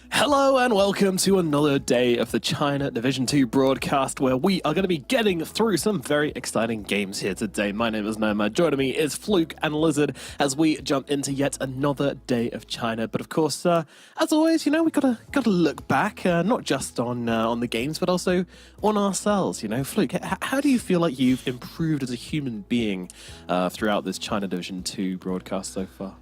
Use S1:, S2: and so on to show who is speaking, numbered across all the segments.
S1: Hello and welcome to another day of the China Division 2 broadcast, where we are going to be getting through some very exciting games here today. My name is Nomad. Joining me is Fluke and Lizard as we jump into yet another day of China. But of course, as always, you know, we gotta look back, not just on the games, but also on ourselves. You know, Fluke, how do you feel like you've improved as a human being throughout this China Division 2 broadcast so far?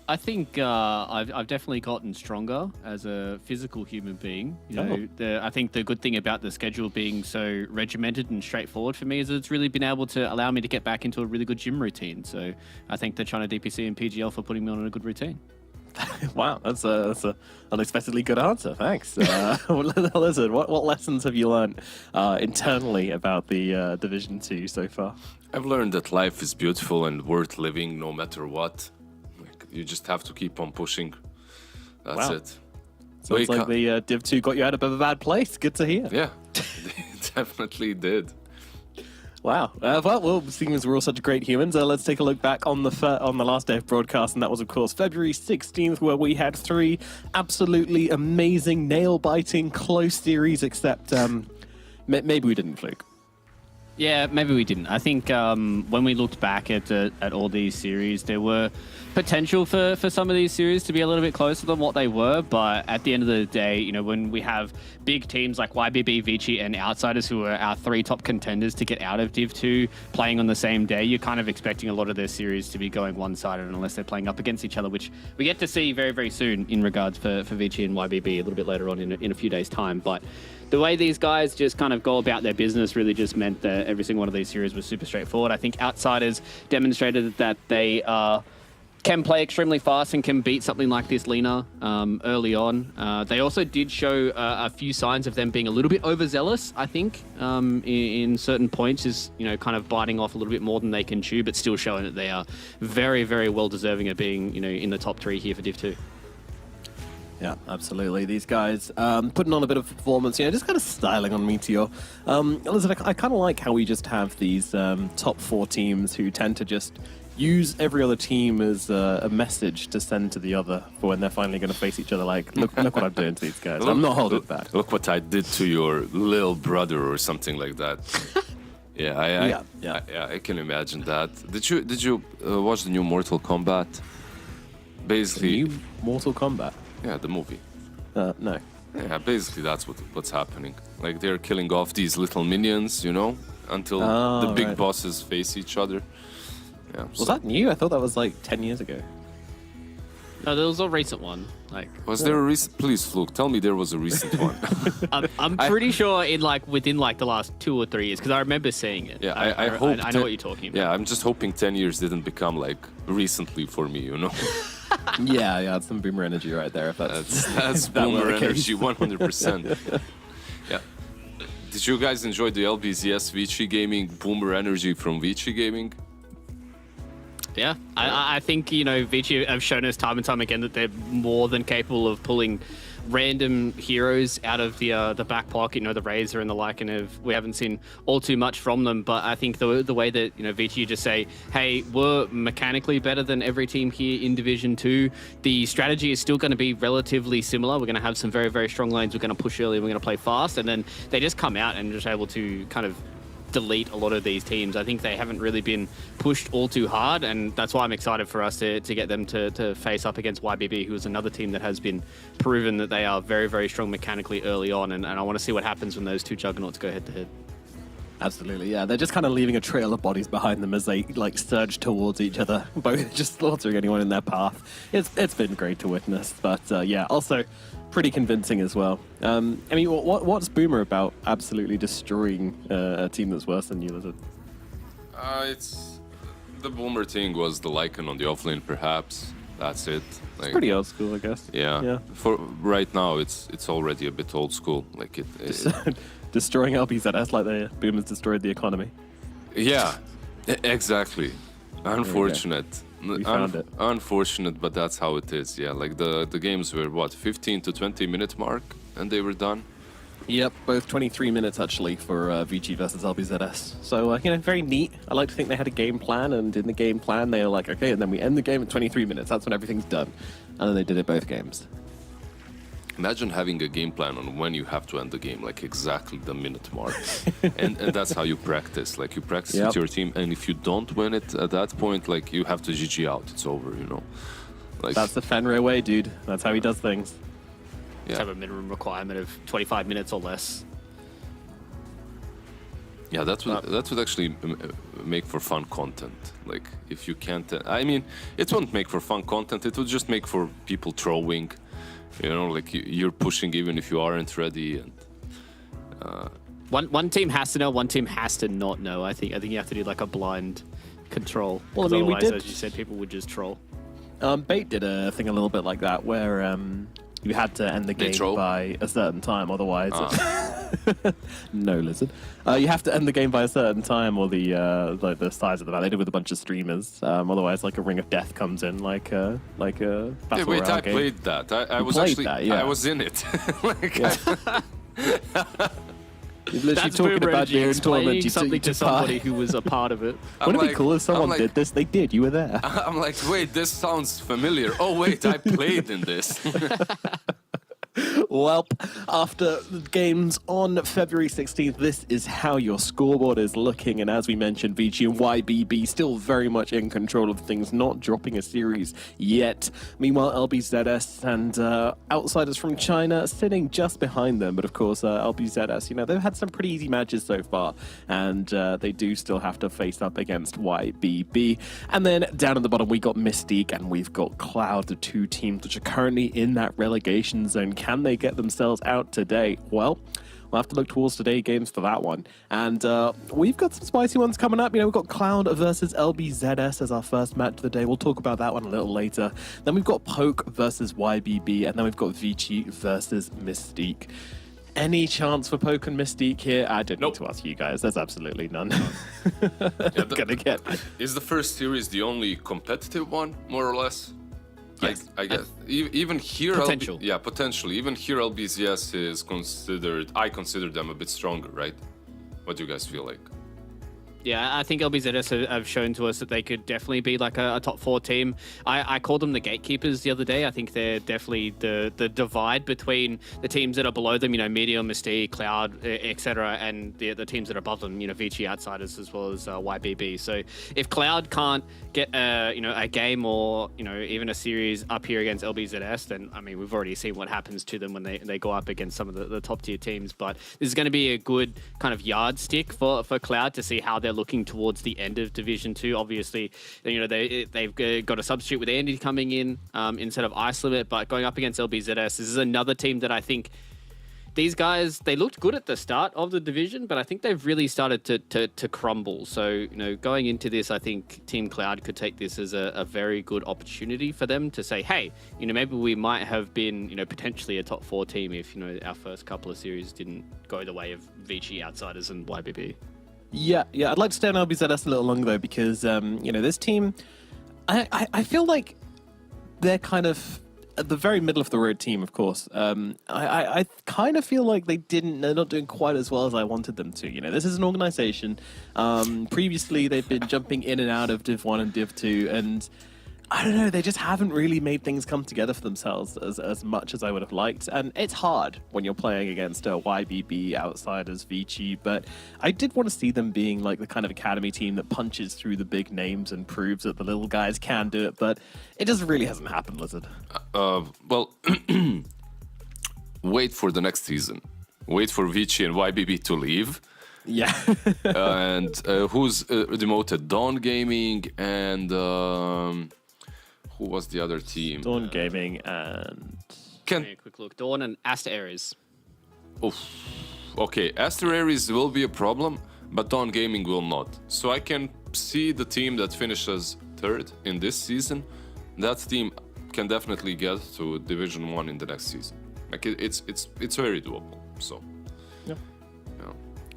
S2: I think I've definitely gotten stronger as a physical human being. You know, I think the good thing about the schedule being so regimented and straightforward for me is it's really been able to allow me to get back into a really good gym routine. So I thank the China DPC and PGL for putting me on a good routine.
S1: Wow, that's an unexpectedly good answer. Thanks. Lizard, what lessons have you learned internally about the Division 2 so far?
S3: I've learned that life is beautiful and worth living no matter what. You just have to keep on pushing. That's it.
S1: Sounds like the Div 2 got you out of a bad place. Good to hear.
S3: Yeah, it definitely did.
S1: Wow. Well, seeing as we're all such great humans, let's take a look back on the last day of broadcast, and that was, of course, February 16th, where we had 3 absolutely amazing, nail-biting, close series, except maybe we didn't, Fluke.
S2: Yeah, maybe we didn't. I think when we looked back at all these series, there were potential for some of these series to be a little bit closer than what they were. But at the end of the day, you know, when we have big teams like YBB, Vici, and Outsiders, who are our 3 top contenders to get out of Div 2 playing on the same day, you're kind of expecting a lot of their series to be going one-sided unless they're playing up against each other, which we get to see very, very soon in regards for Vici and YBB a little bit later on in a few days' time. But the way these guys just kind of go about their business really just meant that every single one of these series was super straightforward. I think Outsiders demonstrated that they are can play extremely fast and can beat something like this Lina early on. They also did show a few signs of them being a little bit overzealous, I think, in certain points, is, you know, kind of biting off a little bit more than they can chew, but still showing that they are very, very well deserving of being, you know, in the top 3 here for Div 2.
S1: Yeah, absolutely. These guys putting on a bit of performance, you know, just kind of styling on Meteor. Listen, I kind of like how we just have these top 4 teams who tend to just use every other team as a message to send to the other for when they're finally going to face each other. Like, look what I'm doing to these guys. I'm not holding back.
S3: Look what I did to your little brother or something like that. Yeah, I can imagine that. Did you watch the new Mortal Kombat? Basically,
S1: The new Mortal Kombat?
S3: yeah, the movie.
S1: No.
S3: Yeah, basically that's what's happening. Like, they're killing off these little minions, you know, until the big
S1: right.
S3: bosses face each other. Yeah.
S1: Was that new? I thought that was like 10 years ago.
S2: No, there was a recent one. Like,
S3: Was there a recent? Please, Fluke, tell me there was a recent one.
S2: I'm pretty sure within the last 2 or 3 years, because I remember seeing it.
S3: Yeah, I hope.
S2: I know what you're talking about.
S3: Yeah, I'm just hoping 10 years didn't become like recently for me, you know.
S1: Yeah, that's some boomer energy right there. If
S3: That's
S1: that were
S3: boomer
S1: the case.
S3: energy, 100%. Yeah. Did you guys enjoy the LBZS Vici Gaming boomer energy from Vici Gaming?
S2: Yeah, I think, you know, Vici have shown us time and time again that they're more than capable of pulling random heroes out of the back pocket, you know, the Razor and the like, and we haven't seen all too much from them. But I think the way that, you know, Vici just say, hey, we're mechanically better than every team here in Division 2. The strategy is still going to be relatively similar. We're going to have some very, very strong lanes. We're going to push early. We're going to play fast. And then they just come out and just able to kind of delete a lot of these teams. I think they haven't really been pushed all too hard, and that's why I'm excited for us to get them to face up against YBB, who is another team that has been proven that they are very, very strong mechanically early on, and I want to see what happens when those two juggernauts go head-to-head.
S1: Absolutely, yeah. They're just kind of leaving a trail of bodies behind them as they like surge towards each other, both just slaughtering anyone in their path. It's been great to witness, but yeah, also pretty convincing as well. I mean, what's Boomer about absolutely destroying a team that's worse than you, Lizard?
S3: It's the boomer thing was the Lycan on the offlane, perhaps. That's it. Like,
S1: Pretty old school, I guess.
S3: yeah. For right now, it's already a bit old school. Like it
S1: Destroying LBZS like the Boomers destroyed the economy.
S3: yeah, exactly. Unfortunate.
S1: We found it.
S3: Unfortunate, but that's how it is. Yeah, like the games were what, 15 to 20 minute mark, and they were done.
S1: Yep, both 23 minutes actually for VG versus LBZS. So, you know, very neat. I like to think they had a game plan, and in the game plan, they were like, okay, and then we end the game at 23 minutes. That's when everything's done. And then they did it both games.
S3: Imagine having a game plan on when you have to end the game, like exactly the minute mark. and that's how you practice. Like, you practice with your team, and if you don't win it at that point, like, you have to GG out. It's over, you know? Like,
S1: That's the Fenrir way, dude. That's how he does things.
S3: yeah.
S2: Have a minimum requirement of 25 minutes or less.
S3: Yeah, that would actually make for fun content. Like, if you can't... I mean, it won't make for fun content. It would just make for people throwing. You know, like, you're pushing even if you aren't ready. And
S2: One team has to know, one team has to not know. I think you have to do like a blind control.
S1: Well, I
S2: 'Cause
S1: mean, we
S2: otherwise,
S1: did-
S2: as you said, people would just troll.
S1: Bait did a thing a little bit like that, where you had to end the
S3: They
S1: game
S3: troll?
S1: by a certain time, otherwise... No, Lizard. You have to end the game by a certain time, or the size of the map. They did with a bunch of streamers. Otherwise, like a Ring of Death comes in, like a Battle
S3: hey, wait,
S1: Royale
S3: I
S1: game.
S3: played that. I was
S1: played
S3: actually...
S1: that, yeah.
S3: I was in it. Like,
S1: You're literally
S2: That's
S1: talking
S2: boomer
S1: about
S2: energy,
S1: your own
S2: explaining
S1: tournament.
S2: something to somebody who was a part of it.
S1: Wouldn't it be
S3: like-
S1: cool if someone
S3: I'm like-
S1: did this? They did. You were there.
S3: I'm like, wait, this sounds familiar. Oh, wait, I played in this.
S1: Well, after the games on February 16th, this is how your scoreboard is looking. And as we mentioned, VG and YBB still very much in control of things, not dropping a series yet. Meanwhile, LBZS and outsiders from China sitting just behind them. But of course, LBZS, you know, they've had some pretty easy matches so far. And they do still have to face up against YBB. And then down at the bottom, we got Mystique and we've got Cloud, the two teams which are currently in that relegation zone. Can they get themselves out today? Well, we'll have to look towards today's games for that one. And we've got some spicy ones coming up. We've got Cloud versus LBZS as our first match of the day. We'll talk about that one a little later. Then we've got Poke versus YBB, and then we've got Vici versus Mystique. Any chance for Poke and Mystique here? I don't need to ask you guys. There's absolutely none.
S3: Is the first series the only competitive one, more or less? Yes. I guess. Even here...
S2: Potential.
S3: Potentially. Even here, LBZS is considered... I consider them a bit stronger, right? What do you guys feel like?
S2: Yeah, I think LBZS have shown to us that they could definitely be like a top 4 team. I called them the gatekeepers the other day. I think they're definitely the divide between the teams that are below them, Medium, Mystique, Cloud, etc., and the teams that are above them, Vici Outsiders as well as YBB. So if Cloud can't get a game or even a series up here against LBZS, then we've already seen what happens to them when they go up against some of the top tier teams. But this is going to be a good kind of yardstick for Cloud to see how they're looking towards the end of Division 2. Obviously, they've got a substitute with Andy coming in instead of Ice Limit, but going up against LBZS, this is another team that I think these guys, they looked good at the start of the division, but I think they've really started to crumble. So, going into this, I think Team Cloud could take this as a very good opportunity for them to say, hey, maybe we might have been, potentially a top 4 team if, our first couple of series didn't go the way of Vici, Outsiders, and YBB.
S1: Yeah, I'd like to stay on LBZS a little longer, though, because, this team, I feel like they're kind of at the very middle of the road team, of course. I kind of feel like they're not doing quite as well as I wanted them to. This is an organization. Previously, they've been jumping in and out of Div 1 and Div 2, and I don't know, they just haven't really made things come together for themselves as much as I would have liked. And it's hard when you're playing against YBB, Outsiders, Vici, but I did want to see them being like the kind of academy team that punches through the big names and proves that the little guys can do it, but it just really hasn't happened, Lizard.
S3: Well, wait for the next season. Wait for Vici and YBB to leave.
S1: Yeah.
S3: And who's demoted? Dawn Gaming and... who was the other team?
S1: Dawn Gaming and...
S2: A quick look. Dawn and Aster Aries.
S3: Oof. Okay, Aster Aries will be a problem, but Dawn Gaming will not. So I can see the team that finishes 3rd in this season. That team can definitely get to Division 1 in the next season. Like it's very doable. So.
S1: Yeah.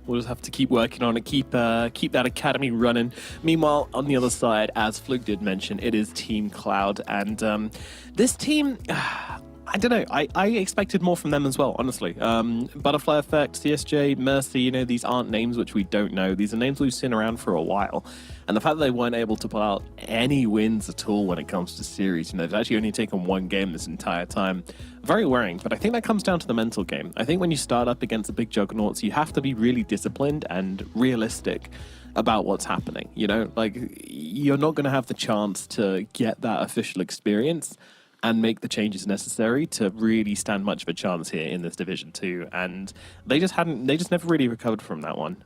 S1: We'll just have to keep working on it, keep that academy running. Meanwhile, on the other side, as Fluke did mention, it is Team Cloud. And this team, I don't know, I expected more from them as well, honestly. Butterfly Effect, CSJ, Mercy, these aren't names which we don't know. These are names we've seen around for a while. And the fact that they weren't able to pull out any wins at all when it comes to series, they've actually only taken 1 game this entire time. Very worrying, but I think that comes down to the mental game. I think when you start up against the big juggernauts, you have to be really disciplined and realistic about what's happening. You're not going to have the chance to get that official experience and make the changes necessary to really stand much of a chance here in this Division 2. And they just never really recovered from that one.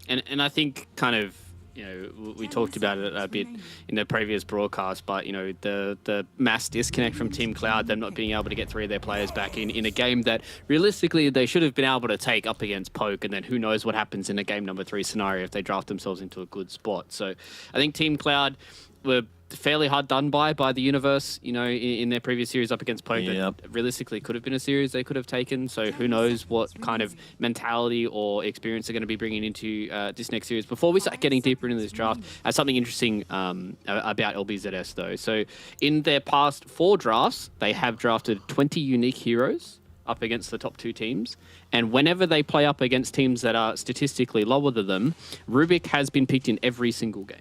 S2: And I think kind of, we talked about it a bit in the previous broadcast, but, the mass disconnect from Team Cloud, them not being able to get 3 of their players back in a game that realistically they should have been able to take up against Poke, and then who knows what happens in a game number 3 scenario if they draft themselves into a good spot. So I think Team Cloud were fairly hard done by the universe, in their previous series up against Poke.
S1: Yep.
S2: That realistically could have been a series they could have taken. So who knows what kind of mentality or experience they're going to be bringing into this next series. Before we start getting deeper into this draft, something interesting about LBZS though. So in their past 4 drafts, they have drafted 20 unique heroes up against the top 2 teams. And whenever they play up against teams that are statistically lower than them, Rubik has been picked in every single game,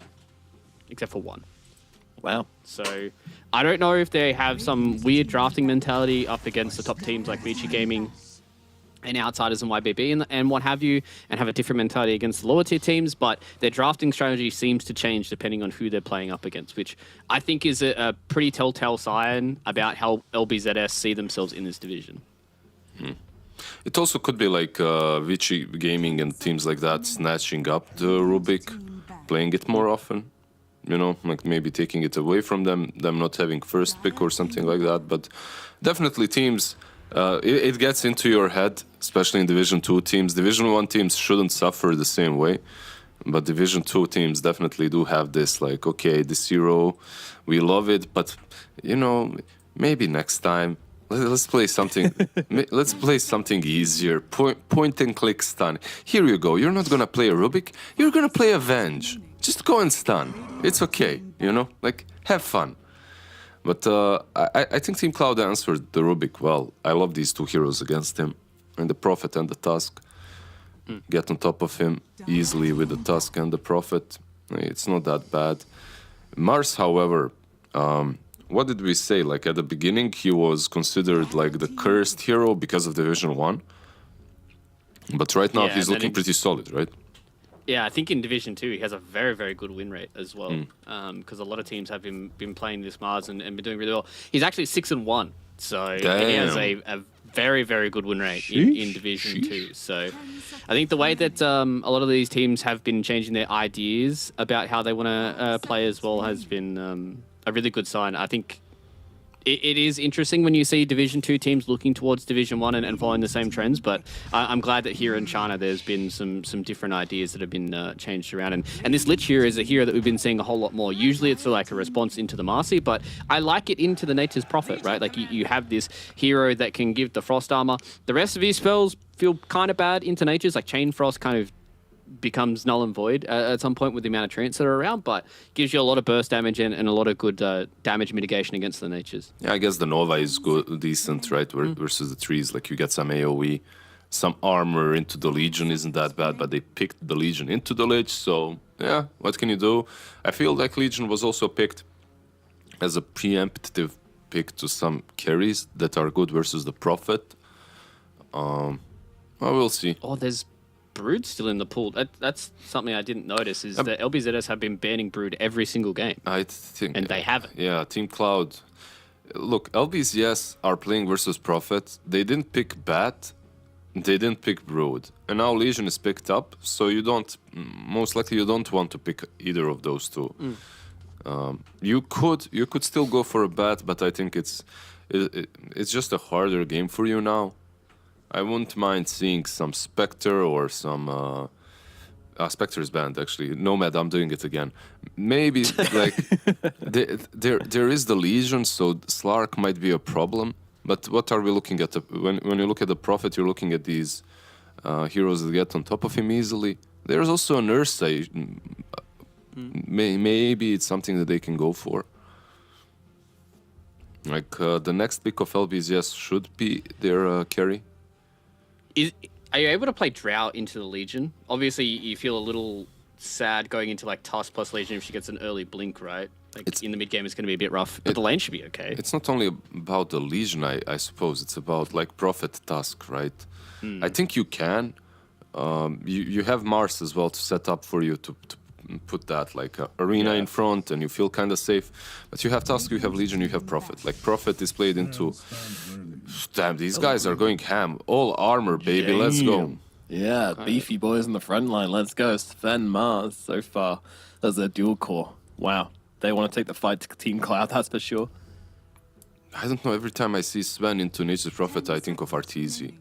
S2: except for 1.
S1: Wow.
S2: So I don't know if they have some weird drafting mentality up against the top teams like Vici Gaming and Outsiders and YBB and what have you, and have a different mentality against the lower tier teams, but their drafting strategy seems to change depending on who they're playing up against, which I think is a pretty telltale sign about how LBZS see themselves in this division.
S3: It also could be like Vici Gaming and teams like that snatching up the Rubik, playing it more often. Like maybe taking it away from them not having first pick or something like that. But definitely teams, it gets into your head especially in Division 2 teams. Division 1 teams shouldn't suffer the same way, but Division 2 teams definitely do have this, like, okay, this hero, we love it, but, you know, maybe next time, let's play something, let's play something easier, point and click stun. Here you go, you're not gonna play a Rubik, you're gonna play Avenge. Just go and stun. It's okay, you know, like, have fun. But I think Team Cloud answered the Rubik well. I love these two heroes against him. And the Prophet and the Tusk. Get on top of him easily with the Tusk and the Prophet. It's not that bad. Mars, however, what did we say? Like at the beginning, he was considered like the cursed hero because of Division 1. But right now, he's looking pretty solid, right?
S2: Yeah, I think in Division 2 he has a very, very good win rate as well. Because a lot of teams have been playing this Mars and been doing really well. He's actually 6-1, so he has a very, very good win rate in Division 2. So I think the way that a lot of these teams have been changing their ideas about how they want to play as well has been a really good sign. I think it is interesting when you see Division 2 teams looking towards Division 1 and following the same trends, but I'm glad that here in China there's been some different ideas that have been changed around. And this Lich hero is a hero that we've been seeing a whole lot more. Usually it's like a response into the Marcy, but I like it into the Nature's Prophet, right? Like you have this hero that can give the Frost Armor. The rest of his spells feel kind of bad into Nature's, like Chain Frost kind of becomes null and void at some point with the amount of treants that are around, but gives you a lot of burst damage and a lot of good damage mitigation against the natures.
S3: Yeah, I guess the Nova is good, decent, right? Versus the trees, like you get some AoE, some armor into the Legion isn't that bad, but they picked the Legion into the Lich, so yeah, what can you do? I feel like Legion was also picked as a preemptive pick to some carries that are good versus the Prophet. Well, we'll see.
S2: Oh, there's Brood still in the pool. That's something I didn't notice, is that LBZS have been banning Brood every single game.
S3: I think.
S2: And they haven't.
S3: Yeah, Team Cloud. Look, LBZS are playing versus Prophet. They didn't pick Bat. They didn't pick Brood. And now Legion is picked up, so you don't, most likely you don't want to pick either of those two. You could still go for a Bat, but I think it's just a harder game for you now. I wouldn't mind seeing some Spectre or some... Spectre's banned, actually. Nomad, I'm doing it again. Maybe, like... there is the Legion, so Slark might be a problem. But what are we looking at? When you look at the Prophet, you're looking at these heroes that get on top of him easily. There's also an Ursa. Maybe it's something that they can go for. Like, the next pick of LBZS should be their carry.
S2: Are you able to play Drow into the Legion? Obviously, you feel a little sad going into like Tusk plus Legion if she gets an early blink, right? Like in the mid game, it's going to be a bit rough, but the lane should be okay.
S3: It's not only about the Legion, I suppose. It's about like Prophet Tusk, right? I think you can. You have Mars as well to set up for you to put that like arena in front, and you feel kind of safe. But you have Tusk, you have Legion, you have Prophet. Like Prophet is played into. Damn, these guys are going ham. All armor, baby.
S1: Damn.
S3: Let's go.
S1: Yeah, beefy boys in the front line. Let's go. Sven Mars so far as a dual core. Wow. They want to take the fight to Team Cloud, that's for sure.
S3: I don't know. Every time I see Sven into Nature's Prophet, I think of Arteezy.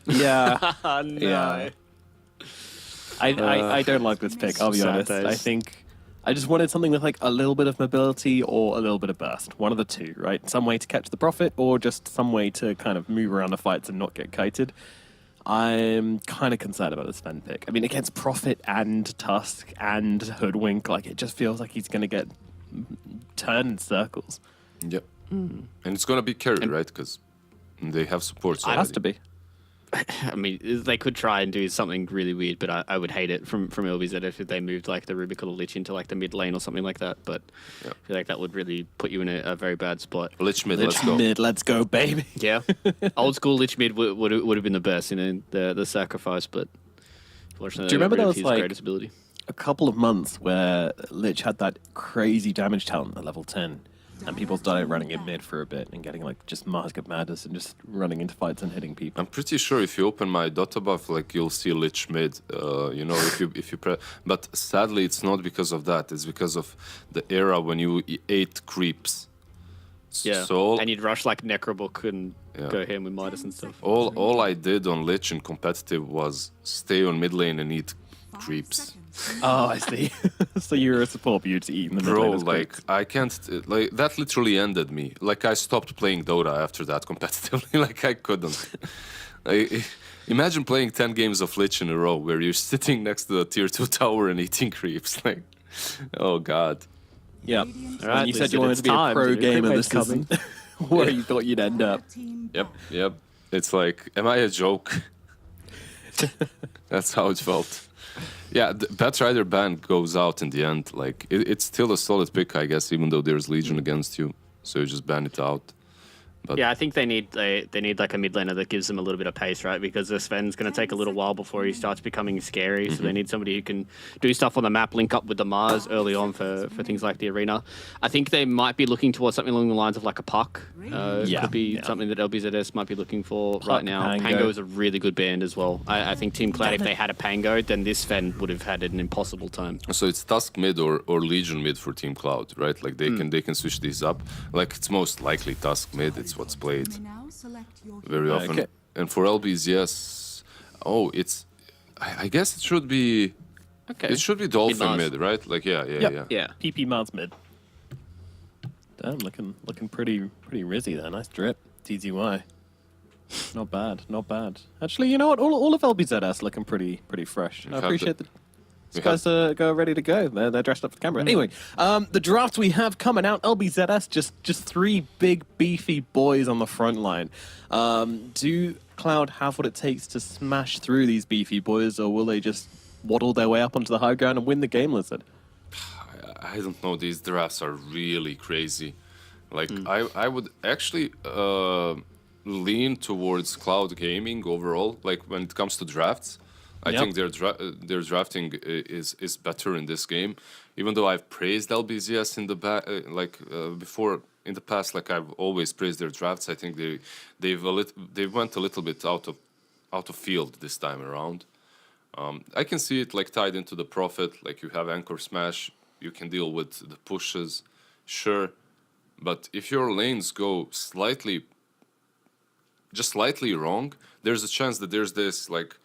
S1: Yeah.
S2: No.
S1: Yeah. I don't like this pick, I'll be honest. I think I just wanted something with like a little bit of mobility or a little bit of burst. One of the two, right? Some way to catch the Prophet or just some way to kind of move around the fights and not get kited. I'm kind of concerned about this Sven pick. I mean, against Prophet and Tusk and Hoodwink, like it just feels like he's going to get turned in circles.
S3: Yep. And it's going to be carried, right? Because they have supports already.
S1: It has to be.
S2: I mean, they could try and do something really weird, but I would hate it from LBZ if they moved like the Rubik or the Lich into like the mid lane or something like that. But I feel like that would really put you in a very bad spot.
S3: Lich mid,
S1: Lich
S3: let's go.
S1: mid, let's go, baby.
S2: Yeah, old school Lich mid would have been the best, you know, the sacrifice. But fortunately,
S1: do you remember there was
S2: his
S1: like
S2: greatest ability?
S1: a couple of months where Lich had that crazy damage talent at level 10? And people started running in mid for a bit and getting like just Mask of Madness and just running into fights and hitting people.
S3: I'm pretty sure if you open my Dota buff, like you'll see Lich mid. You know, if you press. But sadly, it's not because of that. It's because of the era when you ate creeps.
S2: Yeah,
S3: So
S2: and you'd rush like Necrobook and
S3: Yeah.
S2: go ham with Midas and stuff.
S3: all I did on Lich in competitive was stay on mid lane and eat creeps.
S1: Oh, I see. So you're a support but to eat in the mid
S3: Bro,
S1: lane as
S3: like
S1: creeps.
S3: I can't like that literally ended me. Like I stopped playing Dota after that competitively. Like I couldn't. Imagine playing 10 games of Lich in a row where you're sitting next to the tier 2 tower and eating creeps. Like, oh god.
S1: Yeah.
S2: All
S1: When
S2: right,
S1: you said
S2: listen,
S1: you wanted
S2: it's
S1: to be a
S2: time,
S1: pro
S2: dude.
S1: gamer
S2: Creep
S1: this
S2: wave's
S1: season, where you thought you'd end up.
S3: Yep. It's like, am I a joke? That's how it felt. Yeah, the Batrider ban goes out in the end. Like, it's still a solid pick, I guess, even though there's Legion against you. So you just ban it out. But
S2: Yeah, I think they need like a mid laner that gives them a little bit of pace, right? Because the Sven's going to take a little while before he starts becoming scary. So they need somebody who can do stuff on the map, link up with the Mars early on for things like the arena. I think they might be looking towards something along the lines of like a Puck. Could be something that LBZS might be looking for right now. Pango is a really good band as well. I think Team Cloud, if they had a Pango, then this Sven would have had an impossible time.
S3: so it's Tusk mid or Legion mid for Team Cloud, right? Like they can switch these up. Like it's most likely Tusk mid. It's what's played very often.
S1: Okay.
S3: And for LBs, yes. Oh, it's. I guess it should be.
S2: Okay.
S3: It should be Dolphin
S2: Mars.
S3: mid, right? Like yeah.
S2: Yeah.
S1: PP Mars mid. Damn, looking pretty rizzy there. Nice drip. TZY. Not bad, not bad. Actually, you know what? All of LBZS looking pretty fresh. I
S3: have
S1: appreciate
S3: the-
S1: that. These guys are ready to go. They're dressed up for the camera. Anyway, the draft we have coming out, LBZS, just three big beefy boys on the front line. Do Cloud have what it takes to smash through these beefy boys, or will they just waddle their way up onto the high ground and win the game, Lizard?
S3: I don't know. These drafts are really crazy. Like I would actually lean towards Cloud Gaming overall. Like when it comes to drafts. I think their drafting is better in this game, even though I've praised LBZS in the before in the past. Like I've always praised their drafts. I think they went a little bit out of field this time around. I can see it like tied into the Prophet. Like you have Anchor Smash, you can deal with the pushes, sure, but if your lanes go just slightly wrong, there's a chance that there's this like.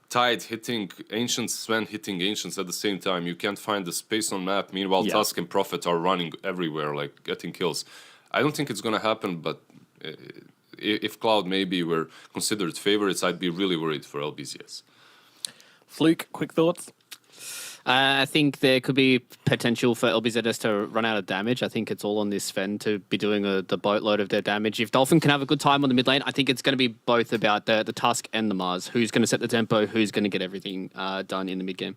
S3: Tide hitting Ancients, Sven hitting Ancients at the same time. You can't find the space on map. Meanwhile, Tusk and Prophet are running everywhere, like getting kills. I don't think it's going to happen, but if Cloud maybe were considered favorites, I'd be really worried for LBZS.
S1: Fluke, quick thoughts?
S2: I think there could be potential for LBZS to run out of damage. I think it's all on this Sven to be doing the boatload of their damage. If Dolphin can have a good time on the mid lane, I think it's going to be both about the Tusk and the Mars. Who's going to set the tempo? Who's going to get everything done in the mid game?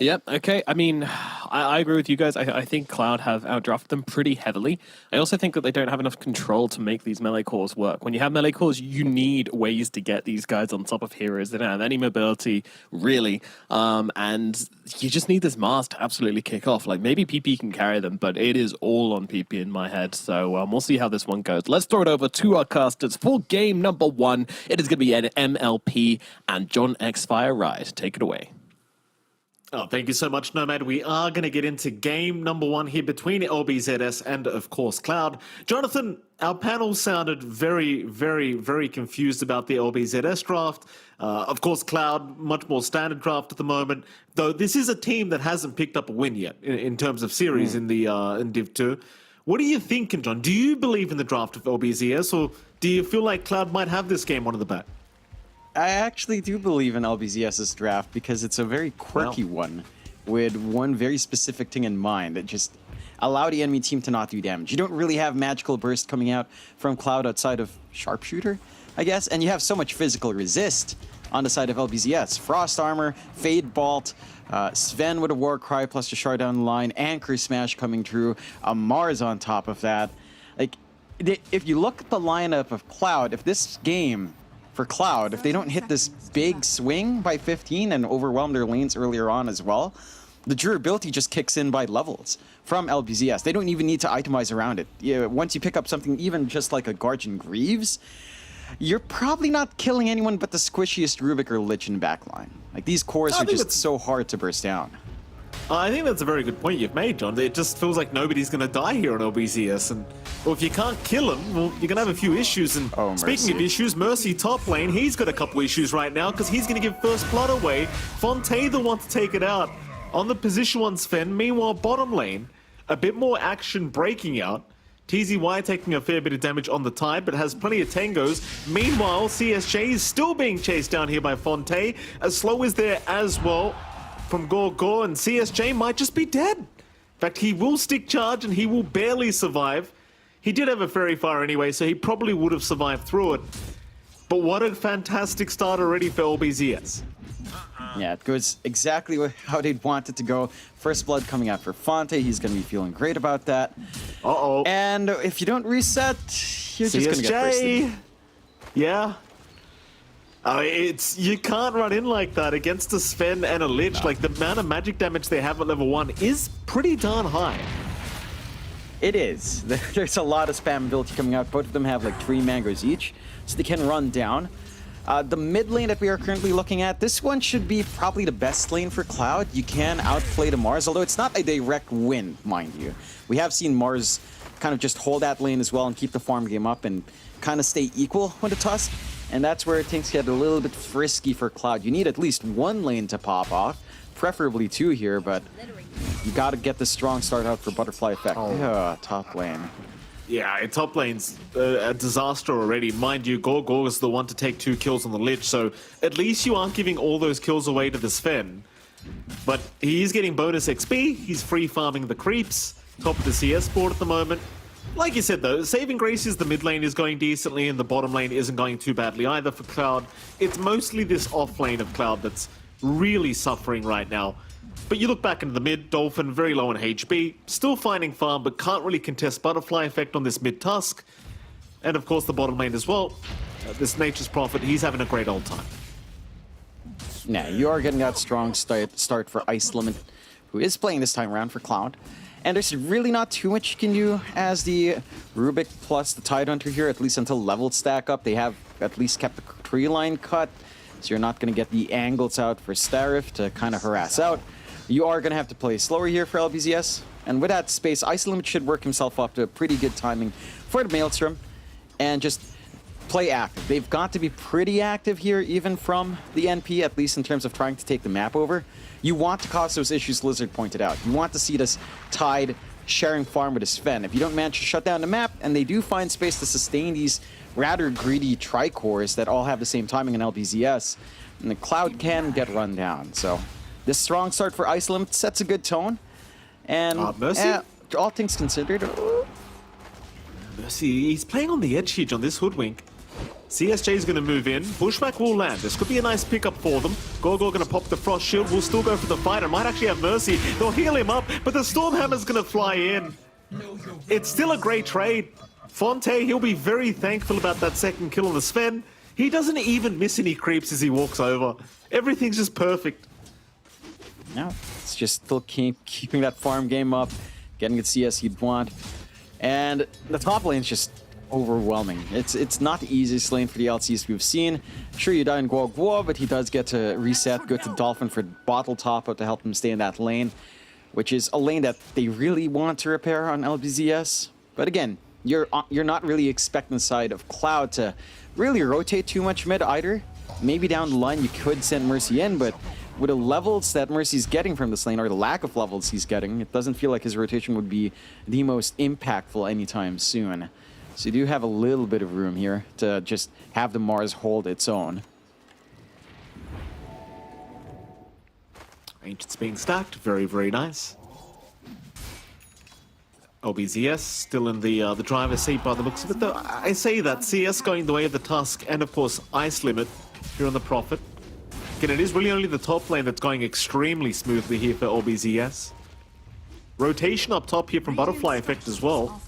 S1: Yep, okay. I mean, I agree with you guys. I think Cloud have outdrafted them pretty heavily. I also think that they don't have enough control to make these melee cores work. When you have melee cores, you need ways to get these guys on top of heroes. They don't have any mobility, really. And you just need this Mars to absolutely kick off. Like, maybe PP can carry them, but it is all on PP in my head. So we'll see how this one goes. Let's throw it over to our casters for game number 1. It is going to be an MLP and John X Fire Ride. Take it away.
S4: Oh, thank you so much, Nomad. We are going to get into game number 1 here between LBZS and, of course, Cloud. Jonathan, our panel sounded very, very, very confused about the LBZS draft. Of course, Cloud, much more standard draft at the moment, though this is a team that hasn't picked up a win yet in terms of series in Div 2. What are you thinking, John? Do you believe in the draft of LBZS, or do you feel like Cloud might have this game one of the bat?
S5: I actually do believe in LBZS's draft because it's a very quirky one with one very specific thing in mind that just allow the enemy team to not do damage. You don't really have magical burst coming out from Cloud outside of Sharpshooter, I guess, and you have so much physical resist on the side of LBZS. Frost Armor, Fade Bolt, Sven with a Warcry plus the Shard down the line, Anchor Smash coming through, a Mars on top of that. Like, if you look at the lineup of Cloud, if this game for Cloud, if they don't hit this big swing by 15 and overwhelm their lanes earlier on as well, the durability just kicks in by levels from LBZS. They don't even need to itemize around it. Once you pick up something even just like a Guardian Greaves, you're probably not killing anyone but the squishiest Rubik or Lich in backline. Like, these cores are just so hard to burst down.
S4: I think that's a very good point you've made, John. It just feels like nobody's going to die here on LBZS, and Well, if you can't kill him, well, you're going to have a few issues. And
S5: Oh,
S4: speaking of
S5: Mercy.
S4: issues, Mercy top lane, he's got a couple issues right now because he's going to give first blood away. Fonte the one to take it out on the position 1 Sven. Meanwhile, bottom lane, a bit more action breaking out. TZY taking a fair bit of damage on the Tide, but has plenty of tangos. Meanwhile, CSJ is still being chased down here by Fonte. As slow is there as well from Gore, and CSJ might just be dead. In fact, he will stick charge and he will barely survive. He did have a fairy fire anyway, so he probably would have survived through it. But what a fantastic start already for LBZS.
S5: Yeah, it goes exactly how they'd want it to go. First blood coming out for Fonte. He's going to be feeling great about that.
S4: Uh-oh.
S5: And if you don't reset, you're just going to get bursted.
S4: CSJ. Yeah. You can't run in like that against a Sven and a Lich. Like, the amount of magic damage they have at level 1 is pretty darn high.
S5: It is. There's a lot of spam ability coming out. Both of them have like 3 mangoes each, so they can run down. The mid lane that we are currently looking at, this one should be probably the best lane for Cloud. You can outplay the Mars, although it's not a direct win, mind you. We have seen Mars kind of just hold that lane as well and keep the farm game up and kind of stay equal with the Tusk. And that's where things get a little bit frisky for Cloud. You need at least 1 lane to pop off, preferably 2 here, but you got to get the strong start out for Butterfly Effect. Yeah, top lane.
S4: Yeah, top lane's a disaster already. Mind you, Gore is the one to take 2 kills on the Lich, so at least you aren't giving all those kills away to the Sven. But he's getting bonus XP, he's free farming the creeps, top of the CS board at the moment. Like you said though, saving graces, the mid lane is going decently and the bottom lane isn't going too badly either for Cloud. It's mostly this off lane of Cloud that's really suffering right now. But you look back into the mid, Dolphin very low on HB, still finding farm but can't really contest Butterfly Effect on this mid Tusk. And of course the bottom lane as well. This Nature's Prophet, he's having a great old time.
S5: Now, you are getting that strong start for Ice Limit, who is playing this time around for Cloud. And there's really not too much you can do as the Rubik plus the Tidehunter here, at least until levels stack up. They have at least kept the tree line cut, so you're not going to get the angles out for Starif to kind of harass out. You are going to have to play slower here for LBZS. And with that space, Ice Limit should work himself up to a pretty good timing for the Maelstrom and just play active. They've got to be pretty active here, even from the NP, at least in terms of trying to take the map over. You want to cause those issues Lizard pointed out. You want to see this Tide sharing farm with a Sven. If you don't manage to shut down the map, and they do find space to sustain these rather greedy tricores that all have the same timing in LBZS, and the Cloud can get run down. So this strong start for Ice Limit sets a good tone. And
S4: Mercy?
S5: all things considered,
S4: Mercy, he's playing on the edge here on this Hoodwink. CSJ is going to move in. Pushback will land. This could be a nice pickup for them. Gorgor going to pop the Frost Shield. Will still go for the fight. It might actually have Mercy. They'll heal him up, but the Stormhammer's going to fly in. It's still a great trade. Fonte, he'll be very thankful about that second kill on the Sven. He doesn't even miss any creeps as he walks over. Everything's just perfect.
S5: no, it's just still keeping that farm game up, getting the CS you'd want. And the top lane's just overwhelming. It's not the easiest lane for the LCS we've seen. Sure, you die in Guo, but he does get to reset, go to Dolphin for bottle top out to help him stay in that lane, which is a lane that they really want to repair on LBZS. But again, you're not really expecting the side of Cloud to really rotate too much mid either. Maybe down the line you could send Mercy in, but with the levels that Mercy's getting from this lane, or the lack of levels he's getting, it doesn't feel like his rotation would be the most impactful anytime soon. So you do have a little bit of room here to just have the Mars hold its own.
S4: Ancient's being stacked. Very, very nice. LBZS still in the driver's seat by the looks of it, though. I say that. CS going the way of the Tusk, and of course, Ice Limit here on the Prophet. Again, it is really only the top lane that's going extremely smoothly here for LBZS. Rotation up top here from Butterfly Effect as well.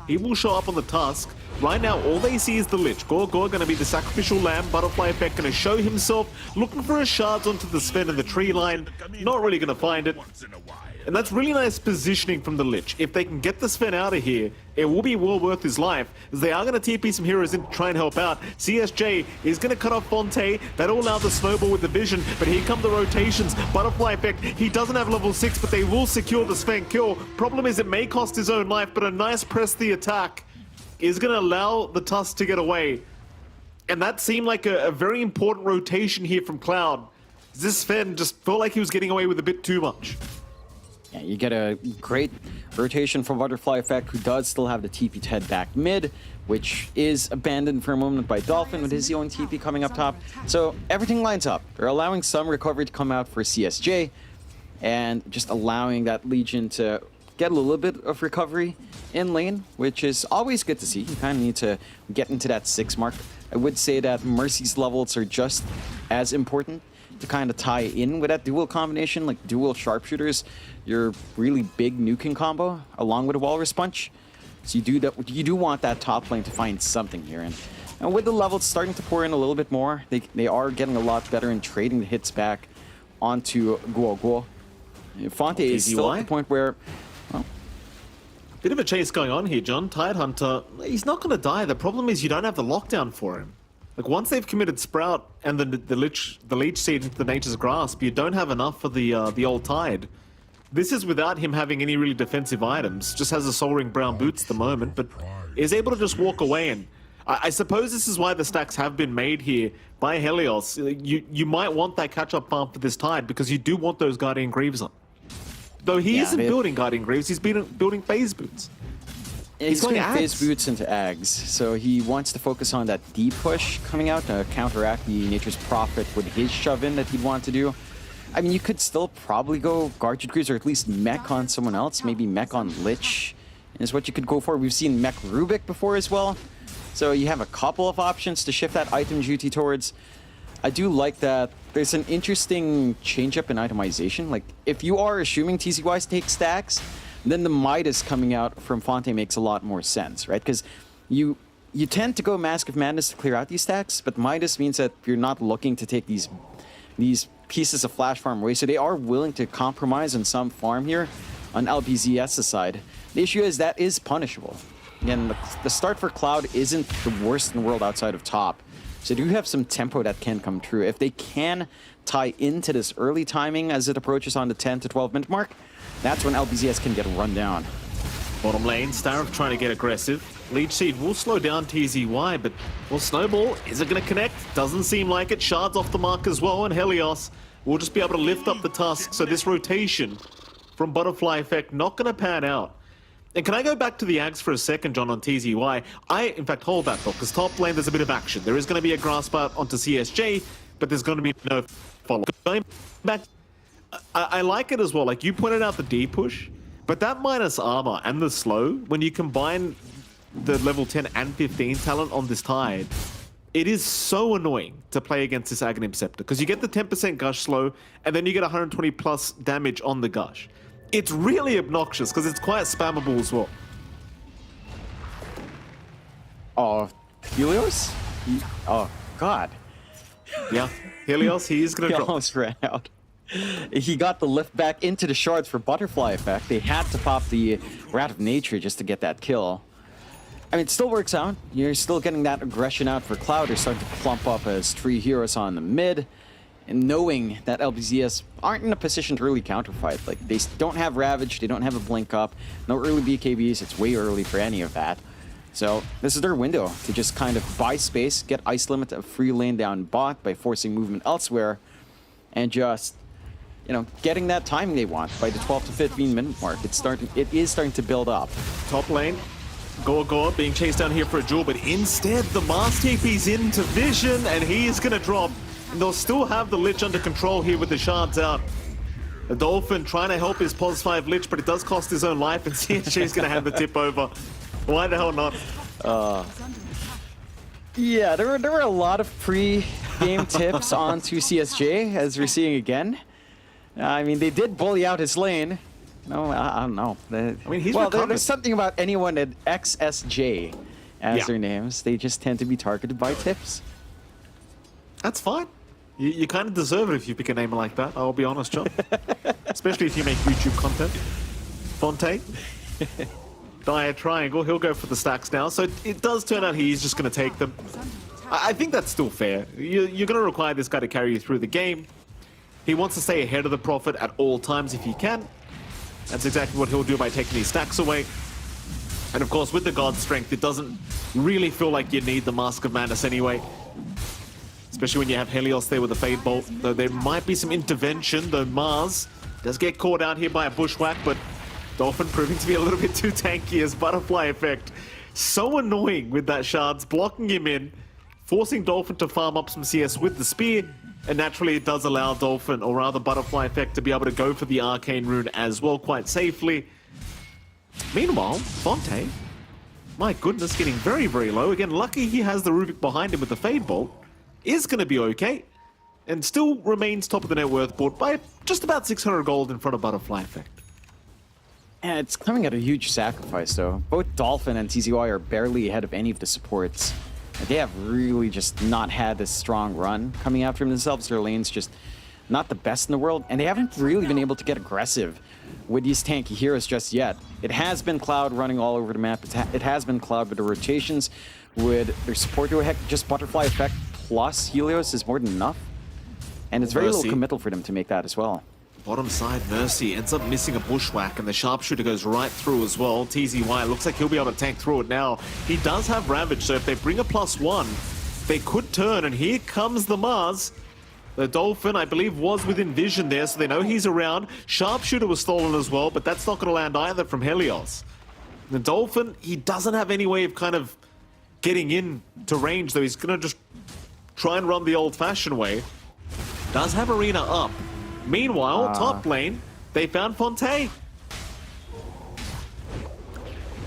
S4: He will show up on the Tusk. Right now, all they see is the Lich. Gore going to be the sacrificial lamb. Butterfly Effect going to show himself, looking for his shards onto the Sven in the tree line. Not really going to find it. And that's really nice positioning from the Lich. If they can get the Sven out of here, it will be well worth his life, as they are going to TP some heroes in to try and help out. CSJ is going to cut off Fonte. That'll allow the snowball with the vision, but here come the rotations. Butterfly Effect, he doesn't have level 6, but they will secure the Sven kill. Problem is it may cost his own life, but a nice press the attack is going to allow the Tusk to get away. And that seemed like a very important rotation here from Cloud. This Sven just felt like he was getting away with a bit too much.
S5: Yeah, you get a great rotation from Butterfly Effect, who does still have the TP to head back mid, which is abandoned for a moment by Dolphin with his own TP coming up top. So everything lines up. They're allowing some recovery to come out for CSJ, and just allowing that Legion to get a little bit of recovery in lane, which is always good to see. You kind of need to get into that 6 mark. I would say that Mercy's levels are just as important to kind of tie in with that dual combination, like dual sharpshooters, your really big nuking combo, along with a Walrus Punch. So you do want that top lane to find something here. And with the levels starting to pour in a little bit more, they are getting a lot better in trading the hits back onto Guo Guo. Fonte is still at the point where, well,
S4: bit of a chase going on here, John. Tidehunter, he's not going to die. The problem is you don't have the lockdown for him. Like, once they've committed Sprout and the Leech Seed into the Nature's Grasp, you don't have enough for the old Tide. This is without him having any really defensive items. Just has a Soul Ring Brown Boots at the moment, but is able to just walk away. And I suppose this is why the stacks have been made here by Helios. You might want that catch-up farm for this Tide, because you do want those Guardian Greaves on. Though he isn't building Guardian Greaves, he's building Phase Boots.
S5: He's going Phase Boots into Ags, so he wants to focus on that deep push coming out to counteract the Nature's Prophet with his shove-in that he'd want to do. I mean, you could still probably go Guardian Greaves, or at least mech on someone else, maybe mech on Lich is what you could go for. We've seen mech Rubik before as well, so you have a couple of options to shift that item duty towards. I do like that there's an interesting change-up in itemization. Like, if you are assuming TCYs take stacks, then the Midas coming out from Fonte makes a lot more sense, right? Because you tend to go Mask of Madness to clear out these stacks, but Midas means that you're not looking to take these pieces of flash farm away, so they are willing to compromise on some farm here on LBZS's side. The issue is that is punishable. Again, the start for Cloud isn't the worst in the world outside of top. So do have some tempo that can come true. If they can tie into this early timing as it approaches on the 10 to 12 minute mark, that's when LBZS can get run down.
S4: Bottom lane, Starif trying to get aggressive. Leech Seed will slow down TZY, but, well, Snowball, is it going to connect? Doesn't seem like it. Shards off the mark as well, and Helios will just be able to lift up the Tusk. So this rotation from Butterfly Effect not going to pan out. And can I go back to the Ags for a second, John, on TZY? In fact, hold that thought, because top lane there's a bit of action. There is going to be a grasp out onto CSJ, but there's going to be no follow. Going back, I like it as well. Like, you pointed out the D push, but that minus armor and the slow, when you combine the level 10 and 15 talent on this Tide, it is so annoying to play against this Aghanim Scepter, because you get the 10% gush slow, and then you get 120 plus damage on the gush. It's really obnoxious because it's quite spammable as well.
S5: Oh, Helios? Oh, God.
S4: Yeah, Helios, he is going to
S5: He
S4: drop.
S5: almost ran out. He got the lift back into the shards for Butterfly Effect. They had to pop the Rat of Nature just to get that kill. I mean, it still works out. You're still getting that aggression out for Cloud. They're starting to clump up as 3 heroes on the mid. And knowing that LBZS aren't in a position to really counterfight. Like, they don't have Ravage, they don't have a Blink Up, no early BKBs, it's way early for any of that. So this is their window to just kind of buy space, get Ice Limit a free lane down bot by forcing movement elsewhere, and just, you know, getting that timing they want by the 12 to 15 minute mark. It is starting to build up.
S4: Top lane, Gore being chased down here for a duel, but instead the Mast TP's into Vision, and he is going to drop. And they'll still have the Lich under control here with the shards out. The Dolphin trying to help his Pos 5 Lich, but it does cost his own life, and CSJ's going to hand the tip over. Why the hell not?
S5: Yeah, there were a lot of pre-game tips onto CSJ, as we're seeing again. I mean, they did bully out his lane. No, I don't know.
S4: I mean, he's
S5: there's something about anyone at XSJ as their names. They just tend to be targeted by tips.
S4: That's fine. You kind of deserve it if you pick a name like that, I'll be honest, John. Especially if you make YouTube content. Fonte. Dire Triangle, he'll go for the stacks now. So it does turn out he's just going to take them. I think that's still fair. You're going to require this guy to carry you through the game. He wants to stay ahead of the Prophet at all times if he can. That's exactly what he'll do by taking these stacks away. And of course, with the God Strength, it doesn't really feel like you need the Mask of Madness anyway. Especially when you have Helios there with the Fade Bolt. Though there might be some intervention, though Mars does get caught out here by a Bushwhack, but Dolphin proving to be a little bit too tanky as Butterfly Effect. So annoying with that Shards, blocking him in, forcing Dolphin to farm up some CS with the Spear, and naturally it does allow Dolphin, or rather Butterfly Effect, to be able to go for the Arcane Rune as well quite safely. Meanwhile, Fonte, my goodness, getting very, very low. Again, lucky he has the Rubik behind him with the Fade Bolt. Is going to be okay. And still remains top of the net worth board by just about 600 gold in front of Butterfly Effect.
S5: And it's coming at a huge sacrifice, though. Both Dolphin and TZY are barely ahead of any of the supports. They have really just not had this strong run coming after themselves. Their lane's just not the best in the world, and they haven't really been able to get aggressive with these tanky heroes just yet. It has been Cloud running all over the map. It has been Cloud with the rotations. With their support to a heck, just Butterfly Effect plus Helios is more than enough. And it's very low committal for them to make that as well.
S4: Bottom side, Mercy ends up missing a Bushwhack, and the Sharpshooter goes right through as well. TZY looks like he'll be able to tank through it now. He does have Ravage, so if they bring a +1, they could turn, and here comes the Mars. The Dolphin, I believe, was within vision there, so they know he's around. Sharpshooter was stolen as well, but that's not going to land either from Helios. The Dolphin, he doesn't have any way of kind of getting in to range, though. He's going to just try and run the old-fashioned way. Does have Arena up. Meanwhile, top lane, they found Fonte.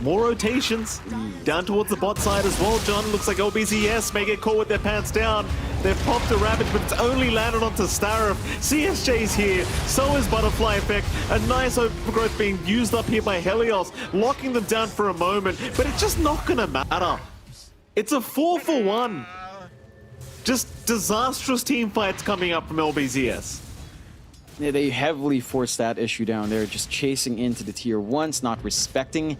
S4: More rotations down towards the bot side as well. John, looks like LBZS may get caught with their pants down. They've popped a Ravage, but it's only landed onto Starif. CSJ's here, so is Butterfly Effect. A nice overgrowth being used up here by Helios, locking them down for a moment, but it's just not gonna matter. It's a 4-for-1. Just disastrous team fights coming up from LBZS.
S5: Yeah, they heavily forced that issue down there, just chasing into the tier 1s, not respecting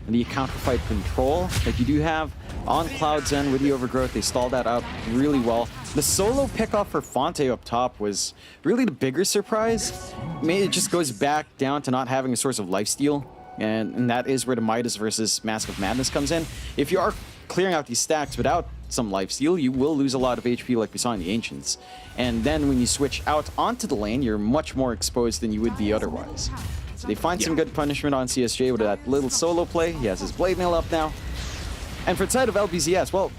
S5: the counterfight control that you do have on Cloud's end with the overgrowth. They stalled that out really well. The solo pickoff for Fonte up top was really the bigger surprise. Maybe it just goes back down to not having a source of lifesteal, and that is where the Midas versus Mask of Madness comes in. If you are clearing out these stacks without some lifesteal, you will lose a lot of HP like we saw in the Ancients. And then when you switch out onto the lane, you're much more exposed than you would be otherwise. So they find some good punishment on CSJ with that little solo play. He has his Blade Mail up now. And for the side of LBZS, well,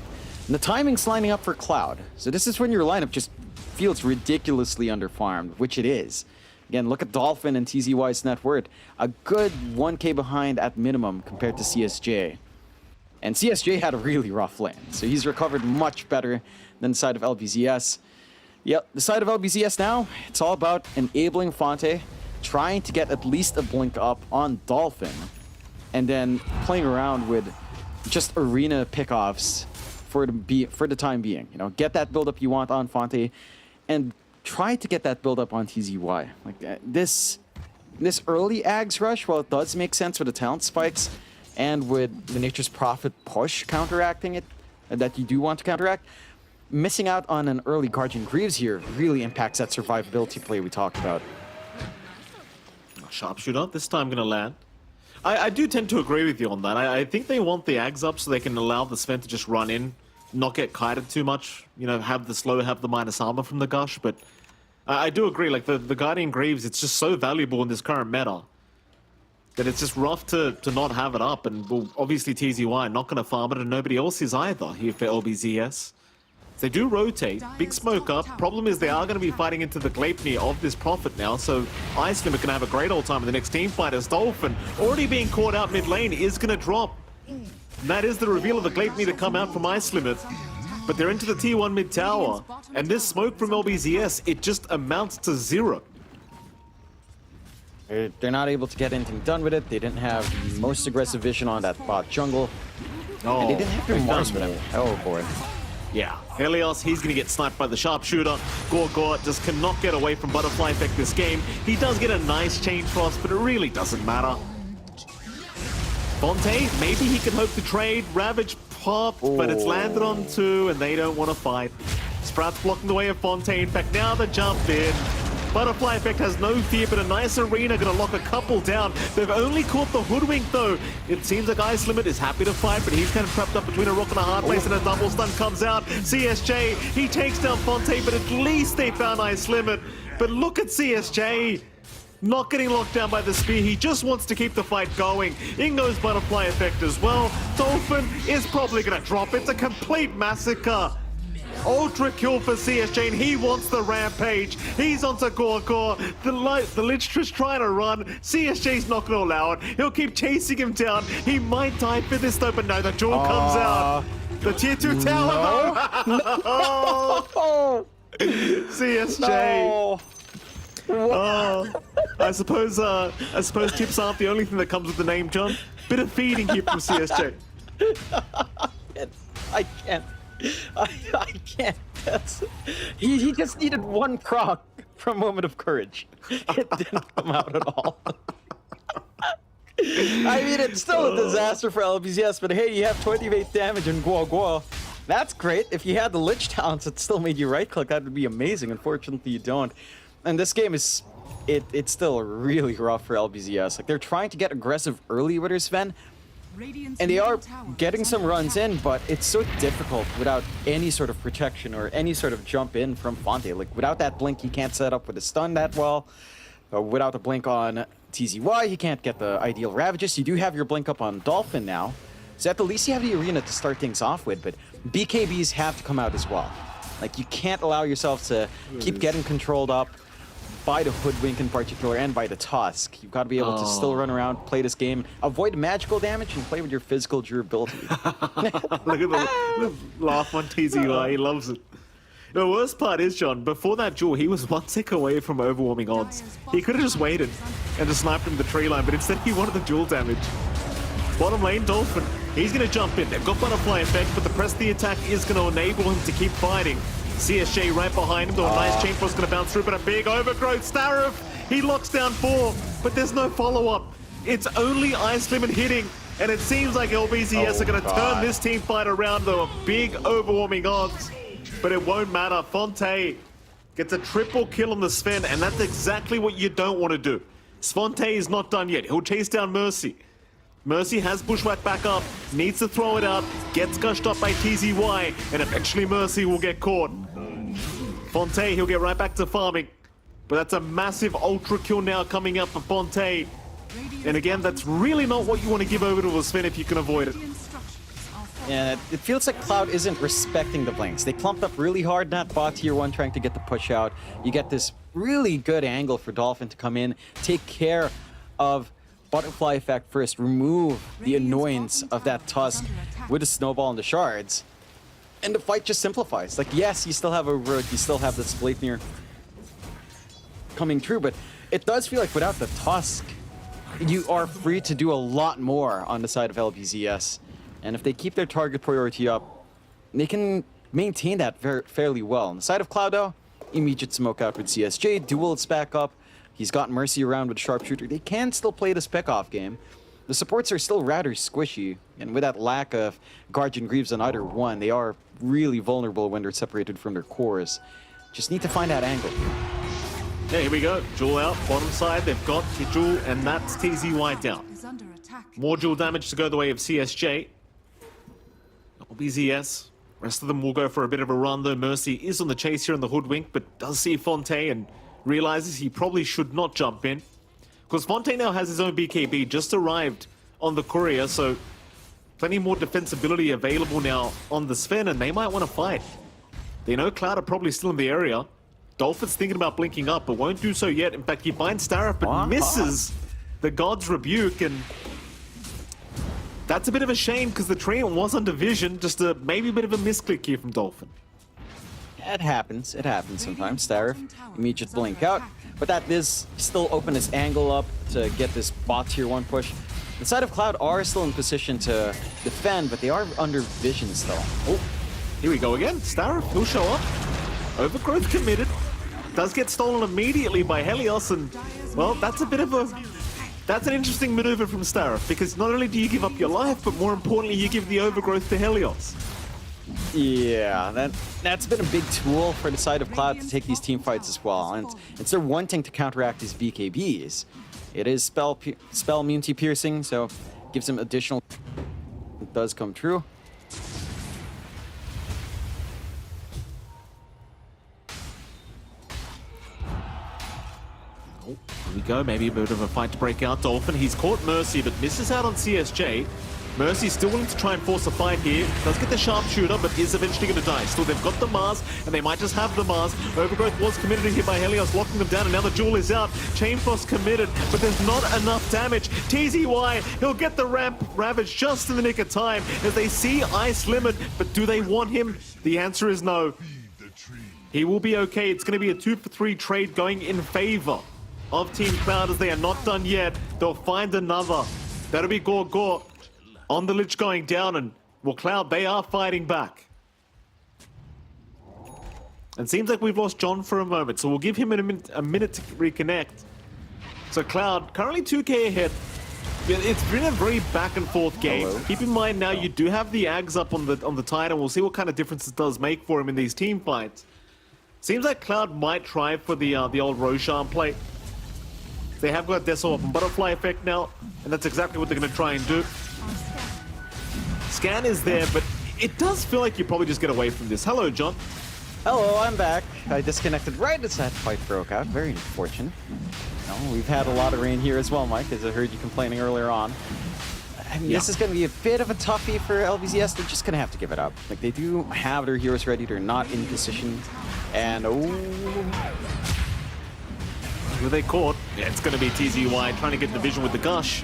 S5: the timing's lining up for Cloud. So this is when your lineup just feels ridiculously underfarmed, which it is. Again, look at Dolphin and TZY's net worth. A good 1k behind at minimum compared to CSJ. And CSJ had a really rough lane, so he's recovered much better than the side of LBZS. Yep, the side of LBZS now, it's all about enabling Fonte, trying to get at least a blink up on Dolphin, and then playing around with just arena pickoffs for the time being. You know, get that build-up you want on Fonte, and try to get that build-up on TZY. Like this early Ags rush, while it does make sense with the talent spikes, and with the Nature's Prophet push counteracting it, that you do want to counteract, missing out on an early Guardian Greaves here really impacts that survivability play we talked about.
S4: Sharpshooter, this time going to land. I do tend to agree with you on that. I think they want the Ags up so they can allow the Sven to just run in, not get kited too much, you know, have the slow, have the minus armor from the Gush, but I do agree, like the Guardian Greaves, it's just so valuable in this current meta that it's just rough to not have it up, and well, obviously TZY not going to farm it, and nobody else is either here for LBZS. They do rotate, big smoke up. Problem is they are going to be fighting into the Gleipnir of this Prophet now, so Ice Limit can have a great old time in the next team fight as Dolphin, already being caught out mid lane, is going to drop. And that is the reveal of the Gleipnir to come out from Ice Limit. But they're into the T1 mid tower, and this smoke from LBZS, it just amounts to 0.
S5: They're not able to get anything done with it. They didn't have the most aggressive vision on that bot jungle.
S4: Oh,
S5: and they didn't have their Mars with him. Oh boy.
S4: Yeah, Helios, he's going to get sniped by the Sharpshooter. Gorgor just cannot get away from Butterfly Effect this game. He does get a nice chain frost, but it really doesn't matter. Fonte, maybe he can hope to trade. Ravage pop, but it's landed on 2, and they don't want to fight. Sprout's blocking the way of Fonte. In fact, now the jump in. Butterfly Effect has no fear, but a nice arena gonna lock a couple down. They've only caught the Hoodwink though. It seems like Ice Limit is happy to fight, but he's kind of trapped up between a rock and a hard place, and a double stun comes out. CSJ, he takes down Fonte, but at least they found Ice Limit. But look at CSJ. Not getting locked down by the spear. He just wants to keep the fight going. In goes Butterfly Effect as well. Dolphin is probably going to drop. It's a complete massacre. Ultra kill for CSJ, and he wants the rampage. He's onto Gorgor. The Lich just trying to run. CSJ's not going to allow it. He'll keep chasing him down. He might die for this though, but no, the jewel comes out. The tier 2 tower.
S5: No.
S4: CSJ.
S5: No.
S4: Oh, I suppose tips aren't the only thing that comes with the name, John. Bit of feeding here from CSJ.
S5: I can't. I can't. He just needed one proc from Moment of Courage. It didn't come out at all. I mean, it's still a disaster for LBZS, but hey, you have 28 damage in Guo Guo. That's great. If you had the Lich talents that still made you right-click, that would be amazing. Unfortunately, you don't. And this game is, it's still really rough for LBZS. Like, they're trying to get aggressive early with their Sven, and they are getting some runs in, but it's so difficult without any sort of protection or any sort of jump in from Fonte. Like, without that blink, he can't set up with a stun that well. Without a blink on TZY, he can't get the ideal Ravages. You do have your blink up on Dolphin now, so at the least you have the arena to start things off with, but BKBs have to come out as well. Like, you can't allow yourself to keep getting controlled up by the Hoodwink in particular, and by the Tusk. You've got to be able to still run around, play this game, avoid magical damage, and play with your physical durability.
S4: Look at the laugh on TZY, he loves it. The worst part is, John, before that duel, he was 1 tick away from overwhelming odds. He could have just waited and just sniped him the tree line, but instead he wanted the duel damage. Bottom lane, Dolphin, he's going to jump in. They've got Butterfly Effect, but the press the attack is going to enable him to keep fighting. CSJ right behind him, though a nice chain force going to bounce through, but a big overgrowth. Starif, he locks down 4, but there's no follow-up. It's only Ice Limit hitting, and it seems like LBZS are going to turn this team fight around, though, big overwhelming odds. But it won't matter. Fonte gets a triple kill on the Sven, and that's exactly what you don't want to do. Sfonte is not done yet. He'll chase down Mercy. Mercy has Bushwhack back up, needs to throw it out, gets gushed up by TZY, and eventually Mercy will get caught. Fonte, he'll get right back to farming. But that's a massive ultra kill now coming up for Fonte. And again, that's really not what you want to give over to a Sven if you can avoid it.
S5: Yeah, it feels like Cloud isn't respecting the blinks. They clumped up really hard in that bot tier 1 trying to get the push out. You get this really good angle for Dolphin to come in, take care of Butterfly Effect first, remove the annoyance of that Tusk with a snowball and the shards. And the fight just simplifies. Like, yes, you still have Overgrowth, you still have the Splatnir coming through, but it does feel like without the Tusk, you are free to do a lot more on the side of LBZS. And if they keep their target priority up, they can maintain that fairly well. On the side of Cloud, though, immediate smoke out with CSJ, Duel's back up. He's got Mercy around with Sharpshooter. They can still play this pick-off game. The supports are still rather squishy, and with that lack of Guardian Greaves on either one, they are really vulnerable when they're separated from their cores. Just need to find that angle.
S4: Yeah, here we go. Jewel out, bottom side. They've got the Jewel, and that's TZY down. More Jewel damage to go the way of CSJ. LBZS. Rest of them will go for a bit of a run, though. Mercy is on the chase here in the Hoodwink, but does see Fonte and realizes he probably should not jump in. Because Fonte now has his own BKB, just arrived on the courier, so plenty more defensibility available now on the Sven, and they might want to fight. They know Cloud are probably still in the area. Dolphin's thinking about blinking up, but won't do so yet. In fact, he binds Starif, but misses the God's Rebuke, and that's a bit of a shame because the Treant was under vision. Just maybe a bit of a misclick here from Dolphin.
S5: It happens sometimes. Starif, immediate blink out, but that is still open his angle up to get this bot tier 1 push. The side of Cloud are still in position to defend, but they are under vision still.
S4: Oh, here we go again. Starif, he'll show up. Overgrowth committed. Does get stolen immediately by Helios, and well, that's an interesting maneuver from Starif, because not only do you give up your life, but more importantly, you give the Overgrowth to Helios.
S5: Yeah, that's been a big tool for the side of Cloud to take these team fights as well. And instead of wanting to counteract these BKBs, it is spell immunity piercing, so gives him additional. It does come true.
S4: Here we go, maybe a bit of a fight to break out. Dolphin, he's caught Mercy, but misses out on CSJ. Mercy's still willing to try and force a fight here. Does get the sharpshooter, but is eventually going to die. Still, they've got the Mars, and they might just have the Mars. Overgrowth was committed here by Helios, locking them down, and now the Jewel is out. Chain Frost committed, but there's not enough damage. TZY, he'll get the ramp ravaged just in the nick of time as they see Ice Limit, but do they want him? The answer is no. He will be okay. It's going to be a 2-for-3 trade going in favor of Team Cloud as they are not done yet. They'll find another. That'll be Gore on the Lich going down, and well, Cloud, they are fighting back. And seems like we've lost John for a moment, so we'll give him a minute to reconnect. So Cloud, currently 2k ahead. It's been a very back and forth game.
S5: Hello.
S4: Keep in mind now you do have the Ags up on the Titan. We'll see what kind of difference it does make for him in these team fights. Seems like Cloud might try for the old Roshan play. They have got Deso up on Butterfly Effect now, and that's exactly what they're going to try and do. Scan is there, but it does feel like you probably just get away from this. Hello, John.
S5: Hello, I'm back. I disconnected right as that fight broke out. Very unfortunate. No, we've had a lot of rain here as well, Mike, as I heard you complaining earlier on. I mean, This is going to be a bit of a toughie for LBZS. They're just going to have to give it up. Like, they do have their heroes ready. They're not in position. And,
S4: Who they caught? Yeah, it's going to be TZY trying to get the vision with the Gush.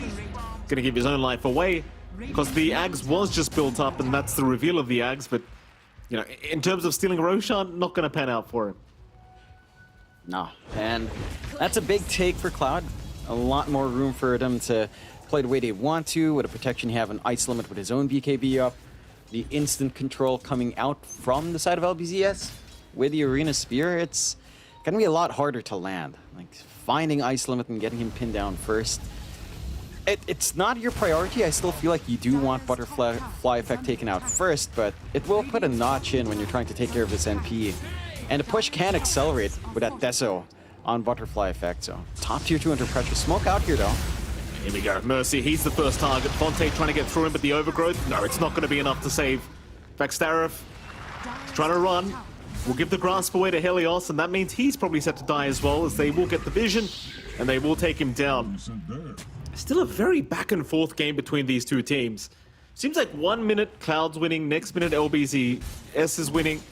S4: Going to give his own life away because the Ags was just built up, and that's the reveal of the Ags. But, you know, in terms of stealing Roshan, not going to pan out for him.
S5: no. And that's a big take for Cloud. A lot more room for them to play the way they want to, with a protection you have an Ice Limit with his own BKB up. The instant control coming out from the side of LBZS. With the Arena Spear, it's going to be a lot harder to land. Like, finding Ice Limit and getting him pinned down first. It's not your priority. I still feel like you do want Butterfly Effect taken out first, but it will put a notch in when you're trying to take care of this NP. And the push can accelerate with that Deso on Butterfly Effect, so top tier 2 under pressure. Smoke out here, though.
S4: Here we go. Mercy, he's the first target. Fonte trying to get through him, but the Overgrowth, no, it's not going to be enough to save. Vaxtarif trying to run. We'll give the grasp away to Helios, and that means he's probably set to die as well, as they will get the vision, and they will take him down. Still a very back and forth game between these two teams. Seems like 1 minute Cloud's winning, next minute LBZS is winning.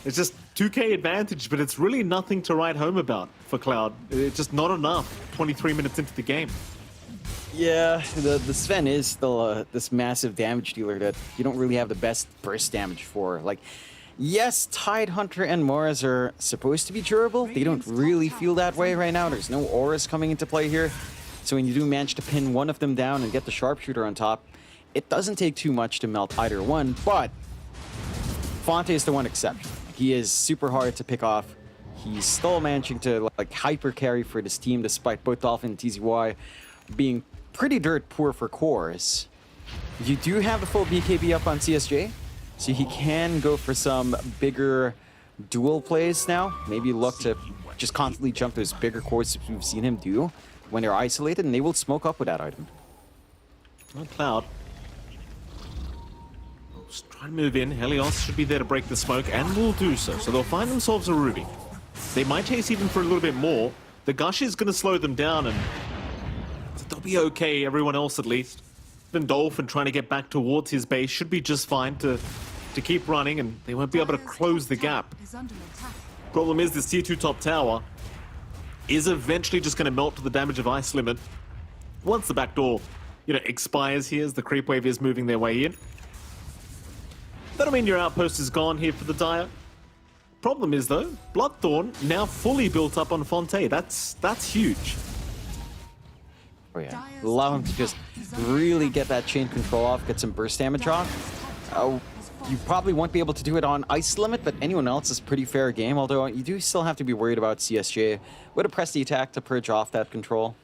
S4: It's just 2k advantage, but it's really nothing to write home about for Cloud. It's just not enough 23 minutes into the game.
S5: Yeah, the Sven is still this massive damage dealer that you don't really have the best burst damage for. Like, yes, Tidehunter and Moras are supposed to be durable. They don't really feel that way right now. There's no auras coming into play here. So when you do manage to pin one of them down and get the sharpshooter on top, it doesn't take too much to melt either one, but Fonte is the one exception. He is super hard to pick off. He's still managing to like hyper carry for this team despite both Dolphin and TZY being pretty dirt poor for cores. You do have the full BKB up on CSJ, so he can go for some bigger dual plays now. Maybe look to just constantly jump those bigger cores we've seen him do when they're isolated, and they will smoke up with that item.
S4: Well, Cloud. Just try to move in. Helios should be there to break the smoke, and will do so. So they'll find themselves a Ruby. They might chase even for a little bit more. The Gush is going to slow them down, and they'll be okay, everyone else at least. Even Dolphin trying to get back towards his base should be just fine to keep running, and they won't be able to close the gap. Problem is, this tier 2 top tower is eventually just going to melt to the damage of Ice Limit. Once the back door, you know, expires here as the creep wave is moving their way in. That'll mean your outpost is gone here for the Dire. Problem is, though, Bloodthorn now fully built up on Fonte. That's huge.
S5: Oh yeah, allow him to just really get that chain control off, get some burst damage off. You probably won't be able to do it on Ice Limit, but anyone else is pretty fair game, although you do still have to be worried about CSJ. Would have pressed the attack to purge off that control.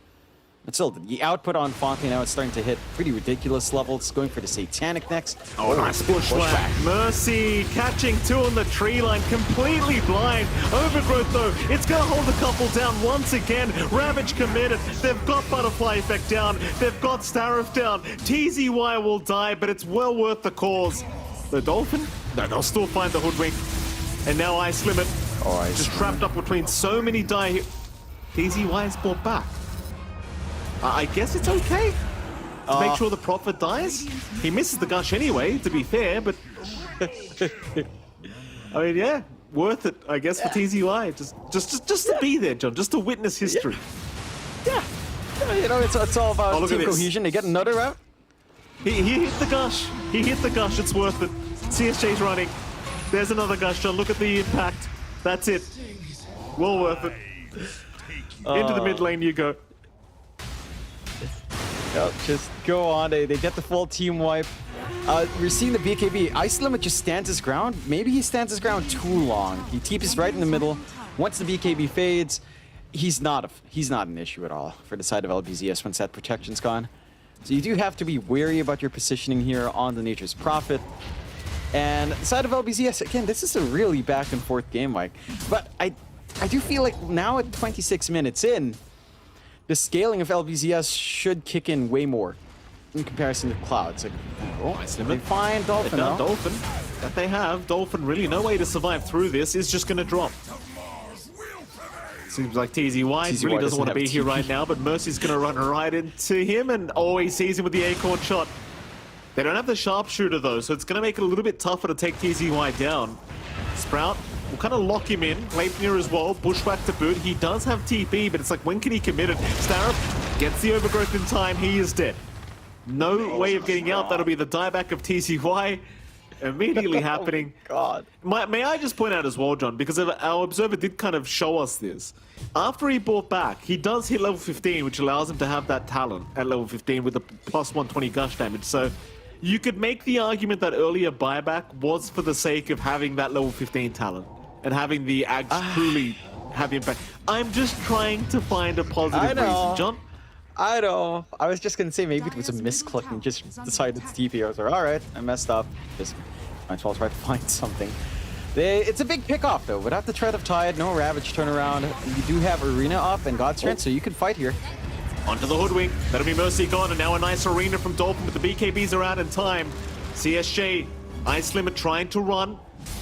S5: But still, the output on Fontaine now is starting to hit pretty ridiculous levels. Going for the Satanic next.
S4: Oh, nice bushwhack. Mercy catching two on the tree line, completely blind. Overgrowth, though, it's going to hold a couple down once again. Ravage committed. They've got Butterfly Effect down. They've got Starif down. TZY will die, but it's well worth the cause. The Dolphin? No, they'll still find the Hoodwink. And now Ice Limit.
S5: Oh, Ice
S4: just
S5: Limit.
S4: trapped up between so many die here. TZY is brought back. I guess it's okay to make sure the Prophet dies. He misses the gush anyway, to be fair, but I mean, yeah, worth it, I guess, for TZY. Just to be there, John, just to witness history.
S5: Yeah. You know, it's all about
S4: look at
S5: team
S4: this.
S5: cohesion. They get another route.
S4: He hit the gush. He hit the gush. It's worth it. CSJ's running. There's another gush, John. Look at the impact. That's it. Well worth it. Into the mid lane you go.
S5: Yep, just go on. They get the full team wipe. We're seeing the BKB. Ice Limit just stands his ground. Maybe he stands his ground too long. He TPs right in the middle. Once the BKB fades, he's not an issue at all for the side of LBZS once that protection's gone. So you do have to be wary about your positioning here on the Nature's Prophet. And the side of LBZS, again, this is a really back and forth game, Mike. But I do feel like now at 26 minutes in, the scaling of LBZS should kick in way more in comparison to Cloud. It's like, they find Dolphin,
S4: Down
S5: though.
S4: Dolphin. That they have. Dolphin, really no way to survive through this. Is just going to drop. Seems like TZY really doesn't want to
S5: have
S4: be here
S5: TP.
S4: right now, but Mercy's going to run right into him and always sees him with the Acorn shot. They don't have the sharpshooter though, so it's going to make it a little bit tougher to take TZY down. Sprout will kind of lock him in. Leipnir as well, bushwhack to boot. He does have TP, but it's like, when can he commit it? Starif gets the overgrowth in time. He is dead. No way of getting out. That'll be the dieback of TZY immediately happening.
S5: God.
S4: May I just point out as well, John, because our observer did kind of show us this. After he bought back, he does hit level 15, which allows him to have that talent at level 15 with the plus 120 gush damage. So you could make the argument that earlier buyback was for the sake of having that level 15 talent and having the Ags truly have impact. I'm just trying to find a positive reason, John.
S5: I know. I was just gonna say maybe it was a misclick and just decided to TP. I was like, all right, I messed up. Just might as well try to find something. It's a big pick-off though. Without the Threat of Tide, no Ravage turnaround. You do have Arena up and God's Strength, so you can fight here.
S4: Onto the Hoodwink. That'll be Mercy gone, and now a nice Arena from Dolphin, but the BKBs are out in time. CSJ, Ice Limit trying to run.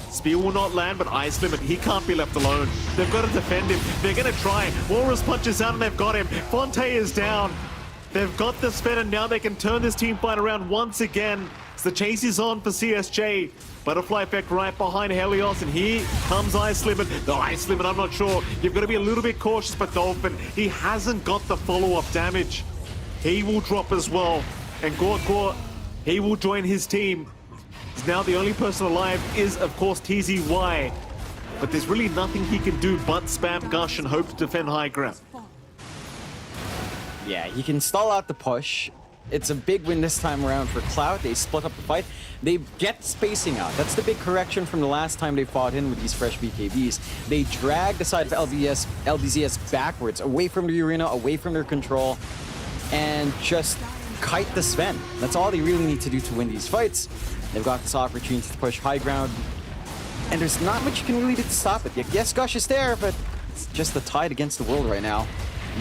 S4: Spear will not land, but Ice Limit, he can't be left alone. They've got to defend him. They're going to try. Walrus punches out, and they've got him. Fonte is down. They've got the spin, and now they can turn this team fight around once again. So the chase is on for CSJ. Butterfly Effect right behind Helios, and here comes Ice Limit. The Ice Limit, I'm not sure. You've got to be a little bit cautious, but Dolphin, he hasn't got the follow-up damage. He will drop as well. And Gorkor, he will join his team. Now the only person alive is, of course, TZY. But there's really nothing he can do but spam Gush and hope to defend high ground.
S5: Yeah, he can stall out the push. It's a big win this time around for Cloud. They split up the fight. They get spacing out. That's the big correction from the last time they fought in with these fresh BKBs. They drag the side of LBZS backwards, away from the arena, away from their control, and just kite the Sven. That's all they really need to do to win these fights. They've got this opportunity to push high ground, and there's not much you can really do to stop it. Yes, Gush is there, but it's just the tide against the world right now.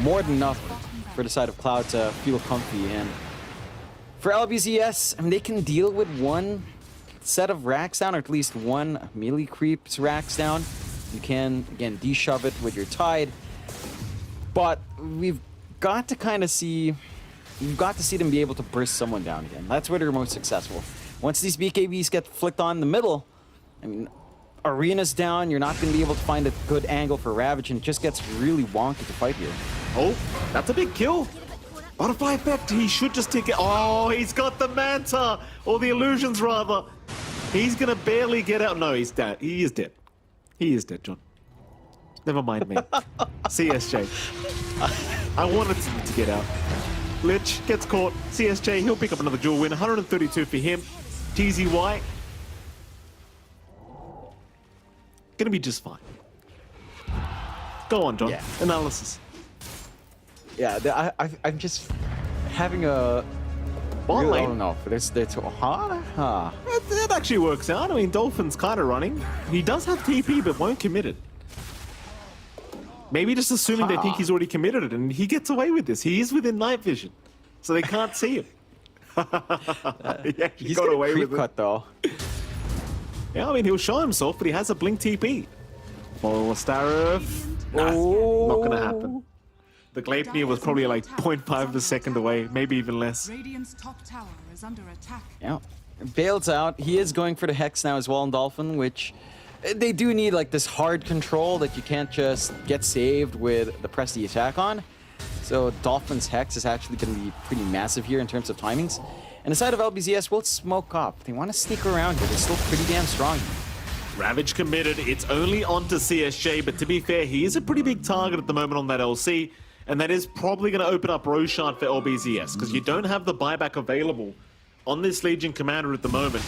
S5: More than enough for the side of Cloud to feel comfy. And for LBZS, I mean, they can deal with one set of racks down, or at least one melee creeps racks down. You can, again, de-shove it with your tide. But we've got to kind of see... You've got to see them be able to burst someone down again. That's where they're most successful. Once these BKBs get flicked on in the middle, I mean, arena's down, you're not going to be able to find a good angle for Ravage, and it just gets really wonky to fight here.
S4: Oh, that's a big kill. Butterfly Effect, he should just take it. Oh, he's got the Manta, or the Illusions rather. He's going to barely get out. No, he's dead. He is dead. He is dead, John. Never mind me. CSJ. I wanted to get out. Lich gets caught. CSJ, he'll pick up another duel win. 132 for him. TZY. Gonna be just fine. Go on, John.
S5: Yeah.
S4: Analysis.
S5: Yeah, I'm just having a.
S4: Bot
S5: I
S4: lane.
S5: don't know. There's huh?
S4: It actually works out. I mean, Dolphin's kind of running. He does have TP, but won't commit it. Maybe just assuming they think he's already committed it, and he gets away with this. He is within night vision, so they can't see him. He actually
S5: He's
S4: got
S5: getting
S4: away
S5: creep
S4: with it.
S5: cut though.
S4: Yeah, I mean, he'll show himself, but he has a blink TP. Oh, Starif.
S5: Oh.
S4: Not gonna happen. The Gleipnir was probably like 0.5 of a second away, maybe even less.
S6: Radiant's top tower is under attack.
S5: Yeah, bails out. He is going for the Hex now as well in Dolphin, which they do need like this hard control that you can't just get saved with the press the attack on. So Dolphin's Hex is actually going to be pretty massive here in terms of timings. And the side of LBZS will smoke up. They want to sneak around here. They're still pretty damn strong.
S4: Ravage committed. It's only on to CSJ, but to be fair, he is a pretty big target at the moment on that LC. And that is probably going to open up Roshan for LBZS, because you don't have the buyback available on this Legion Commander at the moment.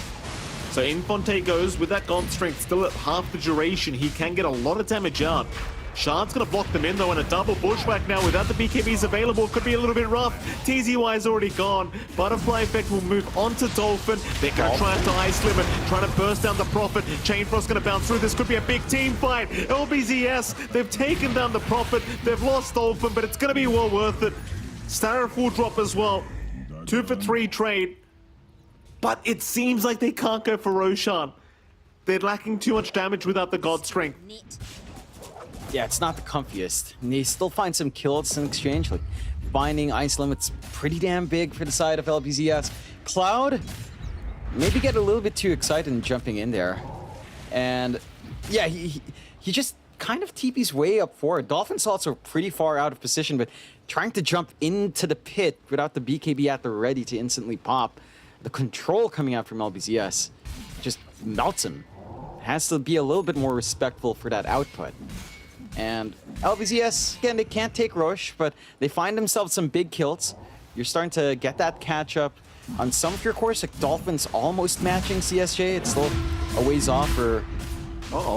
S4: So Infante goes with that God Strength still at half the duration. He can get a lot of damage out. Shard's going to block them in, though, and a double bushwhack now without the BKBs available. Could be a little bit rough. TZY is already gone. Butterfly Effect will move on to Dolphin. They're going to try and ice limit, trying to burst down the Prophet. Chainfrost's going to bounce through. This could be a big team fight. LBZS, they've taken down the Prophet. They've lost Dolphin, but it's going to be well worth it. Starif will drop as well. 2 for 3 trade. But it seems like they can't go for Roshan. They're lacking too much damage without the God Strength.
S5: Yeah, it's not the comfiest. And they still find some kills in exchange. Like, binding ice limit's pretty damn big for the side of LBZS. Cloud, maybe get a little bit too excited and jumping in there. And yeah, he just kind of TP's way up forward. Dolphin's also pretty far out of position, but trying to jump into the pit without the BKB at the ready to instantly pop. The control coming out from LBZS just melts him. Has to be a little bit more respectful for that output. And LBZS, again, they can't take Roche, but they find themselves some big kills. You're starting to get that catch up on some of your cores. Like Dolphin's almost matching CSJ. It's still a ways off for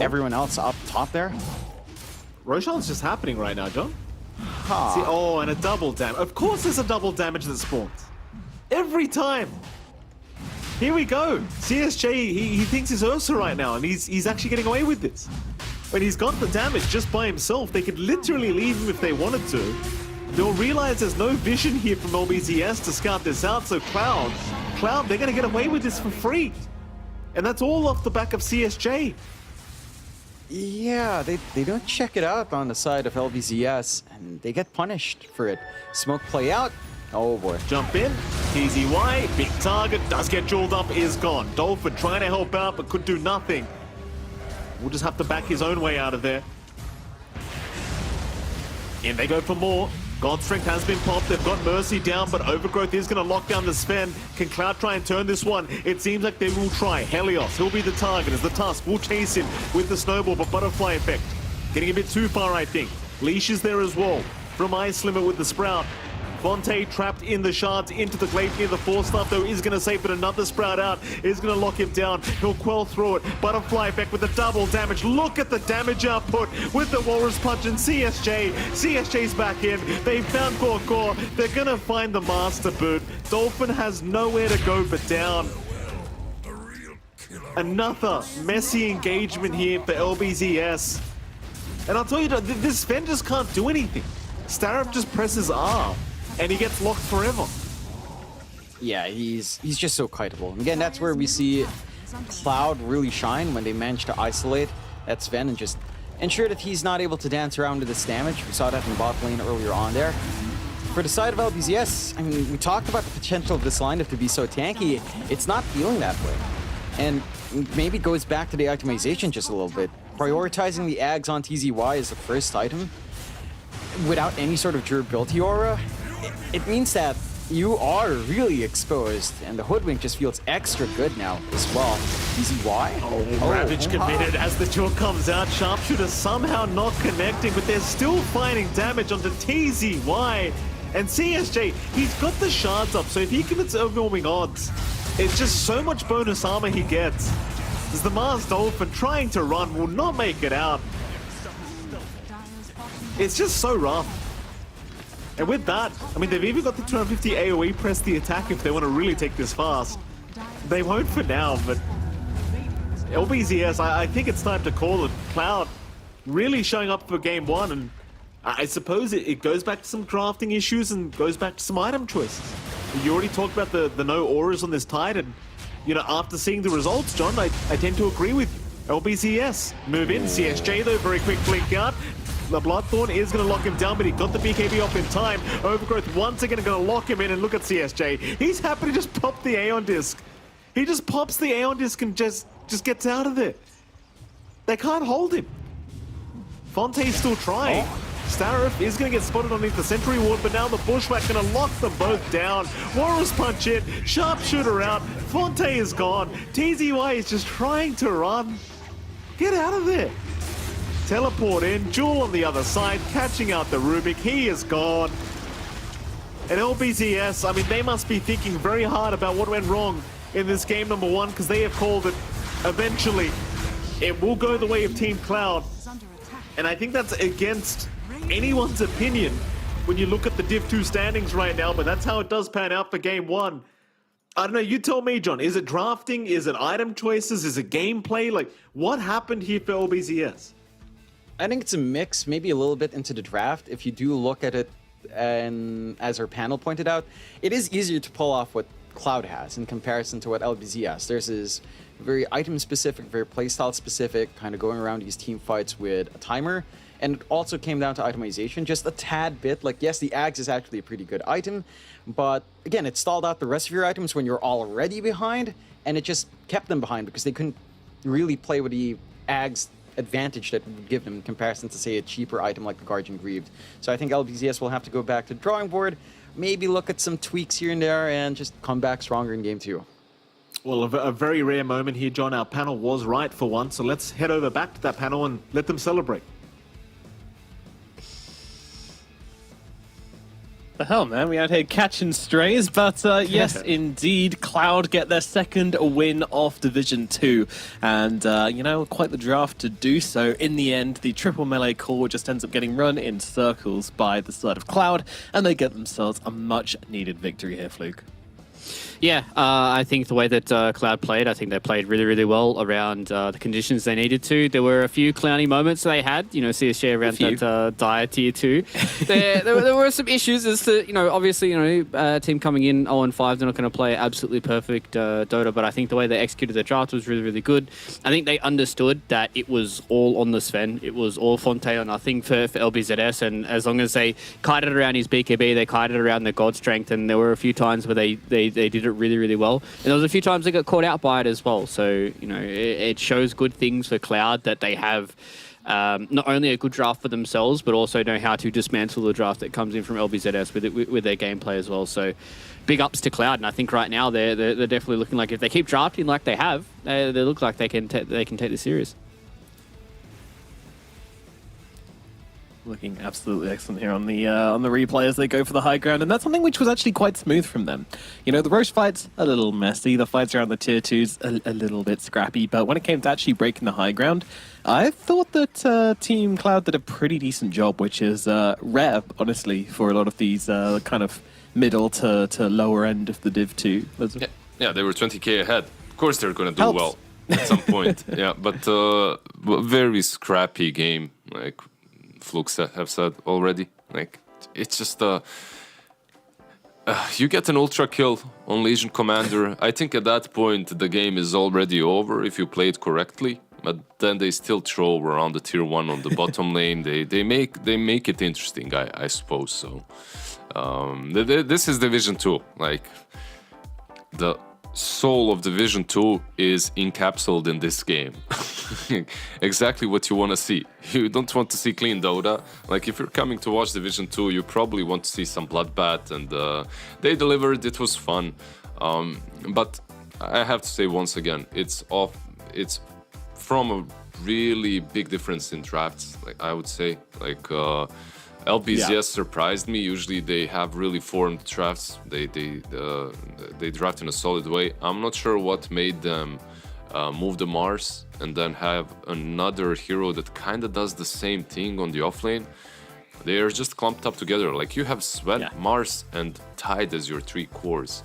S5: everyone else up top there.
S4: Roshan's just happening right now, John. See, oh, and a double damage. Of course there's a double damage that spawns. Every time. Here we go. CSJ, he thinks he's Ursa right now, and he's actually getting away with this. When he's got the damage just by himself, they could literally leave him if they wanted to. They'll realize there's no vision here from LBZS to scout this out, so Cloud, they're going to get away with this for free. And that's all off the back of CSJ.
S5: Yeah, they don't check it out on the side of LBZS, and they get punished for it. Smoke play out. Oh boy.
S4: Jump in, TZY, big target, does get jeweled up, is gone. Dolphin trying to help out, but could do nothing. We'll just have to back his own way out of there. In they go for more. God Strength has been popped. They've got Mercy down, but Overgrowth is going to lock down the Sven. Can Cloud try and turn this one? It seems like they will try. Helios, he'll be the target as the Tusk will chase him with the Snowball, but Butterfly Effect getting a bit too far, I think. Leash is there as well from Ice Limit with the Sprout. Fonte trapped in the shards into the Gleipnir. The Force Staff, though, is going to save, but another Sprout out is going to lock him down. He'll quell through it. Butterfly Effect with the double damage. Look at the damage output with the Walrus Punch and CSJ. CSJ's back in. They found Gorkor. They're going to find the Master Boot. Dolphin has nowhere to go but down. Another messy engagement here for LBZS. And I'll tell you, this Sven just can't do anything. Starif just presses R. And he gets locked forever.
S5: Yeah, he's just so kiteable. And again, that's where we see Cloud really shine when they manage to isolate that Sven and just ensure that he's not able to dance around with this damage. We saw that in bot lane earlier on there. For the side of LBZS, I mean, we talked about the potential of this lineup to be so tanky. It's not feeling that way. And maybe it goes back to the itemization just a little bit. Prioritizing the Ags on TZY as the first item without any sort of durability aura, it means that you are really exposed, and the Hoodwink just feels extra good now as well. TZY?
S4: Ravage committed as the jaw comes out. Sharpshooter somehow not connecting, but they're still finding damage onto TZY. And CSJ, he's got the shards up, so if he commits overwhelming odds, it's just so much bonus armor he gets. As the Mars Dolphin trying to run will not make it out. It's just so rough. And with that, I mean, they've even got the 250 AoE press the attack if they want to really take this fast. They won't for now, but LBZS, I think it's time to call it. Cloud really showing up for game one, and I suppose it goes back to some crafting issues and goes back to some item choices. You already talked about the no auras on this Tide, and you know, after seeing the results, John, I tend to agree with you. LBCS, move in. CSJ though, very quick blink out. The Bloodthorn is going to lock him down, but he got the BKB off in time. Overgrowth once again going to lock him in, and look at CSJ. He's happy to just pop the Aeon Disc. He just pops the Aeon Disc and just gets out of there. They can't hold him. Fonte's still trying. Starif is going to get spotted underneath the Sentry Ward, but now the Bushwhack going to lock them both down. Warriors punch in, Sharpshooter out, Fonte is gone. TZY is just trying to run. Get out of there. Teleport in, Jewel on the other side, catching out the Rubik. He is gone. And LBZS, I mean, they must be thinking very hard about what went wrong in this game number one, because they have called it. Eventually, it will go the way of Team Cloud. And I think that's against anyone's opinion when you look at the Div 2 standings right now, but that's how it does pan out for game one. I don't know, you tell me, John. Is it drafting? Is it item choices? Is it gameplay? Like, what happened here for LBZS?
S5: I think it's a mix, maybe a little bit into the draft. If you do look at it, and as our panel pointed out, it is easier to pull off what Cloud has in comparison to what LBZ has. There's this very item-specific, very playstyle-specific, kind of going around these team fights with a timer. And it also came down to itemization, just a tad bit. Like, yes, the Axe is actually a pretty good item, but again, it stalled out the rest of your items when you're already behind, and it just kept them behind because they couldn't really play with the Axe advantage that would give them in comparison to, say, a cheaper item like the Guardian Grieved. So I think LBZS will have to go back to the drawing board, maybe look at some tweaks here and there, and just come back stronger in game two.
S4: Well, a very rare moment here, John. Our panel was right for once, so let's head over back to that panel and let them celebrate.
S1: The hell, man, we out here catching strays, but yes, indeed, Cloud get their second win off Division 2, and you know, quite the draft to do so. In the end, the triple melee core just ends up getting run in circles by the side of Cloud, and they get themselves a much-needed victory here, Fluke.
S2: Yeah, I think the way that Cloud played, I think they played really, really well around the conditions they needed to. There were a few clowny moments they had, you know, CSJ around that dire tier 2. there were some issues as to, you know, obviously, you know, team coming in 0-5, they're not going to play absolutely perfect Dota, but I think the way they executed their draft was really, really good. I think they understood that it was all on the Sven. It was all Fonte or nothing for LBZS, and as long as they kited around his BKB, they kited around their God Strength, and there were a few times where they did it really, really well. And there was a few times they got caught out by it as well. So, you know, it shows good things for Cloud that they have not only a good draft for themselves, but also know how to dismantle the draft that comes in from LBZS with their gameplay as well. So big ups to Cloud. And I think right now they're definitely looking like, if they keep drafting like they have, they look like they can take this serious.
S1: Looking absolutely excellent here on the replay as they go for the high ground, and that's something which was actually quite smooth from them. You know, the Roche fight's a little messy, the fights around the tier 2's a little bit scrappy, but when it came to actually breaking the high ground, I thought that Team Cloud did a pretty decent job, which is rare, honestly, for a lot of these kind of middle to lower end of the Div 2.
S3: Yeah, they were 20k ahead. Of course they're going to do well at some point. Yeah, but very scrappy game, like Fluke have said already. Like, it's just you get an ultra kill on Legion Commander. I think at that point the game is already over if you play it correctly. But then they still throw around the tier 1 on the bottom lane. They make it interesting, I suppose. So this is Division 2. Like, the soul of Division 2 is encapsulated in this game. Exactly what you want to see. You don't want to see clean Dota. Like, if you're coming to watch Division 2, you probably want to see some bloodbath, and they delivered. It was fun. But I have to say once again, it's from a really big difference in drafts. Like, I would say, like, LBZS surprised me. Usually they have really formed drafts. They draft in a solid way. I'm not sure what made them move the Mars and then have another hero that kind of does the same thing on the offlane. They are just clumped up together. Like you have Sven,
S1: Yeah.
S3: Mars, and Tide as your three cores.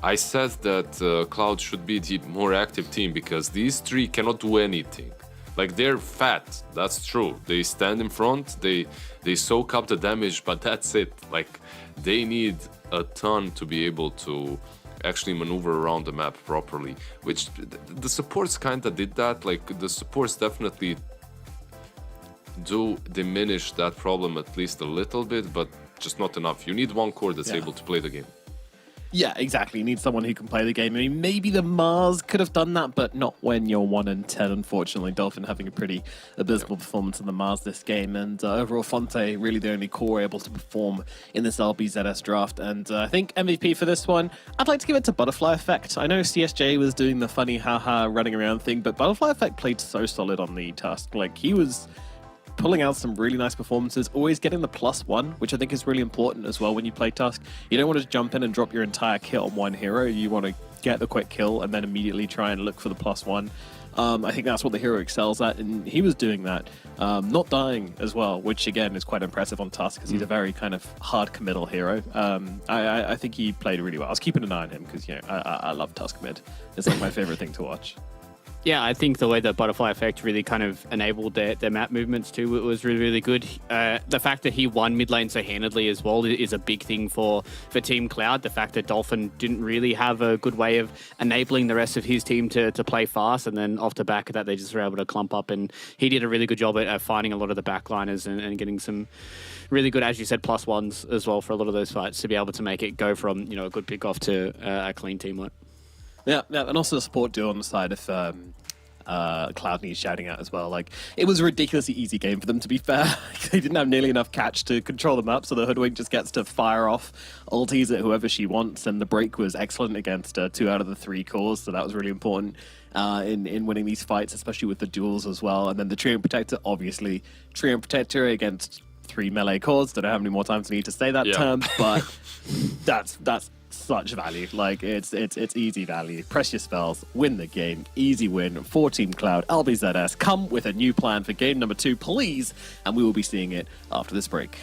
S3: I said that Cloud should be the more active team because these three cannot do anything. Like they're fat, that's true. They stand in front, they soak up the damage, but that's it. Like they need a ton to be able to actually maneuver around the map properly. Which the supports kinda did that. Like the supports definitely do diminish that problem at least a little bit, but just not enough. You need one core that's able to play the game.
S1: Yeah, exactly. You need someone who can play the game. I mean, maybe the Mars could have done that, but not when you're 1-10, unfortunately. Dolphin having a pretty abysmal performance in the Mars this game, and overall Fonte really the only core able to perform in this LBZS draft. And I think MVP for this one, I'd like to give it to Butterfly Effect. I know CSJ was doing the funny haha running around thing, but Butterfly Effect played so solid on the Tusk. Like, he was pulling out some really nice performances, always getting the +1, which I think is really important as well when you play Tusk. You don't want to jump in and drop your entire kit on one hero. You want to get the quick kill and then immediately try and look for the +1. I think that's what the hero excels at, and he was doing that. Not dying as well, which again is quite impressive on Tusk because he's a very kind of hard committal hero. I think he played really well. I was keeping an eye on him because I love Tusk mid. It's like my favorite thing to watch.
S2: Yeah, I think the way that Butterfly Effect really kind of enabled their map movements too, it was really, really good. The fact that he won mid lane so handedly as well is a big thing for Team Cloud. The fact that Dolphin didn't really have a good way of enabling the rest of his team to play fast, and then off the back of that, they just were able to clump up, and he did a really good job at finding a lot of the backliners and getting some really good, as you said, +1s as well for a lot of those fights to be able to make it go from, a good pick off to a clean teamwork.
S1: Yeah, and also the support duo on the side if Cloud needs shouting out as well. Like, it was a ridiculously easy game for them, to be fair. They didn't have nearly enough catch to control them up, so the Hoodwink just gets to fire off ultis at whoever she wants, and the break was excellent against 2 out of the 3 cores, so that was really important in winning these fights, especially with the duels as well. And then the Treant Protector, obviously, Treant Protector against 3 melee cores. Don't know how many more times I need to say that term, but that's such value. Like, it's easy value. Press your spells, win the game, easy win for Team Cloud. LBZS, come with a new plan for game number 2, please, and we will be seeing it after this break.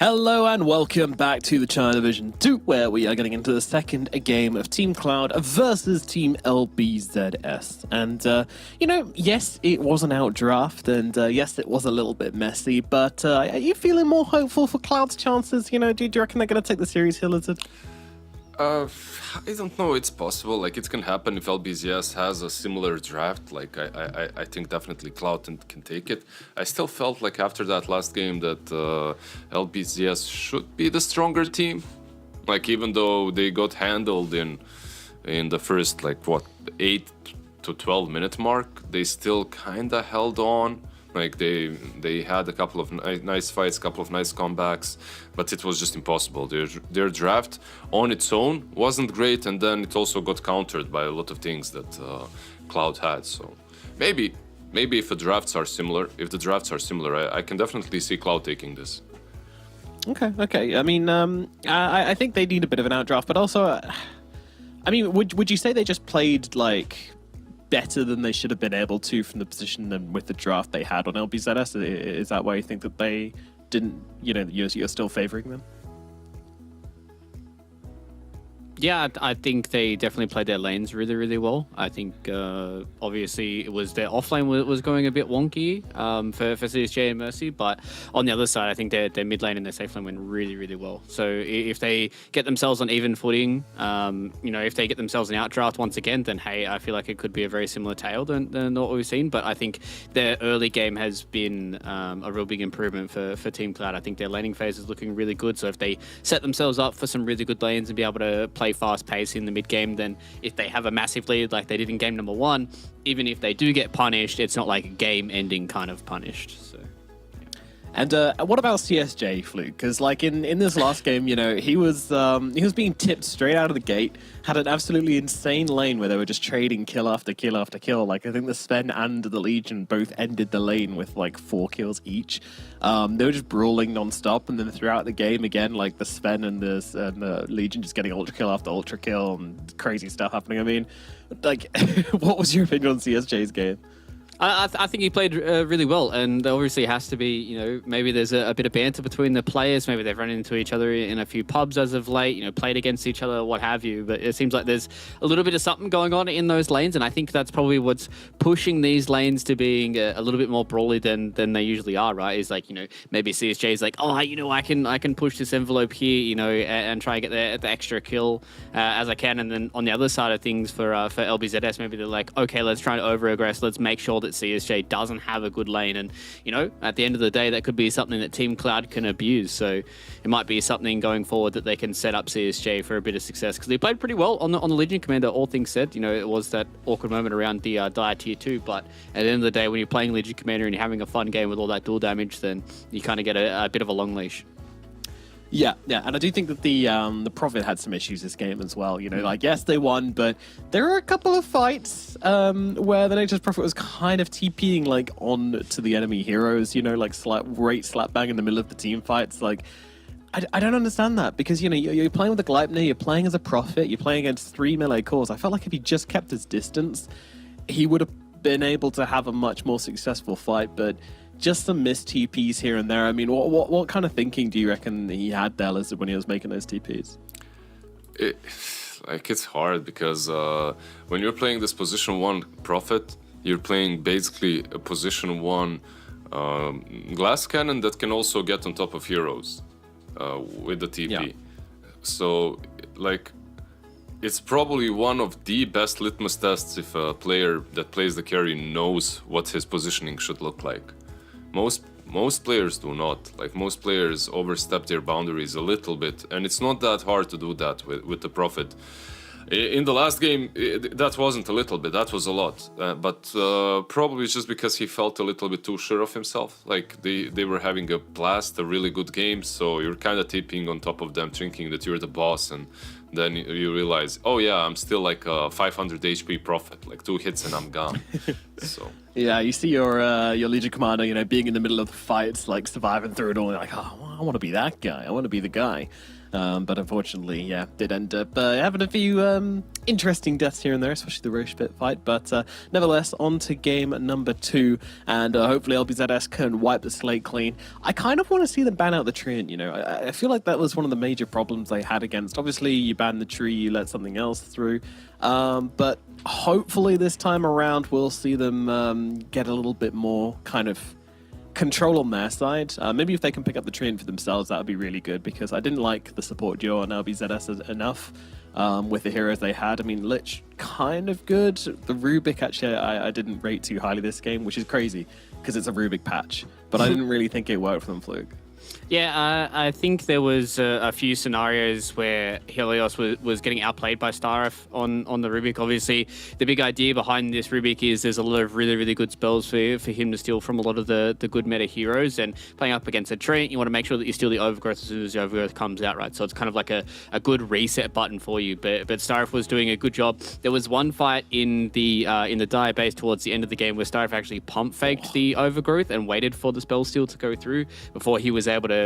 S1: Hello and welcome back to the China Division 2, where we are getting into the second game of Team Cloud versus Team LBZS. And, yes, it was an outdraft, and yes, it was a little bit messy, but are you feeling more hopeful for Cloud's chances? Do you reckon they're going to take the series here, Lizard?
S3: I don't know. It's possible. Like, it can happen if LBZS has a similar draft. Like, I think definitely Cloud can take it. I still felt like after that last game that LBZS should be the stronger team. Like, even though they got handled in the first 8 to 12 minute mark, they still kind of held on. Like they had a couple of nice fights, a couple of nice comebacks, but it was just impossible. Their draft on its own wasn't great, and then it also got countered by a lot of things that Cloud had. So maybe if the drafts are similar, I can definitely see Cloud taking this.
S1: Okay. I mean, I think they need a bit of an outdraft, but also, would you say they just played better than they should have been able to from the position and with the draft they had on LBZS? Is that why you think that they didn't, you're still favoring them?
S2: Yeah, I think they definitely played their lanes really, really well. I think obviously it was their offlane was going a bit wonky for CSJ and Mercy, but on the other side, I think their mid lane and their safe lane went really, really well. So if they get themselves on even footing, if they get themselves an outdraft once again, then hey, I feel like it could be a very similar tale than what we've seen. But I think their early game has been a real big improvement for Team Cloud. I think their laning phase is looking really good. So if they set themselves up for some really good lanes and be able to play fast pace in the mid game, then if they have a massive lead like they did in game number 1, even if they do get punished, it's not like game ending kind of punished. So
S1: and what about CSJ, Fluke? Because in this last game, he was being tipped straight out of the gate. Had an absolutely insane lane where they were just trading kill after kill after kill. I think the Sven and the Legion both ended the lane with 4 kills each. They were just brawling non-stop, and then throughout the game again, the Sven and the Legion just getting ultra kill after ultra kill and crazy stuff happening. I mean, what was your opinion on CSJ's game?
S2: I think he played really well, and there obviously has to be, maybe there's a bit of banter between the players. Maybe they've run into each other in a few pubs as of late, played against each other, what have you. But it seems like there's a little bit of something going on in those lanes, and I think that's probably what's pushing these lanes to being a little bit more brawly than they usually are, right? Is maybe CSJ is I can push this envelope here, and try and get the extra kill as I can. And then on the other side of things for LBZS, maybe they're like, okay, let's try and over-aggress. Let's make sure that CSJ doesn't have a good lane, and at the end of the day that could be something that Team Cloud can abuse. So it might be something going forward that they can set up CSJ for a bit of success, because they played pretty well on the Legion Commander, all things said. It was that awkward moment around the Dire Tier 2, but at the end of the day, when you're playing Legion Commander and you're having a fun game with all that dual damage, then you kind of get a bit of a long leash.
S1: Yeah, and I do think that the Prophet had some issues this game as well. Yes, they won, but there are a couple of fights where the Nature's Prophet was kind of TPing on to the enemy heroes. Great slap bang in the middle of the team fights. I don't understand that, because you're playing with a Gleipnir, you're playing as a Prophet, you're playing against 3 melee cores. I felt like if he just kept his distance, he would have been able to have a much more successful fight, but just some missed TPs here and there. I mean, what kind of thinking do you reckon he had there, Lizard, when he was making those TPs?
S3: It's hard, because when you're playing this position 1 Prophet, you're playing basically a position 1 glass cannon that can also get on top of heroes with the TP. Yeah. So, it's probably one of the best litmus tests if a player that plays the carry knows what his positioning should look like. Most players do not. Most players overstep their boundaries a little bit, and it's not that hard to do that with the Prophet. In the last game, that wasn't a little bit, that was a lot. But probably just because he felt a little bit too sure of himself. They were having a blast, a really good game, so you're kind of tipping on top of them, thinking that you're the boss, and then you realize, oh yeah, I'm still a 500 HP Prophet, 2 hits and I'm gone. So
S1: yeah, you see your Legion Commander, being in the middle of the fights, surviving through it all, and oh, I want to be that guy, I want to be the guy. But unfortunately, yeah, did end up having a few interesting deaths here and there, especially the Roche Pit fight. But nevertheless, on to game number 2, and hopefully LBZS can wipe the slate clean. I kind of want to see them ban out the Treant, you know. I feel like that was one of the major problems they had against. Obviously, you ban the tree, you let something else through. But hopefully this time around, we'll see them get a little bit more kind of control on their side. Maybe if they can pick up the Treant for themselves, that would be really good, because I didn't like the support duo on LBZS enough with the heroes they had. I mean, Lich, kind of good. The Rubik, actually, I didn't rate too highly this game, which is crazy, because it's a Rubik patch. But I didn't really think it worked for them, Fluke.
S2: Yeah, I think there was a few scenarios where Helios was getting outplayed by Starif on the Rubik. Obviously, the big idea behind this Rubik is there's a lot of really, really good spells for him to steal from a lot of the good meta heroes. And playing up against a Treant, you want to make sure that you steal the Overgrowth as soon as the Overgrowth comes out, right? So it's kind of like a good reset button for you. But Starif was doing a good job. There was one fight in the Dire base towards the end of the game where Starif actually pump faked the Overgrowth and waited for the spell steal to go through before he was able to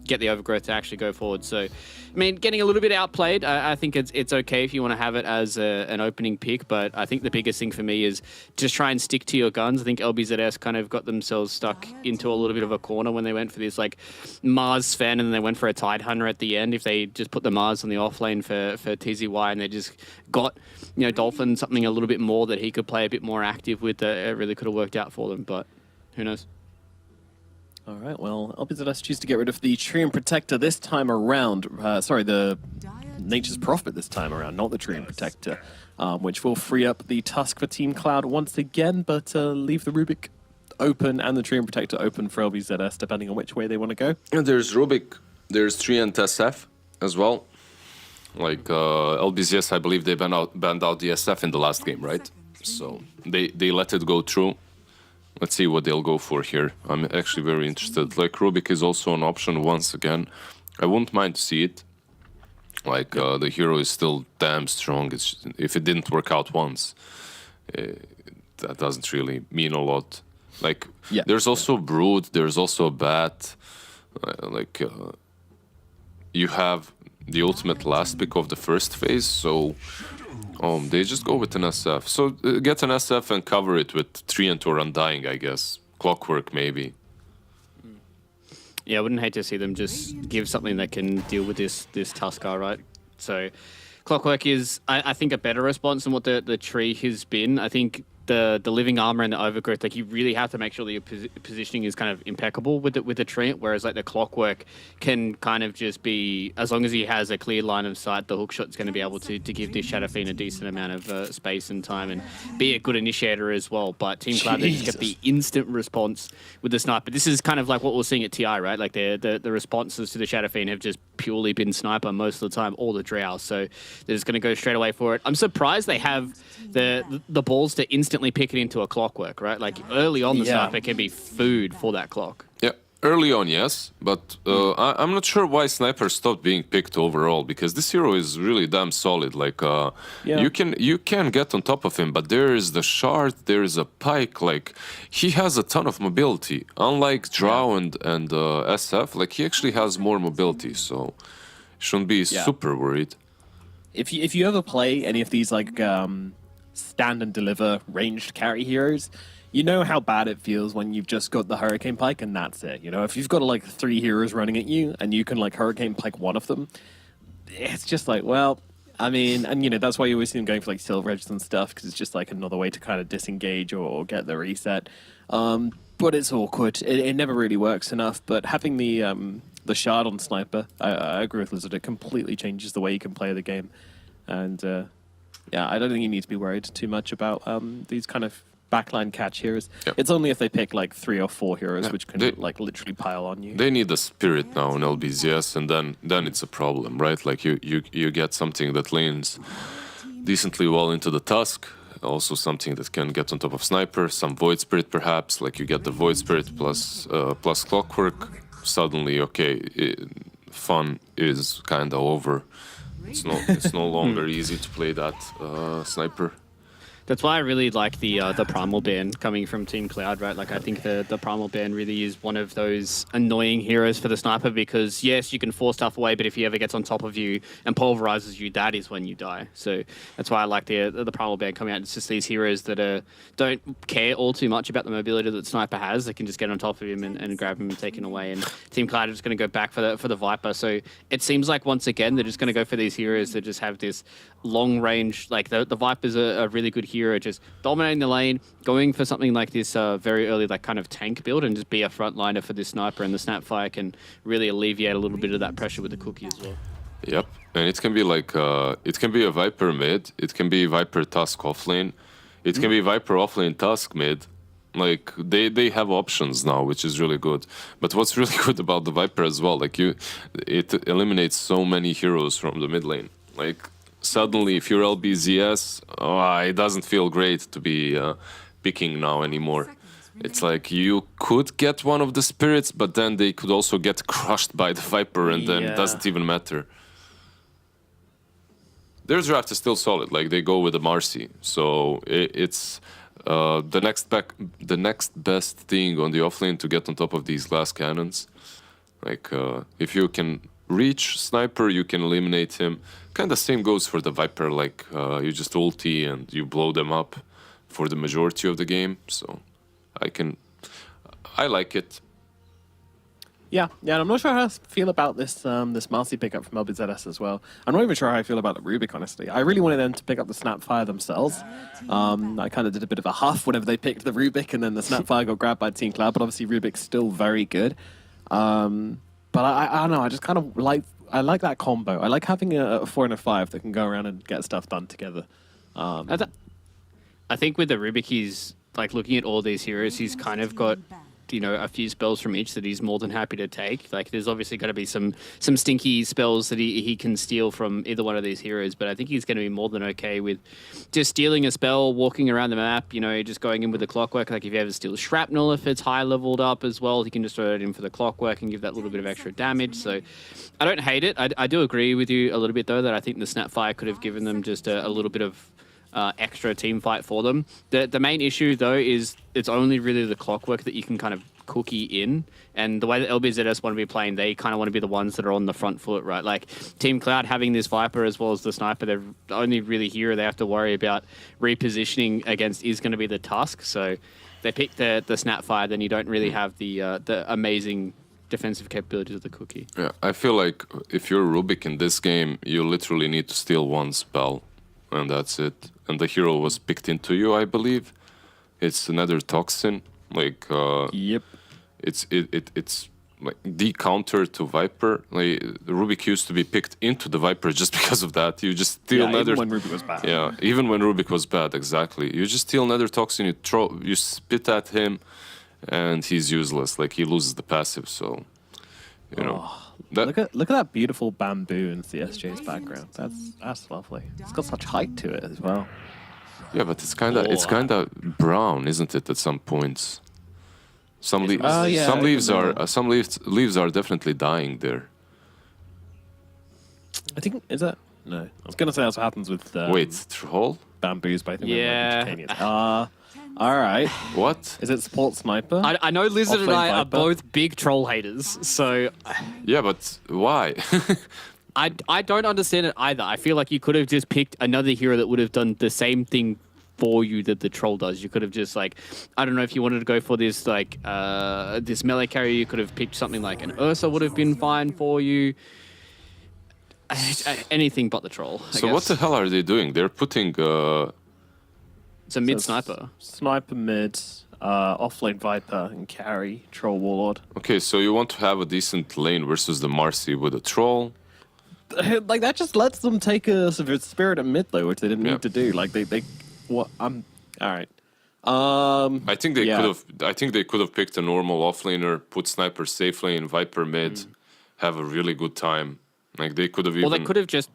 S2: get the Overgrowth to actually go forward. So, I mean, getting a little bit outplayed, I think it's okay if you want to have it as an opening pick, but I think the biggest thing for me is just try and stick to your guns. I think LBZS kind of got themselves stuck into a little bit of a corner when they went for this, like, Mars Sven, and then they went for a Tidehunter at the end. If they just put the Mars on the offlane for TZY and they just got, you know, Dolphin something a little bit more that he could play a bit more active with, it really could have worked out for them, but who knows?
S1: All right, well, LBZS choose to get rid of the Treant Protector this time around. Sorry, the Nature's Prophet this time around, not the Treant Protector, which will free up the Tusk for Team Cloud once again, but leave the Rubik open and the Treant Protector open for LBZS, depending on which way they want to go.
S3: And there's Rubik, there's Treant SF as well. Like LBZS, I believe they banned out the SF in the last game, right? So they let it go through. Let's see what they'll go for here. I'm actually very interested. Like, Rubik is also an option once again. I wouldn't mind to see it. Like, the hero is still damn strong. If it didn't work out once, that doesn't really mean a lot. Like, there's also Brood, there's also Bat. You have the ultimate last pick of the first phase, so... they just go with an SF. So get an SF and cover it with Treant or Undying, I guess. Clockwork, maybe.
S2: Yeah, I wouldn't hate to see them just give something that can deal with this Tuskar, right? So Clockwork is, I think, a better response than what the tree has been. I think the living armor and the overgrowth, like, you really have to make sure that your positioning is kind of impeccable with the Treant, whereas like the Clockwork can kind of just be, as long as he has a clear line of sight, the hookshot's going to be able to give this Shadow Fiend a decent amount of space and time and be a good initiator as well. But Team Cloud, they just get the instant response with the sniper. This is kind of like what we're seeing at TI, right? Like the responses to the Shadow Fiend have just purely been sniper most of the time, or the Drow. So they're just going to go straight away for it. I'm surprised they have the balls to instantly pick it into a Clockwork, right? Like, early on, the sniper can be food for that clock.
S3: Yeah, early on, yes, but I'm not sure why Sniper stopped being picked overall, because this hero is really damn solid. Like, you can get on top of him, but there is the Shard, there is a Pike. Like, he has a ton of mobility. Unlike Drow and SF, like, he actually has more mobility, so shouldn't be super worried.
S1: If you ever play any of these, like, stand and deliver ranged carry heroes, you know how bad it feels when you've just got the Hurricane Pike and that's it. You know, if you've got like 3 heroes running at you and you can like Hurricane Pike one of them, it's just like, well, I mean, and you know, that's why you always see them going for like Silver Edges and stuff, because it's just like another way to kind of disengage or get the reset. But it's awkward. It never really works enough. But having the Shard on Sniper, I agree with Lizard, it completely changes the way you can play the game. And yeah, I don't think you need to be worried too much about these kind of backline catch heroes. Yep. It's only if they pick like 3 or 4 heroes which can like literally pile on you.
S3: They need a spirit now in LBZS, and then it's a problem, right? Like you get something that lanes decently well into the Tusk, also something that can get on top of Sniper, some Void Spirit perhaps. Like, you get the Void Spirit plus Clockwork. Suddenly, okay, fun is kind of over. It's no longer easy to play that Sniper.
S2: That's why I really like the Primal Band coming from Team Cloud, right? Like, I think the Primal Band really is one of those annoying heroes for the sniper because, yes, you can force stuff away, but if he ever gets on top of you and pulverizes you, that is when you die. So that's why I like the Primal Band coming out. It's just these heroes that don't care all too much about the mobility that Sniper has. They can just get on top of him and grab him and take him away. And Team Cloud is just going to go back for the Viper. So it seems like, once again, they're just going to go for these heroes that just have this long range. Like, the Viper's a really good hero, just dominating the lane, going for something like this very early, like, kind of tank build, and just be a frontliner for this sniper. And the Snapfire can really alleviate a little bit of that pressure with the cookie as well.
S3: Yep, and it can be like it can be a Viper mid, it can be Viper Tusk offlane, it can be Viper offlane Tusk mid. Like, they have options now, which is really good. But what's really good about the Viper as well, like, it eliminates so many heroes from the mid lane. Like, suddenly, if you're LBZS, it doesn't feel great to be picking now anymore. It's like you could get one of the spirits, but then they could also get crushed by the Viper, and then it doesn't even matter. Their draft is still solid. Like, they go with the Marcy, so it's the next best thing on the offlane to get on top of these glass cannons. Like, if you can reach Sniper, you can eliminate him. Kind of same goes for the Viper. Like, you just ulti and you blow them up for the majority of the game. So I like it.
S1: Yeah, and I'm not sure how I feel about this this Marcy pickup from LBZS as well. I'm not even sure how I feel about the Rubik, honestly. I really wanted them to pick up the Snapfire themselves. I kind of did a bit of a huff whenever they picked the Rubik, and then the Snapfire got grabbed by Team Cloud, but obviously Rubik's still very good. But I don't know, I just kind of I like that combo. I like having a 4 and a 5 that can go around and get stuff done together.
S2: I think with the Rubik, he's, like, looking at all these heroes, he's kind of got, you know, a few spells from each that he's more than happy to take. Like, there's obviously going to be some stinky spells that he can steal from either one of these heroes, but I think he's going to be more than okay with just stealing a spell, walking around the map, you know, just going in with the clockwork. Like, if you ever steal shrapnel, if it's high leveled up as well, he can just throw it in for the clockwork and give that little bit of extra damage. So I don't hate it. I do agree with you a little bit, though, that I think the Snapfire could have given them just a little bit of extra team fight for them. The main issue, though, is it's only really the clockwork that you can kind of cookie in, and the way that LBZS want to be playing, they kind of want to be the ones that are on the front foot, right? Like, Team Cloud having this Viper as well as the Sniper, they're the only really hero they have to worry about repositioning against is going to be the Tusk. So they pick the Snapfire, then you don't really have the amazing defensive capabilities of the cookie.
S3: Yeah, I feel like if you're Rubik in this game, you literally need to steal one spell, and that's it. And the hero was picked into you, I believe. It's another toxin. Like,
S1: Yep.
S3: It's like the counter to Viper. Like, Rubik used to be picked into the Viper just because of that. You just steal another.
S1: Even when Rubik was bad.
S3: Yeah, even when Rubik was bad, exactly. You just steal another toxin, you spit at him, and he's useless. Like, he loses the passive. So, you know.
S1: Look at that beautiful bamboo in CSJ's background. That's lovely. It's got such height to it as well.
S3: Yeah, but it's kind of brown, isn't it? At some points, some leaves are definitely dying there.
S1: I think no. I was gonna say that's what happens with
S3: Wait, troll?
S1: bamboos, but I think
S2: Yeah.
S1: they're like all right.
S3: What?
S1: Is it Support Sniper?
S2: I know Lizard and
S1: Offlane
S2: I are
S1: Viper?
S2: both big troll haters, so
S3: Yeah, but why?
S2: I don't understand it either. I feel like you could have just picked another hero that would have done the same thing for you that the troll does. You could have just, like, I don't know, if you wanted to go for this, like, this melee carrier, you could have picked something like an Ursa would have been fine for you. Anything but the troll.
S3: So what the hell are they doing? They're putting
S2: It's a mid sniper.
S1: Sniper mid, offlane Viper and carry troll warlord.
S3: Okay, so you want to have a decent lane versus the Marcy with a troll.
S1: Like, that just lets them take a spirit at mid though, which they didn't need to do. Like, they what? All right.
S3: I think they could have picked a normal offlaner, put sniper safe lane, Viper mid, have a really good time. Like, they could have even.
S2: Well, they could have just.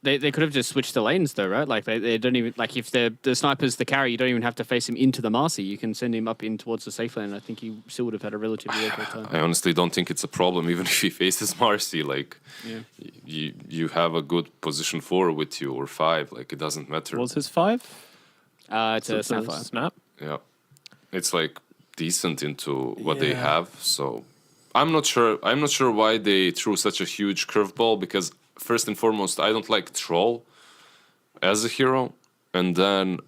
S2: They could have just switched the lanes though, right? Like, they don't even, like, if the sniper's the carry, you don't even have to face him into the Marcy. You can send him up in towards the safe lane. I think he still would have had a relatively okay time.
S3: I honestly don't think it's a problem, even if he faces Marcy. Like, you have a good position 4 with you, or 5. Like, it doesn't matter.
S1: Was his 5?
S2: It's a Sapphire.
S1: Snap.
S3: Yeah, it's like decent into what they have. So I'm not sure. I'm not sure why they threw such a huge curveball. Because first and foremost, I don't like Troll as a hero, and then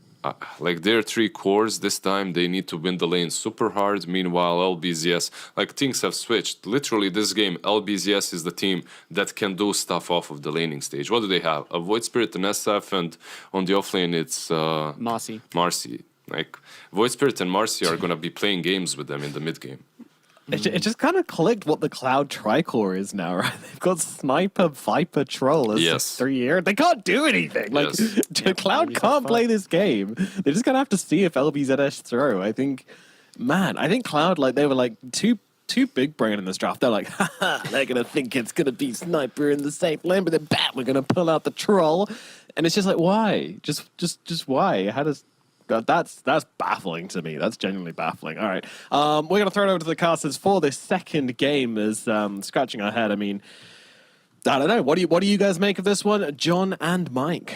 S3: like their 3 cores this time they need to win the lane super hard. Meanwhile, LBZS, like, things have switched. Literally, this game, LBZS is the team that can do stuff off of the laning stage. What do they have? A Void Spirit and SF, and on the offlane it's Marcy. Like, Void Spirit and Marcy are gonna be playing games with them in the mid game.
S1: It just kind of clicked what the Cloud Tricore is now, right? They've got Sniper, Viper, Troll as 3 year. They can't do anything. Like, Cloud can't play this game. They're just going to have to see if LBZS throw. I think Cloud, like, they were like too big brain in this draft. They're like, haha, they're going to think it's going to be Sniper in the safe lane, but then bam, we're going to pull out the Troll. And it's just like, why? Just why? How does... That's baffling to me. That's genuinely baffling. All right. We're going to throw it over to the casters for this second game as scratching our head. I mean, I don't know. What do you guys make of this one, John and Mike?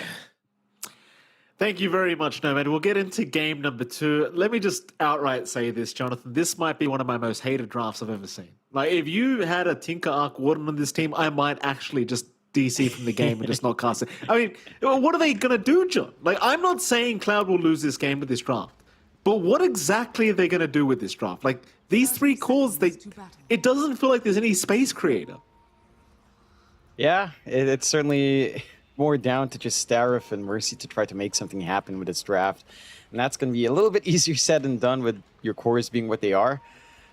S4: Thank you very much, Nomad. We'll get into game number 2. Let me just outright say this, Jonathan. This might be one of my most hated drafts I've ever seen. Like, if you had a Tinker Arc Warden on this team, I might actually just DC from the game and just not cast it. I mean, what are they going to do, John? Like, I'm not saying Cloud will lose this game with this draft, but what exactly are they going to do with this draft? Like, these 3 cores, it doesn't feel like there's any space creator.
S5: Yeah, it's certainly more down to just Starif and Mercy to try to make something happen with this draft. And that's going to be a little bit easier said than done with your cores being what they are.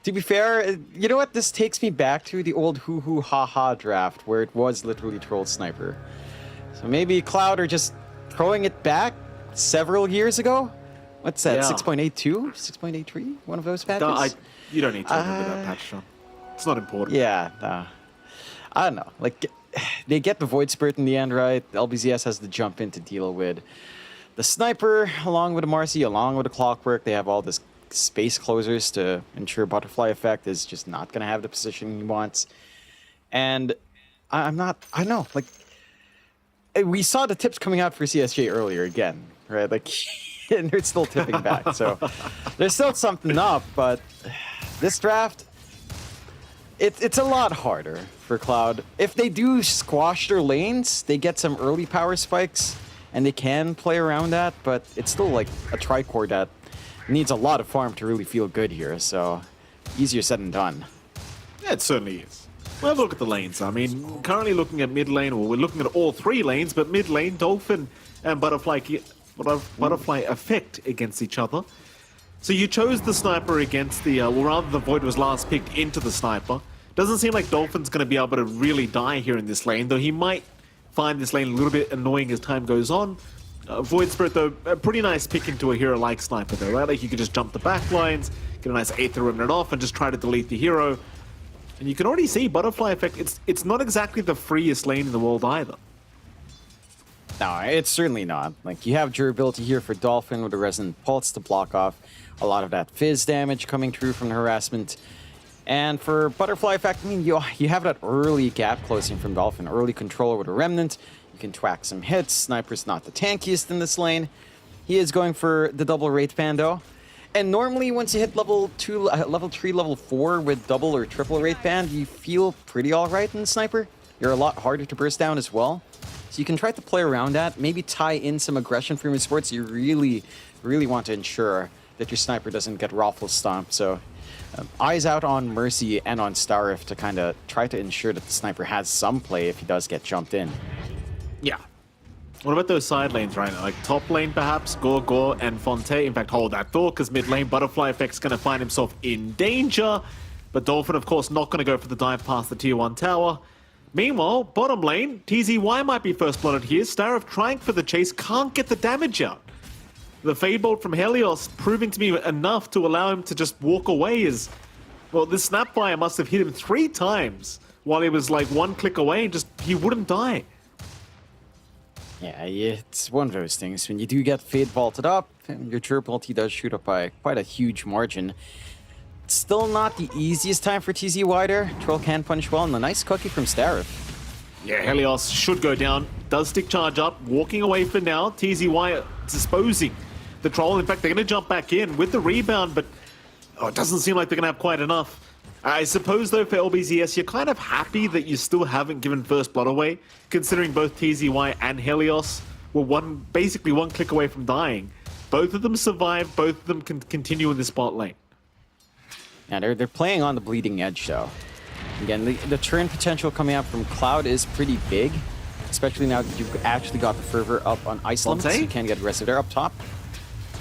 S5: To be fair, you know what? This takes me back to the old hoo-hoo ha-ha draft where it was literally Troll Sniper. So maybe Cloud are just throwing it back several years ago? What's that, 6.82? 6.83? One of those patches?
S4: No, you don't need to remember that patch, Sean. It's not important.
S5: Yeah, I don't know. Like, they get the Void Spirit in the end, right? LBZS has to jump in to deal with the Sniper, along with the Marcy, along with the Clockwork. They have all this space closers to ensure Butterfly Effect is just not going to have the position he wants. And I know, like, we saw the tips coming out for CSJ earlier again, right? Like, and they're still tipping back. So there's still something up, but this draft, it's a lot harder for Cloud. If they do squash their lanes, they get some early power spikes, and they can play around that, but it's still like a tricore that needs a lot of farm to really feel good here, so easier said than done.
S4: Yeah, it certainly is. Well, look at the lanes. I mean, currently looking at mid lane, well, we're looking at all 3 lanes, but mid lane, Dolphin and Butterfly Effect against each other. So you chose the Sniper against the, well, rather the Void was last picked into the Sniper. Doesn't seem like Dolphin's going to be able to really die here in this lane, though he might find this lane a little bit annoying as time goes on. Void Spirit, though, a pretty nice pick into a hero like Sniper, though, right? Like, you could just jump the back lines, get a nice Aether Remnant off, and just try to delete the hero. And you can already see Butterfly Effect, it's not exactly the freest lane in the world either.
S5: No, it's certainly not. Like, you have durability here for Dolphin with the Resonant Pulse to block off a lot of that Fizz damage coming through from the harassment. And for Butterfly Effect, I mean, you have that early gap closing from Dolphin, early control with a Remnant. You can twack some hits. Sniper's not the tankiest in this lane. He is going for the double Wraith Band, though. And normally, once you hit level 3, level 4 with double or triple Wraith Band, you feel pretty alright in the Sniper. You're a lot harder to burst down as well. So you can try to play around that, maybe tie in some aggression from your sports. You really, really want to ensure that your Sniper doesn't get Raffle Stomped. So eyes out on Mercy and on Starif to kind of try to ensure that the Sniper has some play if he does get jumped in.
S4: Yeah. What about those side lanes right now? Like top lane perhaps, Gore and Fonte. In fact, hold that thought, because mid lane Butterfly Effect's going to find himself in danger. But Dolphin, of course, not going to go for the dive past the tier 1 tower. Meanwhile, bottom lane, TZY might be first blooded here. Starif trying for the chase, can't get the damage out. The Fade Bolt from Helios proving to me enough to allow him to just walk away is... Well, this Snapfire must have hit him 3 times while he was like 1 click away and just, he wouldn't die.
S5: Yeah, it's one of those things. When you do get Fade vaulted up, and your durability does shoot up by quite a huge margin. It's still not the easiest time for TZY there. Troll can punish well, and a nice cookie from Starif.
S4: Yeah, Helios should go down. Does stick charge up, walking away for now. TZY disposing the Troll. In fact, they're going to jump back in with the rebound, but it doesn't seem like they're going to have quite enough. I suppose, though, for LBZS, you're kind of happy that you still haven't given First Blood away, considering both TZY and Helios were basically one click away from dying. Both of them survived, both of them can continue in the spot lane.
S5: Yeah, they're playing on the bleeding edge, though. Again, the turn potential coming out from Cloud is pretty big, especially now that you've actually got the Fervor up on ice limits, so you can get aggressive there up top.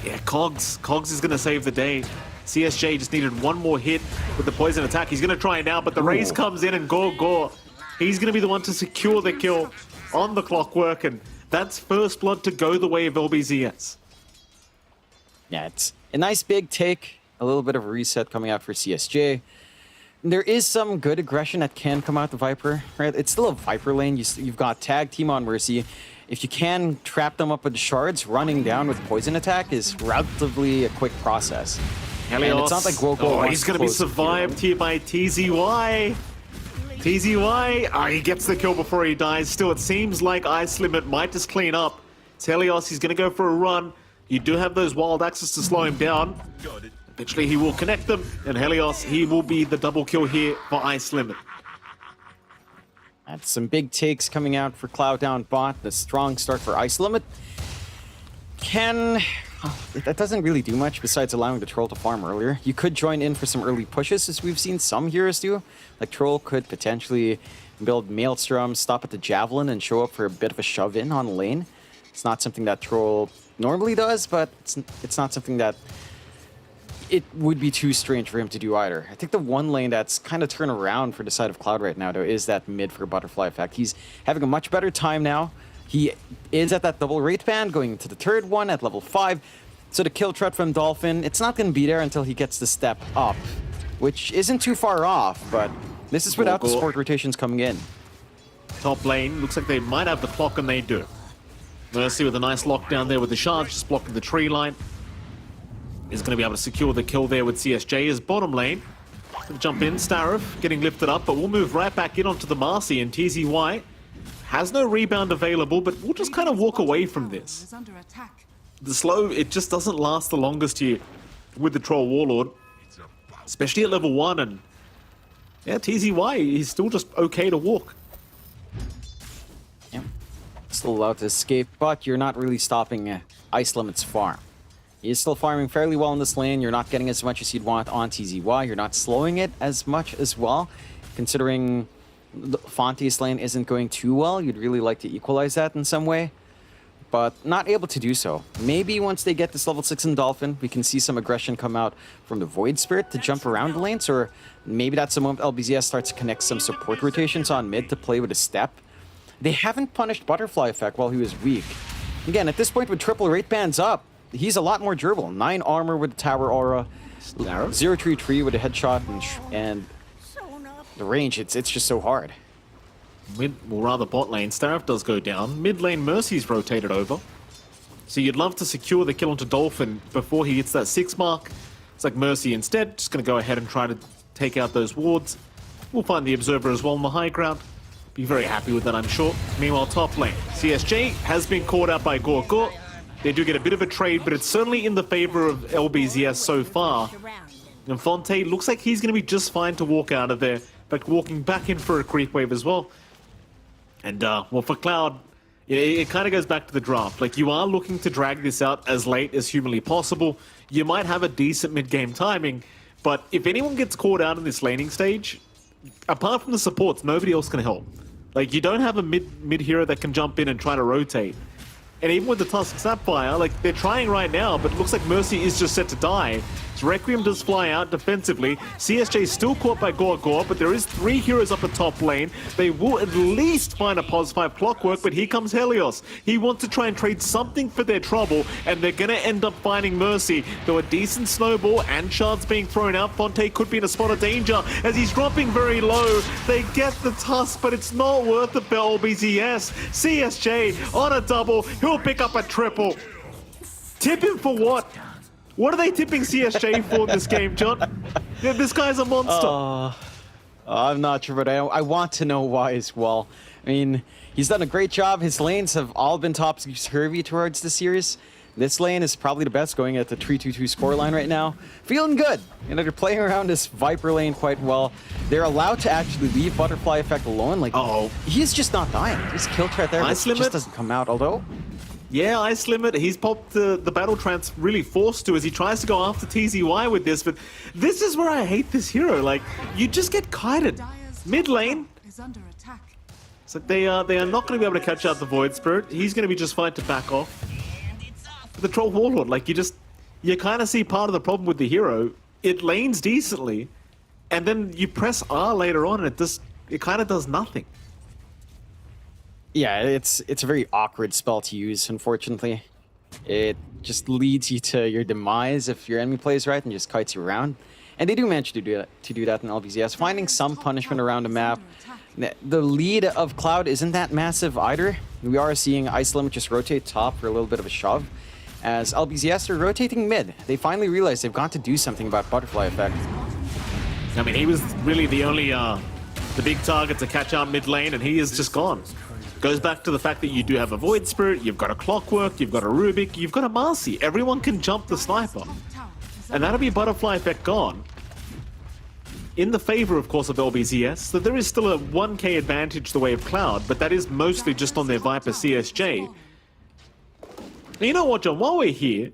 S4: Yeah, Cogs is going to save the day. CSJ just needed one more hit with the poison attack. He's going to try it now, but the raise comes in, and Gore, he's going to be the one to secure the kill on the Clockwork, and that's First Blood to go the way of LBZS.
S5: Yeah, it's a nice big take, a little bit of a reset coming out for CSJ. There is some good aggression that can come out the Viper, right? It's still a Viper lane. You've got Tag Team on Mercy. If you can trap them up with shards, running down with poison attack is relatively a quick process.
S4: Helios.
S5: And it's not like Gogo
S4: he's going to be survived here by TZY. He gets the kill before he dies. Still, it seems like Ice Limit might just clean up. It's Helios, he's going to go for a run. You do have those wild axes to slow him down. Eventually, he will connect them, and Helios, he will be the double kill here for Ice Limit.
S5: That's some big takes coming out for Cloud down bot. The strong start for Ice Limit. That doesn't really do much besides allowing the Troll to farm earlier. You could join in for some early pushes, as we've seen some heroes do. Like Troll could potentially build Maelstrom, stop at the Javelin, and show up for a bit of a shove-in on lane. It's not something that Troll normally does, but it's not something that it would be too strange for him to do either. I think the one lane that's kind of turned around for the side of Cloud right now, though, is that mid for Butterfly Effect. He's having a much better time now. He is at that double rate band, going into the third one at level 5. So the kill threat from Dolphin, it's not going to be there until he gets the step up, which isn't too far off, but this is without the support rotations coming in.
S4: Top lane, looks like they might have the clock, and they do. Mercy with a nice lockdown there with the shards, just blocking the tree line. Is going to be able to secure the kill there with CSJ as bottom lane. Gonna jump in, Starov getting lifted up, but we'll move right back in onto the Marcy, and TZY has no rebound available, but we'll just kind of walk away from this.
S6: Is under attack.
S4: The slow, it just doesn't last the longest here with the Troll Warlord, especially at level 1, and yeah, TZY, he's still just okay to walk.
S5: Yeah. Still allowed to escape, but you're not really stopping Ice Limit's farm. He is still farming fairly well in this lane. You're not getting as much as you'd want on TZY. You're not slowing it as much as well, considering the Fonte's lane isn't going too well. You'd really like to equalize that in some way, but not able to do so. Maybe once they get this level 6 in Dolphin, we can see some aggression come out from the Void Spirit to jump around the lanes, or maybe that's the moment LBZS starts to connect some support rotations on mid to play with a step. They haven't punished Butterfly Effect while he was weak. Again, at this point with triple rate bands up, he's a lot more durable. 9 armor with the Tower Aura, 0-3-3 with a headshot, and the range, it's just so hard.
S4: Bot lane, Starov does go down. Mid lane, Mercy's rotated over. So you'd love to secure the kill onto Dolphin before he hits that 6 mark. It's like Mercy instead, just going to go ahead and try to take out those wards. We'll find the Observer as well on the high ground. Be very happy with that, I'm sure. Meanwhile, top lane, CSJ has been caught out by Gore. They do get a bit of a trade, but it's certainly in the favor of LBZS so far. And Fonte looks like he's going to be just fine to walk out of there. In fact, walking back in for a creep wave as well. And, well, for Cloud, it kind of goes back to the draft. Like, you are looking to drag this out as late as humanly possible. You might have a decent mid-game timing, but if anyone gets caught out in this laning stage, apart from the supports, nobody else can help. Like, you don't have a mid hero that can jump in and try to rotate. And even with the Tusk Sapphire, like, they're trying right now, but it looks like Mercy is just set to die. So Requiem does fly out defensively. CSJ is still caught by Gore, but there is 3 heroes up at top lane. They will at least find a +5 Clockwork, but here comes Helios. He wants to try and trade something for their trouble, and they're going to end up finding Mercy. Though a decent snowball and shards being thrown out, Fonte could be in a spot of danger as he's dropping very low. They get the Tusk, but it's not worth it for LBZS. CSJ on a double. He'll pick up a triple. Tip him for what? What are they tipping CSJ for this game, John? Yeah, this guy's a monster.
S5: I'm not sure, but I want to know why as well. I mean, he's done a great job. His lanes have all been topsy-turvy towards the series. This lane is probably the best, going at the 3-2-2 scoreline right now. Feeling good. You know, they're playing around this Viper lane quite well. They're allowed to actually leave Butterfly Effect alone. Like, he's just not dying. This kill threat there just doesn't come out, although...
S4: Yeah, Ice Limit, he's popped the Battle Trance really forced to as he tries to go after TZY with this, but this is where I hate this hero. Like, you just get kited. Mid lane,
S6: Is under attack.
S4: it's like they are not going to be able to catch out the Void Spirit. He's going to be just fine to back off. The Troll Warlord, like you kind of see part of the problem with the hero. It lanes decently, and then you press R later on, and it kind of does nothing.
S5: Yeah, it's a very awkward spell to use, unfortunately. It just leads you to your demise if your enemy plays right and just kites you around. And they do manage to do that in LBZS, finding some punishment around the map. The lead of Cloud isn't that massive either. We are seeing Ice Limit just rotate top for a little bit of a shove. As LBZS are rotating mid, they finally realize they've got to do something about Butterfly Effect.
S4: I mean, he was really the only the big target to catch out mid lane, and he is just gone. Goes back to the fact that you do have a Void Spirit, you've got a Clockwork, you've got a Rubik, you've got a Marcy. Everyone can jump the sniper. And that'll be Butterfly Effect gone. In the favor, of course, of LBZS, so there is still a 1k advantage the way of Cloud, but that is mostly just on their Viper CSJ. You know what, John, while we're here,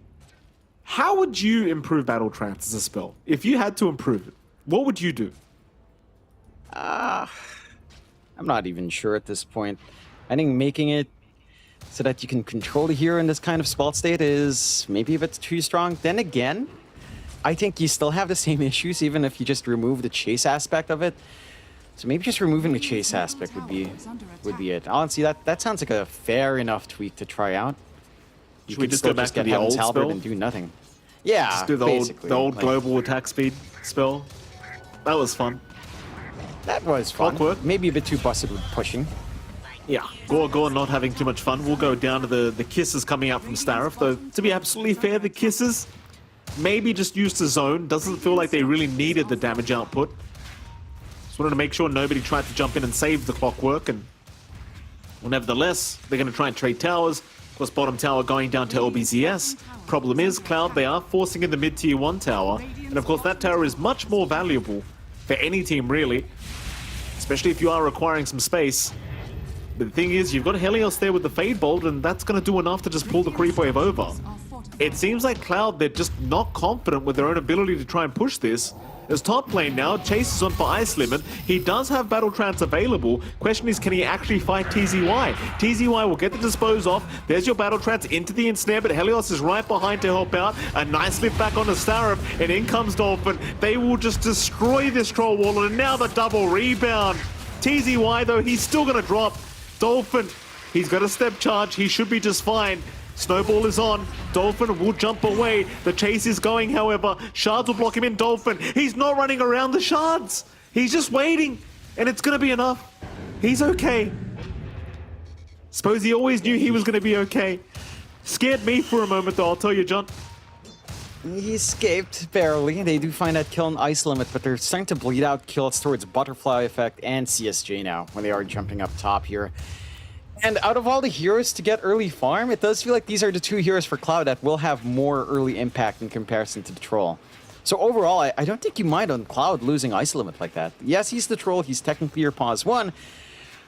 S4: how would you improve Battle Trance as a spell? If you had to improve it, what would you do?
S5: I'm not even sure at this point. I think making it so that you can control the hero in this kind of spell state is maybe a bit too strong. Then again, I think you still have the same issues even if you just remove the chase aspect of it. So maybe just removing the chase aspect would be it. Honestly, that sounds like a fair enough tweak to try out.
S4: Should we just go back to the old spell
S5: and do nothing? Yeah,
S4: just do the old global attack speed spell. That was fun.
S5: That was fun.
S4: Clockwork.
S5: Maybe a bit too busted with pushing.
S4: Yeah, Gore not having too much fun. We'll go down to the kisses coming out from Starif, though to be absolutely fair, the kisses maybe just used to zone. Doesn't feel like they really needed the damage output. Just wanted to make sure nobody tried to jump in and save the Clockwork, and well, nevertheless, they're going to try and trade towers. Of course, bottom tower going down to LBZS. Problem is, Cloud, they are forcing in the mid-tier 1 tower, and of course that tower is much more valuable for any team, really. Especially if you are requiring some space. But the thing is, you've got Helios there with the Fade Bolt, and that's going to do enough to just pull the creep wave over. It seems like Cloud, they're just not confident with their own ability to try and push this. As top lane now, Chase is on for Ice Limit. He does have Battle Trance available. Question is, can he actually fight TZY? TZY will get the dispose off. There's your Battle Trance into the ensnare, but Helios is right behind to help out. A nice lift back onto Starif, and in comes Dolphin. They will just destroy this Troll Warlord, and now the double rebound. TZY, though, he's still going to drop. Dolphin, he's got a step charge. He should be just fine. Snowball is on. Dolphin will jump away. The chase is going, however. Shards will block him in. Dolphin, he's not running around the shards. He's just waiting, and it's going to be enough. He's okay. Suppose he always knew he was going to be okay. Scared me for a moment, though, I'll tell you, John.
S5: He escaped barely. They do find that kill in Ice Limit, but they're starting to bleed out kills towards Butterfly Effect and CSJ now when they are jumping up top here. And out of all the heroes to get early farm, it does feel like these are the two heroes for Cloud that will have more early impact in comparison to the Troll. So overall, I don't think you mind on Cloud losing Ice Limit like that. Yes, he's the Troll, he's technically your pause 1,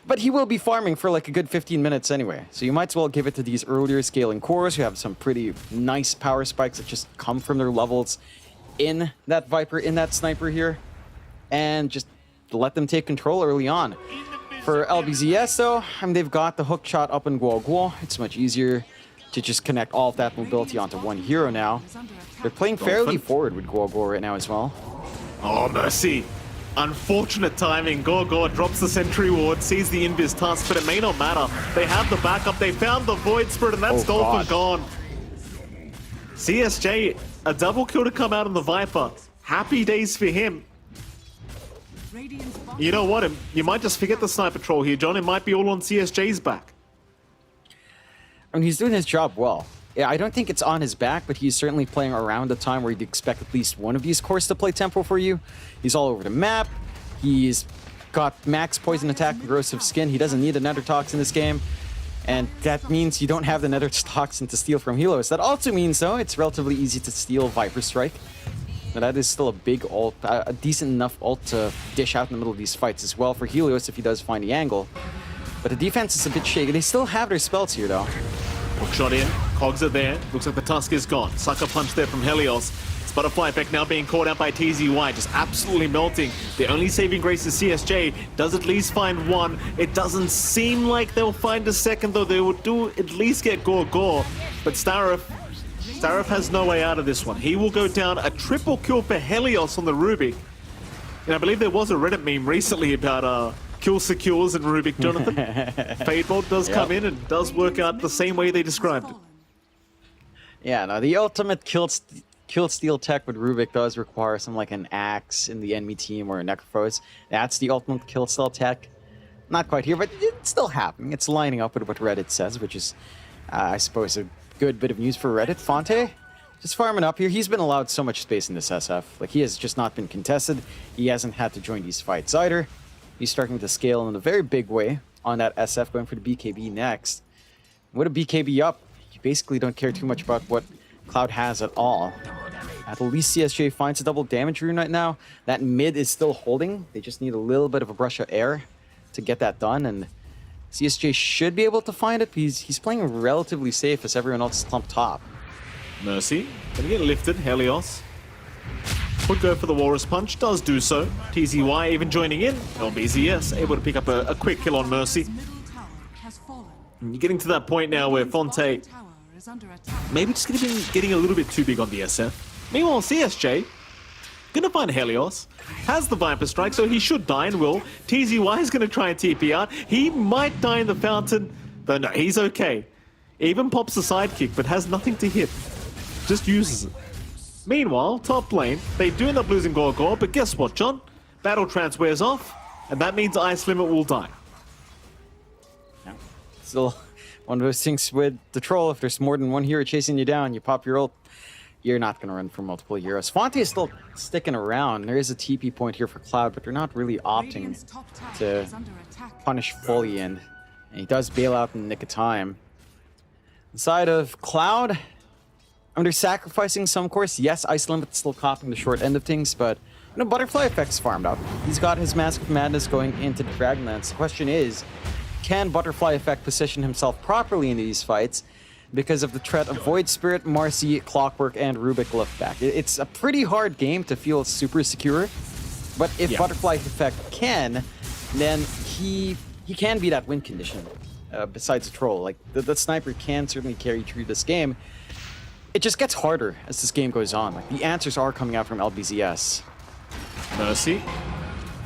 S5: but he will be farming for like a good 15 minutes anyway. So you might as well give it to these earlier scaling cores who have some pretty nice power spikes that just come from their levels in that Viper, in that Sniper here, and just let them take control early on. For LBZS though, I mean, they've got the hook shot up in Guo Guo. It's much easier to just connect all of that mobility onto one hero now. They're playing fairly forward with Guo Guo right now as well.
S4: Oh, mercy. Unfortunate timing. Gorgor drops the Sentry Ward, sees the Invis Tusk, but it may not matter. They have the backup. They found the Void Spirit, and that's Dolphin gone. CSJ, a double kill to come out on the Viper. Happy days for him. You know what? You might just forget the Sniper Troll here, John. It might be all on CSJ's back.
S5: I mean, he's doing his job well. Yeah, I don't think it's on his back, but he's certainly playing around the time where you'd expect at least one of these cores to play tempo for you. He's all over the map. He's got max poison attack, corrosive skin. He doesn't need another tox in this game. And that means you don't have the Nether Toxin to steal from Helios. That also means, though, it's relatively easy to steal Viper Strike. But that is still a big ult, a decent enough ult to dish out in the middle of these fights as well for Helios if he does find the angle. But the defense is a bit shaky. They still have their spells here, though.
S4: Hook shot in, cogs are there. Looks like the Tusk is gone. Sucker punch there from Helios. It's Butterfly Effect now being caught out by TZY, just absolutely melting. The only saving grace is CSJ. Does at least find one. It doesn't seem like they'll find a second, though. They will do at least get Gore. But Starif has no way out of this one. He will go down. A triple kill for Helios on the Rubik. And I believe there was a Reddit meme recently about kill secures and Rubik, Jonathan. Fadebolt does come in and does work out the same way they described it.
S5: Yeah, no, the ultimate kill steal tech with Rubik does require some like an axe in the enemy team or a Necrophos. That's the ultimate kill steal tech. Not quite here, but it's still happening. It's lining up with what Reddit says, which is, I suppose, a good bit of news for Reddit. Fonte, just farming up here. He's been allowed so much space in this SF. Like, he has just not been contested. He hasn't had to join these fights either. He's starting to scale in a very big way on that SF, going for the BKB next. With a BKB up, you basically don't care too much about what Cloud has at all. At least CSJ finds a double damage rune right now. That mid is still holding. They just need a little bit of a brush of air to get that done, and CSJ should be able to find it. He's playing relatively safe as everyone else is clumped top.
S4: Mercy, gonna get lifted. Helios would go for the Walrus Punch, does do so. TZY even joining in. LBZS able to pick up a quick kill on Mercy.
S6: Middle tower has fallen.
S4: And you're getting to that point now where Fonte
S6: Tower is under attack.
S4: maybe just gonna be getting a little bit too big on the SF. Meanwhile, CSJ gonna find Helios, has the Viper Strike, so he should die and will. TZY is gonna try and TP out. He might die in the fountain, though no, he's okay. Even pops a sidekick, but has nothing to hit. Just uses it. Meanwhile, top lane, they do end up losing Gore, but guess what, John? Battle Trance wears off, and that means Ice Limit will die.
S5: Yeah. Still one of those things with the troll. If there's more than one hero chasing you down, you pop your ult, you're not going to run for multiple heroes. Fonte is still sticking around. There is a TP point here for Cloud, but they're not really opting
S6: Radiant's top tower
S5: to
S6: is under attack.
S5: punish fully, and he does bail out in the nick of time. Inside of Cloud, they're sacrificing some course. Yes, Ice Limit's still copping the short end of things, but you know, Butterfly Effect's farmed up. He's got his Mask of Madness going into Dragonlance. The question is, can Butterfly Effect position himself properly in these fights because of the threat of Void Spirit, Marcy, Clockwork, and Rubik left back? It's a pretty hard game to feel super secure, but if Butterfly Effect can, then he can be that win condition. Besides the troll, like the sniper can certainly carry through this game. It just gets harder as this game goes on. Like, the answers are coming out from LBZS.
S4: Mercy.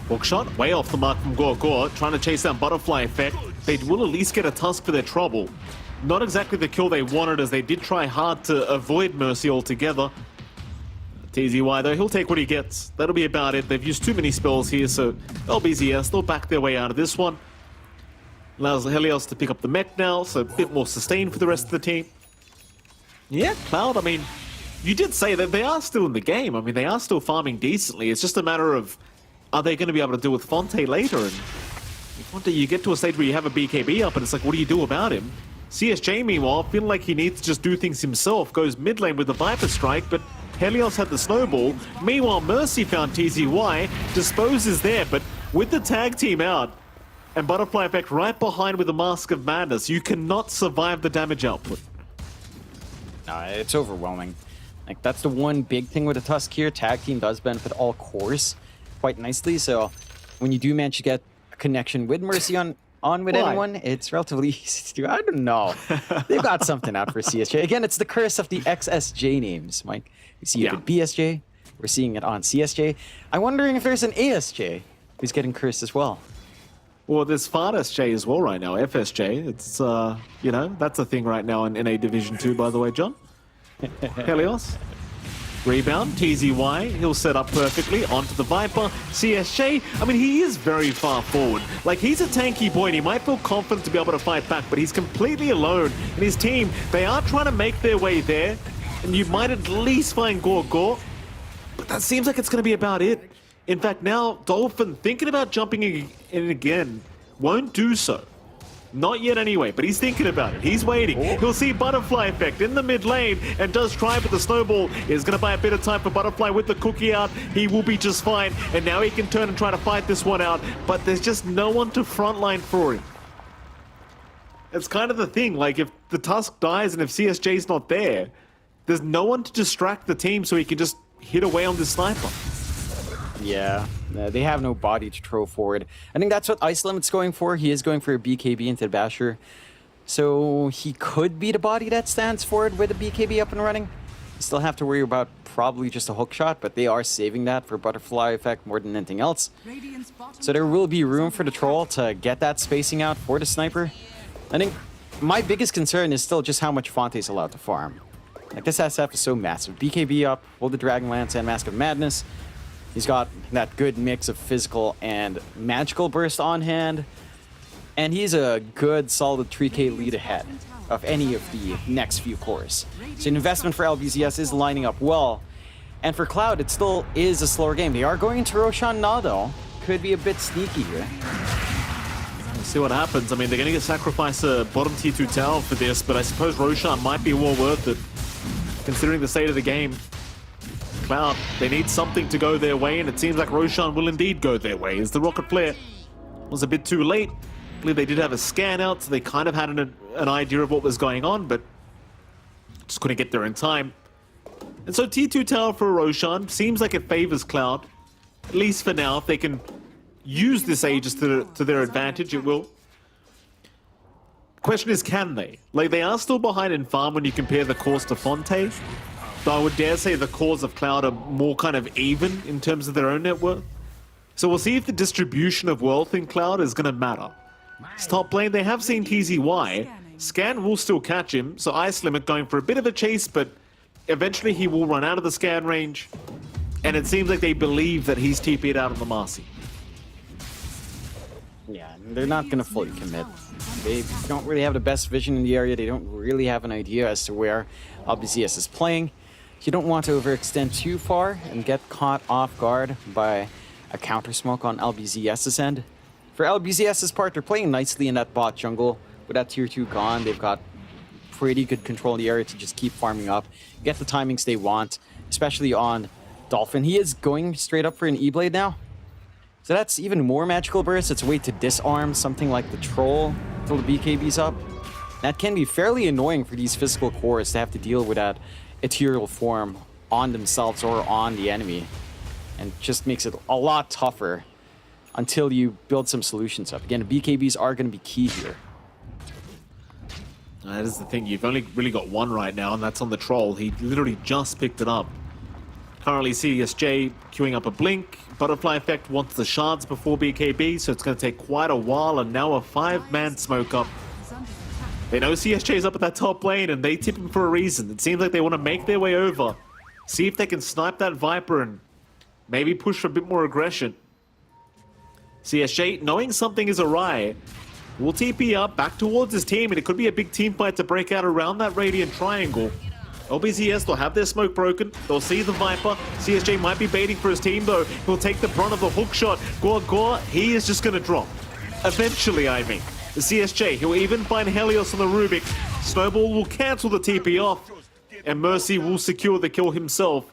S4: Hookshot, way off the mark from Gore, trying to chase down Butterfly Effect. They will at least get a Tusk for their trouble. Not exactly the kill they wanted, as they did try hard to avoid Mercy altogether. TZY, though, he'll take what he gets. That'll be about it. They've used too many spells here, so LBZS, they'll back their way out of this one. Allows Helios to pick up the mech now, so a bit more sustained for the rest of the team. Yeah, Cloud, I mean, you did say that they are still in the game. I mean, they are still farming decently. It's just a matter of, are they going to be able to deal with Fonte later? And Fonte, you get to a stage where you have a BKB up, and it's like, what do you do about him? CSJ, meanwhile, feeling like he needs to just do things himself, goes mid lane with the Viper Strike, but Helios had the snowball. Meanwhile, Mercy found TZY, Dispose is there, but with the tag team out, and Butterfly Effect right behind with the Mask of Madness, you cannot survive the damage output.
S5: No, it's overwhelming. Like, that's the one big thing with the Tusk here. Tag team does benefit all cores quite nicely, so when you do manage to get a connection with Mercy on with anyone, it's relatively easy to do. I don't know. They've got something out for CSJ. Again, it's the curse of the XSJ names, Mike. We see it with BSJ. We're seeing it on CSJ. I'm wondering if there's an ASJ who's getting cursed as well.
S4: Well, there's FartSJ as well right now, FSJ. It's, you know, that's a thing right now in NA Division 2, by the way, John. Helios. Rebound, TZY, he'll set up perfectly onto the Viper. CSJ, I mean, he is very far forward. Like, he's a tanky boy and he might feel confident to be able to fight back, but he's completely alone. And his team, they are trying to make their way there, and you might at least find Gore, but that seems like it's going to be about it. In fact, now Dolphin thinking about jumping in again won't do so. Not yet anyway, but he's thinking about it. He's waiting. He'll see Butterfly Effect in the mid lane and does try, but the Snowball is going to buy a bit of time for Butterfly with the cookie out. He will be just fine, and now he can turn and try to fight this one out, but there's just no one to frontline for him. It's kind of the thing, like if the Tusk dies and if CSJ's not there, there's no one to distract the team so he can just hit away on this sniper.
S5: Yeah, they have no body to throw forward. I think that's what Ice Limit's going for. He is going for a BKB into the Basher. So he could be the body that stands forward with a BKB up and running. You still have to worry about probably just a hook shot, but they are saving that for Butterfly Effect more than anything else. So there will be room for the Troll to get that spacing out for the Sniper. I think my biggest concern is still just how much Fonte's allowed to farm. Like, this SF is so massive. BKB up, will the Dragonlance and Mask of Madness. He's got that good mix of physical and magical burst on hand. And he's a good, solid 3k lead ahead of any of the next few cores. So an investment for LBZS is lining up well. And for Cloud, it still is a slower game. They are going into Roshan now, though. Could be a bit sneaky here.
S4: We'll see what happens. I mean, they're going to sacrifice a bottom tier 2 tower for this, but I suppose Roshan might be well worth it, considering the state of the game. Cloud, they need something to go their way, and it seems like Roshan will indeed go their way, as the Rocket Flare was a bit too late. I believe they did have a scan out, so they kind of had an idea of what was going on, but just couldn't get there in time. And so T2 tower for Roshan seems like it favors Cloud, at least for now. If they can use this Aegis to their advantage, it will. Question is, can they? Like, they are still behind in farm when you compare the cores to Fonte. Though I would dare say the cores of Cloud are more kind of even in terms of their own net worth. So we'll see if the distribution of wealth in Cloud is going to matter. It's top lane, they have seen TZY. Scan will still catch him, so Ice Limit going for a bit of a chase, but eventually he will run out of the scan range. And it seems like they believe that he's TP'd out on the Marcy.
S5: Yeah, they're not going to fully commit. They don't really have the best vision in the area. They don't really have an idea as to where LBZS is playing. You don't want to overextend too far and get caught off guard by a counter smoke on LBZS's end. For LBZS's part, they're playing nicely in that bot jungle. With that tier 2 gone, they've got pretty good control in the area to just keep farming up, get the timings they want, especially on Dolphin. He is going straight up for an E-Blade now. So that's even more magical burst. It's a way to disarm something like the Troll until the BKB's up. That can be fairly annoying for these physical cores to have to deal with that ethereal form on themselves or on the enemy. And just makes it a lot tougher until you build some solutions up. Again, the BKBs are going to be key here.
S4: That is the thing, you've only really got one right now, and that's on the Troll. He literally just picked it up. Currently CSJ queuing up a blink. Butterfly Effect wants the shards before BKB, so it's going to take quite a while, and now a 5-man smoke up. They know CSJ's up at that top lane, and they tip him for a reason. It seems like they want to make their way over, see if they can snipe that Viper and maybe push for a bit more aggression. CSJ, knowing something is awry, will TP up back towards his team, and it could be a big team fight to break out around that Radiant Triangle. LBZS, they'll have their smoke broken. They'll see the Viper. CSJ might be baiting for his team, though. He'll take the brunt of the hook shot. Gore, he is just going to drop. Eventually, I mean. The CSJ, he'll even find Helios on the Rubik. Snowball will cancel the TP off. And Mercy will secure the kill himself.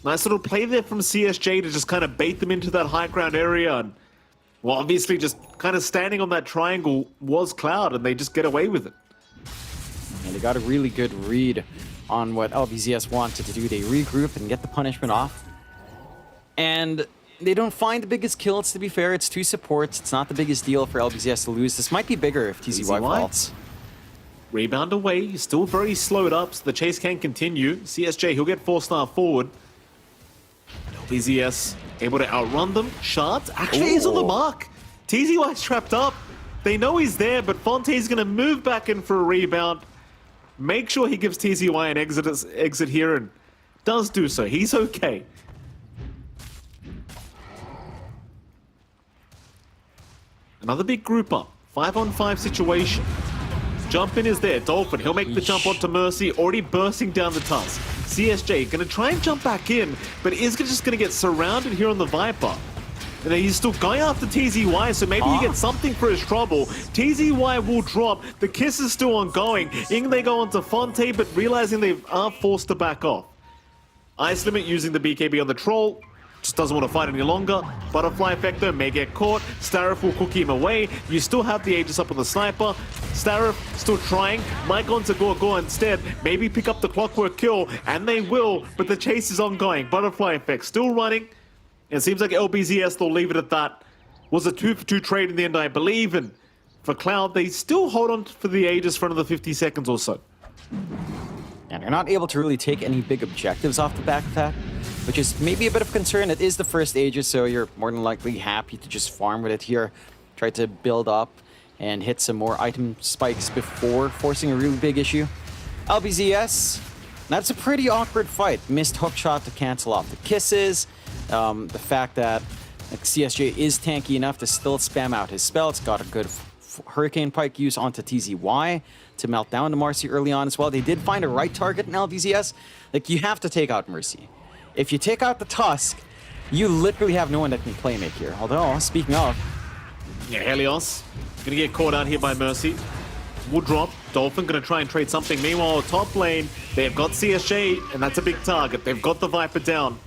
S4: Nice little play there from CSJ to just kind of bait them into that high ground area. And, well, obviously just kind of standing on that triangle was Cloud, and they just get away with it.
S5: And they got a really good read on what LBZS wanted to do. They regroup and get the punishment off. And they don't find the biggest kills, to be fair. It's 2 supports. It's not the biggest deal for LBZS to lose. This might be bigger if TZY falls.
S4: Rebound away. Still very slowed up, so the chase can continue. CSJ, he'll get 4-star forward. LBZS able to outrun them. Shards actually is on the mark. TZY's trapped up. They know he's there, but Fonte's going to move back in for a rebound. Make sure he gives TZY an exit here, and does do so. He's okay. Another big group up. 5-on-5 situation. Jump in is there. Dolphin, he'll make the jump onto Mercy, already bursting down the tusk. CSJ gonna try and jump back in, but is just gonna get surrounded here on the Viper. And he's still going after TZY, so maybe he gets something for his trouble. TZY will drop. The kiss is still ongoing. In they go onto Fonte, but realizing they are forced to back off. Ice Limit using the BKB on the troll. Just doesn't want to fight any longer. Butterfly Effector may get caught. Starif will cook him away. You still have the Aegis up on the sniper. Starif still trying. Might go into Gorgor instead. Maybe pick up the clockwork kill. And they will, but the chase is ongoing. Butterfly Effect still running. It seems like LBZS, they'll leave it at that. Was a 2-for-2 trade in the end, I believe. And for Cloud, they still hold on for the Aegis for another 50 seconds or so.
S5: And they're not able to really take any big objectives off the back of that, which is maybe a bit of concern. It is the first Aegis, so you're more than likely happy to just farm with it here. Try to build up and hit some more item spikes before forcing a really big issue. LBZS, that's a pretty awkward fight. Missed hook shot to cancel off the kisses. The fact that like, CSJ is tanky enough to still spam out his spell. It's got a good Hurricane Pike use onto TZY to melt down the Marcy early on as well. They did find a right target in LBZS. Like, you have to take out Mercy. If you take out the Tusk, you literally have no one that can play make here. Although, speaking of...
S4: Yeah, Helios gonna get caught out here by Mercy. Will drop. Dolphin gonna try and trade something. Meanwhile, top lane, they've got CSJ, and that's a big target. They've got the Viper down.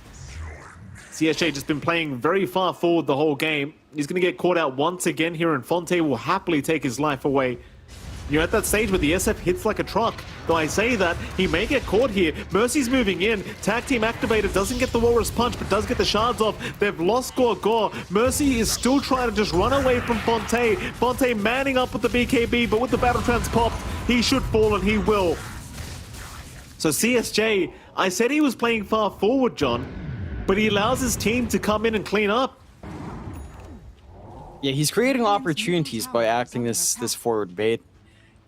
S4: CSJ just been playing very far forward the whole game. He's gonna get caught out once again here, and Fonte will happily take his life away. You're at that stage where the SF hits like a truck. Though I say that, he may get caught here. Mercy's moving in. Tag team activated, doesn't get the Walrus Punch, but does get the shards off. They've lost Gorgor. Mercy is still trying to just run away from Fonte. Fonte manning up with the BKB, but with the Battle Trance popped, he should fall, and he will. So CSJ, I said he was playing far forward, John, but he allows his team to come in and clean up.
S5: Yeah, he's creating opportunities by acting this forward bait.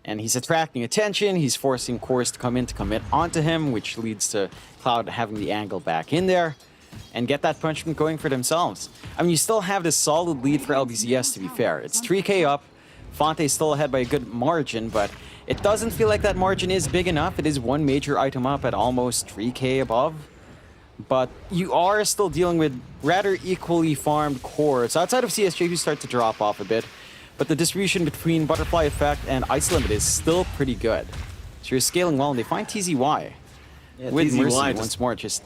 S5: And he's attracting attention, he's forcing Chorus to come in to commit onto him, which leads to Cloud having the angle back in there and get that punishment going for themselves. I mean, you still have this solid lead for LBZS, to be fair. It's 3k up, Fonte's still ahead by a good margin, but it doesn't feel like that margin is big enough. It is one major item up at almost 3k above. But you are still dealing with rather equally farmed cores outside of CSJ, who start to drop off a bit. But the distribution between Butterfly Effect and Ice Limit is still pretty good. So you're scaling well, and they find TZY. Yeah, with
S4: TZY
S5: Mercy once more, just...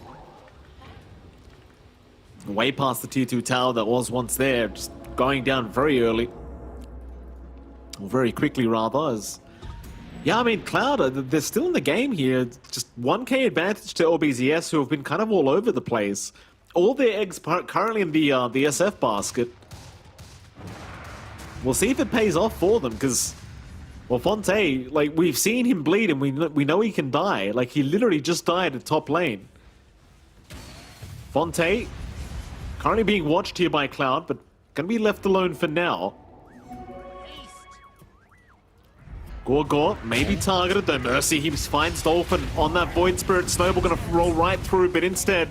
S4: way past the tier 2 tower that was once there, just going down very early. Or very quickly, rather, as... Yeah, I mean, Cloud, they're still in the game here. Just 1k advantage to LBZS, who have been kind of all over the place. All their eggs currently in the SF basket. We'll see if it pays off for them, because, well, Fonte, like, we've seen him bleed, and we know he can die. Like, he literally just died at top lane. Fonte, currently being watched here by Cloud, but gonna be left alone for now. Gorgor may be targeted, though Mercy, he finds Dolphin on that Void Spirit. Snowball gonna roll right through, but instead,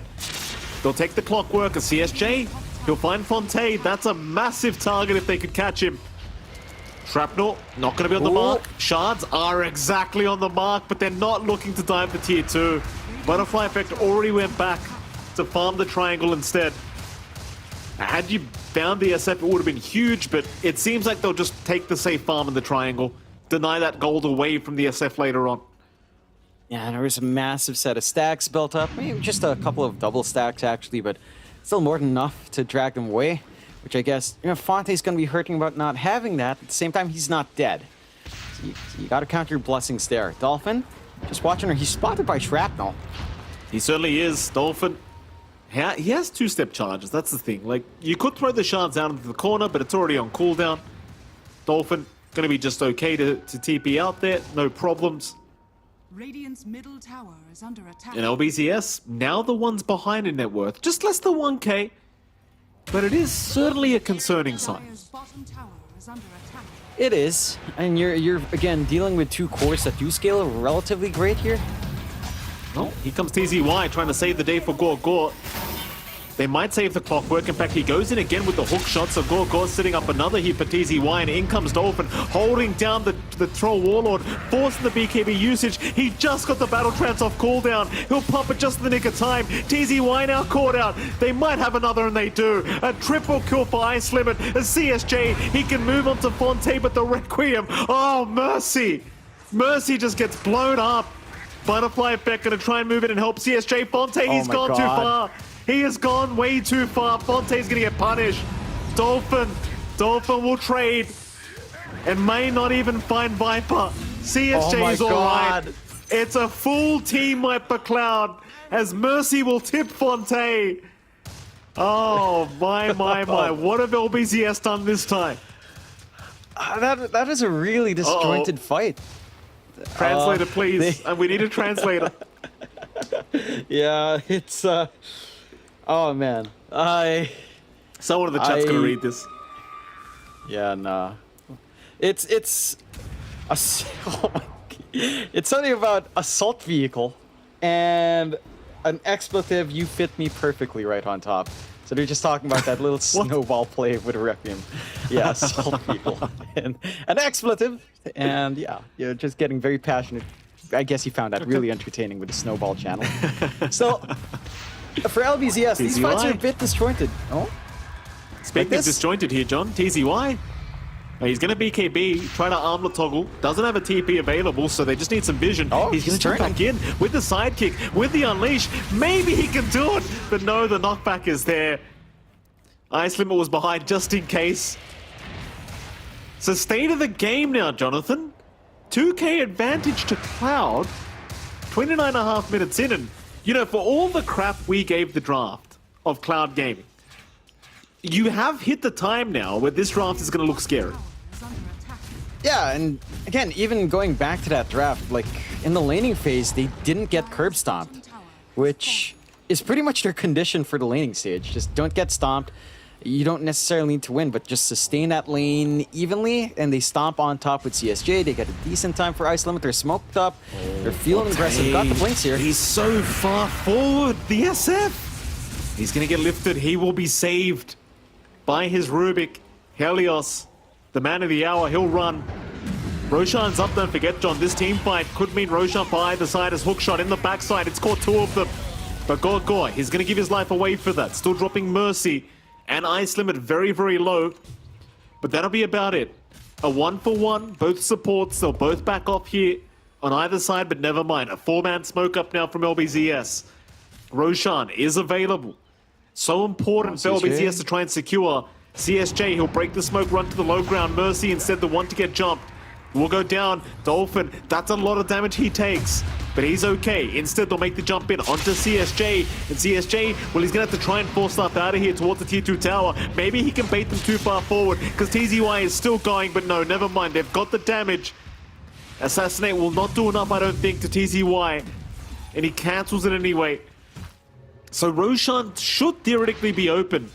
S4: they'll take the Clockwork, a CSJ. He'll find Fonte. That's a massive target if they could catch him. Shrapnel, not going to be on the mark. Shards are exactly on the mark, but they're not looking to dive the tier 2. Butterfly Effect already went back to farm the triangle instead. Had you found the SF, it would have been huge, but it seems like they'll just take the safe farm in the triangle. Deny that gold away from the SF later on.
S5: Yeah, there was a massive set of stacks built up. Maybe just a couple of double stacks, actually, but still more than enough to drag them away, which I guess, you know, Fonte's going to be hurting about not having that. At the same time, he's not dead. So you got to count your blessings there. Dolphin, just watching her. He's spotted by Shrapnel.
S4: He certainly is. Dolphin, he has two-step charges. That's the thing. Like, you could throw the shards out into the corner, but it's already on cooldown. Dolphin, going to be just okay to TP out there. No problems.
S6: Radiant's middle tower is under attack.
S4: And LBZS, now the ones behind in net worth. Just less than 1k. But it is certainly a concerning sign.
S6: Dire's bottom tower is under attack.
S5: It is, and you're again dealing with two cores that do scale relatively great here.
S4: Oh, here comes TZY trying to save the day for Gorgor. They might save the Clockwork. In fact, he goes in again with the hook shot, so Gorgor setting up another hit for TZY, and in comes Dolphin, holding down the the Troll Warlord, forcing the BKB usage. He just got the Battle Trance off cooldown. He'll pop it just in the nick of time. TZY now caught out. They might have another, and they do. A triple kill for Ice Limit. A CSJ, he can move on to Fonte, but the Requiem, oh, Mercy. Mercy just gets blown up. Butterfly effect gonna try and move in and help CSJ. Fonte, he's
S5: my
S4: gone too
S5: God.
S4: far. He has gone way too far. Fonte's gonna get punished. Dolphin will trade and may not even find Viper. CSJ's all right. It's a full team wipe for Cloud as Mercy will tip Fonte. Oh, my. What have LBZS done this time?
S5: That is a really disjointed fight.
S4: Translator, please. And we need a translator.
S5: Yeah, it's oh man.
S4: Someone in the chat's gonna read this.
S5: Yeah, nah. It's oh my, it's something about assault vehicle and an expletive. You fit me perfectly right on top. So they're just talking about that little snowball play with Requiem. Yeah, assault vehicle and an expletive, and yeah, you're just getting very passionate. I guess he found that really entertaining with the snowball channel. So for LBZS, these fights are a bit disjointed. Oh,
S4: speaking of disjointed here, John, TZY. He's going to BKB, try to arm the toggle, doesn't have a TP available, so they just need some vision.
S5: Oh,
S4: he's going to jump back in with the sidekick, with the unleash. Maybe he can do it, but no, the knockback is there. Ice Limit was behind just in case. So state of the game now, Jonathan. 2K advantage to Cloud, 29.5 minutes in, and you know, for all the crap we gave the draft of Cloud Gaming, you have hit the time now where this draft is going to look scary.
S5: yeah, and again, even going back to that draft, like in the laning phase, they didn't get curb stomped, which is pretty much their condition for the laning stage. Just don't get stomped. You don't necessarily need to win, but just sustain that lane evenly, and they stomp on top with CSJ. They get a decent time for Ice Limit. They're smoked up. They're feeling aggressive. Got the blinks here.
S4: He's so far forward. The SF. He's going to get lifted. He will be saved by his Rubik. Helios, the man of the hour. He'll run. Roshan's up, don't forget, John. This team fight could mean Roshan by either side as hookshot in the backside. It's caught two of them. But Gorgor, he's going to give his life away for that. Still dropping Mercy. And Ice Limit very, very low. But that'll be about it. A 1-for-1. Both supports. They'll both back off here on either side, but never mind. A 4-man smoke up now from LBZS. Roshan is available. So important for LBZS to try and secure. CSJ, he'll break the smoke, run to the low ground. Mercy instead the one to get jumped. Will go down. Dolphin, that's a lot of damage he takes. But he's okay. Instead, they'll make the jump in onto CSJ. And CSJ, well, he's going to have to try and force stuff out of here towards the tier 2 tower. Maybe he can bait them too far forward because TZY is still going. But no, never mind. They've got the damage. Assassinate will not do enough, I don't think, to TZY. And he cancels it anyway. So Roshan should theoretically be open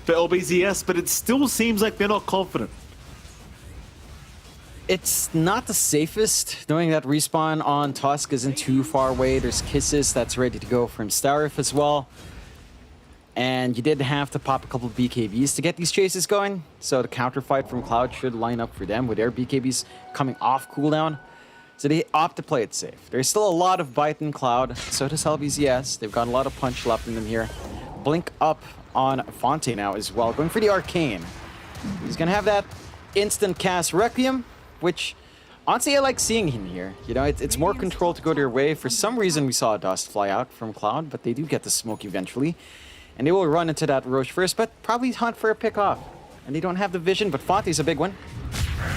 S4: for LBZS, but it still seems like they're not confident.
S5: It's not the safest, knowing that respawn on Tusk isn't too far away. There's Kisses that's ready to go from Starif as well. And you did have to pop a couple of BKBs to get these chases going. So the counterfight from Cloud should line up for them with their BKBs coming off cooldown. So they opt to play it safe. There's still a lot of bite in Cloud. So does LBZS. They've got a lot of punch left in them here. Blink up on Fonte now as well. Going for the Arcane. He's going to have that instant cast Requiem, which honestly I like seeing him here. You know, it's more control to go their way. For some reason we saw Dust fly out from Cloud, but they do get the smoke eventually. And they will run into that Roche first, but probably hunt for a pick off. And they don't have the vision, but Fonte's a big one.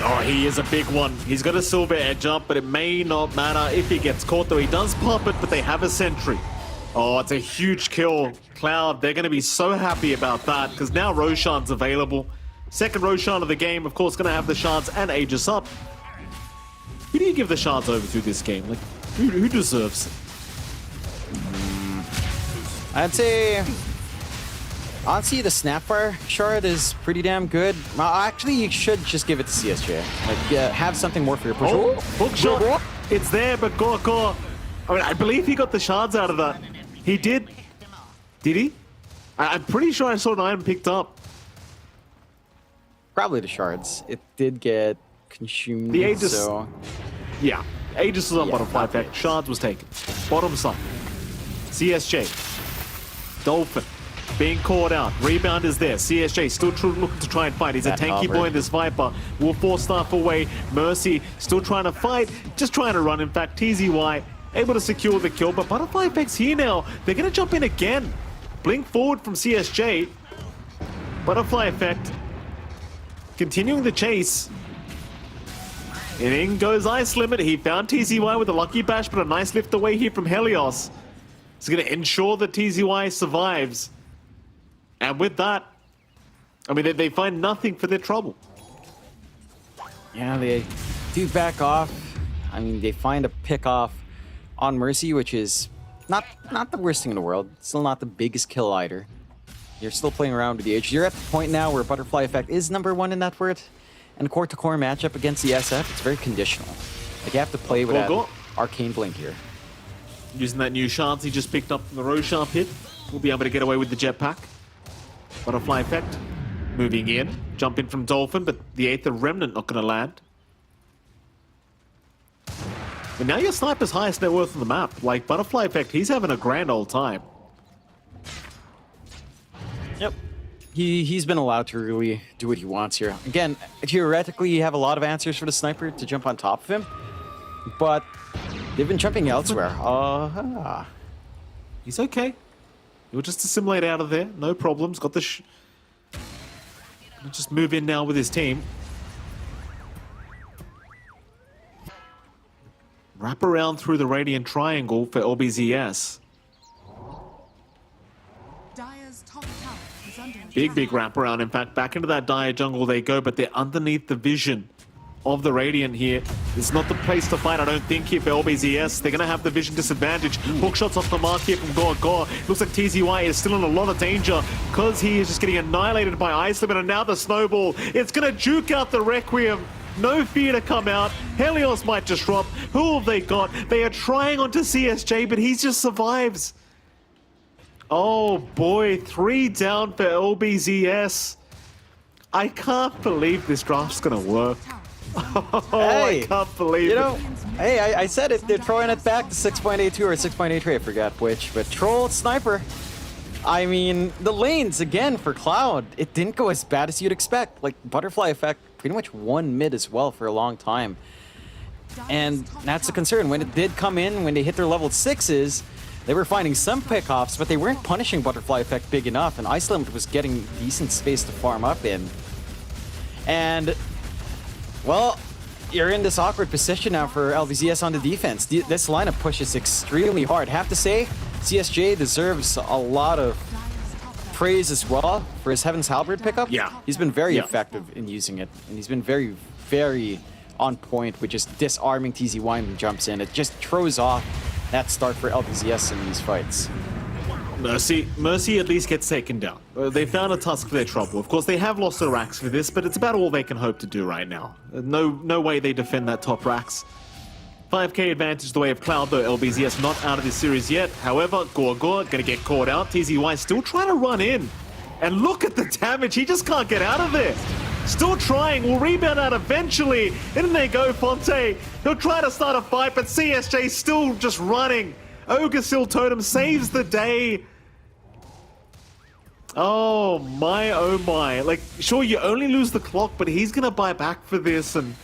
S4: Oh, he is a big one. He's got a silver edge up, but it may not matter if he gets caught, though he does pop it, but they have a sentry. Oh, it's a huge kill. Cloud, they're going to be so happy about that, because now Roshan's available. Second Roshan of the game, of course, going to have the shards and Aegis up. Who do you give the shards over to this game? Like, who deserves it?
S5: I'd say, honestly, the Snapfire shard is pretty damn good. Actually, you should just give it to CSJ. Like, have something more for your push.
S4: Oh, hook shot. It's there, but Gorko. I mean, I believe he got the shards out of that. He did. Did he? I'm pretty sure I saw an item picked up.
S5: Probably the shards. It did get consumed.
S4: The Aegis-
S5: So
S4: Yeah, Aegis was on
S5: Yeah,
S4: bottom
S5: not
S4: 5 Shards was taken. Bottom side. CSJ. Dolphin. Being caught out. Rebound is there. CSJ still looking to try and fight. He's
S5: That
S4: a tanky
S5: hover.
S4: boy in this Viper. Will force staff away. Mercy still trying to fight. Just trying to run. In fact, TZY able to secure the kill. But Butterfly Effect's here now. They're going to jump in again. Blink forward from CSJ. Butterfly Effect continuing the chase. And in goes Ice Limit. He found TZY with a lucky bash, but a nice lift away here from Helios. It's going to ensure that TZY survives. And with that, I mean, they find nothing for their trouble.
S5: yeah, they do back off. I mean, they find a pick off on Mercy, which is not the worst thing in the world. Still not the biggest kill either. You're still playing around with the age. You're at the point now where Butterfly Effect is #1 in that word. And core-to-core matchup against the SF, it's very conditional. Like, you have to play with that Arcane Blink here.
S4: Using that new Shards he just picked up from the Rosharp hit, we'll be able to get away with the jetpack. Butterfly Effect moving in. Jump in from Dolphin, but the Aether Remnant not going to land. But now your Sniper's highest net worth on the map. Like, Butterfly Effect, he's having a grand old time.
S5: Yep. He's been allowed to really do what he wants here. Again, theoretically, you have a lot of answers for the Sniper to jump on top of him, but they've been jumping elsewhere.
S4: He's okay. He'll just assimilate out of there. No problems. Got the He'll just move in now with his team. Wrap around through the Radiant Triangle for LBZS.
S6: Dire's top tower is under
S4: Big wraparound. In fact, back into that dire jungle they go, but they're underneath the vision of the Radiant here. It's not the place to fight, I don't think, here for LBZS. They're going to have the vision disadvantage. Hook shots off the mark here from Gore. Looks like TZY is still in a lot of danger because he is just getting annihilated by Ice Limit, and now the Snowball. It's going to juke out the Requiem. No fear to come out. Helios might disrupt. Who have they got? They are trying onto CSJ, but he just survives. Oh boy, 3 down for LBZS. I can't believe this draft's gonna work. Oh,
S5: Hey,
S4: I can't believe
S5: You
S4: it.
S5: know, hey, I said it. They're throwing it back to 6.82 or 6.83. I forgot which. But Troll Sniper. I mean, the lanes again for Cloud. It didn't go as bad as you'd expect. Like Butterfly Effect pretty much won mid as well for a long time. And that's a concern. When it did come in, when they hit their level 6s, they were finding some pickoffs, but they weren't punishing Butterfly Effect big enough, and Ice Limit was getting decent space to farm up in. And, well, you're in this awkward position now for LBZS on the defense. This lineup pushes extremely hard. Have to say, CSJ deserves a lot of praise as well for his Heaven's Halberd pickup.
S4: Yeah.
S5: He's been very
S4: Yeah.
S5: effective in using it, and he's been very, very on point with just disarming TZY when he jumps in. It just throws off that start for LBZS in these fights.
S4: Mercy at least gets taken down. They found a Tusk for their trouble. Of course, they have lost their racks for this, but it's about all they can hope to do right now. No way they defend that top racks. 5k advantage the way of Cloud, though. LBZS not out of this series yet. However, Gore gonna get caught out. TZY still trying to run in. And look at the damage. He just can't get out of there. Still trying. Will rebound out eventually. In they go, Fonte. He'll try to start a fight, but CSJ still just running. Ogresil Totem saves the day. Oh my. Like, sure, you only lose the clock, but he's gonna buy back for this, and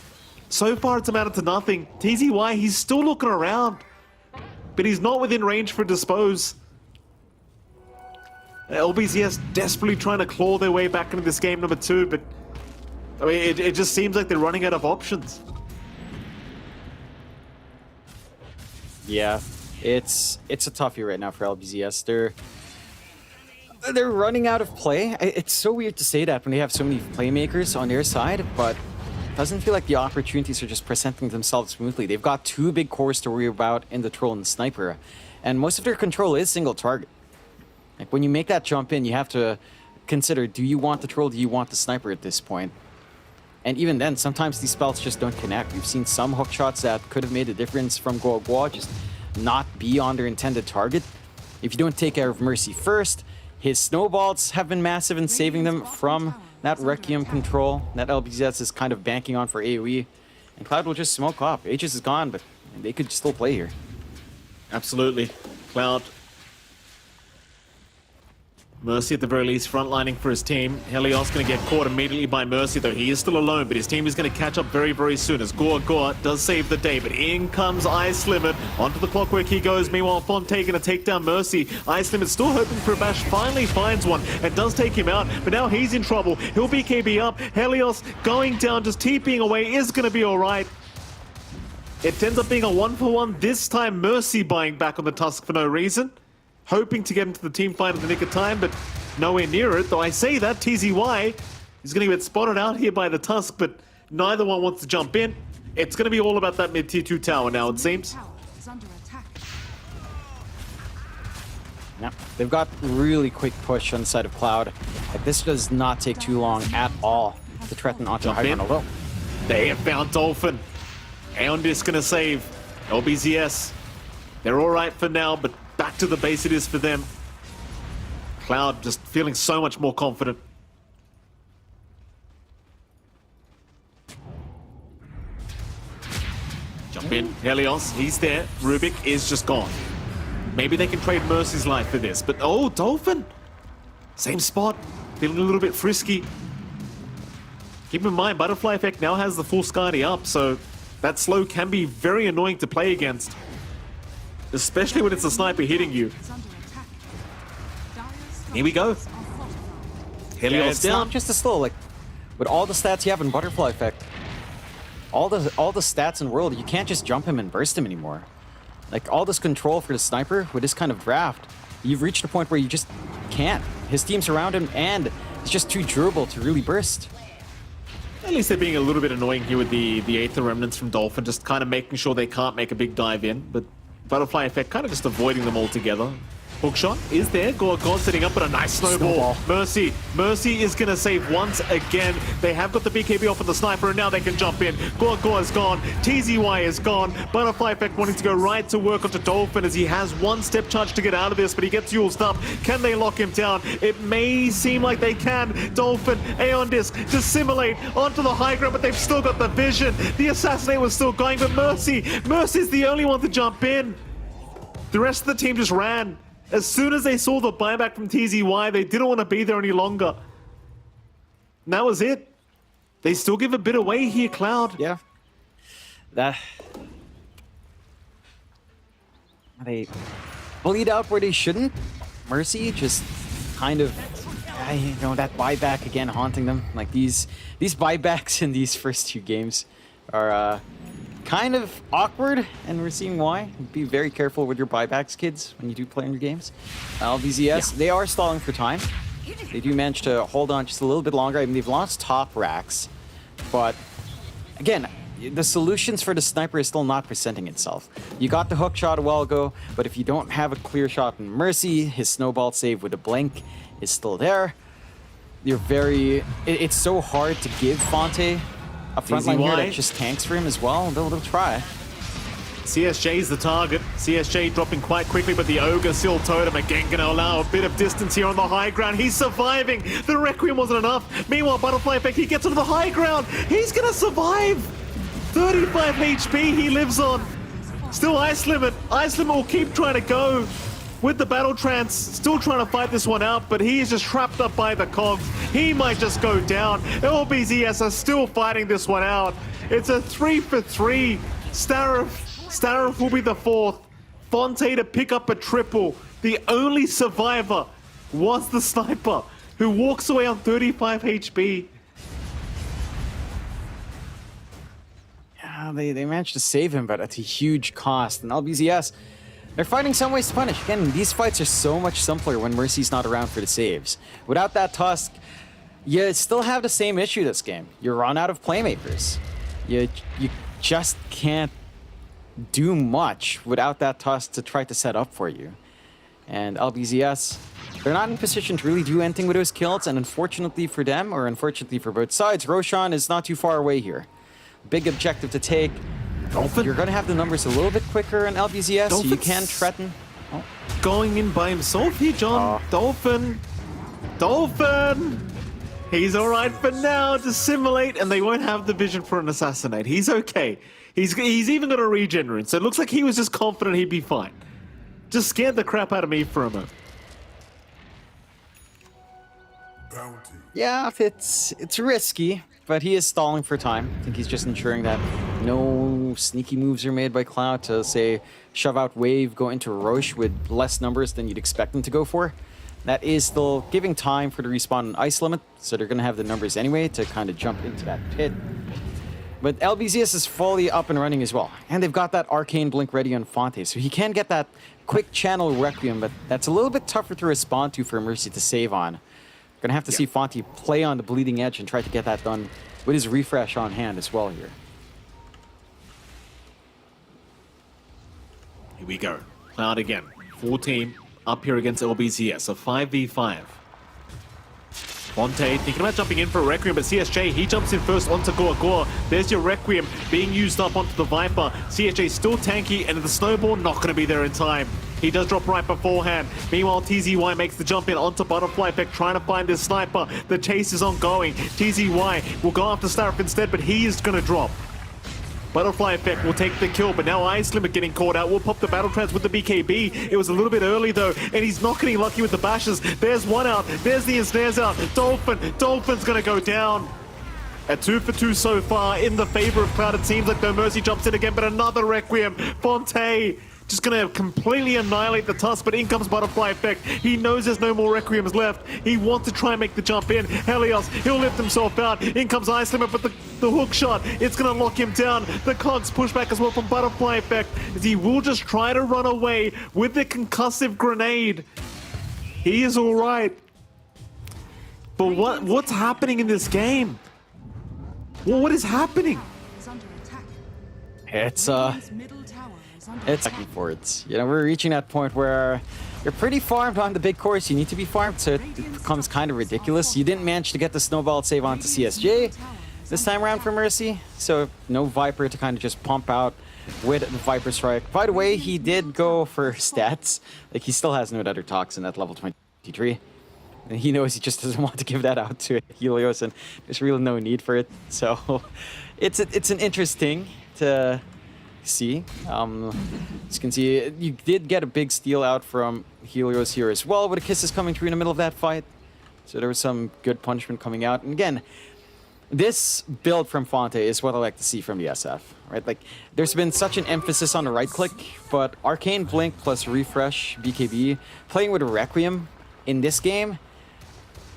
S4: so far it's amounted to nothing. TZY, he's still looking around, but he's not within range for dispose. LBZS desperately trying to claw their way back into this game #2, but I mean, it just seems like they're running out of options.
S5: Yeah, it's a toughie right now for LBZS. They're running out of play. It's so weird to say that when they have so many playmakers on their side, but it doesn't feel like the opportunities are just presenting themselves smoothly. They've got 2 big cores to worry about in the Troll and Sniper, and most of their control is single target. Like, when you make that jump in, you have to consider, do you want the Troll, do you want the Sniper at this point? And even then, sometimes these spells just don't connect. We've seen some hook shots that could have made a difference from Guo just not be on their intended target. If you don't take care of Mercy first, his snowballs have been massive in saving them from that Requiem control that LBZS is kind of banking on for AoE. and Cloud will just smoke off. Aegis is gone, but they could still play here.
S4: Absolutely. Cloud. Mercy at the very least frontlining for his team. Helios going to get caught immediately by Mercy, though he is still alone, but his team is going to catch up very, very soon as Gore does save the day, but in comes Ice Limit. Onto the clockwork he goes. Meanwhile, Fonte going to take down Mercy. Ice Limit still hoping for a bash, finally finds one and does take him out, but now he's in trouble. He'll BKB up. Helios going down, just TPing away is going to be all right. It ends up being a 1-for-1. This time, Mercy buying back on the Tusk for no reason. Hoping to get into the team fight in the nick of time, but nowhere near it. Though I say that, TZY is going to get spotted out here by the Tusk, but neither one wants to jump in. It's going to be all about that mid-tier 2 tower now, it seems.
S6: Tower is under attack.
S5: Yeah, they've got really quick push on the side of Cloud. Like, this does not take too long at all to threaten onto the high ground. Although
S4: They have found Dolphin. Aeon Disc going to save. LBZS. They're all right for now, but back to the base it is for them. Cloud just feeling so much more confident. Jump in, Helios, he's there. Rubik is just gone. Maybe they can trade Mercy's life for this, but oh, Dolphin! Same spot, feeling a little bit frisky. Keep in mind, Butterfly Effect now has the full Skadi up, so that slow can be very annoying to play against. Especially when it's a sniper hitting you.
S6: Is under attack. Dire's
S4: Here we go.
S6: structures are fortified.
S4: Helios
S5: it's
S4: down.
S5: not just a slow. Like, with all the stats you have in Butterfly Effect, all the stats in the world, you can't just jump him and burst him anymore. Like, all this control for the sniper with this kind of draft, you've reached a point where you just can't. His team's around him, and it's just too durable to really burst.
S4: At least they're being a little bit annoying here with the Aether Remnants from Dolphin, just kind of making sure they can't make a big dive in, but Butterfly Effect kind of just avoiding them altogether. Hookshot is there. Gorgon setting up, but a nice snowball. Mercy is going to save once again. They have got the BKB off of the sniper, and now they can jump in. Gorgon is gone. TZY is gone. Butterfly Effect wanting to go right to work onto Dolphin as he has one step charge to get out of this, but he gets Yule's up. Can they lock him down? It may seem like they can. Dolphin, Aeon Disc, dissimulate onto the high ground, but they've still got the vision. The Assassinate was still going, but Mercy's the only one to jump in. The rest of the team just ran. As soon as they saw the buyback from TZY, they didn't want to be there any longer. And that was it. They still give a bit away here, Cloud.
S5: Yeah. They bleed out where they shouldn't. Mercy just kind of, that buyback again haunting them. Like, these buybacks in these first two games are kind of awkward, and we're seeing why. Be very careful with your buybacks, kids, when you do play in your games. LVZS, they are stalling for time. They do manage to hold on just a little bit longer. I mean, they've lost top racks, but again, the solutions for the sniper is still not presenting itself. You got the hook shot a while ago, but if you don't have a clear shot in Mercy, his snowball save with a blink is still there. It's so hard to give Fonte a frontline here that just tanks for him as well. They'll try.
S4: CSJ's the target. CSJ dropping quite quickly, but the Ogre Seal Totem again going to allow a bit of distance here on the high ground. He's surviving. The Requiem wasn't enough. Meanwhile, Butterfly Effect, he gets onto the high ground. He's going to survive. 35 HP he lives on. Still Ice Limit. Ice Limit will keep trying to go with the Battle Trance, still trying to fight this one out, but he is just trapped up by the cogs. He might just go down. LBZS are still fighting this one out. It's a 3-for-3. Starif will be the fourth. Fonte to pick up a triple. The only survivor was the sniper, who walks away on 35 HP.
S5: Yeah, they managed to save him, but at a huge cost. And LBZS, they're finding some ways to punish. Again, these fights are so much simpler when Mercy's not around for the saves. Without that Tusk, you still have the same issue this game. You run out of playmakers. You just can't do much without that Tusk to try to set up for you. And LBZS, they're not in position to really do anything with those kills, and unfortunately for them, or unfortunately for both sides, Roshan is not too far away here. Big objective to take.
S4: Dolphin.
S5: You're going to have the numbers a little bit quicker in LBZS, so you can threaten. Oh.
S4: Going in by himself here, John. Dolphin. He's all right for now. Dissimulate, and they won't have the vision for an assassinate. He's okay. He's even got a regen rune, so it looks like he was just confident he'd be fine. Just scared the crap out of me for a moment.
S5: Yeah, it's risky, but he is stalling for time. I think he's just ensuring that no sneaky moves are made by Cloud to, say, shove out Wave, go into Roche with less numbers than you'd expect them to go for. That is still giving time for the respawn and ice limit, so they're going to have the numbers anyway to kind of jump into that pit. But LBZS is fully up and running as well. And they've got that Arcane Blink ready on Fonte, so he can get that quick channel Requiem, but that's a little bit tougher to respond to for Mercy to save on. Gonna have to see Fonte play on the bleeding edge and try to get that done with his refresh on hand as well here.
S4: Here we go. Cloud again. Full team up here against LBZS. A 5v5. Fonte thinking about jumping in for a Requiem, but CSJ, he jumps in first onto Gore. There's your Requiem being used up onto the Viper. CSJ still tanky, and the Snowball not going to be there in time. He does drop right beforehand. Meanwhile, TZY makes the jump in onto Butterfly Effect, trying to find his sniper. The chase is ongoing. TZY will go after Starif instead, but he is going to drop. Butterfly Effect will take the kill, but now Ice Limit getting caught out. We'll pop the Battle Trance with the BKB. It was a little bit early though, and he's not getting lucky with the bashes. There's one out. There's the ensnares out. Dolphin's gonna go down. At 2 for 2 so far in the favor of Cloud. It seems like No Mercy jumps in again, but another Requiem. Fonte just gonna completely annihilate the Tusk, but in comes Butterfly Effect. He knows there's no more Requiems left. He wants to try and make the jump in. Helios, he'll lift himself out. In comes Ice Limit, but the hook shot, it's gonna lock him down. The Cogs push back as well from Butterfly Effect, as he will just try to run away with the concussive grenade. He is all right. But what's happening in this game? Well, what is happening?
S6: Is under attack.
S5: It's
S6: His middle tower is under
S5: It's looking forwards. You know, we're reaching that point where you're pretty farmed on the big course. You need to be farmed, so it becomes kind of ridiculous. You didn't manage to get the snowball save onto CSJ this time around for Mercy, so no Viper to kind of just pump out with the Viper Strike. By the way, he did go for stats. Like, he still has no Nether Toxin at level 23. And he knows he just doesn't want to give that out to Helios, and there's really no need for it. So it's an interesting to see. As you can see, you did get a big steal out from Helios here as well, with the kisses coming through in the middle of that fight. So there was some good punishment coming out. And again, this build from Fonte is what I like to see from the SF, right? Like, there's been such an emphasis on the right click, but Arcane Blink plus Refresh, BKB, playing with a Requiem in this game,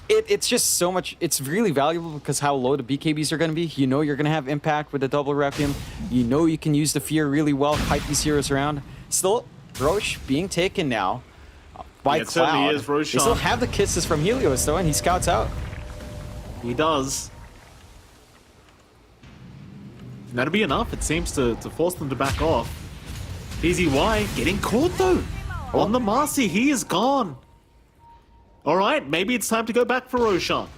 S5: it's just so much. It's really valuable because how low the BKBs are going to be. You know you're going to have impact with the double Requiem. You know you can use the Fear really well, kite these heroes around. Still, Roche being taken now by
S4: it certainly
S5: Cloud.
S4: is Roshan.
S5: They still have the kisses from Helios though, and he scouts out.
S4: He does. That'll be enough, it seems, to force them to back off. TZY getting caught though. On the Marcy, he is gone. All right, maybe it's time to go back for Roshan.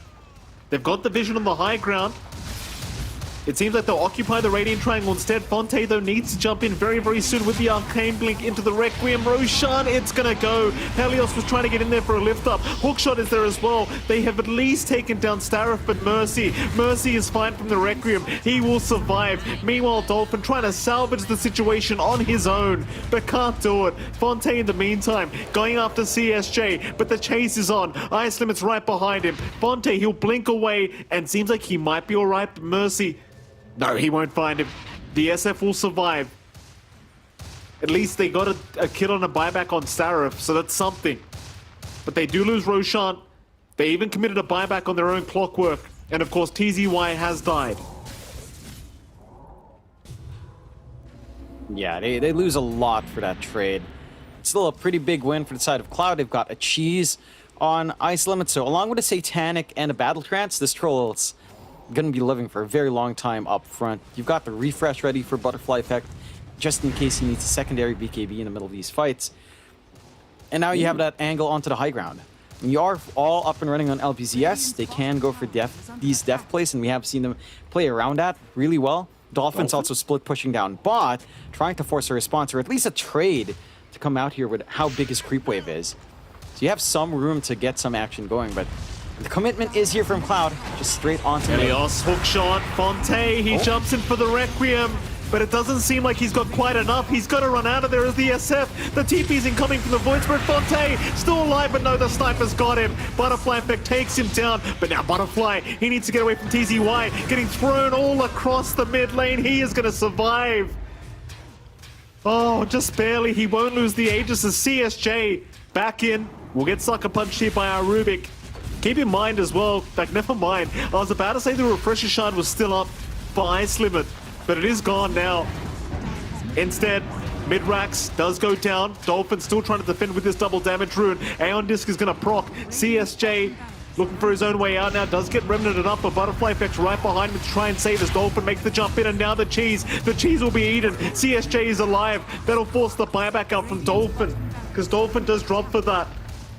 S4: They've got the vision on the high ground. It seems like they'll occupy the Radiant Triangle instead. Fonte, though, needs to jump in very, very soon with the Arcane Blink into the Requiem. Roshan, it's gonna go. Helios was trying to get in there for a lift-up. Hookshot is there as well. They have at least taken down Starif, but Mercy is fine from the Requiem. He will survive. Meanwhile, Dolphin trying to salvage the situation on his own, but can't do it. Fonte, in the meantime, going after CSJ, but the chase is on. Ice Limit's right behind him. Fonte, he'll blink away, and seems like he might be all right, but Mercy... no, he won't find him. The SF will survive. At least they got a kill on a buyback on Starif, so that's something. But they do lose Roshan. They even committed a buyback on their own Clockwork. And of course, TZY has died.
S5: Yeah, they lose a lot for that trade. It's still a pretty big win for the side of Cloud. They've got a cheese on Ice Limit, so along with a Satanic and a Battle Trance, this troll's gonna be living for a very long time up front. You've got the refresh ready for Butterfly Effect, just in case he needs a secondary BKB in the middle of these fights. And now you have that angle onto the high ground. When you are all up and running on LBZS, they can go for these def plays, and we have seen them play around that really well. Dolphins also split pushing down bot, trying to force a response, or at least a trade to come out here with how big his creep wave is. So you have some room to get some action going, but The commitment is here from Cloud, just straight onto mid.
S4: Helios, hook shot, Fonte, he jumps in for the Requiem, but it doesn't seem like he's got quite enough. He's got to run out of there as the SF. The TP's incoming from the Void Spirit. Fonte still alive, but no, the sniper's got him. Butterfly Effect takes him down, but now Butterfly, he needs to get away from TZY, getting thrown all across the mid lane. He is going to survive. Oh, just barely. He won't lose the Aegis as CSJ back in. We'll get sucker punched here by our Rubik. Keep in mind as well, like, never mind. I was about to say the Refresher Shard was still up for Ice Limit, but it is gone now. Instead, Midrax does go down. Dolphin still trying to defend with this double damage rune. Aeon Disc is going to proc. CSJ looking for his own way out now. Does get remnanted up, but Butterfly Effect right behind him to try and save as Dolphin makes the jump in, and now the cheese. The cheese will be eaten. CSJ is alive. That'll force the buyback out from Dolphin, because Dolphin does drop for that.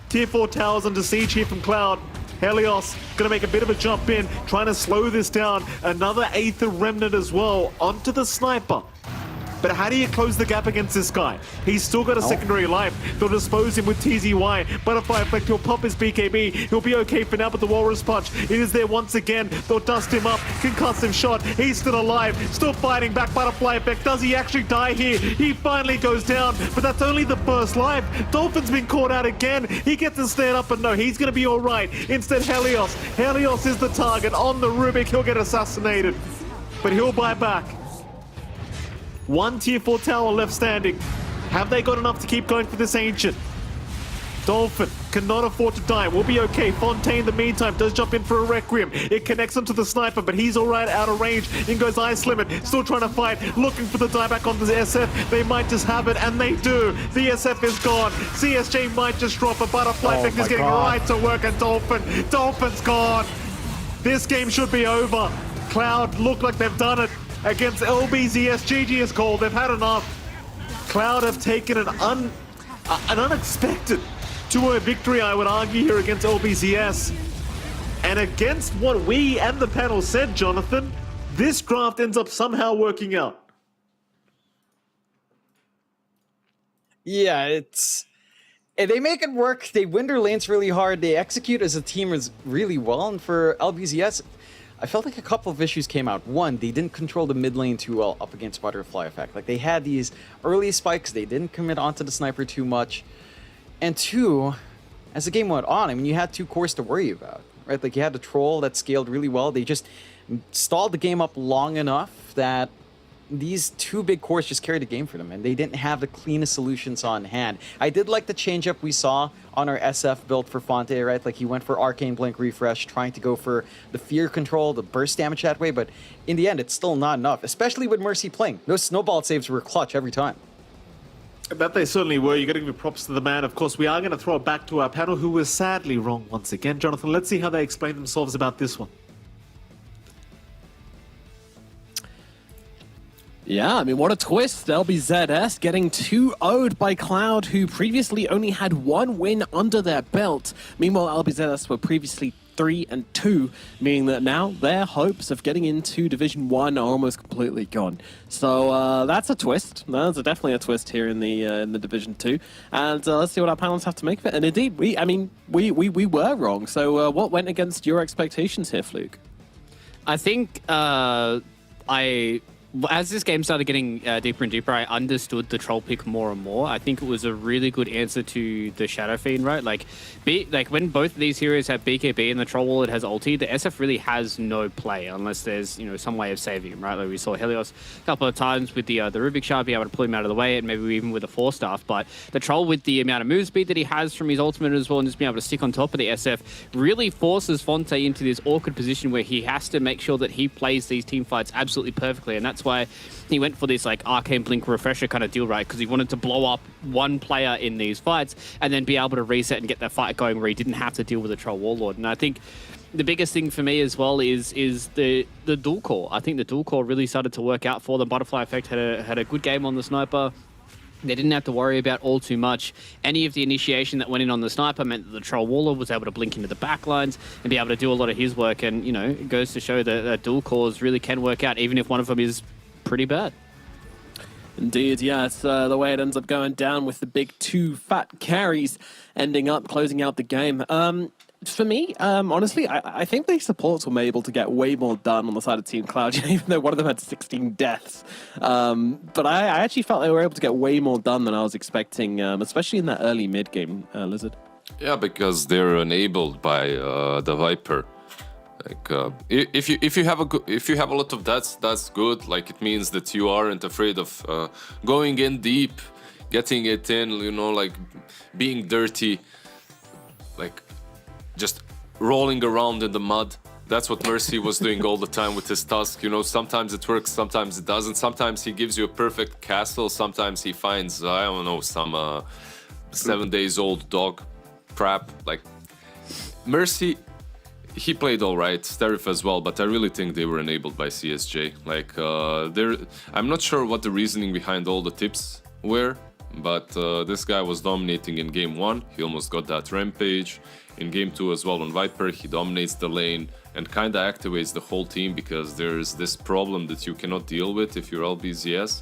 S4: Tier 4 towers under siege here from Cloud. Helios gonna make a bit of a jump in, trying to slow this down. Another Aether Remnant as well onto the sniper. But how do you close the gap against this guy? He's still got a secondary life. They'll dispose him with TZY. Butterfly Effect, he'll pop his BKB. He'll be okay for now, but the Walrus Punch, it is there once again. They'll dust him up. Concussive shot. He's still alive. Still fighting back. Butterfly Effect. Does he actually die here? He finally goes down, but that's only the first life. Dolphin's been caught out again. He gets to stand up, but no, he's going to be all right. Instead, Helios. Helios is the target on the Rubik. He'll get assassinated, but he'll buy back. One tier 4 tower left standing. Have they got enough to keep going for this Ancient? Dolphin cannot afford to die. We'll be okay. Fontaine, in the meantime, does jump in for a Requiem. It connects onto the sniper, but he's all right out of range. In goes Ice Limit. Still trying to fight. Looking for the dieback on the SF. They might just have it, and they do. The SF is gone. CSJ might just drop. A Butterfly Effect is getting right to work, and Dolphin's gone. This game should be over. Cloud look like they've done it against LBZS. GG is called. They've had enough. Cloud have taken an unexpected 2-0 victory, I would argue, here against LBZS. And against what we and the panel said, Jonathan, this draft ends up somehow working out.
S5: Yeah, they make it work. They win their lanes really hard. They execute as a team really well. And for LBZS, I felt like a couple of issues came out. One, they didn't control the mid lane too well up against Butterfly Effect. Like, they had these early spikes. They didn't commit onto the sniper too much. And two, as the game went on, I mean, you had two cores to worry about, right? Like, you had the troll that scaled really well. They just stalled the game up long enough that these two big cores just carried the game for them, and they didn't have the cleanest solutions on hand. I did like the change-up we saw on our SF build for Fonte, right? Like, he went for Arcane Blink Refresh, trying to go for the fear control, the burst damage that way, but in the end, it's still not enough, especially with Mercy playing. Those snowball saves were clutch every time.
S4: That they certainly were. You got to give props to the man. Of course, we are going to throw it back to our panel, who was sadly wrong once again. Jonathan, let's see how they explain themselves about this one.
S1: Yeah, I mean, what a twist. LBZS getting 2-0'd by Cloud, who previously only had one win under their belt. Meanwhile, LBZS were previously 3-2, meaning that now their hopes of getting into Division 1 are almost completely gone. So that's a twist. That's definitely a twist here in the Division 2. And let's see what our panelists have to make of it. And indeed, we were wrong. So what went against your expectations here, Fluke?
S2: I think as this game started getting deeper and deeper, I understood the troll pick more and more. I think it was a really good answer to the Shadow Fiend, right? Like when both of these heroes have BKB and the troll wallet has ulti, the SF really has no play unless there's some way of saving him, right? Like we saw Helios a couple of times with the Rubik Shard be able to pull him out of the way, and maybe even with a 4-staff. But the troll, with the amount of move speed that he has from his ultimate as well, and just being able to stick on top of the SF, really forces Fonte into this awkward position where he has to make sure that he plays these team fights absolutely perfectly, and that's why he went for this like Arcane Blink Refresher kind of deal, right? Because he wanted to blow up one player in these fights and then be able to reset and get that fight going where he didn't have to deal with a Troll Warlord. And I think the biggest thing for me as well is the dual core. I think the dual core really started to work out for them. Butterfly Effect had a good game on the sniper. They didn't have to worry about all too much. Any of the initiation that went in on the sniper meant that the Troll Warlord was able to blink into the backlines and be able to do a lot of his work. And, it goes to show that dual cores really can work out, even if one of them is pretty bad.
S1: Indeed, yeah, it's the way it ends up going down with the big two fat carries ending up closing out the game. For me, honestly, I think the supports were able to get way more done on the side of Team Cloud, even though one of them had 16 deaths. But I actually felt they were able to get way more done than I was expecting, especially in that early mid game, Lizard.
S3: Yeah, because they're enabled by the Viper. Like if you have a lot of that's good. Like it means that you aren't afraid of going in deep, getting it in. You know, like being dirty, like just rolling around in the mud. That's what Mercy was doing all the time with his Tusk. You know, sometimes it works, sometimes it doesn't. Sometimes he gives you a perfect castle. Sometimes he finds I don't know some 7 days old dog crap. Like Mercy. He played all right, Sterif as well, but I really think they were enabled by CSJ. Like, I'm not sure what the reasoning behind all the tips were, but this guy was dominating in game 1. He almost got that rampage. In game 2 as well on Viper, he dominates the lane and kind of activates the whole team because there's this problem that you cannot deal with if you're LBZS.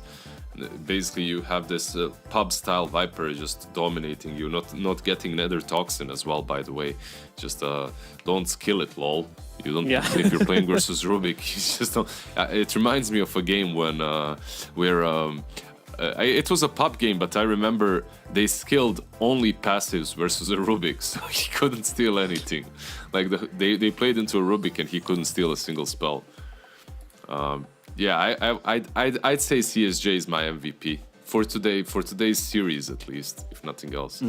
S3: Basically, you have this pub-style Viper just dominating you, not getting Nether Toxin as well, by the way. Just don't kill it, lol. You don't.
S1: Yeah.
S3: If you're playing versus Rubik, you just don't. It reminds me of a game when it was a pub game, but I remember they skilled only passives versus a Rubik, so he couldn't steal anything. Like they played into a Rubik and he couldn't steal a single spell. Yeah, I'd say CSJ is my MVP for today's series at least, if nothing else.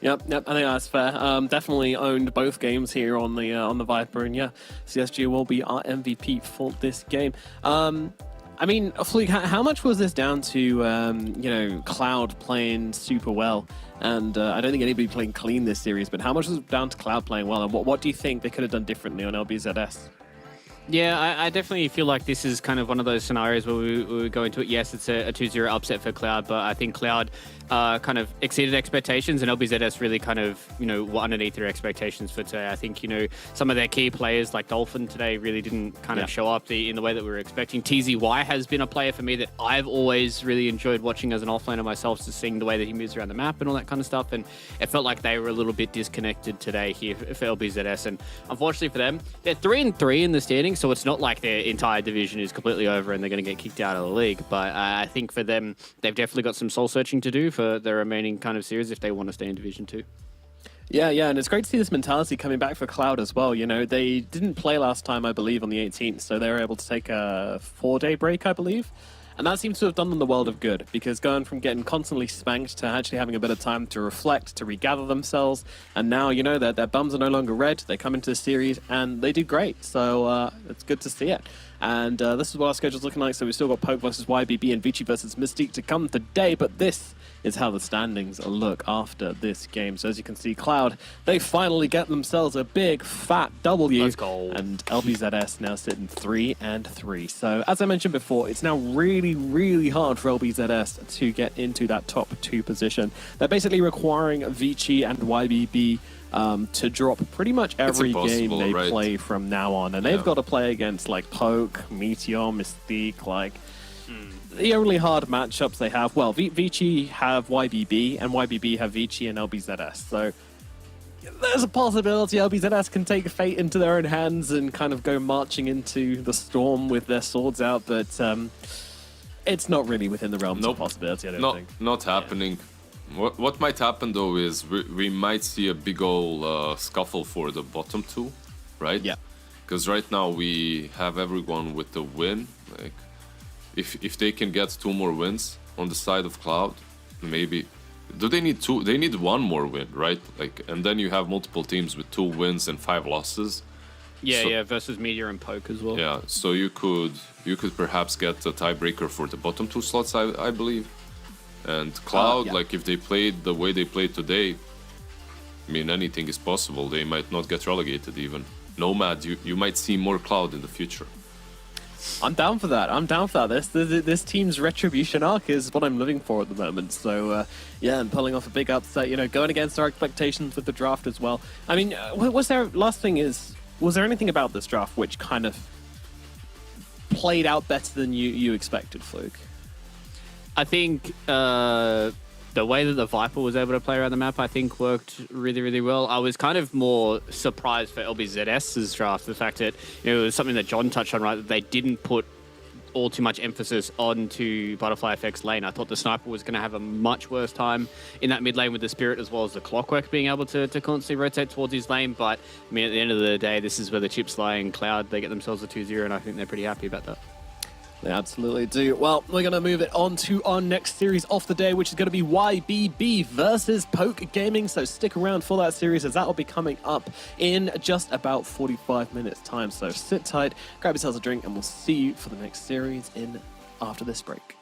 S1: Yep, I think that's fair. Definitely owned both games here on the Viper, and yeah, CSG will be our MVP for this game. I mean, Fluke, how much was this down to Cloud playing super well? And I don't think anybody playing clean this series, but how much was it down to Cloud playing well? And what do you think they could have done differently on LBZS?
S2: Yeah, I definitely feel like this is kind of one of those scenarios where we go into it. Yes, it's a 2-0 upset for Cloud, but I think Cloud kind of exceeded expectations, and LBZS really kind of, were underneath their expectations for today. I think, some of their key players like Dolphin today really didn't kind of show up in the way that we were expecting. TZY has been a player for me that I've always really enjoyed watching as an offlaner myself, just seeing the way that he moves around the map and all that kind of stuff, and it felt like they were a little bit disconnected today here for LBZS, and unfortunately for them, they're 3-3 in the standings, so it's not like their entire division is completely over and they're going to get kicked out of the league, but I think for them, they've definitely got some soul searching to do for the remaining kind of series if they want to stay in Division 2.
S1: Yeah, and it's great to see this mentality coming back for Cloud as well. They didn't play last time, I believe, on the 18th, so they were able to take a 4-day break, I believe. And that seems to have done them the world of good, because going from getting constantly spanked to actually having a bit of time to reflect, to regather themselves, and now, their bums are no longer red. They come into the series, and they do great. So it's good to see it. And this is what our schedule's looking like. So we've still got Poke versus YBB and Vici versus Mystique to come today, but this is how the standings look after this game. So as you can see, Cloud, they finally get themselves a big, fat W.
S2: Let's go.
S1: And LBZS now sitting 3-3. So as I mentioned before, it's now really, really hard for LBZS to get into that top 2 position. They're basically requiring Vici and YBB to drop pretty much every game they play from now on. And they've got to play against like Poke, Meteor, Mystique, like the only hard matchups they have. Well, Vici have YBB, and YBB have Vici and LBZS. So there's a possibility LBZS can take fate into their own hands and kind of go marching into the storm with their swords out, but it's not really within the realms of possibility, I don't think.
S3: Not happening. What might happen though is we might see a big ol' scuffle for the bottom 2, right?
S1: Yeah.
S3: Because right now we have everyone with the win. Like, if they can get 2 more wins on the side of Cloud, maybe. Do they need 2? They need 1 more win, right? Like, and then you have multiple teams with 2 wins and 5 losses.
S2: Yeah, versus Meteor and Poke as well.
S3: Yeah, so you could perhaps get a tiebreaker for the bottom 2 slots, I believe. And Cloud, like if they played the way they played today, I mean, anything is possible. They might not get relegated even. Nomad, you might see more Cloud in the future.
S1: I'm down for that. This team's retribution arc is what I'm living for at the moment. So, and pulling off a big upset, going against our expectations with the draft as well. I mean, was there anything about this draft which kind of played out better than you expected, Fluke?
S2: I think the way that the Viper was able to play around the map, I think, worked really, really well. I was kind of more surprised for LBZS's draft, the fact that it was something that John touched on, right, that they didn't put all too much emphasis onto Butterfly FX lane. I thought the Sniper was going to have a much worse time in that mid lane with the Spirit, as well as the Clockwork being able to constantly rotate towards his lane. But, I mean, at the end of the day, this is where the chips lie in Cloud. They get themselves a 2-0, and I think they're pretty happy about that.
S1: They absolutely do. Well, we're going to move it on to our next series of the day, which is going to be YBB versus Poke Gaming. So stick around for that series, as that will be coming up in just about 45 minutes time. So sit tight, grab yourselves a drink, and we'll see you for the next series in after this break.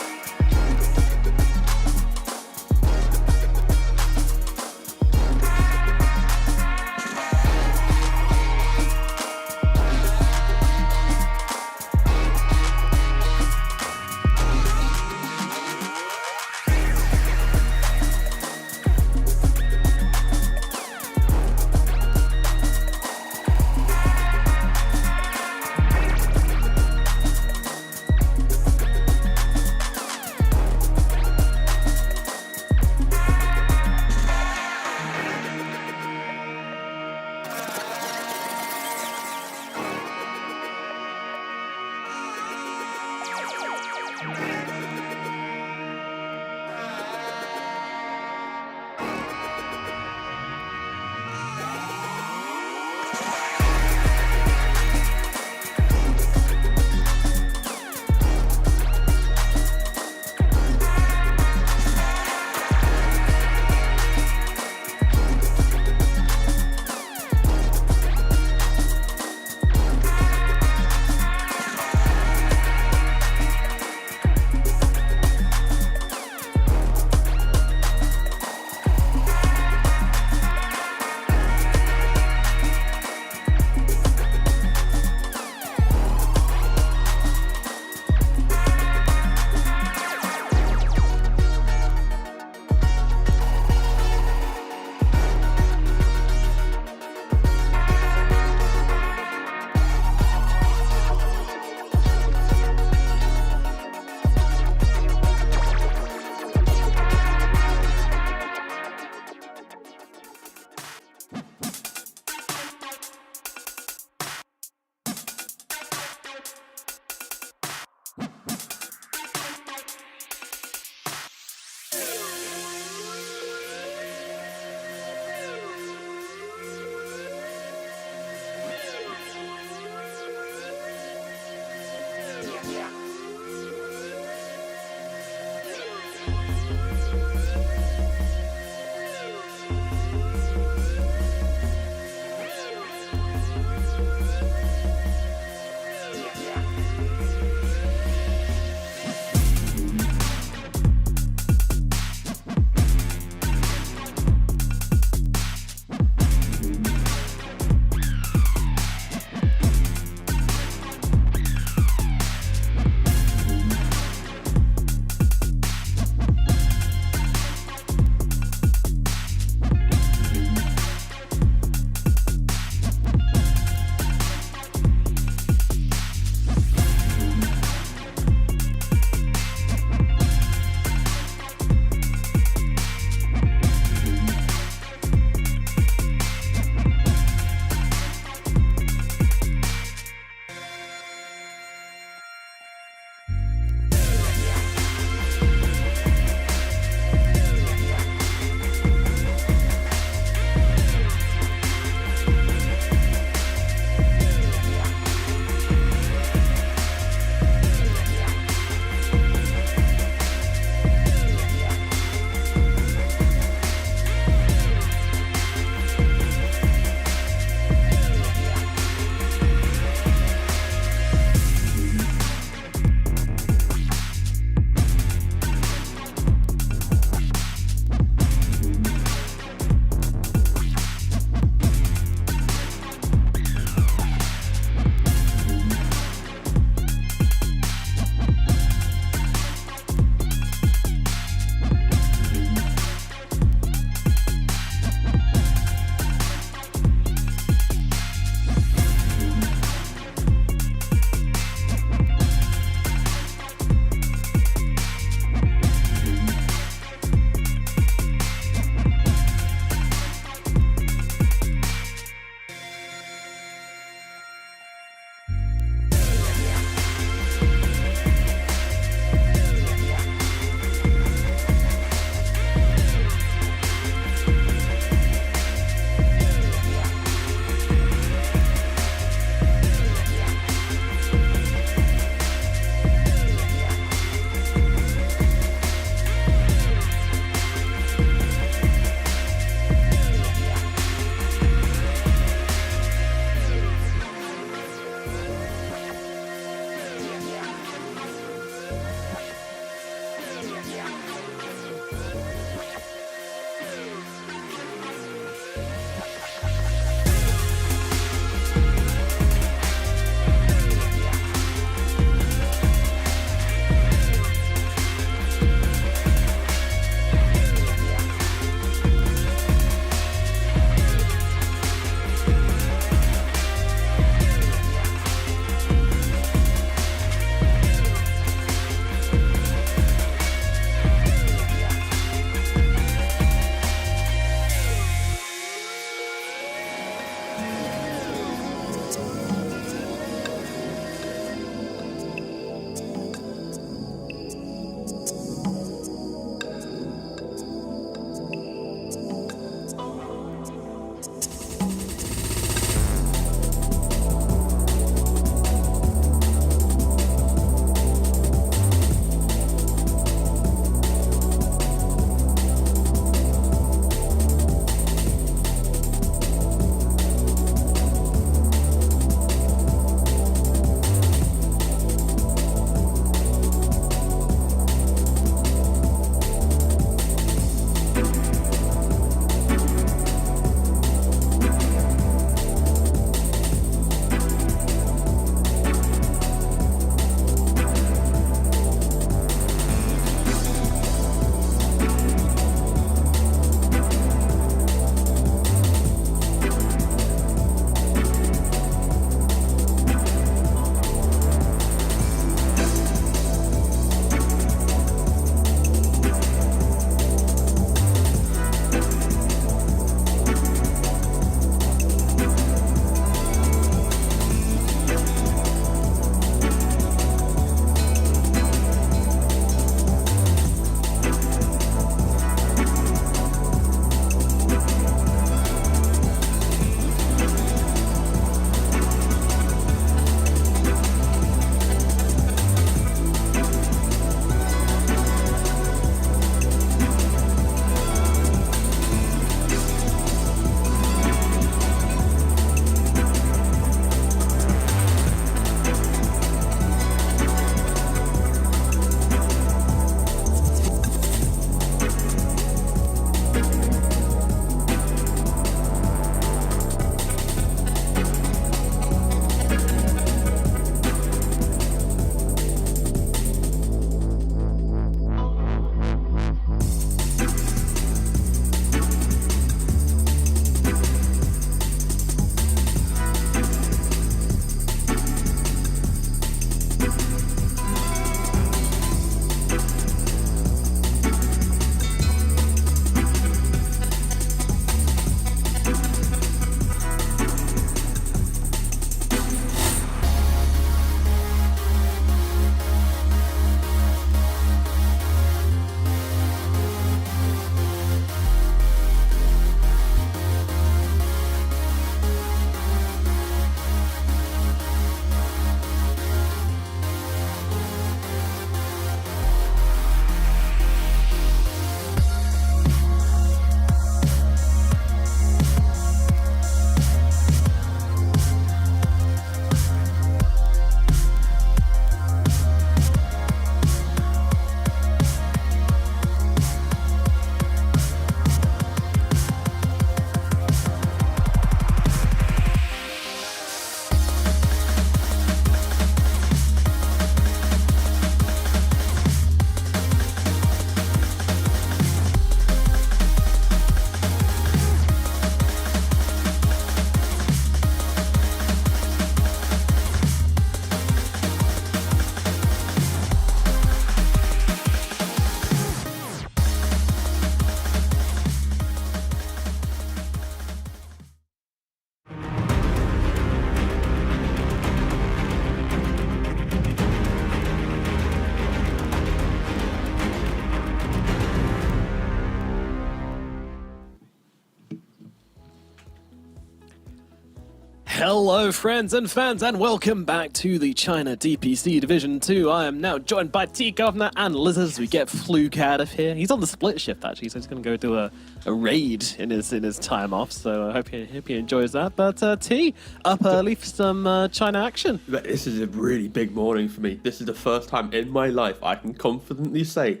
S1: Hello, friends and fans, and welcome back to the China DPC Division 2. I am now joined by T Governor and Lizard as we get Fluke out of here. He's on the split shift, actually, so he's going to go do a raid in his time off, so I hope he enjoys that. But T, up early for some China action.
S7: This is a really big morning for me. This is the first time in my life I can confidently say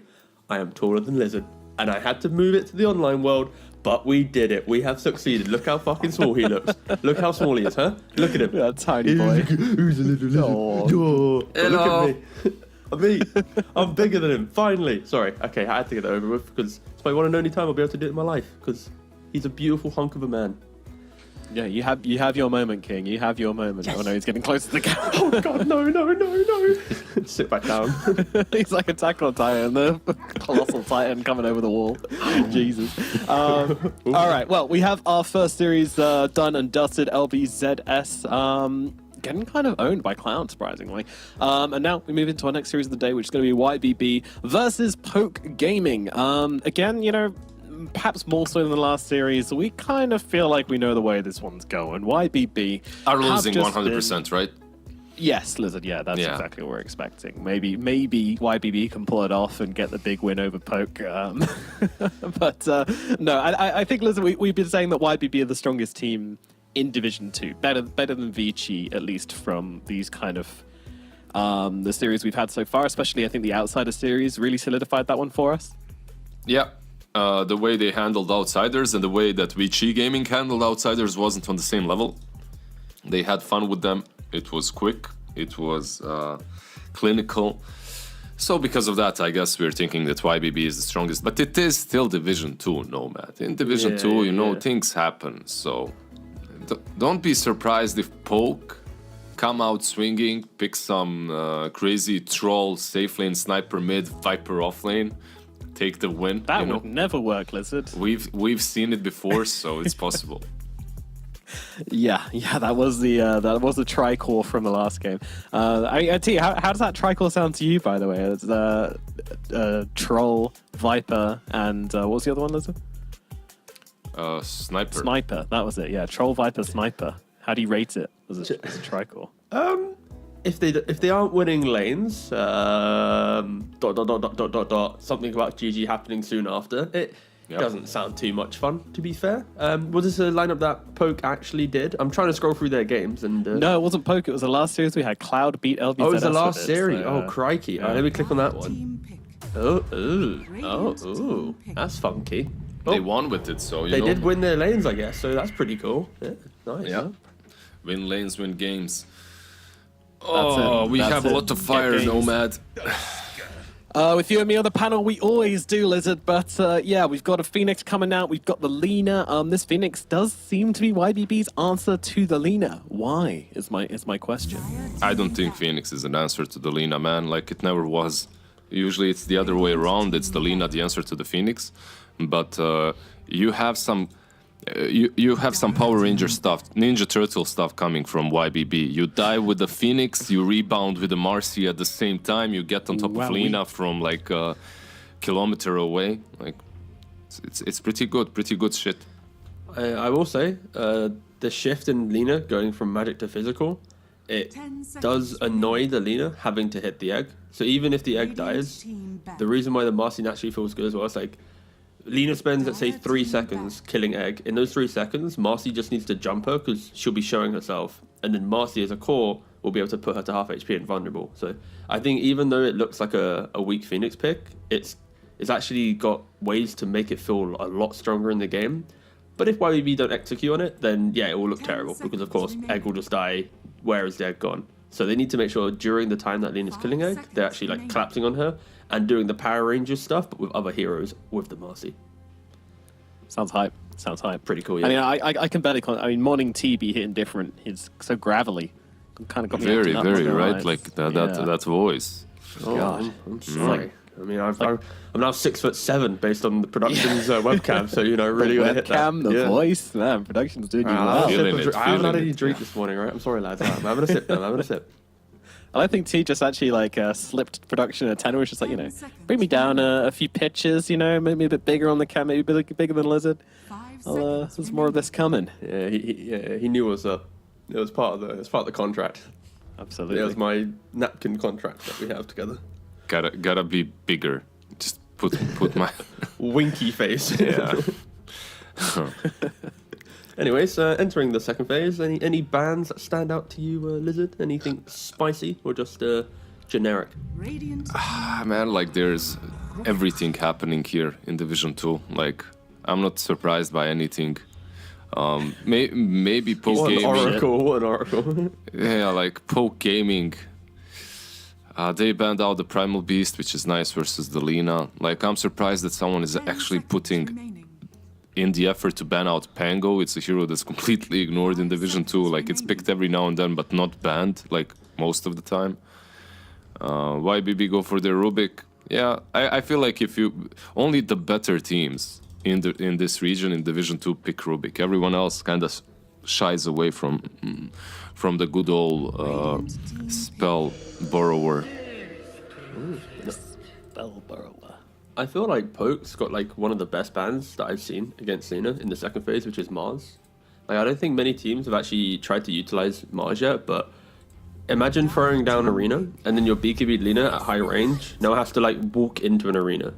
S7: I am taller than Lizard. And I had to move it to the online world, but we did it. We have succeeded. Look how fucking small he looks. Look how small he is, huh? Look at him.
S1: That tiny boy.
S7: Who's a little lizard?
S1: Oh.
S7: Look at me. I'm bigger than him, finally. Sorry, okay, I had to get that over with because it's my one and only time I'll be able to do it in my life because he's a beautiful hunk of a man.
S1: Yeah, you have your moment, King. You have your moment. Yes. Oh no, he's getting close to the camera.
S7: Oh god, no. Sit back down.
S1: He's like Attack on Titan, the colossal titan coming over the wall. Jesus. All right, well, we have our first series done and dusted, LBZS. Getting kind of owned by Cloud, surprisingly. And now we move into our next series of the day, which is going to be YBB versus Poke Gaming. Again, you know, perhaps more so than the last series, we kind of feel like we know the way this one's going. YBB
S3: are losing 100%, right?
S1: Yes, Lizard. Yeah, that's exactly what we're expecting. Maybe YBB can pull it off and get the big win over Poke. But no, I think, Lizard, we've been saying that YBB are the strongest team in Division 2, better than Vici, at least from these kind of the series we've had so far. Especially, I think the Outsider series really solidified that one for us.
S3: Yeah. The way they handled outsiders and the way that Vici Gaming handled outsiders wasn't on the same level. They had fun with them. It was quick. It was clinical. So because of that, I guess we're thinking that YBB is the strongest. But it is still Division 2, Nomad. In Division 2, you know, things happen. So don't be surprised if Poke come out swinging, pick some crazy troll, safe lane, sniper mid, Viper off lane. Take the win.
S1: That would never work, Lizard.
S3: We've seen it before, so it's possible.
S1: Yeah, that was the tricore from the last game. T, how does that tricore sound to you, by the way? It's Troll, Viper, and what was the other one, Lizard?
S3: Sniper.
S1: Sniper, that was it. Yeah, Troll, Viper, Sniper. How do you rate it as a tricore?
S7: If they aren't winning lanes, something about GG happening soon after. It doesn't sound too much fun, to be fair. Was this a lineup that Poke actually did? I'm trying to scroll through their games and.
S1: No, it wasn't Poke. It was the last series we had. Cloud beat LBZS.
S7: Oh, it was the last series. So, crikey! All right, let me click on that one. Oh, that's funky.
S3: They won with it, so
S7: they did win their lanes, I guess. So that's pretty cool. Yeah, nice.
S3: Yeah, win lanes, win games.
S1: We
S3: have a lot of fire, Nomad.
S1: With you and me on the panel, we always do, Lizard. But yeah, we've got a Phoenix coming out. We've got the Lina. This Phoenix does seem to be YBB's answer to the Lina. Why is my question?
S3: I don't think Phoenix is an answer to the Lina, man. Like it never was. Usually it's the other way around. It's the Lina the answer to the Phoenix. But you have some. You have some Power Ranger stuff, Ninja Turtle stuff coming from YBB. You die with the Phoenix, you rebound with the Marcy at the same time. You get on top of Lina from like a kilometer away. Like it's pretty good shit.
S7: I will say the shift in Lina going from magic to physical, it does annoy the Lina having to hit the egg. So even if the egg dies, the reason why the Marcy naturally feels good as well is like. Lina spends, let's say, 3 seconds killing egg. In those 3 seconds, Marcy just needs to jump her because she'll be showing herself. And then Marcy as a core will be able to put her to half HP and vulnerable. So I think even though it looks like a weak Phoenix pick, it's actually got ways to make it feel a lot stronger in the game. But if YBB don't execute on it, then yeah, it will look terrible because, of course, egg will just die. Where is the egg gone? So they need to make sure during the time that Lina's killing egg, they're actually like collapsing on her and doing the Power Rangers stuff, but with other heroes with the Marcy.
S1: Sounds hype.
S7: Pretty cool, yeah.
S1: I mean, I can bet Morning T be hitting different. He's so gravelly. Kind of got
S3: very, right? Like that voice.
S7: Oh, God. I'm sorry. I mean, I'm now 6'7" based on the production's webcam, so you know, really
S1: the
S7: gonna hit that.
S1: Webcam, the voice, man, production's doing you well.
S7: I haven't had any drink this morning, right? I'm sorry, lads. I'm having a sip.
S1: I think T just actually like slipped production a 10, which is like, you know, bring me down a few pitches, you know, maybe a bit bigger on the cam, maybe a bit bigger than Lizard. There's more of this coming.
S7: Yeah, he knew what's up. It was part of the contract.
S1: Absolutely.
S7: It was my napkin contract that we have together.
S3: Gotta be bigger. Just put my
S7: Winky face.
S3: yeah.
S7: Anyways, entering the second phase, any bands that stand out to you, Lizard? Anything spicy or just generic?
S6: Radiant
S3: Man, like there's everything happening here in Division 2. Like I'm not surprised by anything. Maybe Poke
S7: What an
S3: Gaming.
S7: oracle! What an oracle!
S3: Yeah, like Poke Gaming. They banned out the Primal Beast, which is nice, versus the Lina. Like I'm surprised that someone is
S6: 10
S3: actually
S6: seconds
S3: putting
S6: remaining.
S3: in the effort to ban out Pango. It's a hero that's completely ignored in Division 2. Like it's picked every now and then, but not banned like most of the time. YBB go for their Rubik. Yeah, I feel like if you only the better teams in this region in Division 2 pick Rubik. Everyone else kind of shies away from the good old spell borrower.
S1: Spell borrower.
S7: I feel like Poke's got like one of the best bans that I've seen against Lina in the second phase, which is Mars. Like I don't think many teams have actually tried to utilize Mars yet, but imagine throwing down arena and then your BKB Lina at high range now has to like walk into an arena.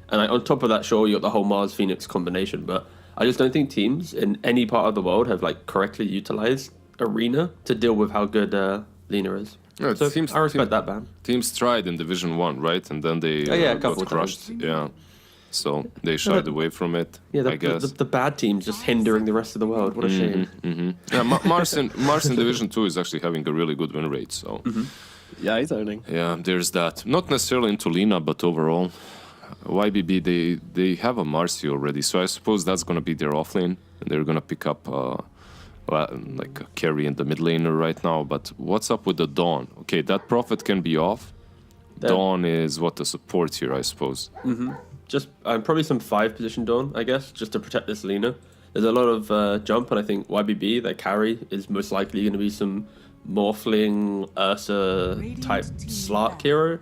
S7: And like, on top of that, sure, you got the whole Mars Phoenix combination, but I just don't think teams in any part of the world have like correctly utilized arena to deal with how good Lina is.
S3: Yeah,
S7: So I respect that ban.
S3: Teams tried in Division 1, right? And then they
S7: yeah, a
S3: got
S7: couple of
S3: crushed.
S7: times.
S3: Yeah. So they shied away from it,
S7: Yeah,
S3: I guess.
S7: the bad teams just hindering the rest of the world. What a shame.
S3: Yeah, Mars in Division 2 is actually having a really good win rate. So
S1: Yeah, he's owning.
S3: yeah, there's that. Not necessarily into Lina, but overall. YBB, they have a Marcy already, so I suppose that's going to be their offlane, and they're going to pick up like a carry in the mid laner right now. But what's up with the Dawn? Okay, that Prophet can be off. Dawn is what the support here, I suppose.
S7: Just probably some 5 position Dawn, I guess, just to protect this Lina. There's a lot of jump, and I think YBB, their carry, is most likely going to be some Morphling, Ursa type Slark hero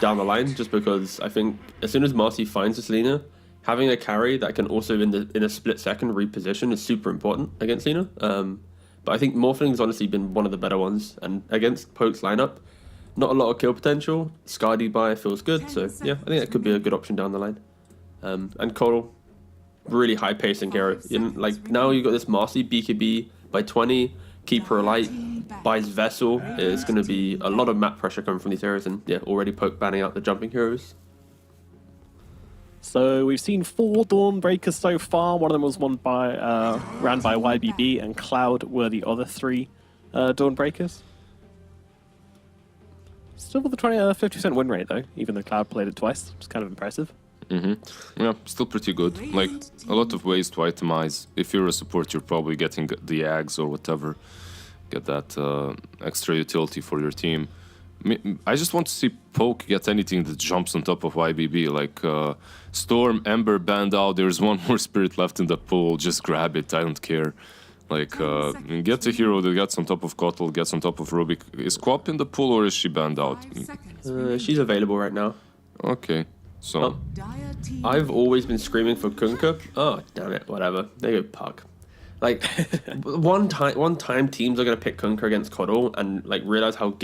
S7: down the line, just because I think as soon as Marcy finds this Lina, having a carry that can also in a split second reposition is super important against Lina. But I think Morphling's honestly been one of the better ones, and against Poke's lineup, not a lot of kill potential. Scardy buy feels good, so yeah, I think that could be a good option down the line. And Coral, really high pacing hero. Like now you got this Marcy BKB by 20, keep her alight, buys Vessel. It's going to be a lot of map pressure coming from these heroes, and yeah, already Poke banning out the jumping heroes.
S1: So we've seen 4 Dawnbreakers so far. One of them was ran by YBB, and Cloud were the other 3 Dawnbreakers. Still with the 50% win rate though, even though Cloud played it twice. It's kind of impressive.
S3: Yeah, still pretty good. Like a lot of ways to itemize. If you're a support, you're probably getting the Ags or whatever. Get that extra utility for your team. I just want to see Poke get anything that jumps on top of YBB. Like Storm, Ember banned out. There's one more spirit left in the pool. Just grab it. I don't care. Like get a hero that gets on top of Kotl, gets on top of Rubik. Is Quap in the pool or is she banned out?
S6: 5 seconds
S7: She's available right now.
S3: Okay, so
S6: Dire team
S7: I've always been screaming for Kunkka. Oh, damn it, whatever. They go Puck. Like, one time teams are going to pick Kunkka against Kotl and, like, realize how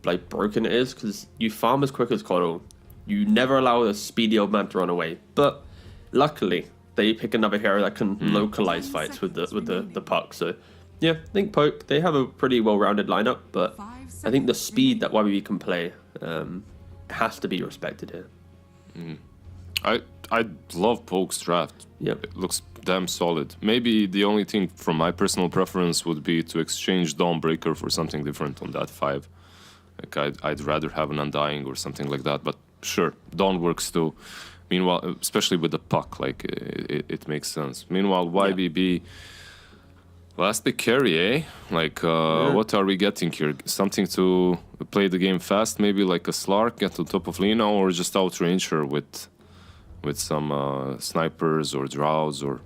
S7: like broken it is, because you farm as quick as Kotl. You never allow a speedy old man to run away. But, luckily, they pick another hero that can localize fights with the Puck. So, yeah, I think Poke, they have a pretty well-rounded lineup, but I think the speed that YBB can play has to be respected here.
S3: I love Poke's draft.
S7: Yep.
S3: It looks damn solid. Maybe the only thing from my personal preference would be to exchange Dawnbreaker for something different on that 5. Like I'd rather have an Undying or something like that. But sure, Dawn works too. Meanwhile, especially with the Puck, like it makes sense. Meanwhile, YBB, last big carry, eh? Like what are we getting here? Something to play the game fast, maybe like a Slark, get on top of Lina, or just outrange her with some snipers or drows or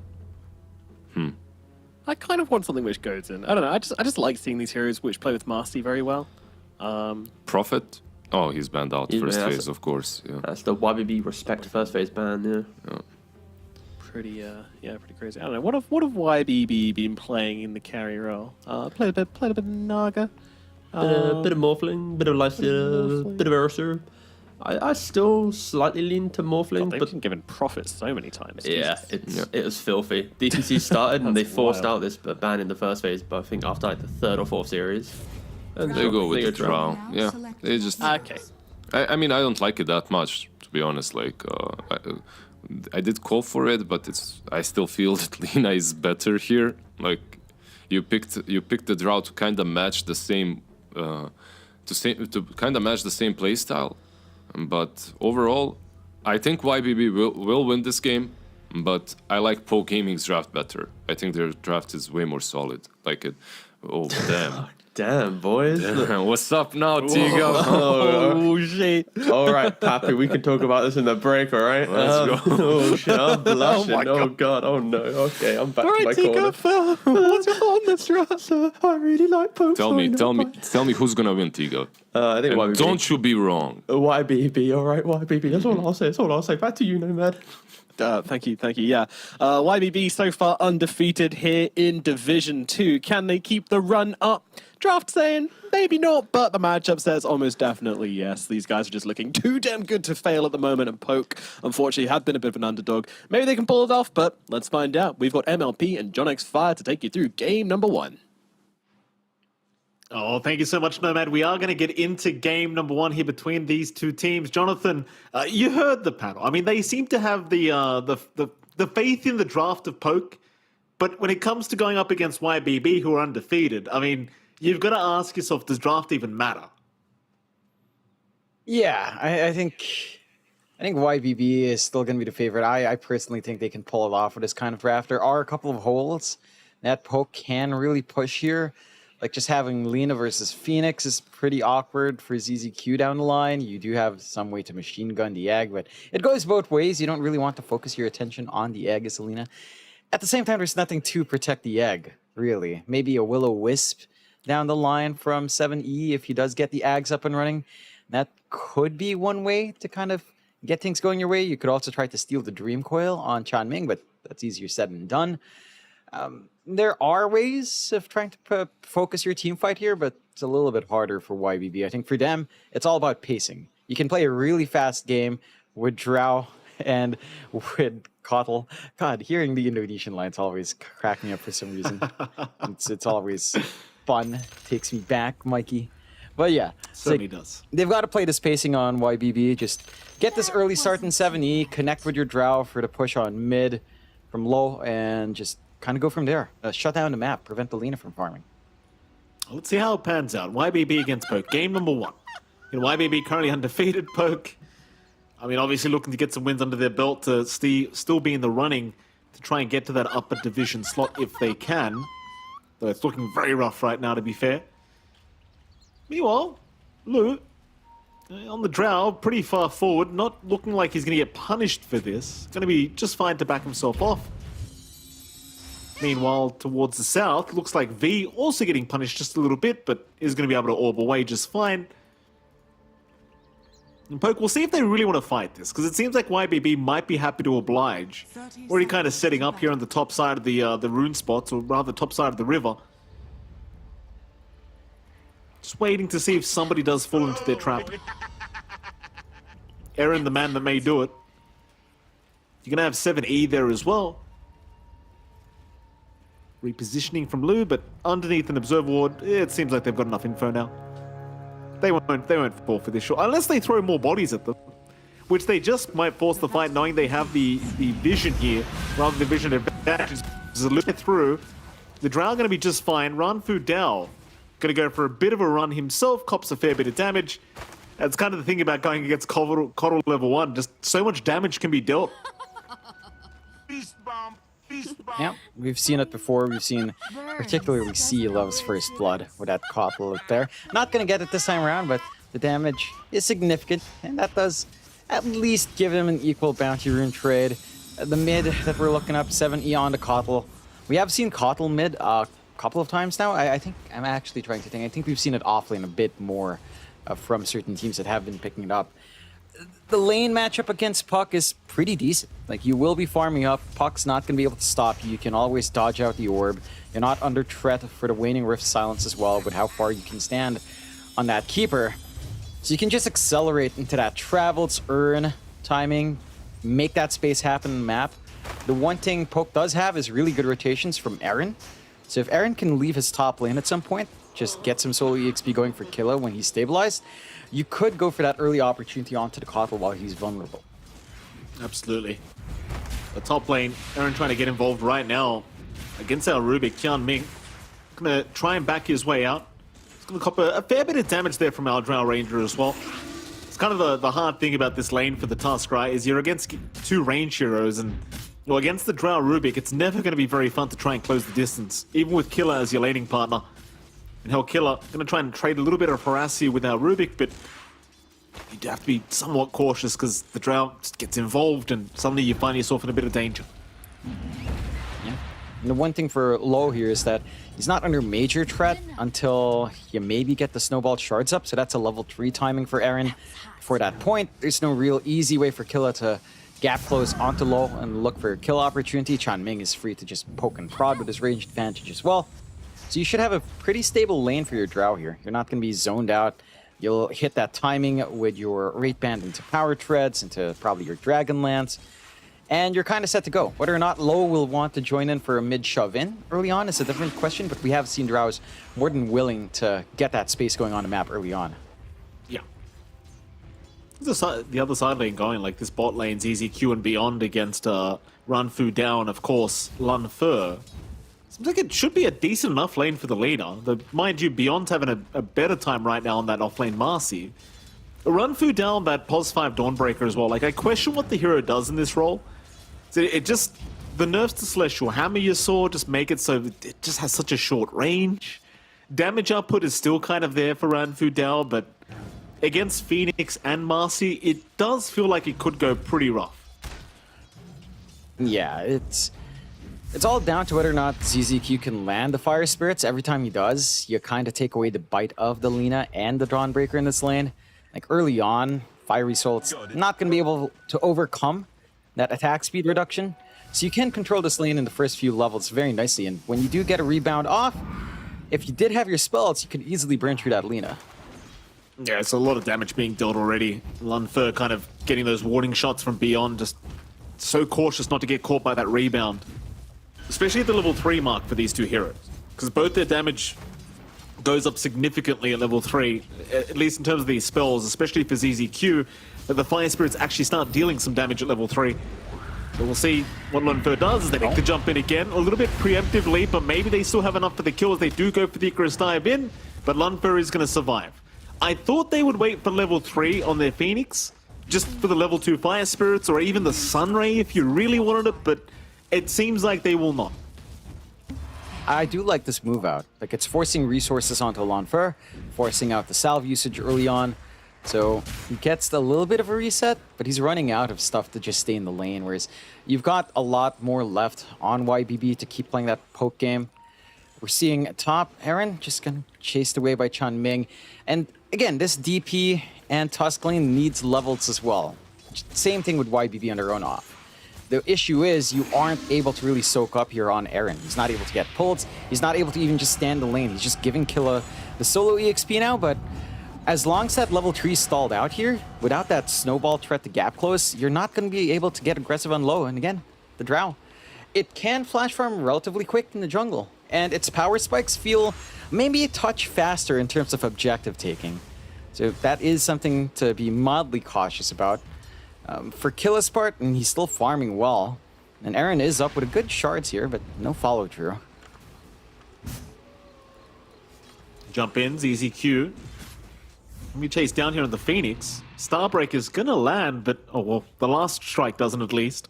S1: I kind of want something which goes in. I don't know. I just like seeing these heroes which play with Marcy very well.
S3: Prophet. Oh, he's banned out
S7: Yeah,
S3: first
S7: that's
S3: phase, of course. Yeah.
S7: That's the YBB respect first phase ban, yeah.
S1: pretty pretty crazy. I don't know. What have YBB been playing in the carry role? Played a bit of Naga.
S7: Bit of Morphling, bit of Lycia, bit of Ursa. I still slightly lean to Morphling,
S1: They've
S7: but
S1: been given profit so many times.
S7: yeah,
S1: Jesus.
S7: it was filthy. DPC started and they
S1: That's
S7: forced
S1: wild.
S7: out this ban in the first phase, but I think after like the third or fourth series. And
S3: They go with
S7: they
S3: the
S7: go drown.
S3: drow. Yeah, they just.
S1: Okay.
S3: I mean, I don't like it that much, to be honest. Like, I did call for it, but I still feel that Lina is better here. Like, you picked the drow to kind of match the same, to kind of match the same playstyle. But overall, I think YBB will win this game. But I like Poke Gaming's draft better. I think their draft is way more solid. Like it. Oh damn.
S7: Damn, boys.
S3: What's up now, Tigo?
S7: Oh, shit. All right, Pappy, we can talk about this in the break, all right?
S3: Let's go.
S7: Oh, shit, I'm blushing.
S1: my
S7: Oh, God. Oh, no. Okay, I'm back
S1: All
S7: to
S1: right,
S7: my corner.
S1: Tigo, what's your thought on this draft?
S7: I really like Poke.
S3: Tell me who's gonna win, Tigo.
S7: I think
S3: And
S7: YBB.
S3: don't you be wrong.
S7: YBB, all right, YBB. That's all I'll say. That's all I'll say. Back to you, Nomad.
S1: Thank you. Yeah, YBB so far undefeated here in Division 2. Can they keep the run up? Draft saying maybe not, but the matchup says almost definitely yes. These guys are just looking too damn good to fail at the moment, and Poke, unfortunately, had been a bit of an underdog. Maybe they can pull it off, but let's find out. We've got MLP and John X Fire to take you through game number 1.
S4: Oh, thank you so much, Nomad. We are going to get into game number 1 here between these two teams. Jonathan, you heard the panel. I mean, they seem to have the faith in the draft of Poke, but when it comes to going up against YBB, who are undefeated, I mean, you've got to ask yourself, does draft even matter?
S5: Yeah, I think YBB is still going to be the favorite. I personally think they can pull it off with this kind of draft. There are a couple of holes that Poke can really push here. Like just having Lina versus Phoenix is pretty awkward for ZZQ down the line. You do have some way to machine gun the egg, but it goes both ways. You don't really want to focus your attention on the egg as Lina. At the same time, there's nothing to protect the egg, really. Maybe a Will-O-Wisp down the line from 7E if he does get the Ags up and running. That could be one way to kind of get things going your way. You could also try to steal the Dream Coil on Chanming, but that's easier said than done. There are ways of trying to focus your team fight here, but it's a little bit harder for YBB. I think for them, it's all about pacing. You can play a really fast game with Drow and with Kotl. God, hearing the Indonesian lines always crack me up for some reason. It's always fun. Takes me back, Mikey. But yeah,
S4: Certainly does.
S5: they've got to play this pacing on YBB. Just get this early start in 7E, connect with your Drow for the push on mid from low, and just kind of go from there. Shut down the map, prevent the Lina from farming.
S4: Let's see how it pans out. YBB against Poke, game number 1. You know, YBB currently undefeated. Poke, I mean, obviously looking to get some wins under their belt to still be in the running to try and get to that upper division slot if they can. Though it's looking very rough right now, to be fair. Meanwhile, Lu, on the Drow, pretty far forward, not looking like he's going to get punished for this. Going to be just fine to back himself off. Meanwhile, towards the south, looks like V also getting punished just a little bit, but is going to be able to orb away just fine. And Poke, we'll see if they really want to fight this, because it seems like YBB might be happy to oblige. Already kind of setting up here on the top side of the rune spots, or rather top side of the river. Just waiting to see if somebody does fall into their trap. Aaron, the man that may do it. You're going to have 7E there as well. Repositioning from Lu, but underneath an observer ward, it seems like they've got enough info now. They won't fall for this shot, unless they throw more bodies at them, which they just might force the fight, knowing they have the vision here, rather than the vision advantage. Look through. The Drow are going to be just fine. Ranfu Dao going to go for a bit of a run himself, cops a fair bit of damage. That's kind of the thing about going against Coddle level 1. Just so much damage can be dealt.
S5: Yeah, we've seen it before. We've seen particularly C loves First Blood with that Kotl up there. Not going to get it this time around, but the damage is significant, and that does at least give him an equal bounty rune trade. The mid that we're looking up, 7E on the Kotl. We have seen Kotl mid a couple of times now. I think I'm actually trying to think. I think we've seen it offlane a bit more from certain teams that have been picking it up. the lane matchup against Puck is pretty decent. Like, you will be farming up. Puck's not going to be able to stop you. You can always dodge out the orb. You're not under threat for the Waning Rift silence as well with how far you can stand on that keeper. So you can just accelerate into that Travel's Urn timing, make that space happen in the map. The one thing Poke does have is really good rotations from Aaron. So if Aaron can leave his top lane at some point, just get some solo EXP going for Killa when he's stabilized, you could go for that early opportunity onto the Kotal while he's vulnerable.
S4: Absolutely. The top lane, Aaron trying to get involved right now against our Rubik, Tian Ming. Gonna try and back his way out. He's gonna cop a fair bit of damage there from our Drow Ranger as well. It's kind of the hard thing about this lane for the Tusk, right? Is you're against two range heroes, and well, against the Drow Rubik, it's never going to be very fun to try and close the distance, even with Killa as your laning partner. And hell, Killa going to try and trade a little bit of Harassy with our Rubik, but you have to be somewhat cautious because the Drow just gets involved and suddenly you find yourself in a bit of danger.
S5: Yeah. And the one thing for Low here is that he's not under major threat until you maybe get the snowball shards up, so that's a level 3 timing for Aaron. For that point, there's no real easy way for Killa to gap close onto Low and look for a kill opportunity. Tian Ming is free to just poke and prod with his range advantage as well. So you should have a pretty stable lane for your Drow here. You're not going to be zoned out. You'll hit that timing with your Wraith Band into Power Treads, into probably your Dragonlance, and you're kind of set to go. Whether or not Low will want to join in for a mid shove in early on is a different question, but we have seen Drows more than willing to get that space going on the map early on.
S4: Yeah. The other side lane going, like this bot lane's EZQ and beyond against Ranfu down, of course, Lun Fur. Seems like it should be a decent enough lane for the leader. Mind you, Beyond's having a better time right now on that offlane Marcy. Ranfu down that pos 5 Dawnbreaker as well. Like, I question what the hero does in this role. So it just, the nerfs to Celestial Hammer you saw just make it so it just has such a short range. Damage output is still kind of there for Ranfu Down, but against Phoenix and Marcy, it does feel like it could go pretty rough.
S5: Yeah, it's all down to whether or not ZZQ can land the Fire Spirits. Every time he does, you kind of take away the bite of the Lina and the Dawnbreaker in this lane. Like, early on, Fiery Soul's not going to be able to overcome that attack speed reduction. So you can control this lane in the first few levels very nicely. And when you do get a rebound off, if you did have your spells, you could easily burn through that Lina.
S4: Yeah, it's a lot of damage being dealt already. Lunfer kind of getting those warning shots from Beyond, just so cautious not to get caught by that rebound. Especially at the level 3 mark for these two heroes. Because both their damage goes up significantly at level 3, at least in terms of these spells, especially for ZZQ, that the Fire Spirits actually start dealing some damage at level 3. So we'll see what Lunfer does as they make the jump in again. A little bit preemptively, but maybe they still have enough for the kills. They do go for the Icarus dive in, but Lunfer is going to survive. I thought they would wait for level 3 on their Phoenix, just for the level 2 Fire Spirits, or even the Sunray if you really wanted it, but it seems like they will not.
S5: I do like this move out. Like, it's forcing resources onto Lunfer, forcing out the salve usage early on. So he gets a little bit of a reset, but he's running out of stuff to just stay in the lane, whereas you've got a lot more left on YBB to keep playing that poke game. We're seeing top Aaron just kind of chased away by Tian Ming. And again, this DP and Tusk lane needs levels as well. Same thing with YBB on their own off. The issue is you aren't able to really soak up here on Aaron. He's not able to get pulled. He's not able to even just stand the lane. He's just giving Killa the solo EXP now, but as long as that level 3 stalled out here, without that snowball threat to gap close, you're not going to be able to get aggressive on low. And again, the Drow. It can flash farm relatively quick in the jungle, and its power spikes feel maybe a touch faster in terms of objective taking. So that is something to be mildly cautious about. For Killa's part, and he's still farming well. And Aaron is up with a good shards here, but no follow through.
S4: Jump in, ZZQ. Let me chase down here on the Phoenix. Starbreaker's gonna land, but oh well, the last strike doesn't at least.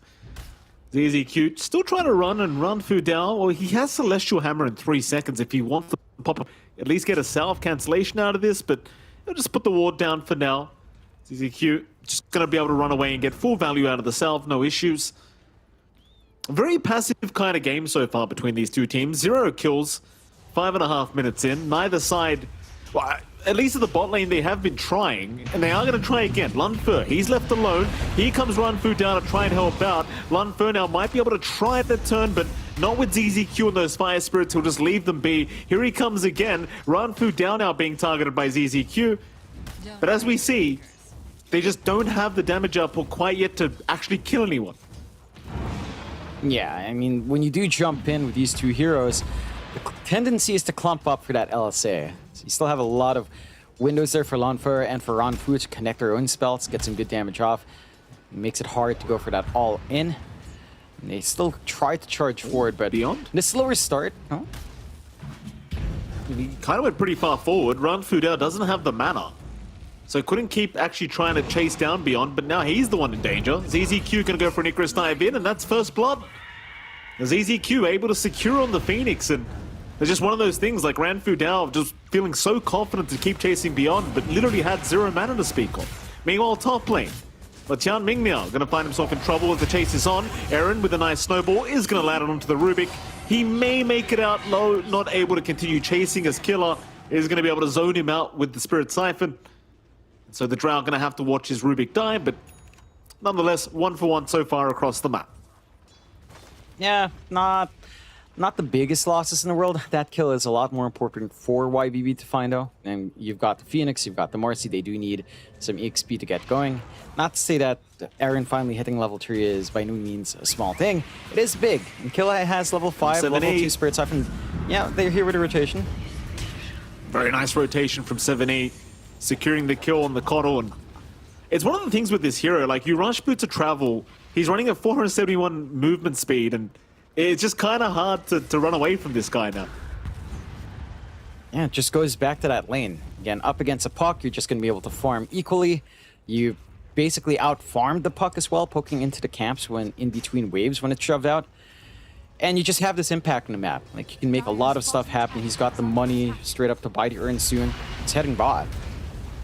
S4: ZZQ still trying to run and run Fu down. Well, he has Celestial Hammer in 3 seconds if he wants to pop up, at least get a salve cancellation out of this, but he'll just put the ward down for now. ZZQ just gonna be able to run away and get full value out of the salve, no issues. Very passive kind of game so far between these two teams. 0 kills, 5.5 minutes in. Neither side, well, at least in the bot lane, they have been trying, and they are going to try again. Lunfer, he's left alone. Here comes Ranfu down to try and help out. Lunfer now might be able to try the turn, but not with ZZQ and those Fire Spirits. He'll just leave them be. Here he comes again. Ranfu down now being targeted by ZZQ. But as we see, they just don't have the damage output quite yet to actually kill anyone.
S5: Yeah, I mean, when you do jump in with these two heroes, the tendency is to clump up for that LSA. So you still have a lot of windows there for Lanfer and for Ranfu to connect their own spells, get some good damage off. It makes it hard to go for that all in. And they still try to charge forward, but
S4: Beyond?
S5: the slower start. Oh,
S4: He kind of went pretty far forward. Ranfu now doesn't have the mana. So couldn't keep actually trying to chase down Beyond, but now he's the one in danger. ZZQ gonna go for an Icarus dive in, and that's first blood. ZZQ able to secure on the Phoenix, and it's just one of those things like Ranfu Dao just feeling so confident to keep chasing Beyond, but literally had 0 mana to speak of. Meanwhile, top lane. But Tian Ming now going to find himself in trouble as the chase is on. Aaron with a nice snowball is going to land it onto the Rubik. He may make it out low, not able to continue chasing as Killer is going to be able to zone him out with the Spirit Siphon. So the Drow going to have to watch his Rubik die, but nonetheless, 1-for-1 so far across the map.
S5: yeah, not the biggest losses in the world. That kill is a lot more important for YBB to find out. And you've got the Phoenix, you've got the Marcy. They do need some EXP to get going. Not to say that Aaron finally hitting level 3 is by no means a small thing. It is big. And Killa has level 5, level 2 Spirit Siphon. Yeah, they're here with a rotation.
S4: Very nice rotation from 7E, securing the kill on the Coddle. And it's one of the things with this hero, like you rush boot to travel, he's running at 471 movement speed, and it's just kind of hard to run away from this guy now.
S5: Yeah, it just goes back to that lane. Again, up against a puck, you're just going to be able to farm equally. You basically out-farmed the puck as well, poking into the camps when in between waves when it's shoved out. And you just have this impact on the map. Like, you can make a lot of stuff happen. He's got the money straight up to buy the urn soon. It's heading bot.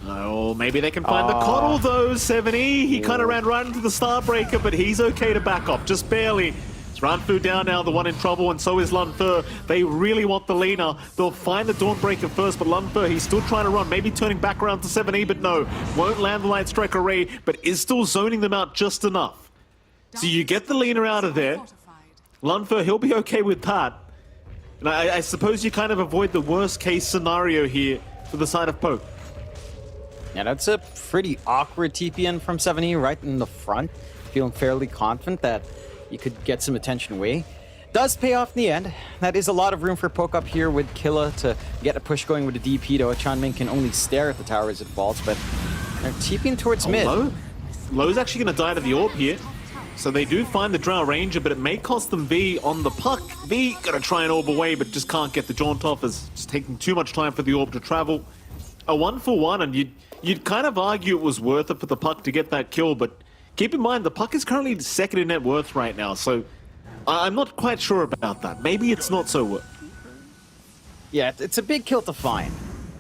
S4: Oh, maybe they can find the Coddle though, 7E. He kind of ran right into the Starbreaker, but he's okay to back off, just barely. It's Ranfu down now, the one in trouble, and so is Lunfer. They really want the Lina. They'll find the Dawnbreaker first, but Lunfer, he's still trying to run, maybe turning back around to 7E, but no. Won't land the Light Strike Array, but is still zoning them out just enough. So you get the Lina out of there. Lunfer, he'll be okay with that. And I suppose you kind of avoid the worst case scenario here for the side of Poke.
S5: Yeah, that's a pretty awkward TPN from 7E right in the front. Feeling fairly confident that you could get some attention away. Does pay off in the end. That is a lot of room for Poke up here with Killa to get a push going with the DP, though. Chanming can only stare at the tower as it falls, but they're TPing towards mid.
S4: Lowe's actually going to die to the orb here. So they do find the Drow Ranger, but it may cost them V on the puck. V going to try and orb away, but just can't get the jaunt off as it's taking too much time for the orb to travel. A 1-for-1, and you'd kind of argue it was worth it for the puck to get that kill, but keep in mind, the puck is currently second in net worth right now, so I'm not quite sure about that. Maybe it's not so worth.
S5: Yeah, it's a big kill to find.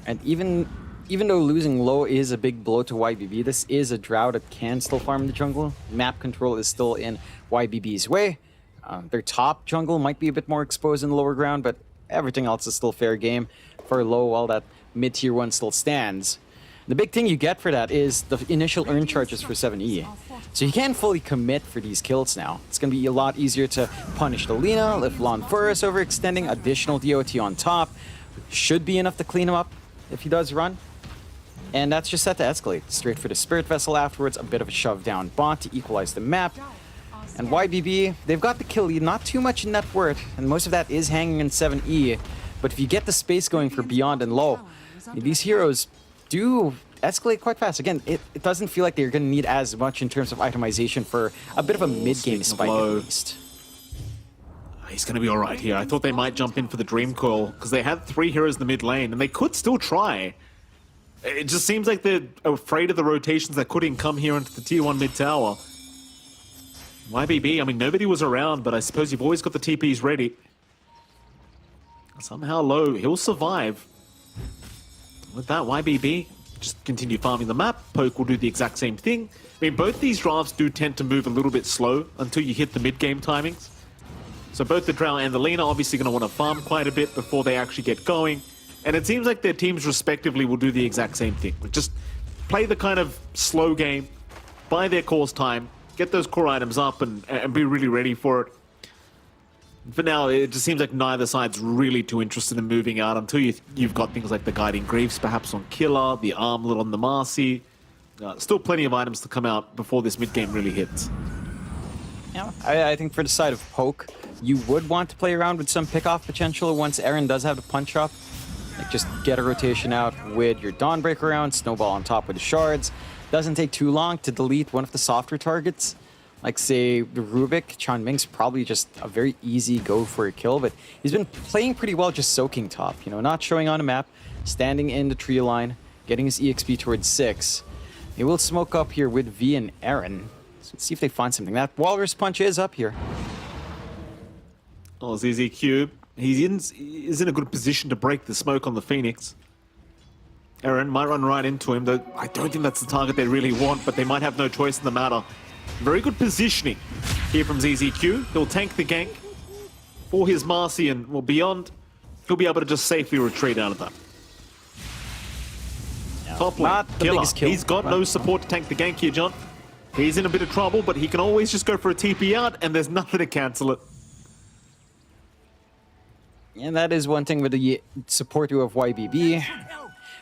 S5: And even though losing low is a big blow to YBB, this is a Drow that can still farm in the jungle. Map control is still in YBB's way. Their top jungle might be a bit more exposed in the lower ground, but everything else is still fair game for low while that mid-tier 1 still stands. The big thing you get for that is the initial earn charges for 7E. So you can fully commit for these kills now. It's going to be a lot easier to punish the Lina, if Lanfer is overextending, additional DOT on top. Should be enough to clean him up if he does run. And that's just set to escalate. Straight for the Spirit Vessel afterwards, a bit of a shove down bot to equalize the map. And YBB, they've got the kill lead, not too much in net worth, and most of that is hanging in 7E. But if you get the space going for Beyond and Low, these heroes do escalate quite fast. Again, it doesn't feel like they're going to need as much in terms of itemization for a bit of a mid-game spike at least.
S4: He's going to be all right here. I thought they might jump in for the Dream Coil because they had 3 heroes in the mid lane, and they could still try. It just seems like they're afraid of the rotations that could come here into the tier 1 mid tower. YBB, I mean, nobody was around, but I suppose you've always got the TPs ready. Somehow Low, he'll survive. With that, YBB, just continue farming the map. Poke will do the exact same thing. I mean, both these drafts do tend to move a little bit slow until you hit the mid-game timings. So both the Drow and the Lina obviously going to want to farm quite a bit before they actually get going. And it seems like their teams respectively will do the exact same thing. Just play the kind of slow game, buy their course time, get those core items up and be really ready for it. For now, it just seems like neither side's really too interested in moving out until you've got things like the Guiding Greaves perhaps on Killer, the Armlet on the Marcy. Still plenty of items to come out before this mid-game really hits.
S5: Yeah, I think for the side of Poke, you would want to play around with some pick-off potential once Aaron does have the punch up. Like just get a rotation out with your Dawnbreaker around, snowball on top with the shards. Doesn't take too long to delete one of the softer targets. Like say the Rubik, Chan Ming's probably just a very easy go for a kill, but he's been playing pretty well just soaking top, you know, not showing on a map, standing in the tree line, getting his EXP towards 6. He will smoke up here with V and Aaron. So let's see if they find something. That Walrus Punch is up here.
S4: Oh, ZZQ. He's in a good position to break the smoke on the Phoenix. Aaron might run right into him, though I don't think that's the target they really want, but they might have no choice in the matter. Very good positioning here from ZZQ. He'll tank the gank for his Marcy and, well, beyond, he'll be able to just safely retreat out of that. Top lane,
S5: not the
S4: Killer.
S5: biggest kill,
S4: He's got no support to tank the gank here, John. He's in a bit of trouble, but he can always just go for a TP out, and there's nothing to cancel it.
S5: And that is one thing with the support duo of YBB.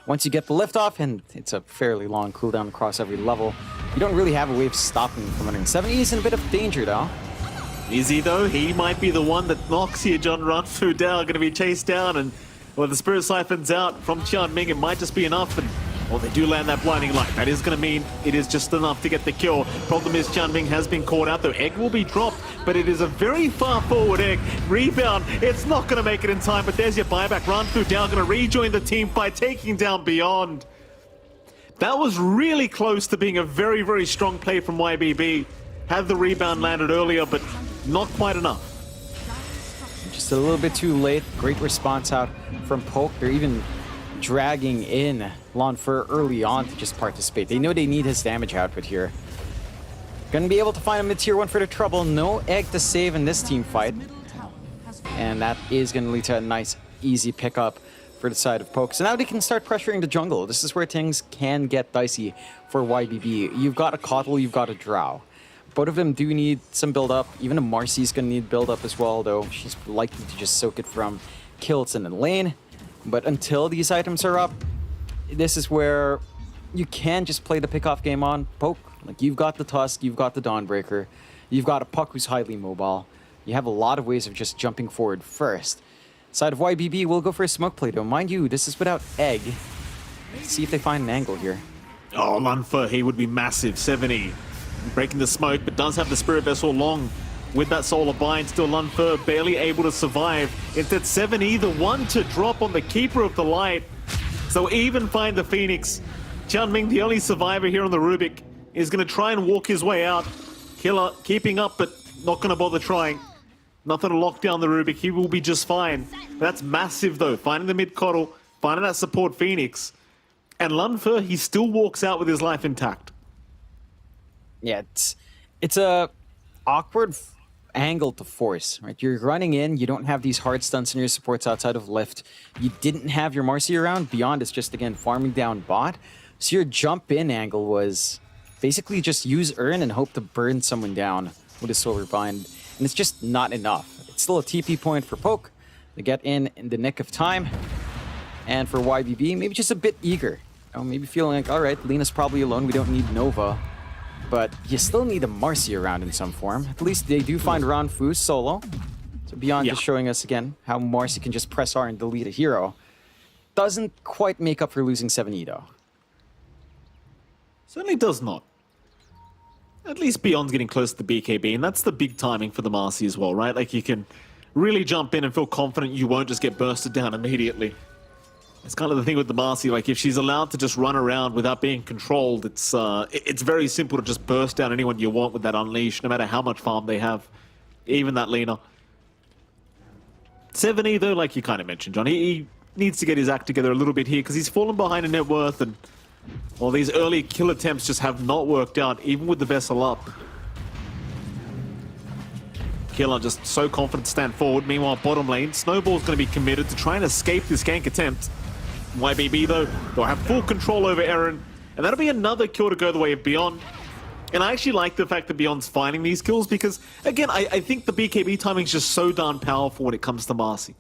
S5: Once you get the lift off, and it's a fairly long cooldown across every level, you don't really have a way of stopping him from 170. He's in a bit of danger, though.
S4: Is he, though? He might be the one that knocks here, John. Ranfu down, going to be chased down, and well, the Spirit Siphon's out from Qian Ming. It might just be enough, and well, they do land that blinding light. That is going to mean it is just enough to get the kill. Problem is, Qian Ming has been caught out, though. Egg will be dropped, but it is a very far forward Egg. Rebound, it's not going to make it in time, but there's your buyback. Ranfu down, going to rejoin the team by taking down Beyond. That was really close to being a very, very strong play from YBB. Had the rebound landed earlier, but not quite enough.
S5: Just a little bit too late. Great response out from Poke. They're even dragging in Lanfur early on to just participate. They know they need his damage output here. Gonna be able to find a mid-tier 1 for the trouble. No Egg to save in this team fight. And that is gonna lead to a nice, easy pickup for the side of Poke. So now they can start pressuring the jungle. This is where things can get dicey for YBB. You've got a Kotl, you've got a Drow. Both of them do need some build-up. Even a Marcy's gonna need build-up as well, though she's likely to just soak it from kills in the lane. But until these items are up, this is where you can just play the pick-off game on Poke. Like, you've got the Tusk, you've got the Dawnbreaker, you've got a Puck who's highly mobile. You have a lot of ways of just jumping forward first. Side of YBB will go for a smoke play, though. Mind you, this is without Egg. Let's see if they find an angle here.
S4: Oh, Lanfur, he would be massive. 70. Breaking the smoke, but does have the Spirit Vessel long with that Solar Bind. Still Lanfur barely able to survive. Instead, 7E, the one to drop on the Keeper of the Light. So even find the Phoenix. Qian Ming, the only survivor here on the Rubik, is going to try and walk his way out. Killer keeping up, but not going to bother trying. Nothing to lock down the Rubik. He will be just fine. That's massive, though. Finding the mid-coddle, finding that support Phoenix. And Lanfur, he still walks out with his life intact.
S5: Yeah, it's a awkward angle to force, right? You're running in, you don't have these hard stunts in your supports outside of lift. You didn't have your Marcy around. Beyond is just, again, farming down bot. So your jump in angle was basically just use Urn and hope to burn someone down with a Solar Bind. And it's just not enough. It's still a TP point for Poke. They get in the nick of time. And for YBB, maybe just a bit eager. You know, maybe feeling like, all right, Lena's probably alone. We don't need Nova. But you still need a Marcy around in some form. At least they do find Ranfu solo. So Beyond just showing us again how Marcy can just press R and delete a hero. Doesn't quite make up for losing 7E though.
S4: Certainly does not. At least Beyond's getting close to the BKB, and that's the big timing for the Marcy as well, right? Like, you can really jump in and feel confident you won't just get bursted down immediately. It's kind of the thing with the Marcy, like, if she's allowed to just run around without being controlled, it's very simple to just burst down anyone you want with that Unleash, no matter how much farm they have. Even that Lena. 7E, though, like you kind of mentioned, John, he needs to get his act together a little bit here, because he's fallen behind in net worth, and well, these early kill attempts just have not worked out, even with the vessel up. Killer just so confident to stand forward. Meanwhile, bottom lane, Snowball's going to be committed to try and escape this gank attempt. YBB, though, they'll have full control over Eren, and that'll be another kill to go the way of Beyond. And I actually like the fact that Beyond's finding these kills because, again, I think the BKB timing is just so darn powerful when it comes to Marcy.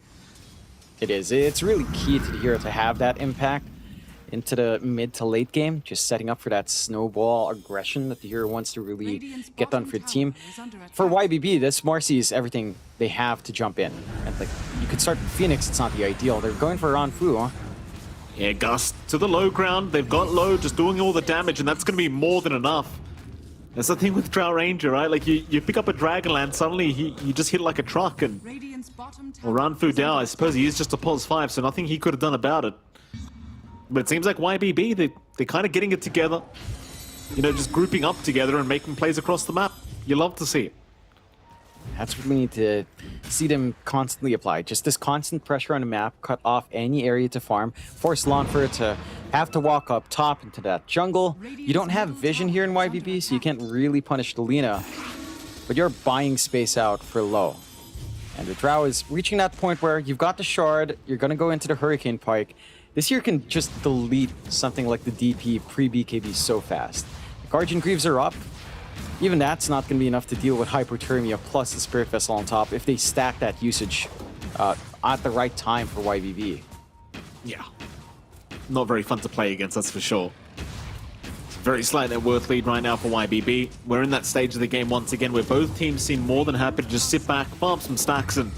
S5: It is. It's really key to the hero to have that impact into the mid to late game, just setting up for that snowball aggression that the hero wants to really get done for the team. For YBB, this Marcy is everything they have to jump in. And like, you could start with Phoenix, it's not the ideal. They're going for Ranfu, huh?
S4: Yeah, Gust to the low ground. They've got low, just doing all the damage, and that's going to be more than enough. That's the thing with Drow Ranger, right? Like, you pick up a Dragonlance, suddenly you just hit like a truck, and well, Ranfu Dao, I suppose he is just a pos 5, so nothing he could have done about it. But it seems like YBB, they're kind of getting it together. You know, just grouping up together and making plays across the map. You love to see it.
S5: That's what we need to see them constantly apply. Just this constant pressure on the map, cut off any area to farm, force Lonfer to have to walk up top into that jungle. You don't have vision here in YBB, so you can't really punish the Lina, but you're buying space out for low. And the Drow is reaching that point where you've got the Shard, you're going to go into the Hurricane Pike. This here can just delete something like the DP pre-BKB so fast. The Guardian Greaves are up. Even that's not going to be enough to deal with Hypothermia plus the Spirit Vessel on top if they stack that usage at the right time for YBB.
S4: Yeah. Not very fun to play against, that's for sure. Very slight net worth lead right now for YBB. We're in that stage of the game once again where both teams seem more than happy to just sit back, farm some stacks, and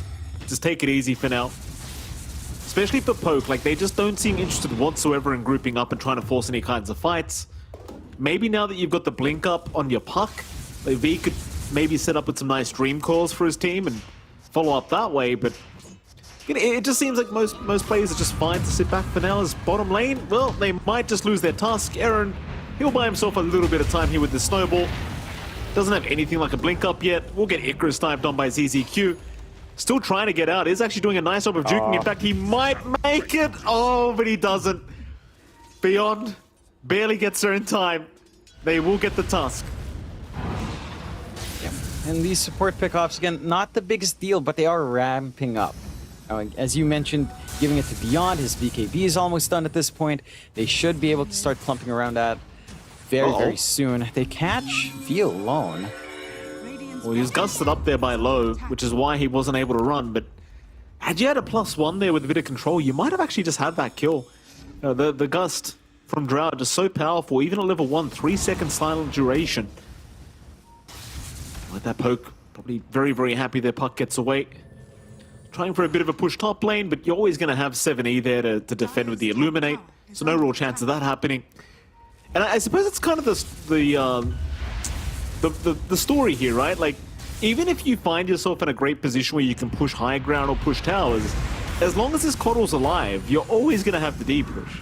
S4: just take it easy for now. Especially for Poke, like they just don't seem interested whatsoever in grouping up and trying to force any kinds of fights. Maybe now that you've got the blink up on your puck, like V could maybe set up with some nice dream calls for his team and follow up that way, but it just seems like most players are just fine to sit back for now. As bottom lane, well, they might just lose their task. Eren, he'll buy himself a little bit of time here with the snowball. Doesn't have anything like a blink up yet. We'll get Icarus sniped on by ZZQ. Still trying to get out. Is actually doing a nice job of juking. In fact, he might make it. Oh, but he doesn't. Beyond barely gets there in time. They will get the task.
S5: Yeah. And these support pickoffs, again, not the biggest deal, but they are ramping up. As you mentioned, giving it to Beyond, his BKB is almost done at this point. They should be able to start clumping around that very soon. They catch V alone.
S4: Well, he was gusted up there by low, which is why he wasn't able to run, but had you had a +1 there with a bit of control, you might have actually just had that kill. The gust from Drow just so powerful, even at level 1, 3-second silent duration. Like that Poke, probably very happy their puck gets away. Trying for a bit of a push top lane, but you're always going to have 7E there to defend with the Illuminate, so no real chance of that happening. And I suppose it's kind of the story here, right? Like, even if you find yourself in a great position where you can push high ground or push towers, as long as this Coddle's alive, you're always going to have the D push.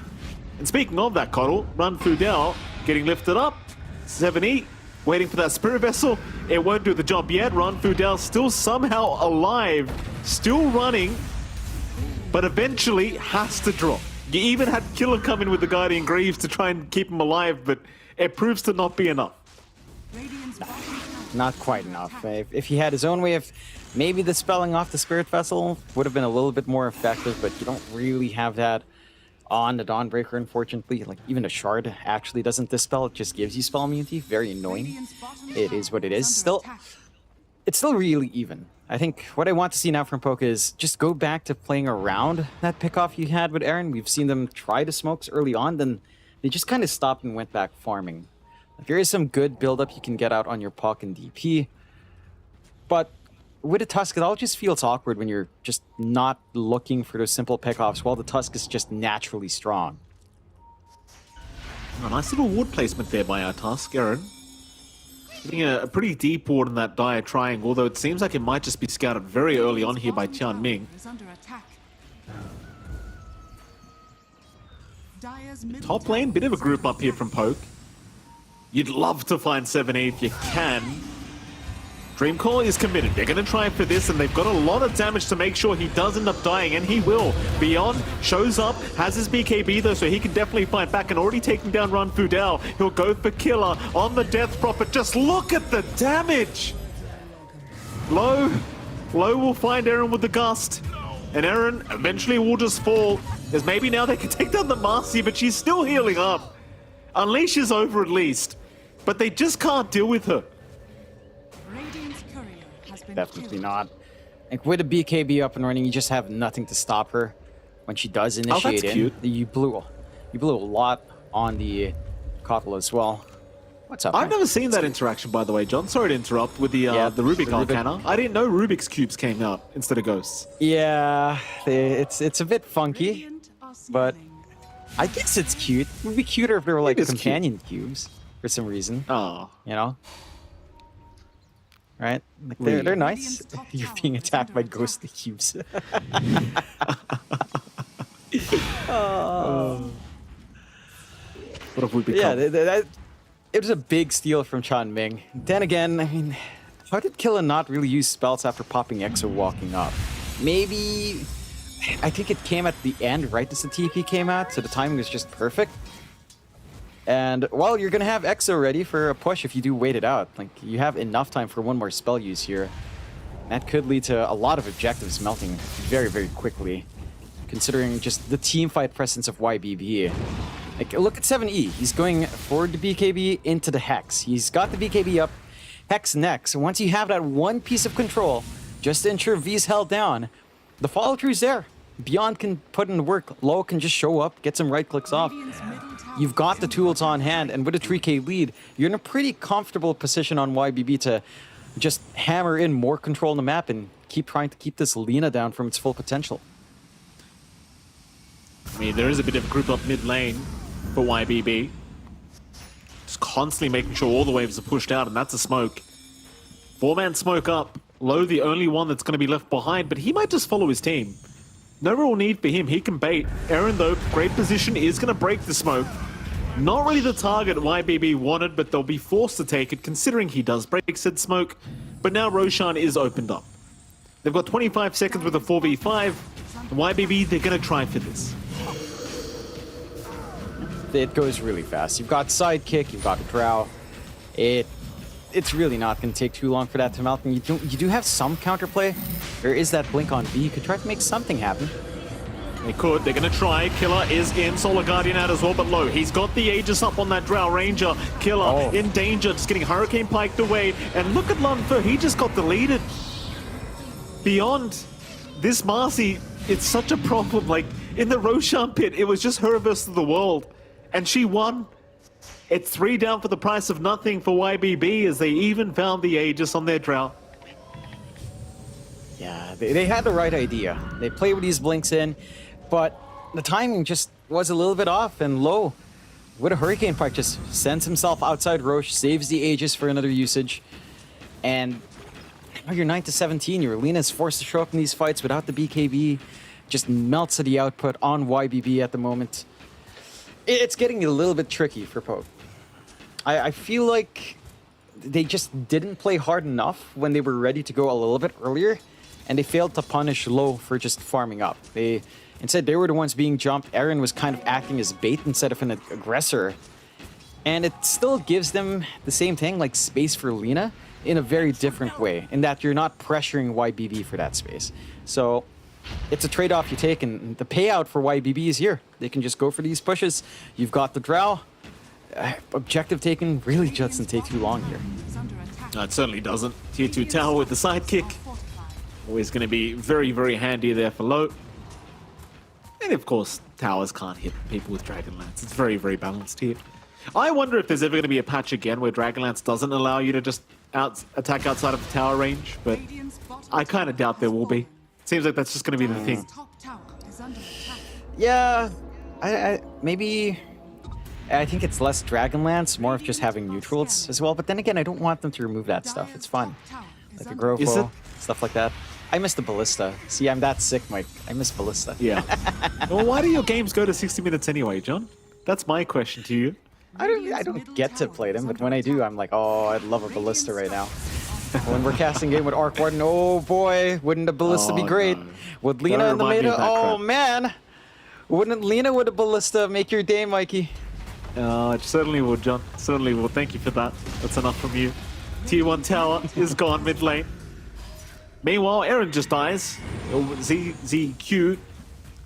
S4: And speaking of that Coddle, Ranfu Dao getting lifted up, 7E, waiting for that Spirit Vessel. It won't do the job yet. Ranfu Dao still somehow alive, still running, but eventually has to drop. You even had Killer come in with the Guardian Greaves to try and keep him alive, but it proves to not be enough.
S5: Not quite enough. If he had his own way of maybe dispelling off the Spirit Vessel, would have been a little bit more effective, but you don't really have that on the Dawnbreaker, unfortunately. Like, even a Shard actually doesn't dispel, it just gives you spell immunity. Very annoying. It is what it is. It's still really even. I think what I want to see now from Poke is just go back to playing around that pickoff you had with Eren. We've seen them try the smokes early on, then they just kind of stopped and went back farming. Like, there is some good buildup you can get out on your Puck and DP, but with a Tusk, it all just feels awkward when you're just not looking for those simple pickoffs while the Tusk is just naturally strong.
S4: A nice little ward placement there by our Tusk, Eren. Getting a pretty deep ward in that dire triangle, although it seems like it might just be scouted very early on here by Tian Ming. Top lane, bit of a group up here from Poke. You'd love to find 7E if you can. Dreamcall is committed. They're going to try for this, and they've got a lot of damage to make sure he does end up dying, and he will. Beyond shows up, has his BKB though, so he can definitely fight back, and already taking down Ranfu Dao. He'll go for Killer on the Death Prophet. Just look at the damage! Low will find Eren with the Gust, and Eren eventually will just fall. is maybe now they can take down the Marcy, but she's still healing up. Unleash is over at least, but they just can't deal with her.
S6: Radiant's courier has been
S5: Definitely
S6: killed.
S5: not. Like with a BKB up and running, you just have nothing to stop her. When she does
S4: that's
S5: initiate in,
S4: cute.
S5: you blew a lot on the Kotl as well. What's up?
S4: I've
S5: man?
S4: never seen that interaction, by the way, John. Sorry to interrupt with the Rubik
S5: the Rubik.
S4: Arcana. I didn't know Rubik's cubes came out instead of ghosts.
S5: Yeah, it's a bit funky,
S6: Radiant are
S5: but
S6: smiling.
S5: I guess it's cute. It would be cuter if they were like
S4: is cute.
S5: companion cubes for some reason.
S4: Oh,
S5: You know? Right? Like
S4: Really?
S5: they're nice.
S6: Radiant's top
S5: You're
S6: tower
S5: being
S6: is
S5: attacked
S6: under
S5: by
S6: attack.
S5: ghostly cubes.
S4: what have we become?
S5: Yeah, it was a big steal from Chan Ming. Then again, I mean, how did Killa not really use spells after popping Exo walking up? Maybe, I think it came at the end, right as the TP came out, so the timing was just perfect. And, well, you're going to have Exo ready for a push if you do wait it out. Like, you have enough time for one more spell use here. That could lead to a lot of objectives melting very, very quickly, considering just the team fight presence of YBB. Like, look at 7E. He's going forward to BKB into the Hex. He's got the BKB up, Hex next. And once you have that one piece of control, just to ensure V's held down, the follow-through's there. Beyond can put in the work. Low can just show up, get some right clicks off.
S6: Radiant's middle tower
S5: You've got
S6: is
S5: the
S6: under
S5: tools on
S6: attack.
S5: hand, and with a 3k lead, you're in a pretty comfortable position on YBB to just hammer in more control on the map and keep trying to keep this Lina down from its full potential.
S4: I mean, there is a bit of a group up mid lane for YBB. Just constantly making sure all the waves are pushed out, and that's a smoke. 4-man smoke up. Low, the only one that's going to be left behind, but he might just follow his team. No real need for him. He can bait. Aaron, though, great position, is going to break the smoke. Not really the target YBB wanted, but they'll be forced to take it, considering he does break said smoke. But now Roshan is opened up. They've got 25 seconds with a 4v5. YBB, they're going to try for this.
S5: It goes really fast. You've got Sidekick, you've got Drow. It's really not going to take too long for that to melt. And you do have some counterplay. There is that blink on B. You could try to make something happen.
S4: They could. They're going to try. Killer is in. Solar Guardian out as well, but Low. He's got the Aegis up on that Drow Ranger. Killer in danger, just getting Hurricane piked away. And look at Lunfer. He just got deleted. Beyond this Marcy, it's such a problem. Like, in the Roshan pit, it was just her versus the world. And she won. It's 3 down for the price of nothing for YBB as they even found the Aegis on their Drow.
S5: Yeah, they had the right idea. They played with these blinks in, but the timing just was a little bit off, and Low, with a Hurricane Pike, just sends himself outside Roche, saves the Aegis for another usage, and now you're 9-17. Your Lina's forced to show up in these fights without the BKB, just melts at the output on YBB at the moment. It's getting a little bit tricky for Poke. I feel like they just didn't play hard enough when they were ready to go a little bit earlier, and they failed to punish Low for just farming up. Instead, they were the ones being jumped. Aaron was kind of acting as bait instead of an aggressor. And it still gives them the same thing, like space for Lina, in a very different way, in that you're not pressuring YBB for that space. So it's a trade-off you take, and the payout for YBB is here. They can just go for these pushes. You've got the Drow. Objective taken really doesn't take too long here.
S6: Is under attack.
S4: No, it certainly doesn't. Tier 2 tower with the sidekick. Always going to be very, very handy there for Low. And of course, towers can't hit people with Dragonlance. It's very, very balanced here. I wonder if there's ever going to be a patch again where Dragonlance doesn't allow you to just attack outside of the tower range, but
S6: Radiant's bottom
S4: I kind of doubt there will be. Seems like that's just going to be the thing.
S6: top tower is under attack.
S5: Yeah, maybe. I think it's less Dragonlance, more of just having neutrals as well. But then again, I don't want them to remove that stuff. It's fun. Like a
S4: Is it?
S5: Grofo, stuff like that. I miss the Ballista. See, I'm that sick, Mike. I miss Ballista.
S4: Yeah. Well, why do your games go to 60 minutes anyway, John? That's my question to you.
S5: I don't get to play them, but when I do, I'm like, oh, I'd love a Ballista right now. When we're casting game with Arc Warden, oh boy, wouldn't a Ballista be
S4: Oh,
S5: great?
S4: no.
S5: With Lina
S4: Don't
S5: in the
S4: remind me
S5: meta,
S4: of that
S5: oh
S4: crap.
S5: man. Wouldn't Lina with a Ballista make your day, Mikey?
S4: It certainly will, John. Certainly will. Thank you for that. That's enough from you. Tier 1 tower is gone mid lane. Meanwhile, Aaron just dies. ZQ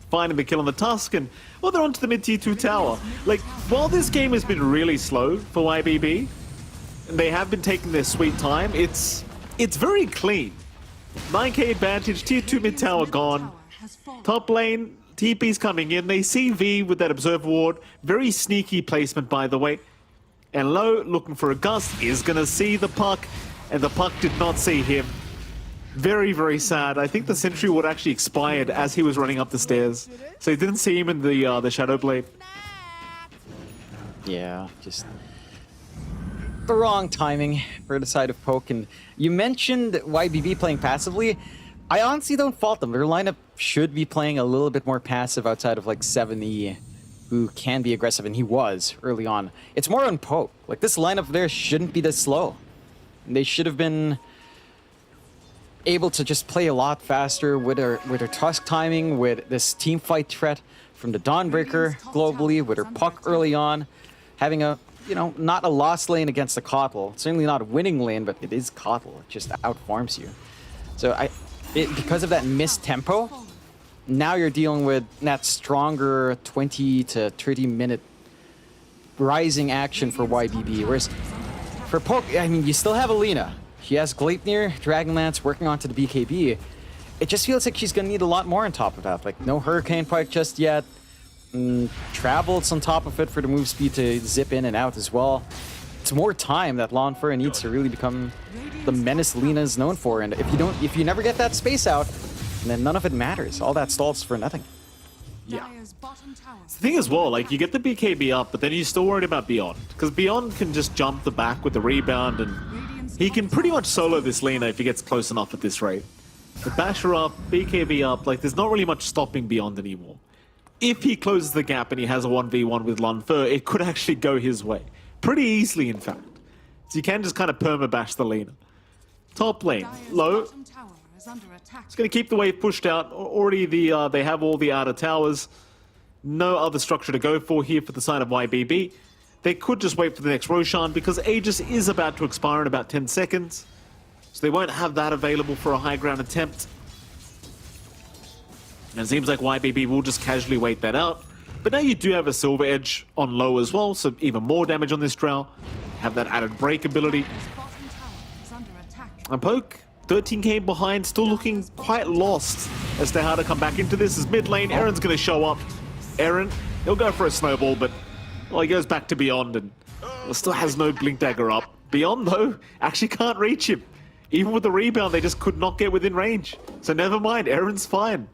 S4: finding the kill on the Tusk, and well, they're onto the mid tier 2 tower. Like, while this game has been really slow for YBB, and they have been taking their sweet time, it's very clean. 9k advantage, tier 2 mid tower gone. Top lane, TP's coming in. They see V with that Observer Ward. Very sneaky placement, by the way. And Low, looking for a gust, is going to see the puck, and the puck did not see him. Very, very sad. I think the Sentry Ward actually expired as he was running up the stairs. So he didn't see him in the Shadow Blade.
S5: Yeah, just the wrong timing for the side of Poke. And you mentioned YBB playing passively. I honestly don't fault them. Their lineup should be playing a little bit more passive outside of like 7E, who can be aggressive, and he was early on. It's more on Poke. Like, this lineup there shouldn't be this slow. They should have been able to just play a lot faster with their Tusk timing, with this team fight threat from the Dawnbreaker globally, with her puck early on, having a, you know, not a lost lane against the Kotl. Certainly not a winning lane, but it is Kotl. It just outfarms you. So because of that missed tempo, now you're dealing with that stronger 20 to 30 minute rising action for YBB. Whereas for Poke, I mean, you still have Alina. She has Gleipnir, Dragonlance working onto the BKB. It just feels like she's going to need a lot more on top of that. Like, no Hurricane Pike just yet. Travels on top of it for the move speed to zip in and out as well. It's more time that Lawnfur needs to really become the menace Lina is known for. And if you never get that space out, then none of it matters. All that stalls for nothing.
S4: Yeah. It's the thing as well, like, you get the BKB up, but then you're still worried about Beyond. Because Beyond can just jump the back with the rebound, and he can pretty much solo this Lina if he gets close enough at this rate. The Basher up, BKB up, like, there's not really much stopping Beyond anymore. If he closes the gap and he has a 1v1 with Lawnfur, it could actually go his way. Pretty easily, in fact. So you can just kind of perma-bash the Lina. Top lane, Low. It's going to keep the wave pushed out. Already they have all the outer towers. No other structure to go for here for the side of YBB. They could just wait for the next Roshan because Aegis is about to expire in about 10 seconds. So they won't have that available for a high ground attempt. And it seems like YBB will just casually wait that out. But now you do have a Silver Edge on Low as well, so even more damage on this Drow. Have that added break ability. And Poke, 13k behind, still looking quite lost as to how to come back into this. As mid lane, Aaron's going to show up. Aaron, he'll go for a snowball, but well, he goes back to Beyond and still has no Blink Dagger up. Beyond, though, actually can't reach him. Even with the rebound, they just could not get within range. So never mind, Aaron's fine.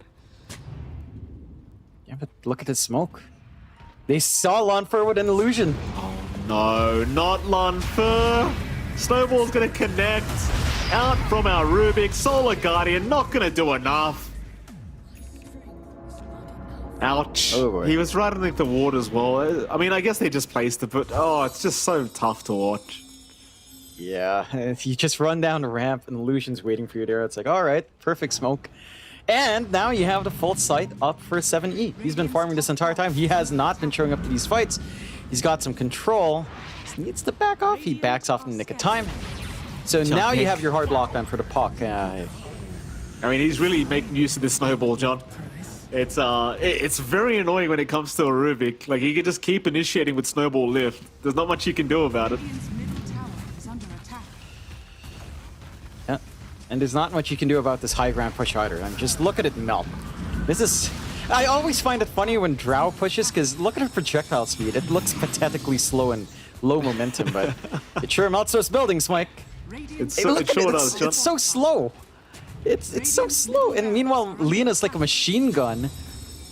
S5: Yeah, but look at the smoke. They saw Lawnfur with an illusion.
S4: Oh no, not Lawnfur. Snowball's going to connect. Out from our Rubik. Solar Guardian, not going to do enough. Ouch.
S5: Oh boy.
S4: He was right underneath the ward as well. I mean, I guess they just placed it, but oh, it's just so tough to watch.
S5: Yeah, if you just run down the ramp and Illusion's waiting for you there, it's like, all right, perfect smoke. And now you have the full sight up for 7E. He's been farming this entire time. He has not been showing up to these fights. He's got some control. He needs to back off. He backs off in the nick of time. So now you have your hard lockdown for the puck.
S4: I mean, he's really making use of this snowball, John. It's very annoying when it comes to a Rubik. Like, he can just keep initiating with snowball lift. There's not much you can do about it.
S5: Yeah, and there's not much you can do about this high ground push either. I mean, just look at it melt. This is... I always find it funny when Drow pushes, because look at her projectile speed. It looks pathetically slow and low momentum, but it sure melts those buildings, Mike.
S4: It sure does, John.
S5: It's so slow. It's so slow. And meanwhile, Lena's like a machine gun.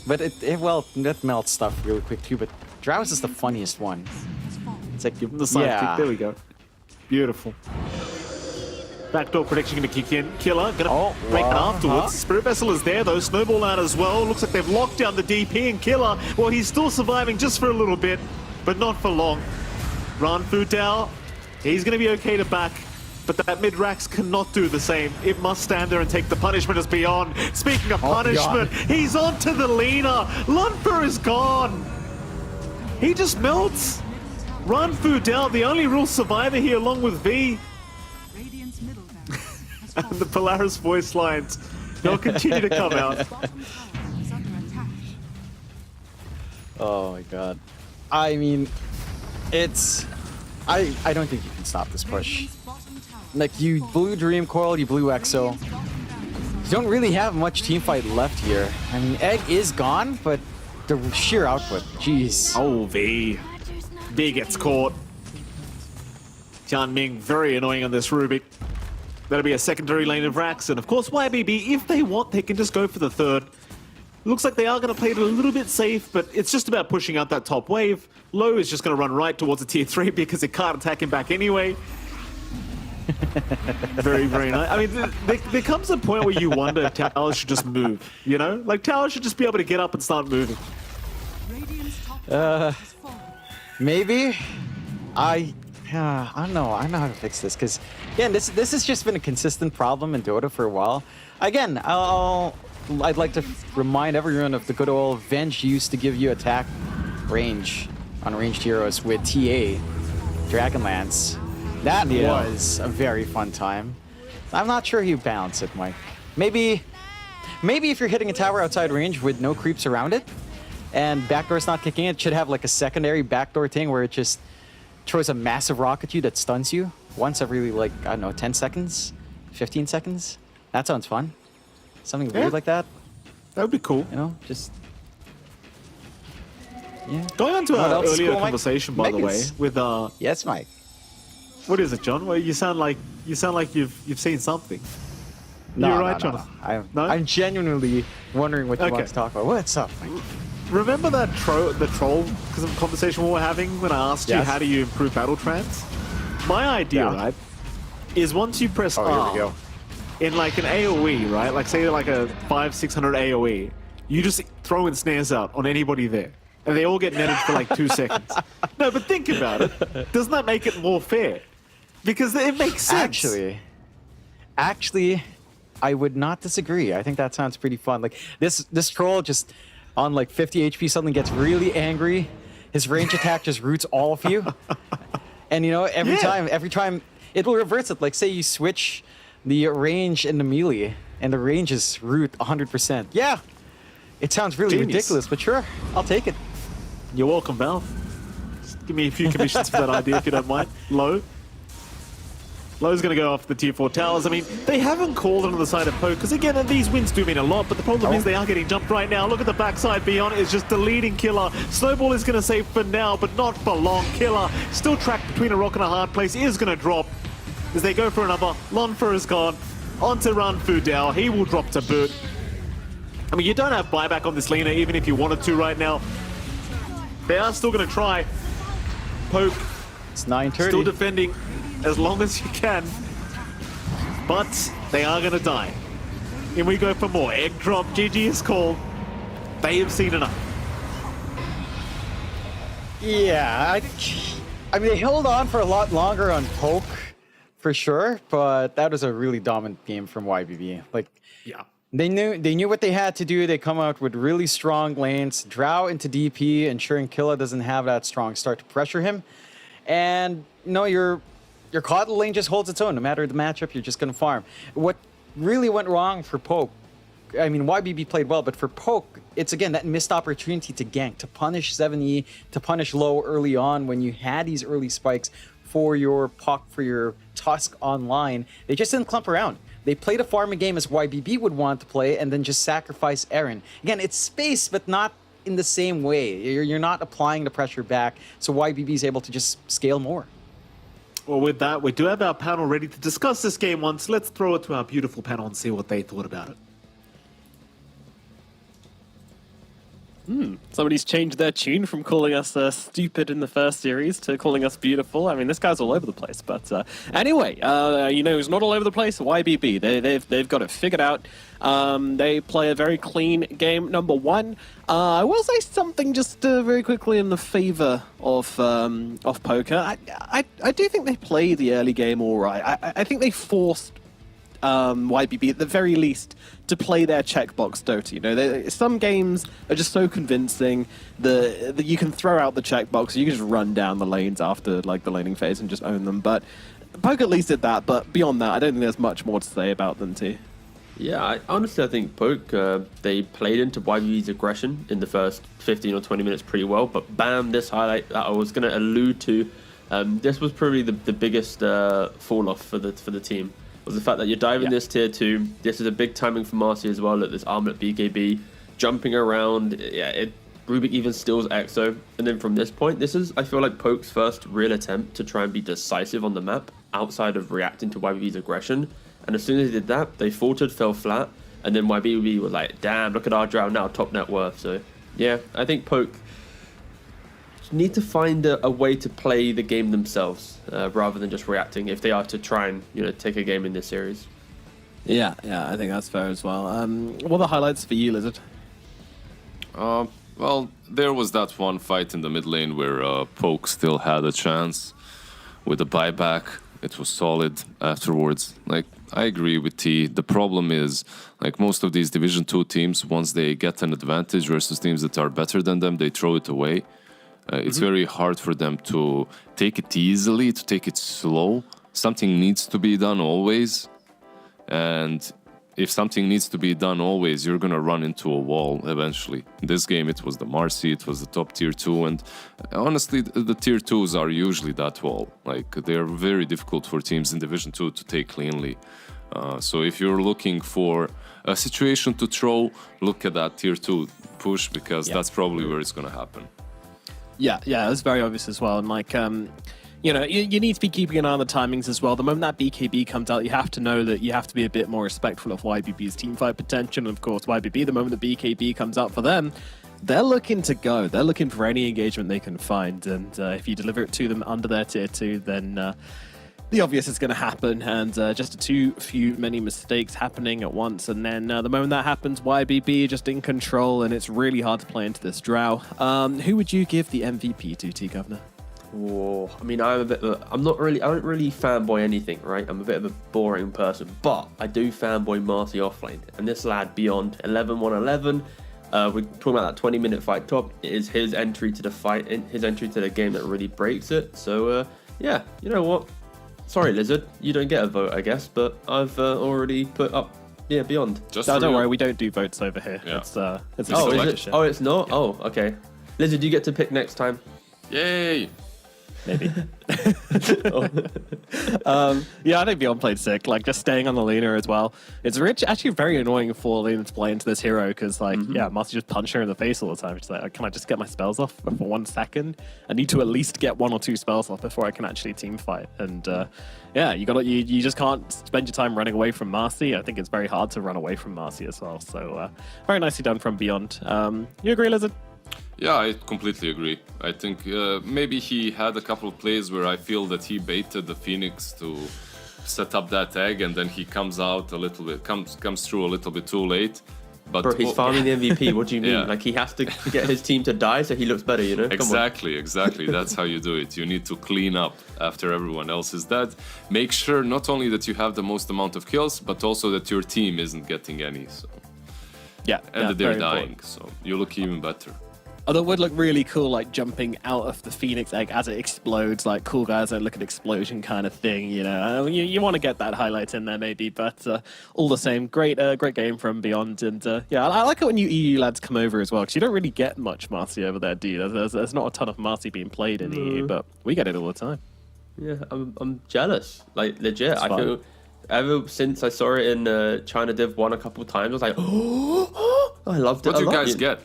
S5: But well, that melts stuff really quick too. But Drow's is the funniest one. It's like,
S4: give him the sidekick.
S5: Yeah.
S4: There we go. Beautiful. Backdoor prediction going to kick in. Killer going to break it afterwards. Spirit Vessel is there though. Snowball out as well. Looks like they've locked down the DP, and Killer, well, he's still surviving just for a little bit, but not for long. Ranfu Dao, he's going to be okay to back. But that mid-Rax cannot do the same. It must stand there and take the punishment as Beyond. Speaking of punishment, he's onto the Lina. Lawnfur is gone. He just melts. Ranfu Dao, the only real survivor here along with V. And the Polaris voice lines, they'll continue to come out.
S5: Oh my god. I mean, it's... I don't think you can stop this push.
S6: Radiant's bottom tower.
S5: Like, you blew Dream Coil, you blew Exo.
S6: Radiant's bottom barracks
S5: You don't really have much team fight left here. I mean, Egg is gone, but the sheer output, jeez.
S4: Oh, V. V gets caught. Tian Ming very annoying on this Rubik. That'll be a secondary lane of Rax, and of course YBB, if they want, they can just go for the third. Looks like they are going to play it a little bit safe, but it's just about pushing out that top wave. Low is just going to run right towards the tier 3 because it can't attack him back anyway. Very, very nice. I mean, there comes a point where you wonder if towers should just move, you know? Like, towers should just be able to get up and start moving.
S6: Radiant's top tower has fallen.
S5: Maybe? I don't know. I don't know how to fix this, because, again, this has just been a consistent problem in Dota for a while. Again, I'd like to remind everyone of the good old Venge used to give you attack range on ranged heroes with TA, Dragonlance. That was a very fun time. I'm not sure you balance it, Mike. Maybe if you're hitting a tower outside range with no creeps around it, and backdoor's not kicking it should have like a secondary backdoor thing where it just throws a massive rock at you that stuns you once every, like, I don't know, 10 seconds? 15 seconds? That sounds fun. Something weird like that,
S4: That would be cool.
S5: you know? Just... Yeah.
S4: Going on to
S5: What
S4: our
S5: else is
S4: earlier
S5: cool, Mike?
S4: conversation, by the way,
S5: Megas.
S4: with
S5: Yes, Mike.
S4: what is it, John? Well, you sound like you've seen something.
S5: No,
S4: You're
S5: no,
S4: right,
S5: no,
S4: Jonathan.
S5: no.
S4: No?
S5: I'm genuinely wondering what you
S4: Okay.
S5: want to talk about. What's up, Mike?
S4: Remember that the troll conversation we were having when I asked you
S5: Yes.
S4: how do you improve battle trance? My idea,
S5: Yeah.
S4: right, is once you press
S5: Oh,
S4: R
S5: here we go.
S4: in like an AOE, right, like say like a 500-600 AOE, you just throw in snares out on anybody there, and they all get netted for like 2 seconds. No, but think about it. Doesn't that make it more fair? Because it makes sense.
S5: Actually, I would not disagree. I think that sounds pretty fun. Like this troll just on like 50 HP suddenly gets really angry. His range attack just roots all of you. And you know, every time it will reverse it. Like say you switch the range and the melee and the range is root 100%. Yeah. It sounds really
S4: Genius.
S5: ridiculous, but sure, I'll take it.
S4: You're welcome, Val. Just give me a few commissions for that idea if you don't mind. Low. Low's going to go off the tier 4 towers. I mean, they haven't called on the side of Poke, because again, these wins do mean a lot, but the problem is they are getting jumped right now. Look at the backside. Beyond is just deleting Killer. Snowball is going to save for now, but not for long. Killer, still trapped between a rock and a hard place, is going to drop as they go for another. Lonfer is gone. On to Run Fu Dao. He will drop to boot. I mean, you don't have buyback on this Lina, even if you wanted to right now. They are still going to try. Poke
S5: It's 9:30.
S4: still defending as long as you can, but they are going to die. In we go for more. Egg drop. GG is called. They have seen enough.
S5: Yeah, I mean, they held on for a lot longer on Poke, for sure, but that was a really dominant game from YBB. Like,
S4: Yeah.
S5: they knew what they had to do. They come out with really strong lanes, Drow into DP, ensuring Killa doesn't have that strong start to pressure him. And no, your Coddle lane just holds its own. No matter the matchup, you're just going to farm. What really went wrong for Poke, I mean, YBB played well, but for Poke, it's again that missed opportunity to gank, to punish 7E, to punish low early on when you had these early spikes for your Puck, for your Tusk online. They just didn't clump around. They played a farming game as YBB would want to play and then just sacrifice Aaron. Again, it's space, but not in the same way. You're not applying the pressure back, so YBB is able to just scale more.
S4: Well, with that, we do have our panel ready to discuss this game once. Let's throw it to our beautiful panel and see what they thought about it.
S1: Somebody's changed their tune from calling us stupid in the first series to calling us beautiful. I mean, this guy's all over the place. But anyway, you know who's not all over the place? YBB. They've got it figured out. They play a very clean game. Number one, I will say something just very quickly in the favor of Poker. I do think they play the early game all right. I think they forced YBB at the very least to play their checkbox Dota. You know, some games are just so convincing that you can throw out the checkbox, you can just run down the lanes after like the laning phase and just own them. But Poke at least did that. But beyond that, I don't think there's much more to say about them too.
S7: Yeah, honestly, I think Poke, they played into YBB's aggression in the first 15 or 20 minutes pretty well, but bam, this highlight that I was going to allude to, this was probably the biggest fall-off for the team, was the fact that you're diving this tier 2. This is a big timing for Marcy as well, at this armlet BKB, jumping around, Rubik even steals Exo, and then from this point, this is, I feel like, Poke's first real attempt to try and be decisive on the map, outside of reacting to YBB's aggression. And as soon as they did that, they faltered, fell flat, and then YBB was like, damn, look at our drow now, top net worth. So, yeah, I think Poke need to find a way to play the game themselves rather than just reacting if they are to try and, take a game in this series.
S1: Yeah, I think that's fair as well. What are the highlights for you, Lizard?
S3: Well, there was that one fight in the mid lane where Poke still had a chance with a buyback. It was solid afterwards. Like, I agree with T. The problem is, like, most of these Division 2 teams, once they get an advantage versus teams that are better than them, they throw it away. It's very hard for them to take it easily, to take it slow. Something needs to be done always. And if something needs to be done always, you're going to run into a wall eventually. In this game, it was the Marcy, it was the top tier 2, and honestly, the tier 2s are usually that wall. Like, they're very difficult for teams in Division 2 to take cleanly. So if you're looking for a situation to throw, look at that tier 2 push, because that's probably where it's going to happen.
S1: Yeah, it's very obvious as well. And like, you need to be keeping an eye on the timings as well. The moment that BKB comes out, you have to know that you have to be a bit more respectful of YBB's teamfight potential. And of course, YBB, the moment the BKB comes out for them, they're looking to go. They're looking for any engagement they can find. And if you deliver it to them under their tier 2, then the obvious is going to happen. And just too many mistakes happening at once. And then the moment that happens, YBB just in control. And it's really hard to play into this drow. Who would you give the MVP to, T Governor?
S7: Whoa. I mean, I don't really fanboy anything, right? I'm a bit of a boring person, but I do fanboy Marcy offlane. And this lad, Beyond, 11-1-11, we're talking about that 20-minute fight top. It is his entry to the fight, his entry to the game that really breaks it. So, yeah, you know what? Sorry, Lizard, you don't get a vote, I guess, but I've already put up, Beyond.
S1: Don't worry, we don't do votes over here.
S3: Yeah.
S1: It's a
S7: Is
S1: selection.
S7: it? Oh, it's not? Yeah. Oh, okay. Lizard, you get to pick next time.
S3: Yay!
S1: Maybe. Yeah, I think Beyond played sick. Like, just staying on the laner as well. It's actually very annoying for laner to play into this hero because, like, Marcy just punch her in the face all the time. She's like, can I just get my spells off for 1 second? I need to at least get 1 or 2 spells off before I can actually team fight. And you just can't spend your time running away from Marcy. I think it's very hard to run away from Marcy as well. So very nicely done from Beyond. You agree, Lizard?
S3: Yeah, I completely agree. I think maybe he had a couple of plays where I feel that he baited the Phoenix to set up that egg, and then he comes out a little bit, comes through a little bit too late. But
S7: Bro, he's farming the MVP. What do you mean?
S3: Yeah.
S7: Like, he has to get his team to die so he looks better, you know?
S3: Exactly. That's how you do it. You need to clean up after everyone else is dead. Make sure not only that you have the most amount of kills, but also that your team isn't getting any. So. And that they're dying, so you look even better.
S1: Although it would look really cool, like jumping out of the Phoenix egg as it explodes, like cool guys don't look at explosion kind of thing, you know. You want to get that highlight in there maybe, but all the same, great game from Beyond. And I like it when you EU lads come over as well, because you don't really get much Marcy over there, do you? There's not a ton of Marcy being played in EU, but we get it all the time.
S7: Yeah, I'm jealous, like legit. I feel ever since I saw it in China Div 1 a couple of times, I was like, oh, I loved it.
S3: What do you guys get?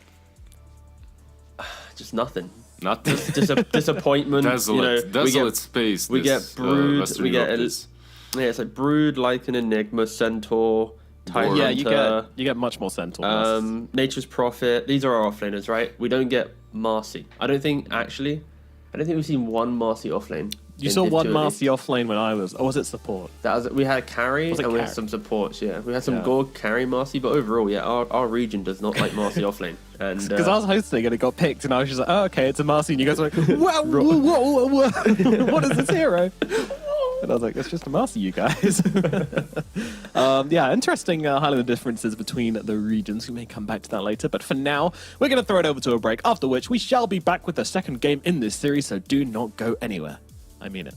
S7: Just nothing.
S3: Nothing.
S7: Just a disappointment.
S3: Desolate space.
S7: We get Brood. We get
S3: it's
S7: like Brood, like an Enigma, Centaur, Titan
S1: Hunter. You get much more Centaur.
S7: Nature's Prophet. These are our offlaners, right? We don't get Marcy. I don't think we've seen one Marcy offlane.
S1: You saw one Marcy offlane when I was, or was it support?
S7: We had a carry and we had some supports. Yeah, we had some Gorg carry Marcy, but overall, our region does not like Marcy offlane. And
S1: because I was hosting and it got picked, and I was just like, oh, okay, it's a Marcy, and you guys were like, whoa, what is this hero? And I was like, it's just a Marcy, you guys. Interesting highlight the differences between the regions. We may come back to that later, but for now, we're going to throw it over to a break, after which we shall be back with the second game in this series, so do not go anywhere. I mean it.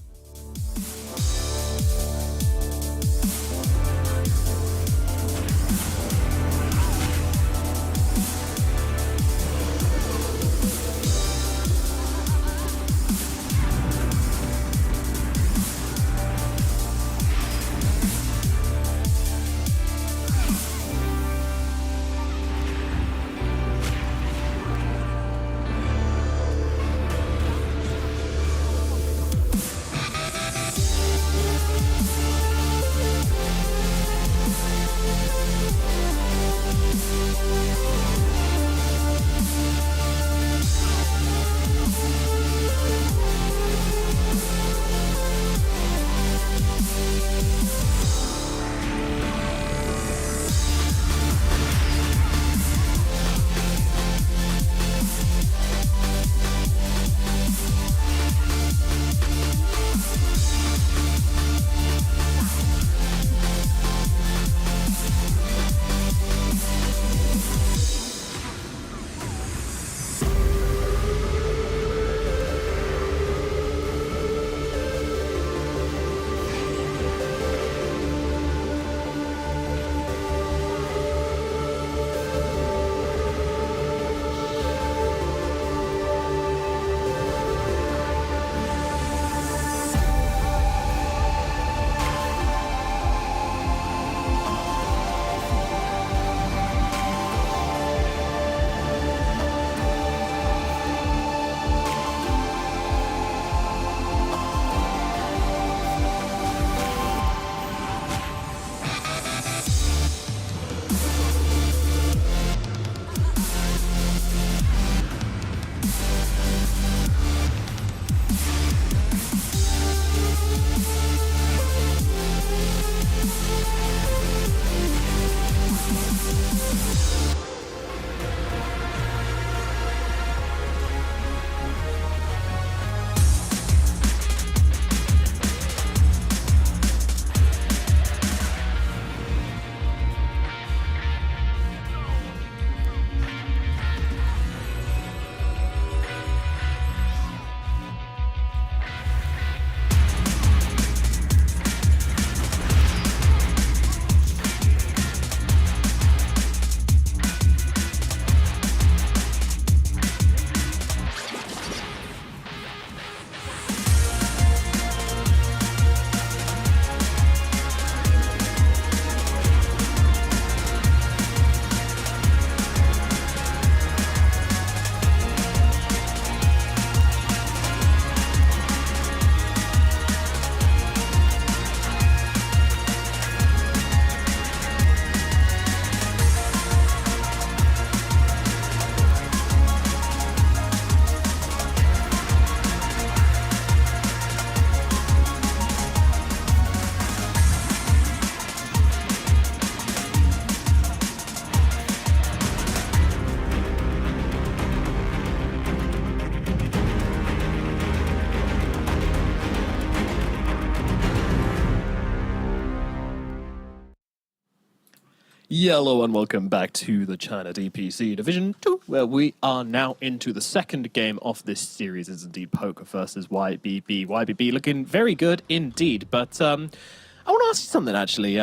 S1: Hello and welcome back to the China DPC Division 2, where we are now into the second game of this series. It's indeed Poke versus YBB. YBB looking very good indeed, but I want to ask you something actually.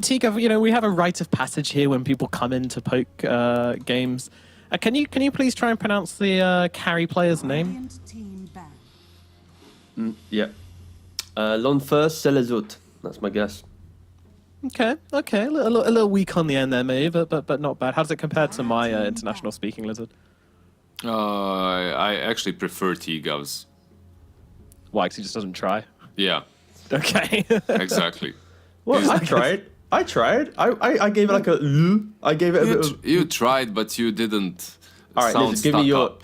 S1: Tika, we have a rite of passage here when people come into Poke games. Can you please try and pronounce the carry player's name?
S6: Radiant team ban.
S7: Yeah. L'enfer c'est les autres. That's my guess.
S1: Okay. A little weak on the end there, maybe, but not bad. How does it compare to my international speaking lizard?
S3: I actually prefer T-Govs.
S1: Why? Because he just doesn't try.
S3: Yeah,
S1: Okay.
S3: exactly.
S7: Well, I tried. I gave it like a. I gave it a bit of.
S3: You tried, but you didn't.
S7: All right,
S3: sound
S7: listen, give me
S3: stuck
S7: your.
S3: up.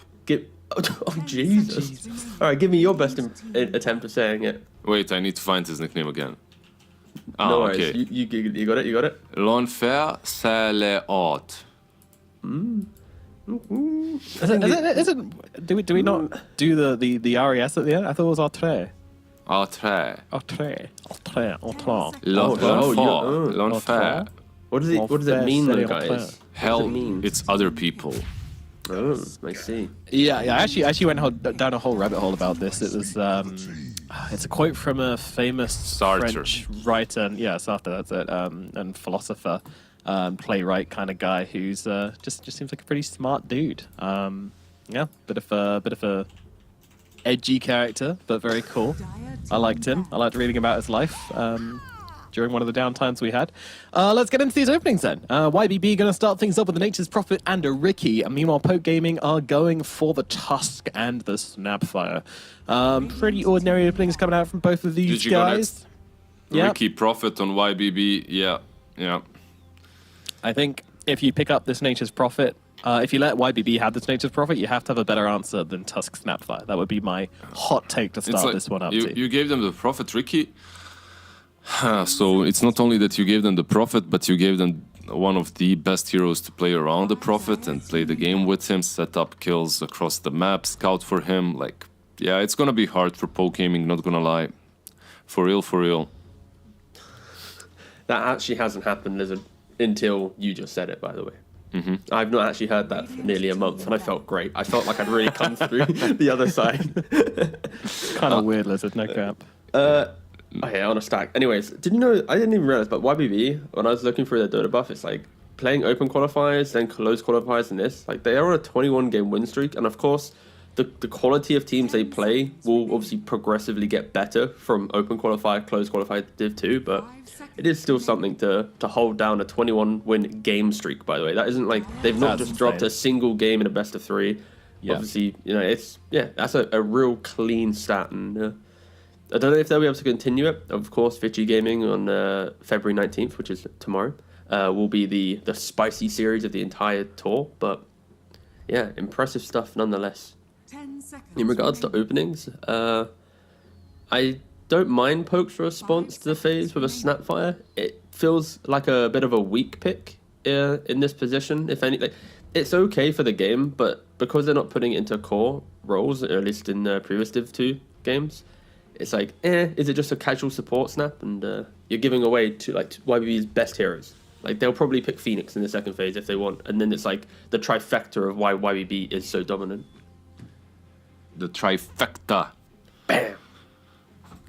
S7: Oh Jesus! All right, give me your best attempt of saying it.
S3: Wait, I need to find his nickname again. Ah,
S7: No worries.
S3: okay.
S7: You got it. You got it.
S3: L'enfer c'est les autres.
S1: Do we not do the RES at the end? I thought it was Autre.
S3: Autre.
S7: L'enfer.
S3: L'enfer.
S7: What does it mean, though, guys?
S3: Hell,
S7: mean?
S3: it's other people.
S7: Oh, I see.
S1: Yeah. I actually went down a whole rabbit hole about this. It was it's a quote from a famous
S3: Sartre.
S1: French writer, and Sartre, that's it, and philosopher, playwright kind of guy who's just seems like a pretty smart dude. Bit of a edgy character, but very cool. I liked him. I liked reading about his life during one of the downtimes we had. Let's get into these openings then. YBB going to start things up with the Nature's Prophet and a Ricky. And meanwhile, Poke Gaming are going for the Tusk and the Snapfire. Pretty ordinary openings coming out from both of these
S3: Did you go
S1: guys.
S3: next?
S1: Yeah.
S3: Ricky Prophet on YBB. Yeah.
S1: I think if you pick up this Nature's Prophet, if you let YBB have this Nature's Prophet, you have to have a better answer than Tusk Snapfire. That would be my hot take to start this one up to.
S3: You gave them the Prophet, Ricky. So it's not only that you gave them the Prophet, but you gave them one of the best heroes to play around the Prophet and play the game with him, set up kills across the map, scout for him. It's gonna be hard for Poke Gaming, not gonna lie. For real.
S7: That actually hasn't happened, Lizard, until you just said it, by the way. Mm-hmm. I've not actually heard that for nearly a month, and I felt great. I felt like I'd really come through the other side.
S1: Kind of weird, Lizard, no crap.
S7: Okay, on a stack. Anyways, did you know, I didn't even realize, but YBB, when I was looking through their Dota buff, it's like playing open qualifiers, then closed qualifiers, and this. Like, they are on a 21-game win streak, and of course, the quality of teams they play will obviously progressively get better from open qualifier, closed qualifier, Div 2, but it is still something to hold down a 21-win game streak, by the way. That isn't like, they've not
S1: That's
S7: just dropped
S1: insane.
S7: a single game in a best of 3.
S1: Yeah.
S7: Obviously, that's a real clean stat, and I don't know if they'll be able to continue it. Of course, Vici Gaming on February 19th, which is tomorrow, will be the spicy series of the entire tour. But yeah, impressive stuff nonetheless.
S6: 10 seconds.
S7: In regards to openings, I don't mind Poke's response to the phase with a Snapfire. It feels like a bit of a weak pick in this position. If anything, it's okay for the game, but because they're not putting it into core roles, or at least in the previous Div 2 games, it's like, is it just a casual support snap? And you're giving away to YBB's best heroes. Like, they'll probably pick Phoenix in the second phase if they want, and then it's like the trifecta of why YBB is so dominant.
S3: The trifecta.
S7: Bam.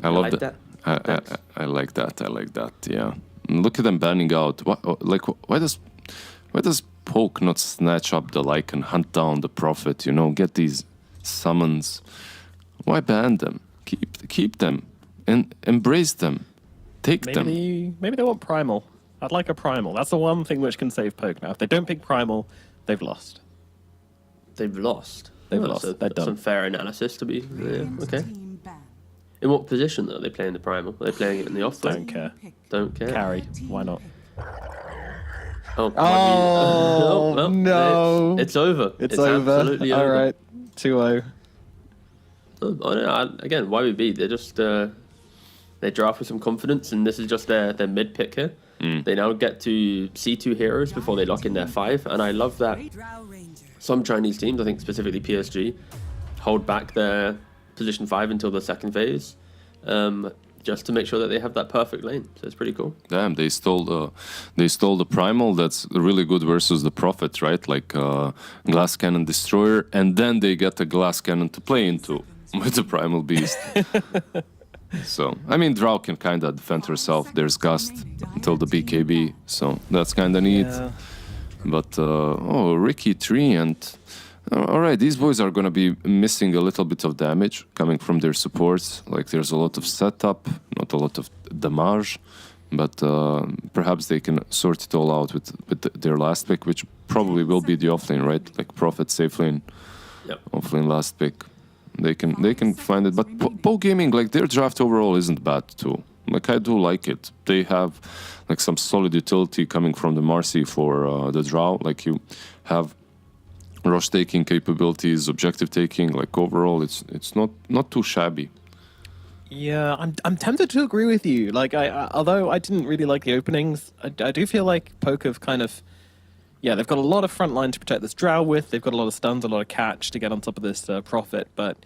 S3: I love
S7: like
S3: that.
S7: that.
S3: I like that. Yeah. And look at them banning out. Why does Poke not snatch up the Lycan, hunt down the Prophet? Get these summons. Why ban them? Keep them and embrace them. Take them.
S1: Maybe they want Primal. I'd like a Primal. That's the one thing which can save Poke now. If they don't pick Primal, they've lost.
S7: They've lost.
S1: They've
S7: Oh,
S1: lost.
S7: So
S1: They're
S7: that's
S1: done.
S7: some fair analysis to be. Yeah,
S6: Radiant
S7: okay.
S6: team ban.
S7: In what position though? Are they playing the primal? Are they playing it in the off
S1: Don't
S7: lane?
S1: care.
S7: Don't care.
S1: Carry. Why not?
S7: Oh,
S1: Oh,
S7: well,
S1: no.
S7: It's over.
S1: It's over.
S7: Absolutely over.
S1: All right. 2-0.
S7: Oh, no, again, YBB, they're just they draft with some confidence, and this is just their mid pick here. They now get to C2 heroes before they lock in their 5, and I love that
S6: Drow Ranger.
S7: some Chinese teams, I think specifically PSG, hold back their position 5 until the second phase. just to make sure that they have that perfect lane. So it's pretty cool.
S3: Damn, they stole the primal. That's really good versus the prophet, right? Like glass cannon destroyer, and then they get a glass cannon to play into with the primal beast. So I mean, Drow can kind of defend herself. There's Gust until the BKB, so that's kind of neat.
S1: Yeah.
S3: But Ricky 3 and all right, these boys are gonna be missing a little bit of damage coming from their supports. Like there's a lot of setup, not a lot of damage, but perhaps they can sort it all out with their last pick, which probably will be the offlane, right? Like Prophet, safe lane, offlane last pick. They can find it, but Poe Gaming, like their draft overall isn't bad too. Like I do like it. They have like some solid utility coming from the Marcy for the Drow. Like you have rush taking capabilities, objective taking. Like overall, it's not too shabby.
S1: Yeah, I'm tempted to agree with you. Like although I didn't really like the openings, I do feel like Poke have kind of. Yeah, they've got a lot of front line to protect this Drow with. They've got a lot of stuns, a lot of catch to get on top of this Prophet. But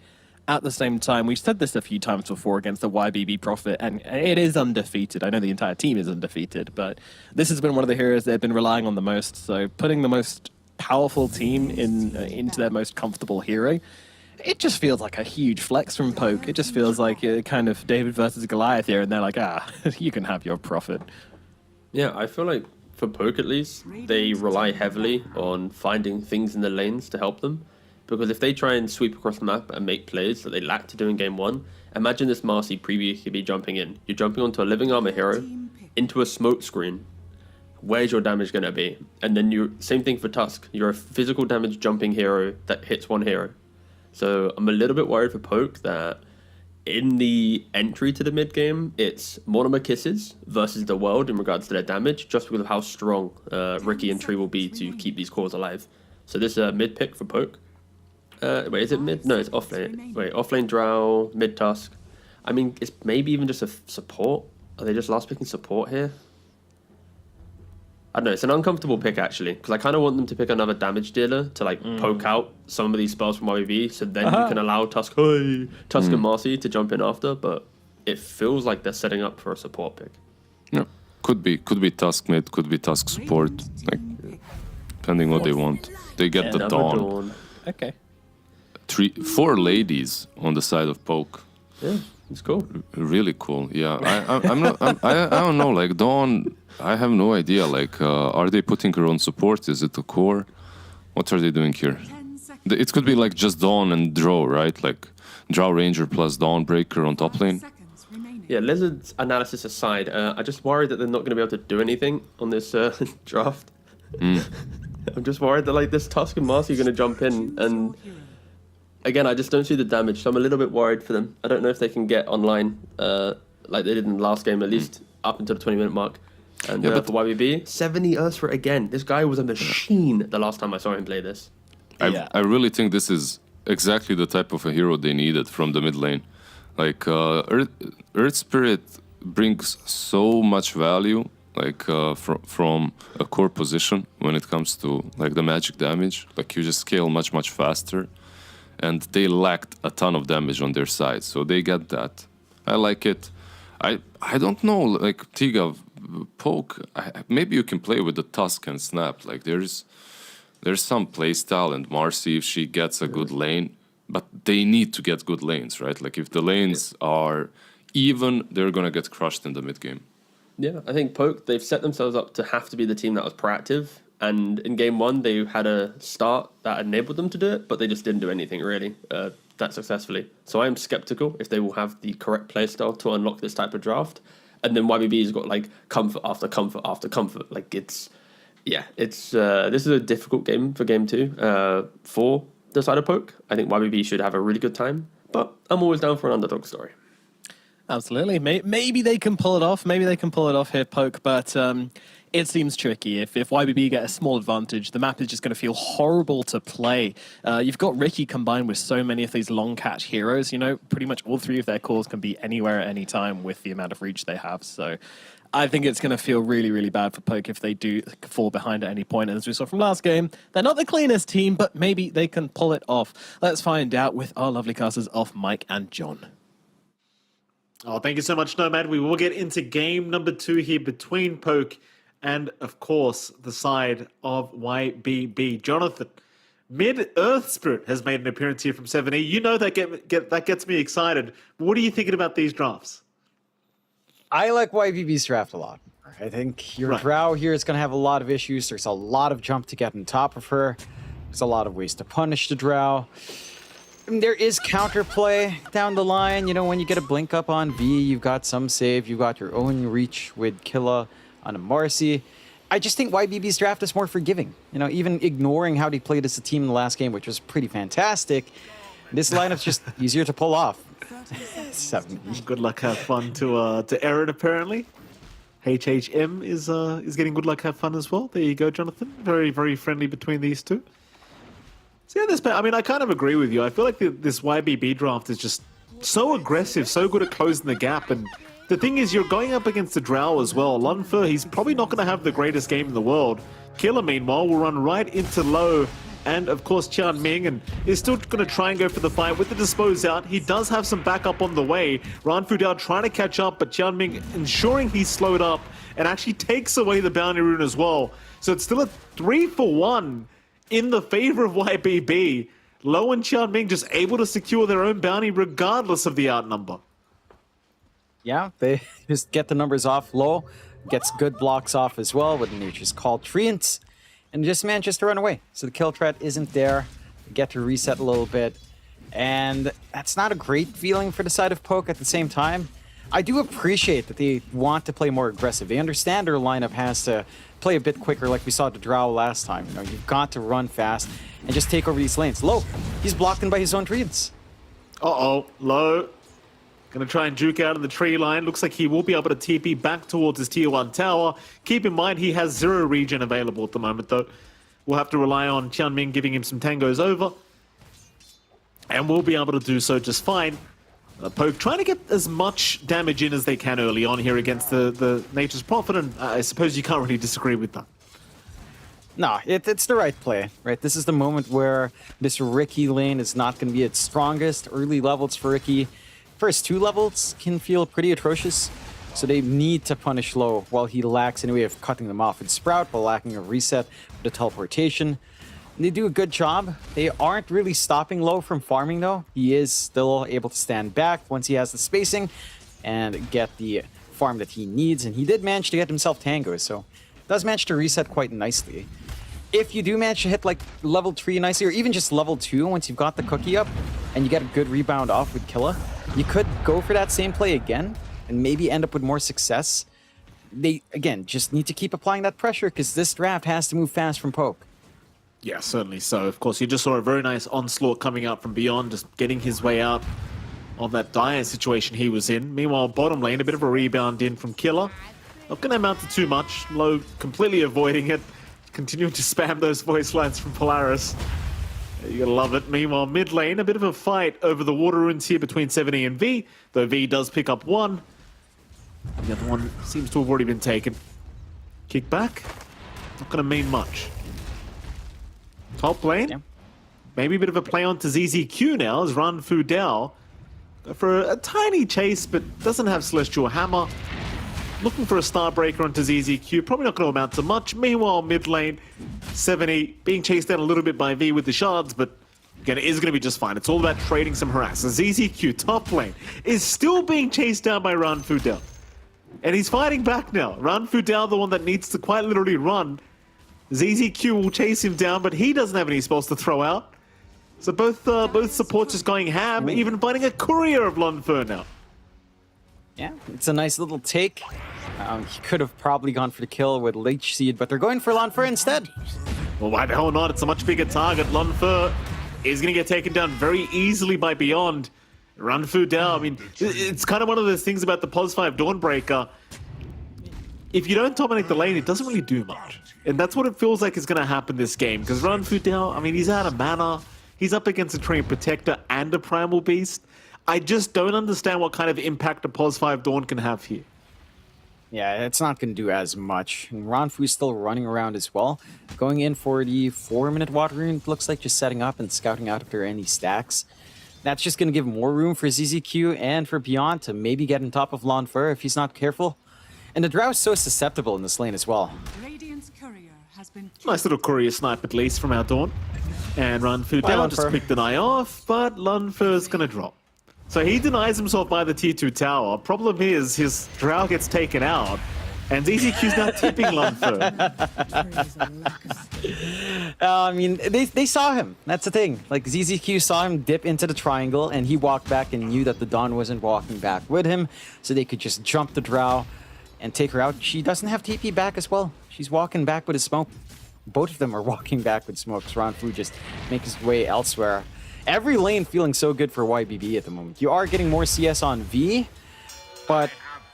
S1: at the same time, we've said this a few times before against the YBB Prophet, and it is undefeated. I know the entire team is undefeated, but this has been one of the heroes they've been relying on the most. So putting the most powerful team into their most comfortable hero, it just feels like a huge flex from Poke. It just feels like kind of David versus Goliath here, and they're like, you can have your Prophet.
S7: Yeah, I feel like for Poke at least, they rely heavily on finding things in the lanes to help them. Because if they try and sweep across the map and make plays that they lack to do in game one, imagine this Marcy previously be jumping in. You're jumping onto a living armor hero, into a smoke screen. Where's your damage going to be? And then same thing for Tusk. You're a physical damage jumping hero that hits one hero. So I'm a little bit worried for Poke that in the entry to the mid game, it's Monomer Kisses versus the world in regards to their damage, just because of how strong Ricky and Tree will be to keep these cores alive. So this is a mid pick for Poke. Wait, is it mid? No, it's offlane. Wait, offlane Drow, mid Tusk. I mean, it's maybe even just a support. Are they just last picking support here? I don't know, it's an uncomfortable pick actually, because I kind of want them to pick another damage dealer to like poke out some of these spells from YBB, so then you can allow Tusk and Marcy to jump in after, but it feels like they're setting up for a support pick.
S3: Yeah, could be Tusk mid, could be Tusk support, like depending what they want. They get the Dawn.
S1: Okay.
S3: 4 ladies on the side of Poke.
S7: Yeah, it's cool.
S3: Really cool. Yeah, I don't know. Like Dawn, I have no idea. Like, are they putting her on support? Is it a core? What are they doing here? It could be like just Dawn and Drow, right? Like Drow Ranger plus Dawn Breaker on top lane.
S7: Yeah, Lizard's analysis aside, I just worried that they're not going to be able to do anything on this draft. I'm just worried that like this Tusk and Marcy are going to jump in, and again, I just don't see the damage, so I'm a little bit worried for them. I don't know if they can get online like they did in the last game, at least up until the 20-minute mark. And for YBB, 70 Ursula again. This guy was a machine the last time I saw him play this.
S3: I really think this is exactly the type of a hero they needed from the mid lane. Like, Earth Spirit brings so much value, like, from a core position when it comes to, like, the magic damage. Like, you just scale much, much faster. And they lacked a ton of damage on their side, so they get that. I like it. I don't know, like, Tiga, Poke, maybe you can play with the Tusk and Snap. Like, there's some playstyle, and Marcy, if she gets a good lane, but they need to get good lanes, right? Like, if the lanes are even, they're gonna get crushed in the mid game.
S7: Yeah, I think Poke, they've set themselves up to have to be the team that was proactive. And in game one, they had a start that enabled them to do it, but they just didn't do anything really that successfully. So I am skeptical if they will have the correct playstyle to unlock this type of draft. And then YBB's got like comfort after comfort after comfort. Like this is a difficult game for game two for the side of Poke. I think YBB should have a really good time, but I'm always down for an underdog story.
S1: Absolutely. Maybe they can pull it off. Maybe they can pull it off here, Poke, but it seems tricky. If YBB get a small advantage, the map is just going to feel horrible to play. You've got Ricky combined with so many of these long catch heroes. You know, pretty much all 3 of their cores can be anywhere at any time with the amount of reach they have. So I think it's going to feel really, really bad for Poke if they do fall behind at any point. And as we saw from last game, they're not the cleanest team, but maybe they can pull it off. Let's find out with our lovely casters of Mike and John.
S4: Oh, thank you so much, Nomad. We will get into game number 2 here between Poke and, of course, the side of YBB. Jonathan, Mid-Earth Spirit has made an appearance here from 7E. You know that that gets me excited. What are you thinking about these drafts?
S5: I like YBB's draft a lot. I think your Drow here is going to have a lot of issues. There's a lot of jump to get on top of her. There's a lot of ways to punish the Drow. I mean, there is counterplay down the line. You know, when you get a blink up on V, you've got some save. You've got your own reach with Killa on a Marcy. I just think YBB's draft is more forgiving. You know, even ignoring how they played as a team in the last game, which was pretty fantastic, this lineup's just easier to pull off. 7.
S4: Good luck, have fun to Aaron, apparently. HHM is getting good luck, have fun as well. There you go, Jonathan. Very, very friendly between these two. So yeah, I mean, I kind of agree with you. I feel like this YBB draft is just so aggressive, so good at closing the gap. And the thing is, you're going up against the Drow as well. Lunfer, he's probably not going to have the greatest game in the world. Killer, meanwhile, will run right into low. And, of course, Qian Ming and is still going to try and go for the fight with the dispose out. He does have some backup on the way. Ran Fudao trying to catch up, but Qian Ming ensuring he's slowed up and actually takes away the bounty rune as well. So it's still a 3-for-1 in the favor of YBB. Low and Qian Ming just able to secure their own bounty regardless of the outnumber.
S5: Yeah, they just get the numbers off. Low gets good blocks off as well with Nature's Call Treants. And just manages to run away. So the kill threat isn't there. They get to reset a little bit. And that's not a great feeling for the side of Poke. At the same time, I do appreciate that they want to play more aggressive. They understand their lineup has to play a bit quicker like we saw the Drow last time. You know, you've got to run fast and just take over these lanes. Low, he's blocked in by his own treants.
S4: Uh-oh, Low. Gonna try and juke out of the tree line. Looks like he will be able to TP back towards his tier 1 tower. Keep in mind, he has 0 regen available at the moment, though. We'll have to rely on Qian Ming giving him some tangos over. And we'll be able to do so just fine. Poke trying to get as much damage in as they can early on here against the Nature's Prophet, and I suppose you can't really disagree with that.
S5: No, it's the right play, right? This is the moment where this Riki lane is not going to be its strongest. Early levels for Riki, first 2 levels can feel pretty atrocious, so they need to punish Low while he lacks any way of cutting them off with Sprout, while lacking a reset with the teleportation. And they do a good job. They aren't really stopping Low from farming, though. He is still able to stand back once he has the spacing and get the farm that he needs, and he did manage to get himself tangos, so does manage to reset quite nicely. If you do manage to hit like level 3 nicely, or even just level 2 once you've got the cookie up, and you get a good rebound off with Killa, you could go for that same play again, and maybe end up with more success. They, again, just need to keep applying that pressure, because this draft has to move fast from Poke.
S4: Yeah, certainly so. Of course, you just saw a very nice onslaught coming out from beyond, just getting his way out of that dire situation he was in. Meanwhile, bottom lane, a bit of a rebound in from Killa. Not going to amount to too much. Low completely avoiding it. Continuing to spam those voice lines from Polaris. You gotta love it. Meanwhile, mid lane, a bit of a fight over the water runes here between 7E and V, though V does pick up one. The other one seems to have already been taken. Kick back, not gonna mean much. Top lane,
S5: Yeah.
S4: maybe a bit of a play on to ZZQ now as Ran Fu Dao. Go for a tiny chase, but doesn't have Celestial Hammer. Looking for a Starbreaker onto ZZQ, probably not going to amount to much. Meanwhile, mid lane, 7E being chased down a little bit by V with the shards, but again, it is going to be just fine. It's all about trading some harass. So ZZQ, top lane, is still being chased down by Ran Fu Dao. And he's fighting back now. Ran Fu Dao, the one that needs to quite literally run. ZZQ will chase him down, but he doesn't have any spells to throw out. So both supports just going ham, even finding a courier of Lunfer now.
S5: Yeah, it's a nice little take. He could have probably gone for the kill with Leech Seed, but they're going for Lunfer instead.
S4: Well, why the hell not? It's a much bigger target. Lunfer is going to get taken down very easily by Beyond. Ran Fu Dao, I mean, it's kind of one of those things about the Pos 5 Dawnbreaker. If you don't dominate the lane, it doesn't really do much. And that's what it feels like is going to happen this game. Because Ran Fu Dao, I mean, he's out of mana. He's up against a Treant Protector and a Primal Beast. I just don't understand what kind of impact a Pos 5 Dawn can have here.
S5: Yeah, it's not going to do as much. And Ranfu's still running around as well. Going in for the 4-minute water rune, looks like just setting up and scouting out if there are any stacks. That's just going to give more room for ZZQ and for Beyond to maybe get on top of Lanfur if he's not careful. And the Drow is so susceptible in this lane as well.
S6: Radiant's courier has been
S4: Nice little courier snipe at least from our Dawn. And Ranfu
S5: Bye,
S4: down, just
S5: Lanfur.
S4: quick deny off, but Lanfur's gonna drop. So he denies himself by the tier 2 tower. Problem is, his Drow gets taken out, and ZZQ's now tipping Lanfur.
S5: I mean, they saw him. That's the thing. Like, ZZQ saw him dip into the triangle, and he walked back and knew that the Dawn wasn't walking back with him, so they could just jump the Drow and take her out. She doesn't have TP back as well. She's walking back with a smoke. Both of them are walking back with smokes. Ranfu just makes his way elsewhere. Every lane feeling so good for YBB at the moment. You are getting more CS on V, but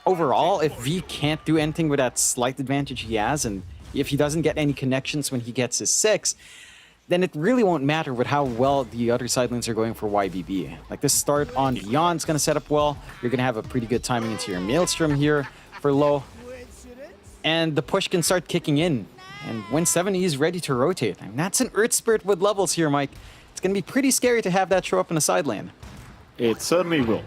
S5: overall, if V can't do anything with that slight advantage he has, and if he doesn't get any connections when he gets his 6, then it really won't matter with how well the other side lanes are going for YBB. Like, this start on Beyond's going to set up well. You're going to have a pretty good timing into your Maelstrom here for low. And the push can start kicking in. And when 70 is ready to rotate, and that's an Earth Spirit with levels here, Mike. It's going to be pretty scary to have that show up in the side lane.
S4: It certainly will.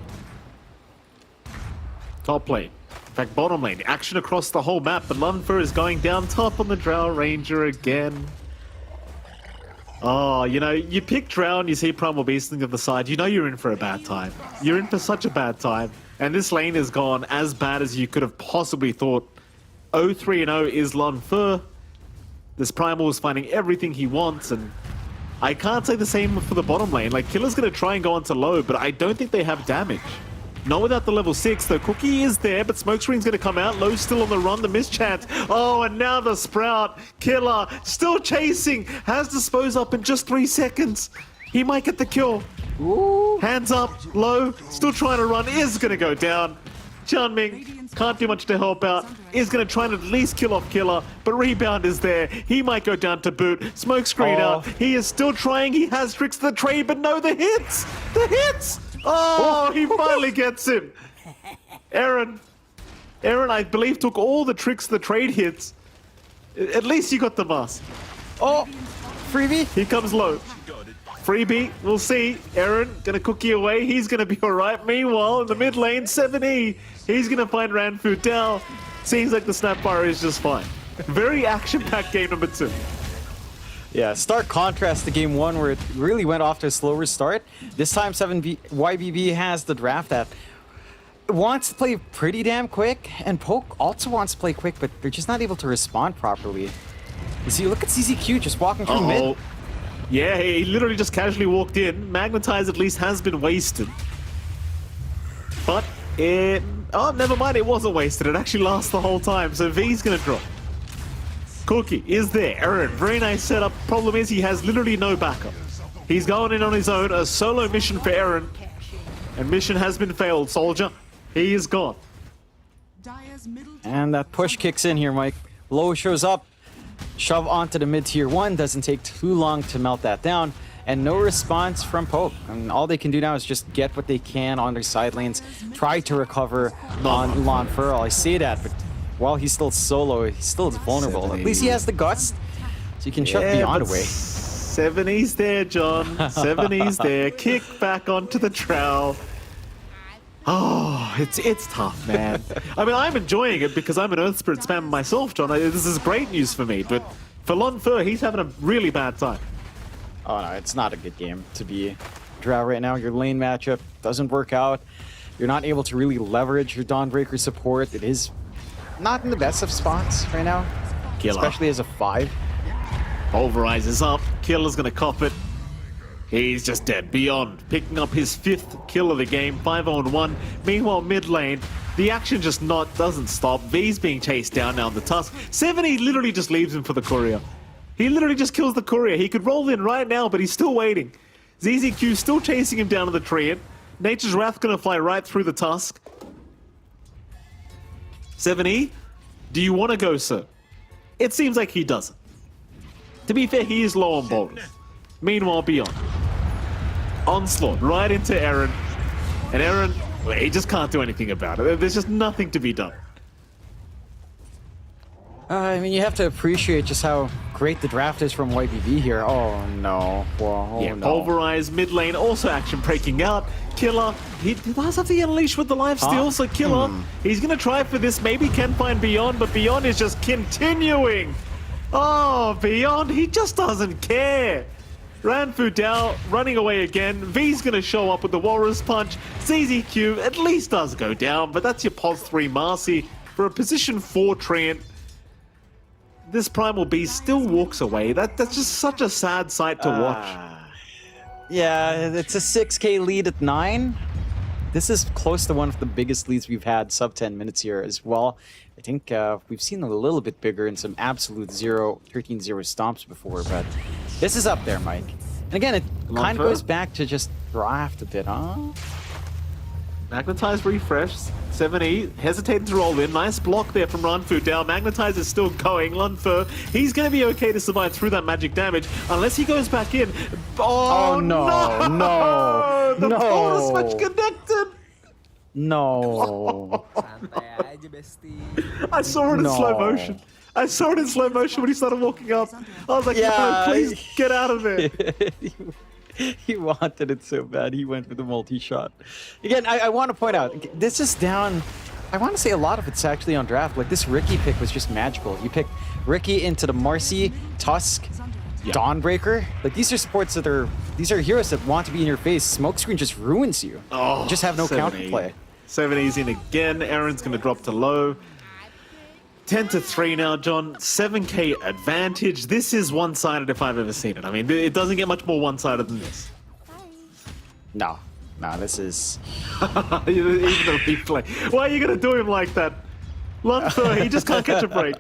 S4: Top lane. In fact, bottom lane. Action across the whole map, but Lanfur is going down top on the Drow Ranger again. Oh, you know, you pick Drow and you see Primal Beasting of the side, you know you're in for a bad time. You're in for such a bad time. And this lane has gone as bad as you could have possibly thought. 0-3-0 is Lanfur. This Primal is finding everything he wants, and I can't say the same for the bottom lane. Like, Killer's going to try and go onto low, but I don't think they have damage. Not without the level 6. The Cookie is there, but Smokescreen's going to come out. Low's still on the run. The mischance. Oh, and now the Sprout. Killer still chasing. Has Dispose up in just 3 seconds. He might get the kill.
S5: Ooh.
S4: Hands up. Low. Still trying to run. Is going to go down. Chanming can't do much to help out. Is going to try and at least kill off Killer, but Rebound is there. He might go down to boot. Smokescreen out. He is still trying. He has tricks to the trade, but no, the hits! The hits! Oh, he finally gets him. Aaron, I believe, took all the tricks to the trade hits. At least you got the mask.
S5: Oh, freebie.
S4: Here comes Low. Freebie, we'll see. Aaron gonna cookie away. He's gonna be alright. Meanwhile, in the mid lane, 7E. He's gonna find Ranfu down. Seems like the Snapfire is just fine. Very action-packed game number 2.
S5: Yeah, stark contrast to game 1 where it really went off to a slower start. This time, YBB has the draft that wants to play pretty damn quick, and Poke also wants to play quick, but they're just not able to respond properly. You see, look at ZZQ just walking through mid.
S4: Yeah, he literally just casually walked in. Magnetize at least has been wasted. But it... Oh, never mind, it wasn't wasted. It actually lasts the whole time, so V's gonna drop. Cookie is there. Aaron, very nice setup. Problem is he has literally no backup. He's going in on his own. A solo mission for Aaron. And mission has been failed, soldier. He is gone.
S5: And that push kicks in here, Mike. Low shows up. Shove onto the mid tier 1. Doesn't take too long to melt that down. And no response from Poke. And all they can do now is just get what they can on their side lanes. Try to recover on Lanfur. I say that, but while he's still solo, he still is vulnerable. At least he has the guts, so he can shut Beyond away.
S4: 7E's there, John. 7E's there. Kick back onto the trowel. Oh, it's tough, man. I mean, I'm enjoying it because I'm an Earth Spirit spammer myself, John. This is great news for me, but for Lanfur, he's having a really bad time.
S5: Oh no, it's not a good game to be Drow right now. Your lane matchup doesn't work out. You're not able to really leverage your Dawnbreaker support. It is not in the best of spots right now,
S4: Killer.
S5: Especially as a 5.
S4: Pulverize is up. Killer's gonna cop it. He's just dead. Beyond picking up his 5th kill of the game, 5-on-1. Meanwhile, mid lane, the action just doesn't stop. V's being chased down now on the Tusk. 7E literally just leaves him for the courier. He literally just kills the courier. He could roll in right now, but he's still waiting. ZZQ still chasing him down to the tree. Nature's Wrath gonna fly right through the Tusk. 7E, do you want to go, sir? It seems like he doesn't. To be fair, he is low on boulders. Meanwhile, Beyond. Onslaught right into Aaron. And Aaron, well, he just can't do anything about it. There's just nothing to be done.
S5: I mean, you have to appreciate just how great the draft is from YPV here. Oh no. Whoa, oh,
S4: Yeah,
S5: no.
S4: Pulverize, mid lane, also action breaking out. Killer, he does have the unleash with the life steal, so Killer, he's gonna try for this, maybe can find Beyond, but Beyond is just continuing. Oh, Beyond, he just doesn't care. Ranfu down, running away again. V's gonna show up with the Walrus Punch. ZZQ at least does go down, but that's your Pos 3 Marcy for a position 4 Treant. This Primal Beast still walks away. That's just such a sad sight to watch.
S5: Yeah, it's a 6K lead at 9. This is close to one of the biggest leads we've had, sub 10 minutes here as well. I think we've seen a little bit bigger in some absolute 13-0 stomps before, but this is up there, Mike. And again, it kind of goes back to just draft a bit, huh?
S4: Magnetize refreshed. 7E hesitating to roll in. Nice block there from Ranfu down. Magnetize is still going. Lunfer, he's going to be okay to survive through that magic damage unless he goes back in. Oh,
S5: no, no,
S4: The
S5: no.
S4: portal switch connected.
S5: No.
S4: I saw it in
S5: No.
S4: slow motion. I saw it in slow motion when he started walking up. I was like,
S5: Yeah.
S4: no, please get out of there.
S5: He wanted it so bad, he went for the multi-shot. Again, I want to point out, this is down, I want to say a lot of it's actually on draft. Like, this Ricky pick was just magical. You picked Ricky into the Marcy, Tusk, Dawnbreaker. Like, these are supports that are, these are heroes that want to be in your face. Smokescreen just ruins you.
S4: Oh,
S5: You just have no
S4: 7E.
S5: counterplay.
S4: 7E's in again. Aaron's going to drop to low. 10-3 now, John. 7K advantage. This is one-sided if I've ever seen it. I mean, it doesn't get much more one-sided than this.
S5: No, this is...
S4: Even the replay. Why are you going to do him like that? Lunfer, he just can't catch a break.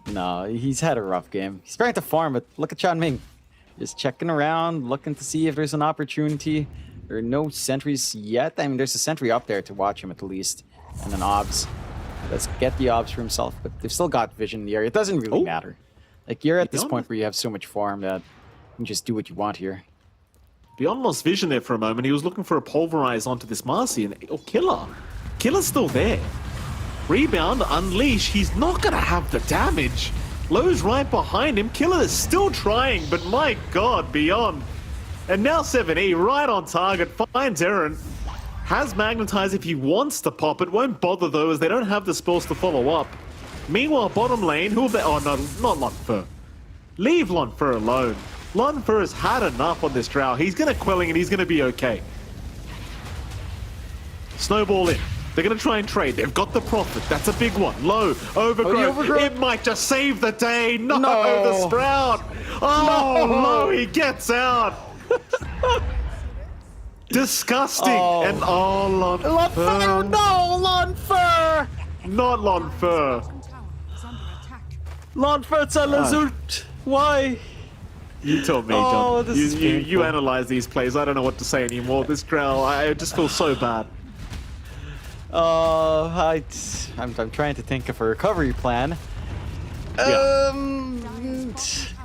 S5: No, he's had a rough game. He's trying to farm, but look at Chan Ming. Just checking around, looking to see if there's an opportunity. There are no sentries yet. I mean, there's a sentry up there to watch him at least. And then obs. Let's get the obs for himself, but they've still got vision in the area. It doesn't really matter. Like, you're at this point where you have so much farm that you can just do what you want here.
S4: Beyond lost vision there for a moment. He was looking for a pulverize onto this Marcy, and Killer. Killer's still there. Rebound, unleash. He's not going to have the damage. Low's right behind him. Killer is still trying, but my God, Beyond. And now 7E right on target. Finds Aaron. Has Magnetize if he wants to pop it. Won't bother though, as they don't have the spells to follow up. Meanwhile, bottom lane, who'll they... Oh, no, not Lunfer. Leave Lunfer alone. Lunfer has had enough on this drow. He's going to Quelling and he's going to be okay. Snowball in. They're going to try and trade. They've got the profit. That's a big one. Low. Overgrowth. It might just save the day. No, the Sprout. Oh, no. Low. He gets out. Disgusting. And Lunfer.
S5: No, Lunfer!
S4: Not Lunfer.
S5: Lunfer Salazut! Why?
S4: You tell me,
S5: Oh,
S4: John.
S5: this is
S4: You
S5: painful.
S4: analyze these plays. I don't know what to say anymore. This drow, I just feel so bad.
S5: I'm trying to think of a recovery plan.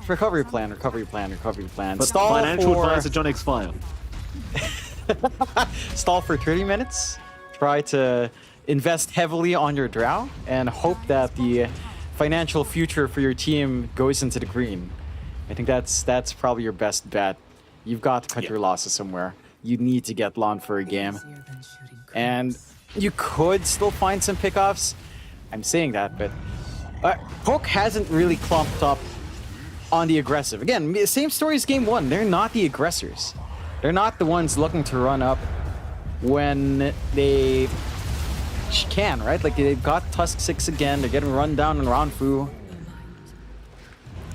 S5: Recovery plan.
S4: But
S5: Stall
S4: financial
S5: for,
S4: advisor John X File.
S5: stall for 30 minutes. Try to invest heavily on your drow and hope that the financial future for your team goes into the green. I think that's probably your best bet. You've got to cut your losses somewhere. You need to get Lon for a game. And you could still find some pickoffs. I'm saying that, but Poke hasn't really clumped up on the aggressive. Again, same story as game one. They're not the aggressors. They're not the ones looking to run up when they can, right? Like, they've got Tusk 6 again. They're getting run down in Ranfu.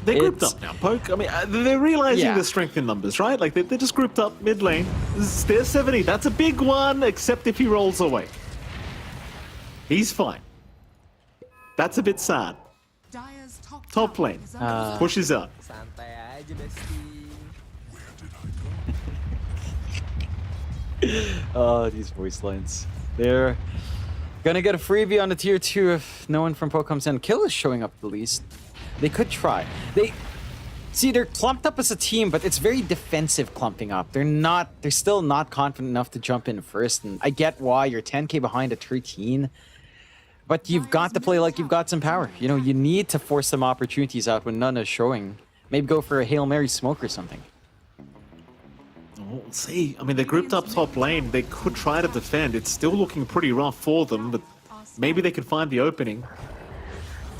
S4: They're grouped up now, Poke. I mean, they're realizing
S5: Yeah.
S4: the strength in numbers, right? Like, they're just grouped up mid lane. There's 70. That's a big one, except if he rolls away. He's fine. That's a bit sad.
S6: Dire's
S4: Top lane. Pushes out.
S5: Oh, these voice lines. They're gonna get a freebie on the tier 2 if no one from Poke comes in. Kill is showing up at least. They could try. They're clumped up as a team, but it's very defensive clumping up. They're still not confident enough to jump in first, and I get why you're 10k behind at 13. But you've got to play like you've got some power. You know, you need to force some opportunities out when none is showing. Maybe go for a Hail Mary smoke or something.
S4: We'll see. I mean, they're grouped up top lane. They could try to defend. It's still looking pretty rough for them, but maybe they could find the opening.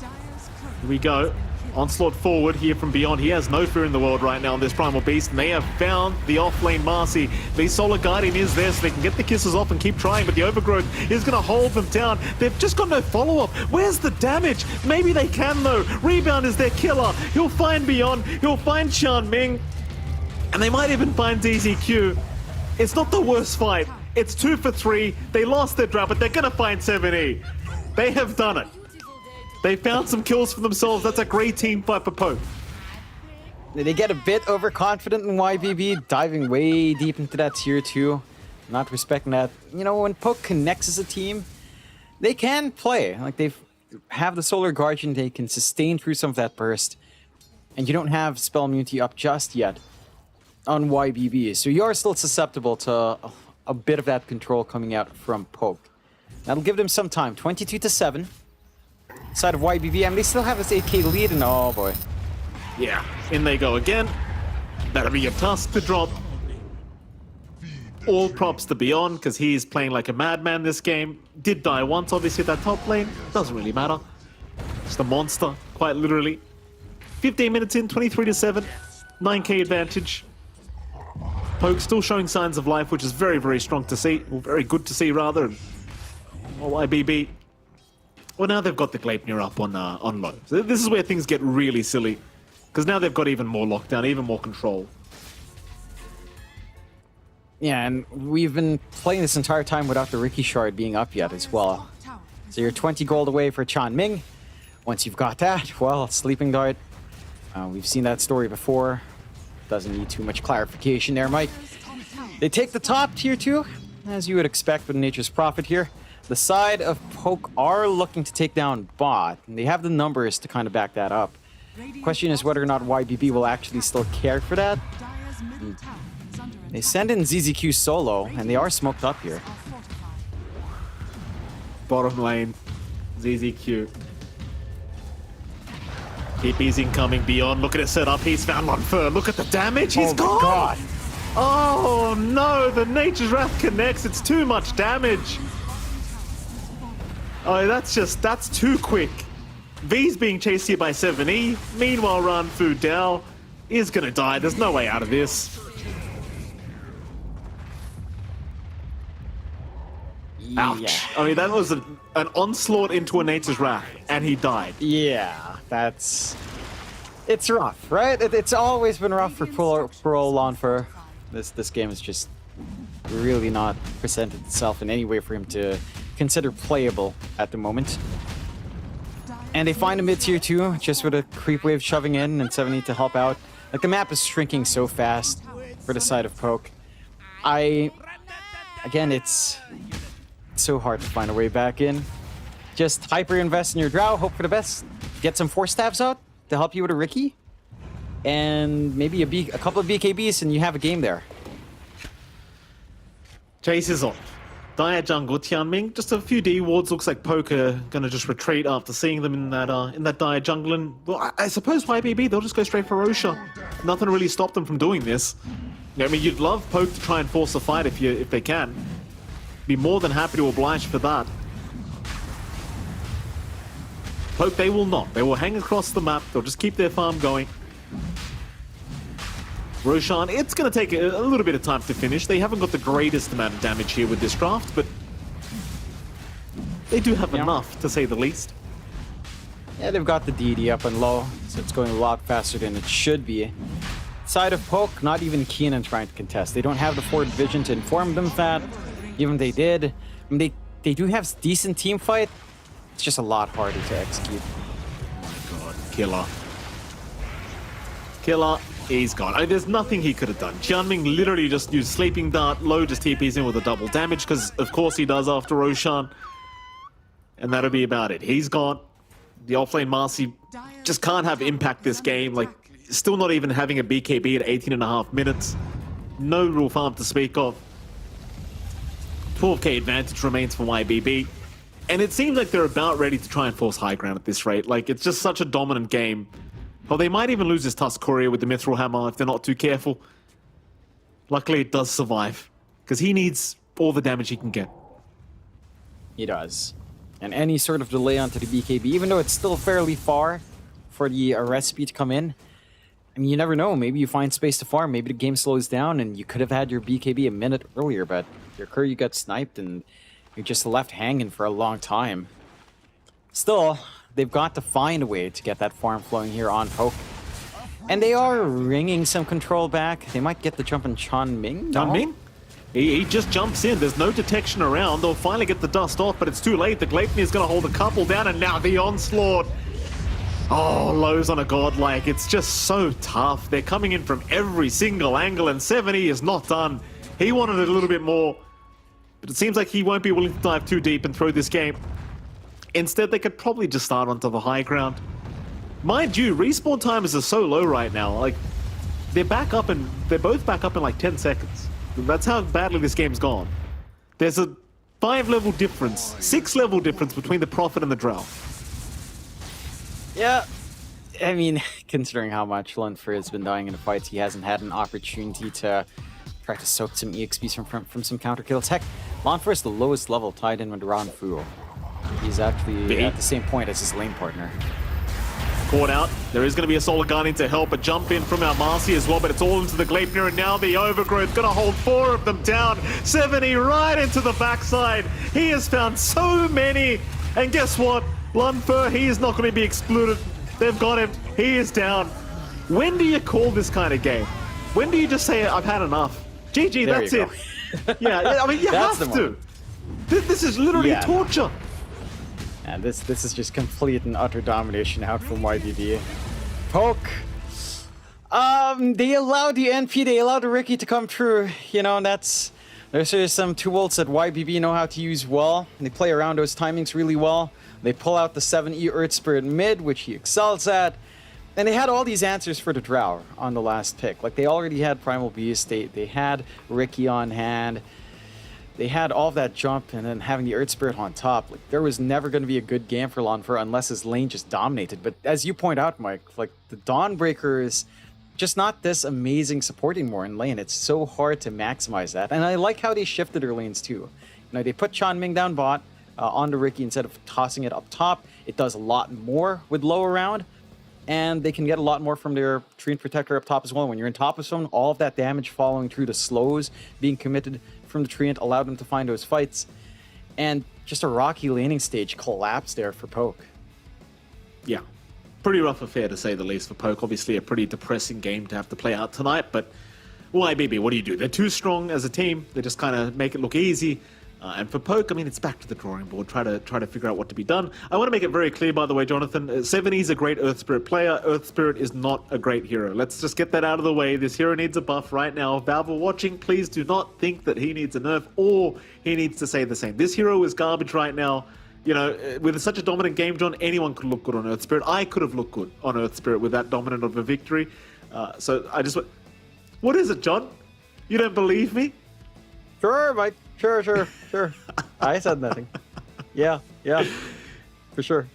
S4: Here we go. Onslaught forward here from Beyond. He has no fear in the world right now on this Primal Beast, and they have found the off-lane Marcy. The Solar Guardian is there, so they can get the kisses off and keep trying, but the Overgrowth is going to hold them down. They've just got no follow-up. Where's the damage? Maybe they can, though. Rebound is their killer. He'll find Beyond. He'll find Chan Ming. And they might even find DZQ. It's not the worst fight. It's 2 for 3. They lost their draft, but they're going to find 7E. They have done it. They found some kills for themselves. That's a great team fight for Poke.
S5: They get a bit overconfident in YBB, diving way deep into that tier 2. Not respecting that. You know, when Poke connects as a team, they can play. Like, they have the Solar Guardian, they can sustain through some of that burst. And you don't have spell immunity up just yet on YBB. So you are still susceptible to a bit of that control coming out from Poke. That'll give them some time. 22-7. Side of YBB, and they still have this 8k lead, and oh boy.
S4: Yeah, in they go again. That'll be a task to drop. All props to Beyond, because he's playing like a madman this game. Did die once, obviously, at that top lane. Doesn't really matter. Just a monster, quite literally. 15 minutes in, 23-7. 9k advantage. Poke still showing signs of life, which is very, very strong to see. Or very good to see, rather. Or YBB. Well, now they've got the Gleipnir up on low. So this is where things get really silly. Because now they've got even more lockdown, even more control.
S5: Yeah, and we've been playing this entire time without the Ricky Shard being up yet as well. So you're 20 gold away for Chan Ming. Once you've got that, well, Sleeping Dart. We've seen that story before. Doesn't need too much clarification there, Mike. They take the top tier 2, as you would expect with Nature's Prophet here. The side of Poke are looking to take down bot, and they have the numbers to kind of back that up. Question is whether or not YBB will actually still care for that. They send in ZZQ solo, and they are smoked up here.
S4: Bottom lane, ZZQ. TP's incoming Beyond. Look at it set up. He's found one fur. Look at the damage. He's gone.
S5: God.
S4: Oh no, the Nature's Wrath connects. It's too much damage. Oh, that's too quick. V's being chased here by 7E. Meanwhile, Ranfu Dao is going to die. There's no way out of this. Ouch.
S5: Yeah.
S4: I mean, that was an onslaught into a Nature's Wrath, and he died.
S5: Yeah, it's rough, right? It's always been rough for Lanfer. This game has just really not presented itself in any way for him to consider playable at the moment. And they find a mid tier 2 just with a creep wave shoving in and 7E to help out. Like, the map is shrinking so fast for the side of Poke. Again, it's so hard to find a way back in. Just hyper invest in your Drow, hope for the best. Get some Force Staffs out to help you with a Ricky. And maybe a couple of BKBs and you have a game there.
S4: Chase is on. Dire jungle, Tianming. Just a few D wards. Looks like Poke are gonna just retreat after seeing them in that dire jungle. And well, I suppose YBB they'll just go straight for Roshan. Nothing really stopped them from doing this. I mean, you'd love Poke to try and force a fight if they can. Be more than happy to oblige for that. Poke, they will not. They will hang across the map. They'll just keep their farm going. Roshan, it's going to take a little bit of time to finish. They haven't got the greatest amount of damage here with this draft, but they do have enough, to say the least.
S5: Yeah, they've got the DD up and low, so it's going a lot faster than it should be. Side of Poke, not even keen on trying to contest. They don't have the forward vision to inform them of that. Even if they did, I mean, they do have decent team fight. It's just a lot harder to execute.
S4: Oh my god, Killer. Killer, he's gone. I mean, there's nothing he could have done. Jianming literally just used Sleeping Dart, low just TPs in with a double damage, because of course he does after Roshan. And that'll be about it. He's gone. The offlane Marcy just can't have impact this game. Like, still not even having a BKB at 18.5 minutes. No real farm to speak of. 12k advantage remains for YBB. And it seems like they're about ready to try and force high ground at this rate. Like, it's just such a dominant game. Well, they might even lose this Tusk Courier with the Mithril Hammer if they're not too careful. Luckily, it does survive, because he needs all the damage he can get.
S5: He does. And any sort of delay onto the BKB, even though it's still fairly far for the recipe to come in, I mean, you never know. Maybe you find space to farm, maybe the game slows down, and you could have had your BKB a minute earlier, but your Courier got sniped, and you're just left hanging for a long time. Still, they've got to find a way to get that farm flowing here on Poke. And they are wringing some control back. They might get the jump on Chan Ming.
S4: Chan Ming? He just jumps in. There's no detection around. They'll finally get the dust off, but it's too late. The Gleipnir is going to hold a couple down, and now the onslaught. Oh, lows on a godlike. It's just so tough. They're coming in from every single angle, and 70 is not done. He wanted it a little bit more, but it seems like he won't be willing to dive too deep and throw this game. Instead, they could probably just start onto the high ground. Mind you, respawn timers are so low right now. Like, they're both back up in like 10 seconds. That's how badly this game's gone. There's a 5-level difference, 6-level difference between the Prophet and the Drow.
S5: Yeah, I mean, considering how much Lunfer has been dying in the fights, he hasn't had an opportunity to try to soak some EXPs from some counter kills. Heck, Lunfer is the lowest level tied in with Ran Fu. He's actually at the same point as his lane partner.
S4: Caught out. There is going to be a Solar Guardian to help, a jump in from our Marcy as well, but it's all into the Gleipnir, and now the Overgrowth going to hold 4 of them down. 70 right into the backside. He has found so many, and guess what? Lunfer, he is not going to be excluded. They've got him. He is down. When do you call this kind of game? When do you just say, I've had enough? GG,
S5: There
S4: that's
S5: you
S4: it. Yeah, I mean, you
S5: That's
S4: have
S5: the
S4: to. This is literally torture.
S5: And this is just complete and utter domination out from YBB. Poke. They allowed the NP, they allowed the Ricky to come through. You know, there's some tools that YBB know how to use well. They play around those timings really well. They pull out the 7E Earth Spirit mid, which he excels at. And they had all these answers for the Drow on the last pick. Like, they already had Primal Beast, they had Ricky on hand. They had all of that jump, and then having the Earth Spirit on top. Like, there was never going to be a good game for Lunfer unless his lane just dominated. But as you point out, Mike, like, the Dawnbreaker is just not this amazing support anymore in lane. It's so hard to maximize that. And I like how they shifted their lanes too. You know, they put Chan Ming down bot onto Ricky instead of tossing it up top. It does a lot more with low around, and they can get a lot more from their Treant Protector up top as well. When you're in top of someone, all of that damage following through the slows being committed from the Treant allowed them to find those fights. And just a rocky laning stage collapsed there for Poke.
S4: Yeah. Pretty rough affair to say the least for Poke. Obviously a pretty depressing game to have to play out tonight, but YBB, what do? They're too strong as a team. They just kind of make it look easy. And for Poke, I mean, it's back to the drawing board. Try to figure out what to be done. I want to make it very clear, by the way, Jonathan. 70 is a great Earth Spirit player. Earth Spirit is not a great hero. Let's just get that out of the way. This hero needs a buff right now. If Valve are watching, please do not think that he needs a nerf or he needs to say the same. This hero is garbage right now. You know, with such a dominant game, John, anyone could look good on Earth Spirit. I could have looked good on Earth Spirit with that dominant of a victory. So I just... What is it, John? You don't believe me?
S5: Sure, Mike. Sure. I said nothing. Yeah, for sure.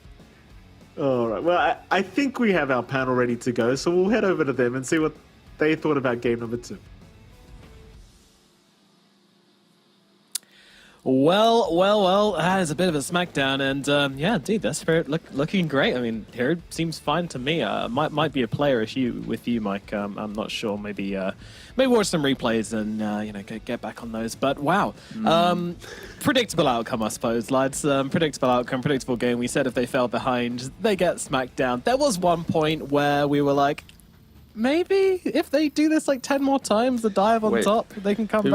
S4: All right. Well, I think we have our panel ready to go, so we'll head over to them and see what they thought about game number 2.
S1: Well, that is a bit of a smackdown, and yeah, dude, that Spirit looking great. I mean, hero seems fine to me. Might be a player issue with you, Mike. I'm not sure. Maybe watch some replays and you know, get back on those. But wow, predictable outcome, I suppose, lads. Predictable outcome, predictable game. We said if they fell behind, they get smacked down. There was one point where we were like, maybe if they do this like 10 more times, the dive on top, they can come back.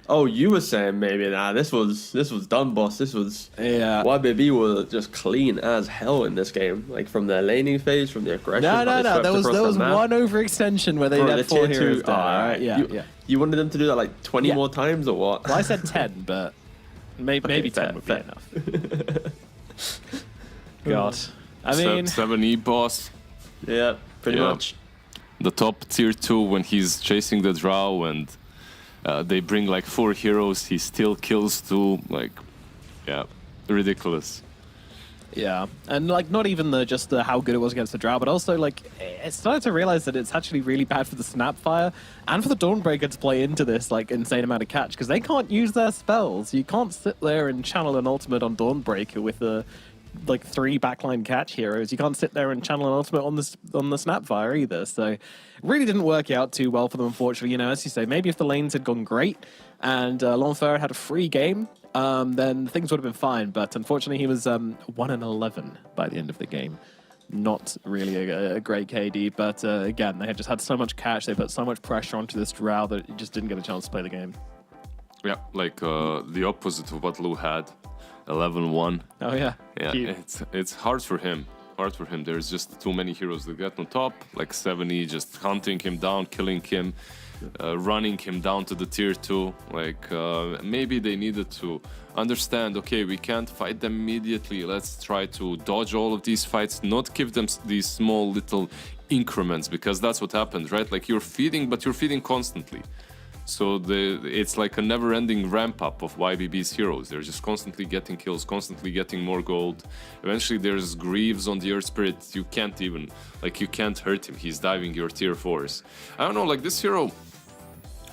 S7: You were saying maybe. Nah, this was done, boss. This was YBB were just clean as hell in this game. Like from their laning phase, from the aggression.
S1: No. There was one overextension where they had 4 heroes down. Yeah.
S7: You wanted them to do that like 20 more times or what?
S1: Well, I said 10, but maybe 10 would be enough. God, I mean
S3: 7E boss.
S7: Yeah, pretty much.
S3: The top tier 2 when he's chasing the Drow and they bring like 4 heroes, he still kills 2. Like, yeah. ridiculous.
S1: Yeah, and like not even just how good it was against the Drow, but also like it started to realize that it's actually really bad for the Snapfire and for the Dawnbreaker to play into this like insane amount of catch because they can't use their spells. You can't sit there and channel an ultimate on Dawnbreaker with like 3 backline catch heroes. You can't sit there and channel an ultimate on the Snapfire either. So it really didn't work out too well for them, unfortunately. You know, as you say, maybe if the lanes had gone great and Lonfer had a free game, then things would have been fine. But unfortunately, he was 1-11 by the end of the game. Not really a great KD, but again, they had just had so much catch, they put so much pressure onto this Drow that he just didn't get a chance to play the game.
S3: Yeah, like the opposite of what Lou had, 11-1.
S1: Oh yeah,
S3: Yeah,
S1: cute.
S3: it's hard for him. There's just too many heroes that get on top, like 70, just hunting him down, killing him, running him down to the tier 2. Like maybe they needed to understand, okay, we can't fight them immediately. Let's try to dodge all of these fights, not give them these small little increments, because that's what happened, right? Like you're feeding, but you're feeding constantly. So it's like a never-ending ramp-up of YBB's heroes. They're just constantly getting kills, constantly getting more gold. Eventually, there's Greaves on the Earth Spirit. You can't hurt him. He's diving your tier 4s. I don't know, like this hero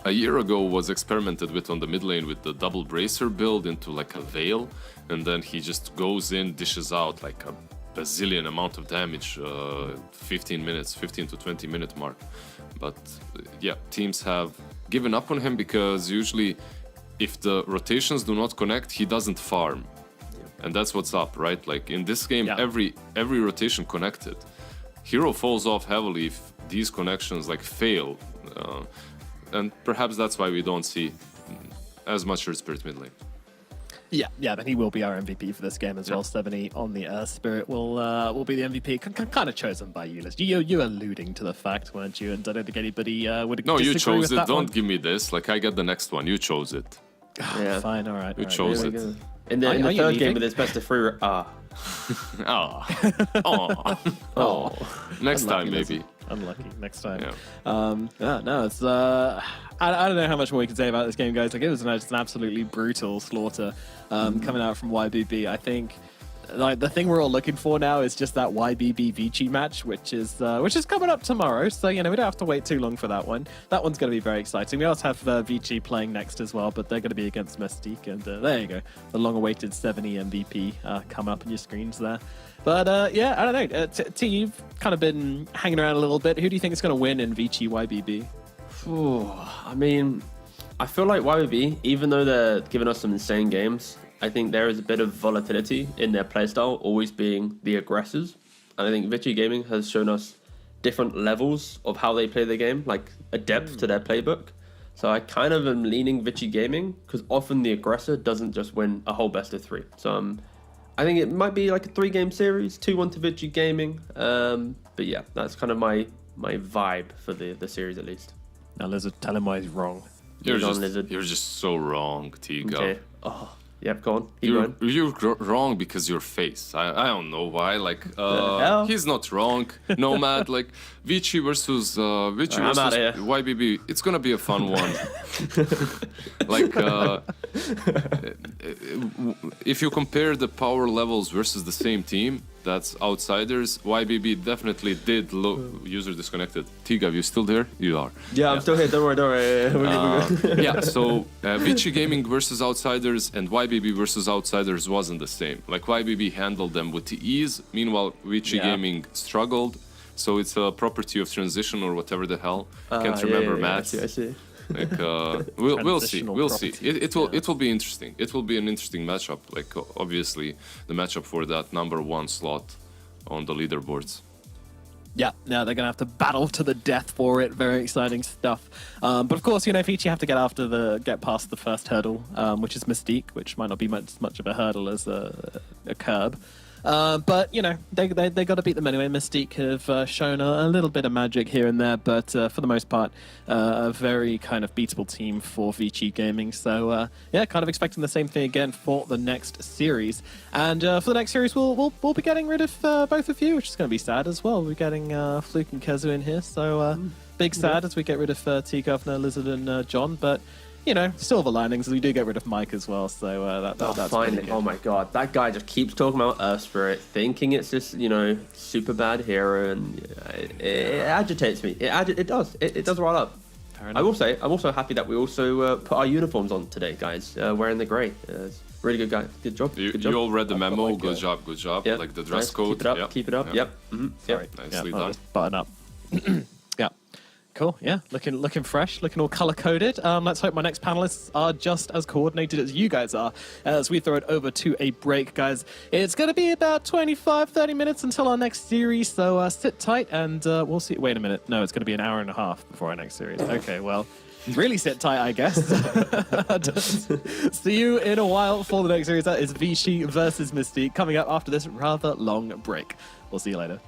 S3: a year ago was experimented with on the mid lane with the double bracer build into like a Veil, and then he just goes in, dishes out like a bazillion amount of damage, 15 to 20 minute mark. But yeah, teams have given up on him because usually if the rotations do not connect, he doesn't farm. And that's what's up, right? Like in this game, every rotation connected. Hero falls off heavily if these connections like fail. And perhaps that's why we don't see as much Earth Spirit mid lane.
S1: Yeah, but he will be our MVP for this game as well. 70 on the Earth Spirit will be the MVP. Kind of chosen by you, Liz. You alluding to the fact, weren't you? And I don't think anybody would
S3: No, you
S1: disagree
S3: chose
S1: with
S3: it.
S1: that
S3: Don't
S1: one.
S3: give me this. Like I get the next one. You chose it.
S7: Yeah.
S1: Fine, all right.
S3: You
S1: all right.
S3: chose
S7: There we
S3: it.
S7: go. In the
S1: Are you
S7: third
S1: leaving?
S7: game of this best of 3,
S3: Oh. Next time,
S1: Unlucky,
S3: maybe.
S1: Lizzie. Unlucky. Next time.
S3: Yeah.
S1: No, it's I don't know how much more we can say about this game, guys. Like it was just an absolutely brutal slaughter coming out from YBB. I think like the thing we're all looking for now is just that YBB Vici match, which is coming up tomorrow. So we don't have to wait too long for that one. That one's going to be very exciting. We also have Vici playing next as well, but they're going to be against Mystique, and there you go, the long-awaited 70 MVP coming up on your screens there. But I don't know. T, you've kind of been hanging around a little bit. Who do you think is going to win in Vici YBB?
S7: I mean, I feel like YBB, even though they're giving us some insane games, I think there is a bit of volatility in their playstyle, always being the aggressors. And I think Vici Gaming has shown us different levels of how they play the game, like a depth to their playbook. So I kind of am leaning Vici Gaming because often the aggressor doesn't just win a whole best of 3. So I think it might be like a 3-game series, 2-1 to Vici Gaming. But yeah, that's kind of my vibe for the series at least.
S1: Now, Lizard, tell him why he's wrong.
S3: You're
S7: Lizard.
S3: just so wrong, Tiga.
S7: Okay. Oh, yep, go on. Keep going.
S3: You're wrong because your face. I don't know why. Like
S7: hell?
S3: he's not wrong. Nomad, like Vici versus
S7: outta here.
S3: YBB. It's gonna be a fun one. Like if you compare the power levels versus the same team, that's outsiders. YBB definitely did user disconnected. Tiga, you still there? You are.
S7: Yeah, I'm still here. Don't worry. We're good.
S3: Yeah, so Vici Gaming versus Outsiders and YBB versus Outsiders wasn't the same. Like YBB handled them with ease, meanwhile Vici Gaming struggled. So it's a property of transition or whatever the hell. Can't remember maths.
S7: I see.
S3: Like we'll see.
S1: Transitional
S3: We'll see.
S1: property.
S3: It will be interesting. It will be an interesting matchup. Like obviously the matchup for that number 1 slot on the leaderboards.
S1: Yeah, they're going to have to battle to the death for it. Very exciting stuff. But of course, Vici have to get past the first hurdle, which is Mystique, which might not be much of a hurdle as a curb. But they got to beat them anyway. Mystique have shown a little bit of magic here and there, but for the most part, a very kind of beatable team for Vici Gaming. So kind of expecting the same thing again for the next series. And for the next series, we'll be getting rid of both of you, which is going to be sad as well. We're getting Fluke and Kezu in here, so big sad as we get rid of T Governor, Lizard, and John. But you know, silver linings. We do get rid of Mike as well, so that's
S7: finally.
S1: pretty good.
S7: Oh my god, that guy just keeps talking about Earth Spirit, thinking it's just, you know, super bad hero, and it agitates me. It does. It does rile up. I will say, I'm also happy that we also put our uniforms on today, guys, wearing the grey. Really good guy. Good job.
S3: You all read the memo. Good job. Good job.
S7: Yeah,
S3: Like the dress
S7: nice.
S3: code.
S7: Keep it up.
S3: Yep.
S7: Keep it up. Yep. Mm-hmm.
S1: Sorry.
S3: Nicely
S1: yeah,
S3: done.
S1: just button up. Yeah. Cool. Yeah. Looking fresh. Looking all color coded. Let's hope my next panelists are just as coordinated as you guys are. As we throw it over to a break, guys. It's going to be about 25-30 minutes until our next series. So sit tight and we'll see. Wait a minute. No, it's going to be an hour and a half before our next series. Okay. Well. Really sit tight, I guess. See you in a while for the next series. That is Vichy versus Mystique coming up after this rather long break. We'll see you later.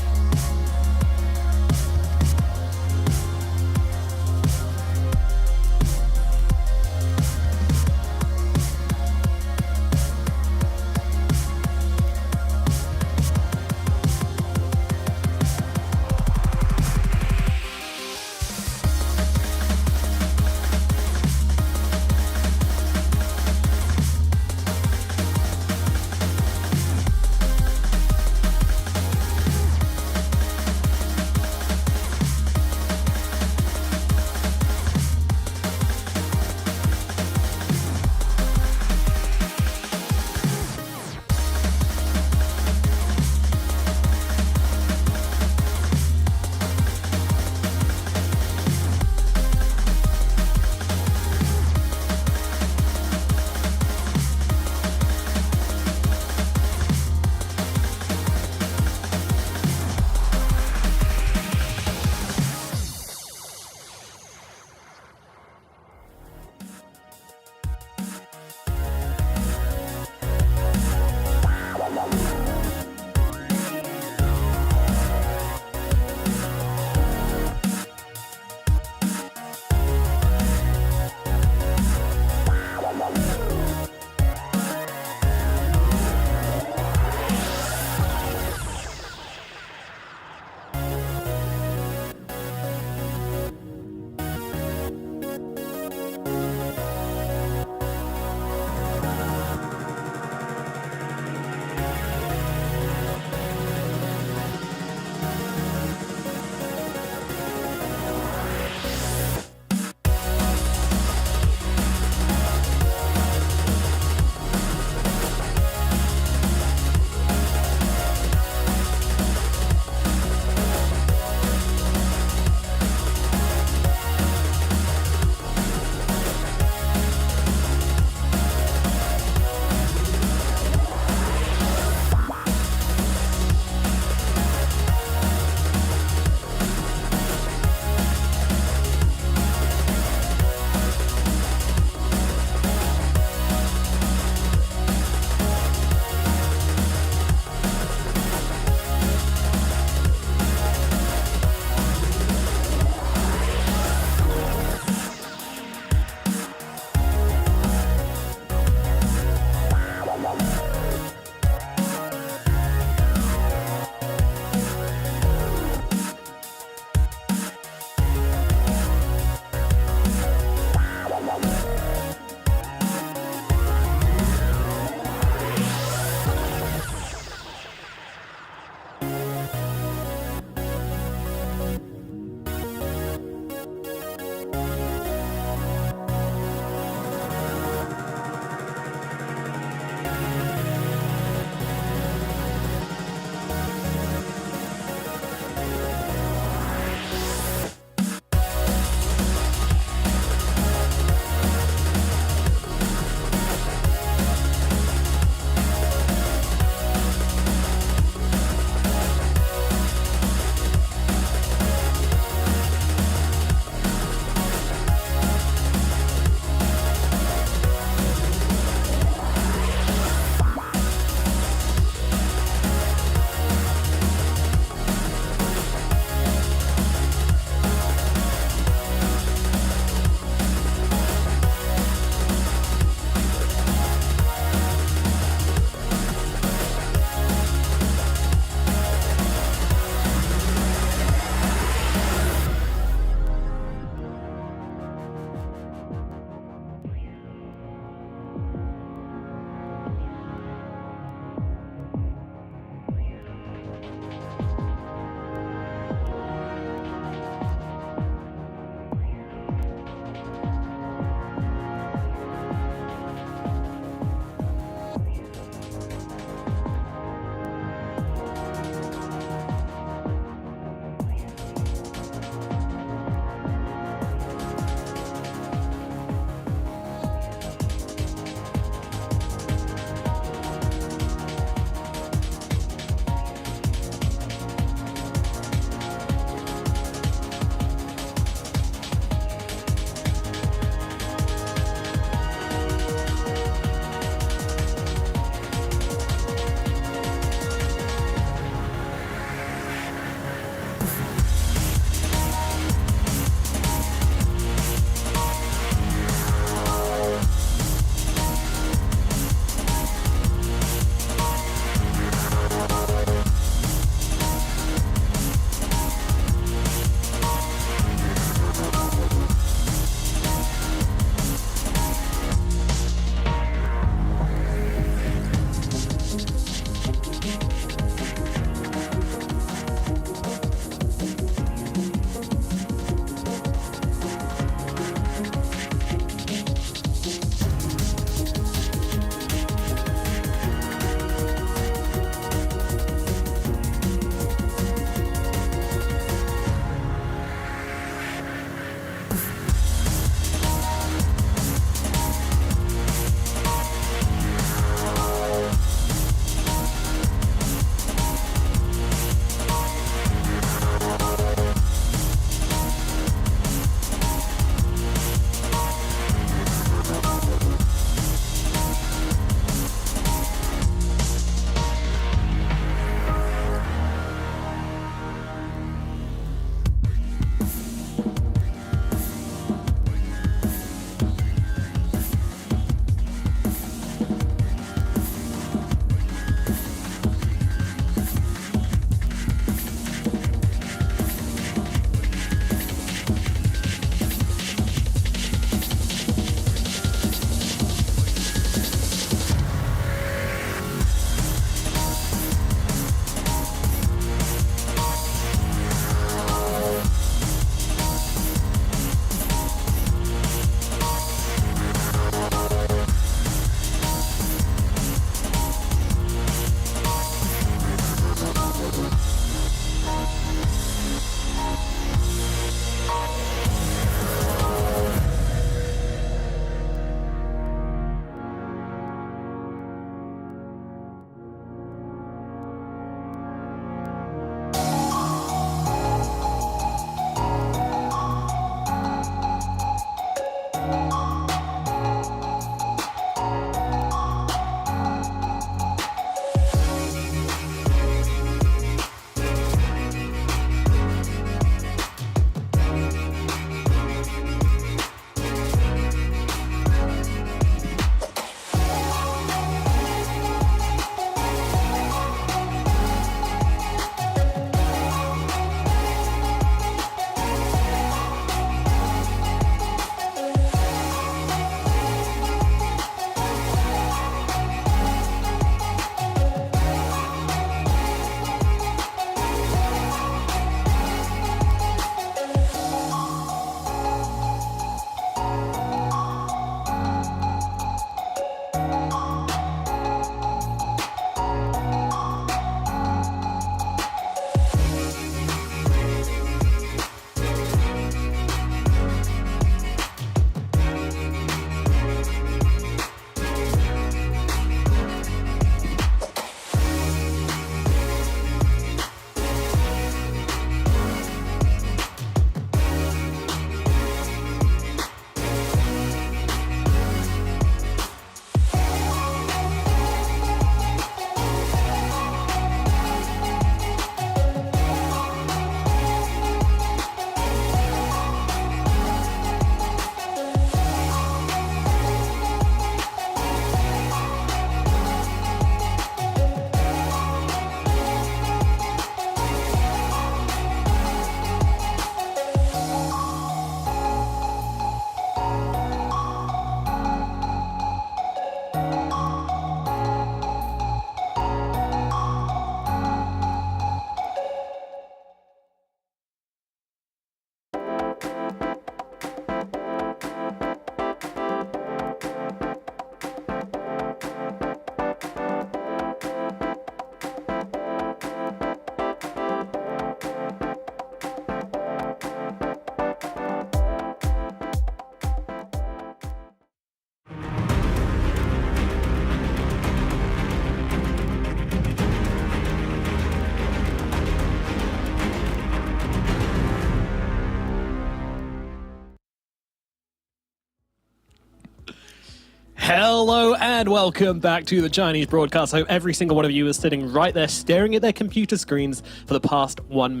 S1: And welcome back to the Chinese broadcast. I hope every single one of you is sitting right there staring at their computer screens for the past 1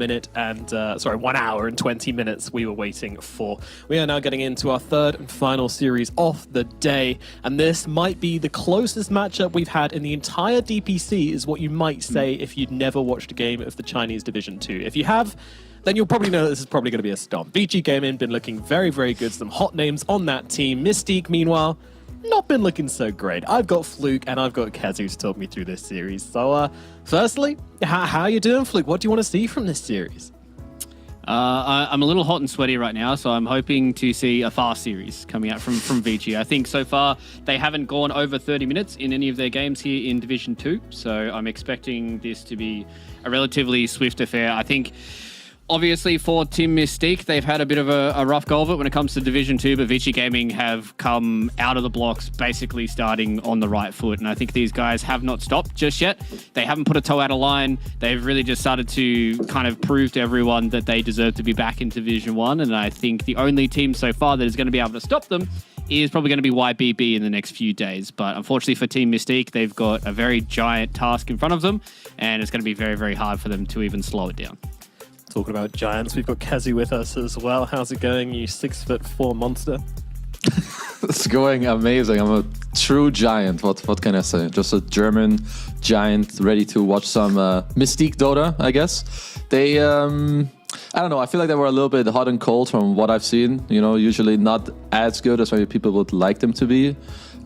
S1: hour and 20 minutes we were waiting for. We are now getting into our third and final series of the day, and this might be the closest matchup we've had in the entire DPC, is what you might say if you'd never watched a game of the Chinese Division 2. If you have, then you'll probably know this is probably going to be a stomp. VG Gaming been looking very, very good. Some hot names on that team. Mystique, meanwhile, not been looking so great. I've got Fluke and I've got Kazu to talk me through this series. So, firstly, how are you doing, Fluke? What do you want to see from this series?
S2: I'm a little hot and sweaty right now, so I'm hoping to see a fast series coming out from VG. I think so far they haven't gone over 30 minutes in any of their games here in Division 2, so I'm expecting this to be a relatively swift affair. I think obviously for Team Mystique, they've had a bit of a rough go of it when it comes to Division 2, but VG Gaming have come out of the blocks basically starting on the right foot, and I think these guys have not stopped just yet. They haven't put a toe out of line. They've really just started to kind of prove to everyone that they deserve to be back in Division 1, and I think the only team so far that is going to be able to stop them is probably going to be YBB in the next few days. But unfortunately for Team Mystique, they've got a very giant task in front of them, and it's going to be very, very hard for them to even slow it down.
S1: Talking about giants, we've got Kazu with us as well. How's it going, you 6'4" monster?
S8: It's going amazing. I'm a true giant. What can I say? Just a German giant ready to watch some Mystique Dota, I guess. They, I don't know. I feel like they were a little bit hot and cold from what I've seen. You know, usually not as good as maybe people would like them to be.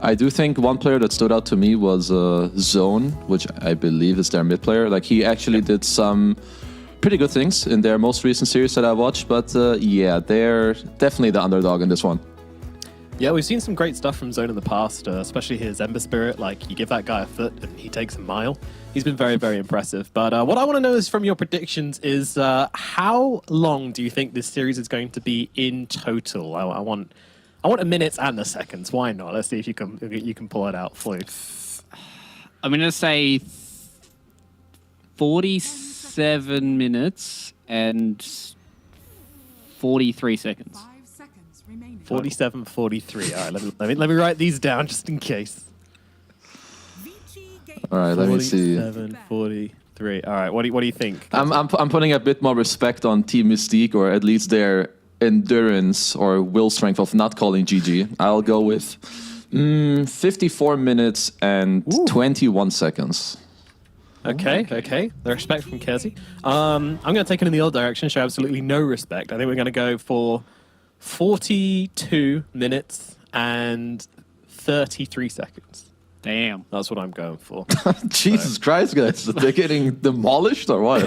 S8: I do think one player that stood out to me was Zone, which I believe is their mid player. Like, he actually did some pretty good things in their most recent series that I watched, but yeah, they're definitely the underdog in this one.
S1: Yeah, we've seen some great stuff from Zone in the past, especially his Ember Spirit. Like, you give that guy a foot and he takes a mile. He's been very, very impressive. But what I want to know is from your predictions is how long do you think this series is going to be in total? I want a minutes and the seconds. Why not? Let's see if you can pull it out, Fluke.
S2: I'm going to say 47 minutes and 43 seconds.
S6: 5 seconds remaining.
S1: 47, 43. All right, let me write these down just in case.
S8: All right, let me see.
S1: 47, 43. All right, what do you think?
S8: I'm putting a bit more respect on Team Mystique, or at least their endurance or will strength of not calling GG. I'll go with 54 minutes and 21 seconds.
S1: Okay. The respect from Kezi. I'm going to take it in the other direction, show absolutely no respect. I think we're going to go for 42 minutes and 33 seconds.
S2: Damn.
S1: That's what I'm going for.
S8: Jesus Christ, guys. They're getting demolished or what?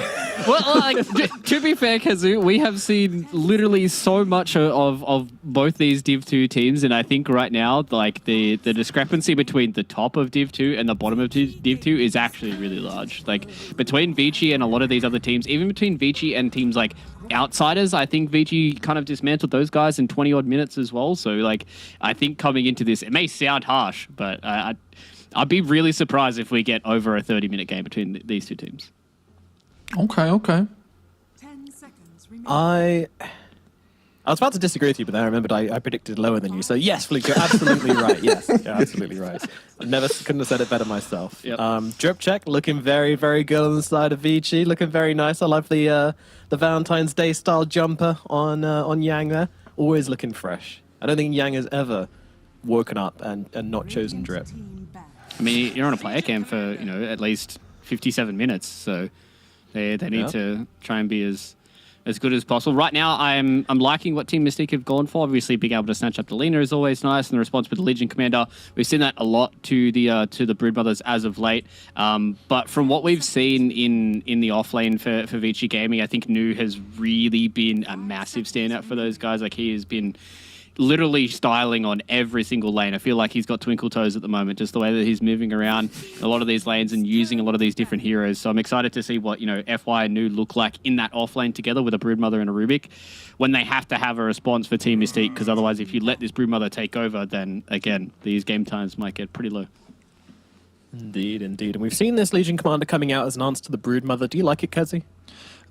S2: Well, like, to be fair, Kazu, we have seen literally so much of both these Div 2 teams, and I think right now, like, the discrepancy between the top of Div 2 and the bottom of Div 2 is actually really large. Like, between Vici and a lot of these other teams, even between Vici and teams like Outsiders, I think Vici kind of dismantled those guys in 20-odd minutes as well. So, like, I think coming into this, it may sound harsh, but I'd be really surprised if we get over a 30-minute game between these two teams.
S8: Okay.
S6: 10 seconds remaining.
S1: I was about to disagree with you, but then I remembered I predicted lower than you. So yes, Fluke, you're absolutely right. Yes, you're absolutely right. Couldn't have said it better myself.
S2: Yep.
S1: Drip check, looking very, very good on the side of Vici. Looking very nice. I love the Valentine's Day style jumper on Yang there. Always looking fresh. I don't think Yang has ever woken up and not chosen Drip.
S2: I mean, you're on a player cam for, at least 57 minutes, so they need to try and be as good as possible. Right now, I'm liking what Team Mystique have gone for. Obviously, being able to snatch up the Lena is always nice, and the response with the Legion Commander, we've seen that a lot to the Broodmothers as of late. But from what we've seen in the off lane for Vici Gaming, I think Nu has really been a massive standout for those guys. Like, he has been literally styling on every single lane. I feel like he's got twinkle toes at the moment, just the way that he's moving around a lot of these lanes and using a lot of these different heroes. So I'm excited to see what, FY and Nu look like in that off lane together with a Broodmother and a Rubik when they have to have a response for Team Mystique, because otherwise if you let this Broodmother take over, then again, these game times might get pretty low.
S1: Indeed. And we've seen this Legion Commander coming out as an answer to the Broodmother. Do you like it, Kezi?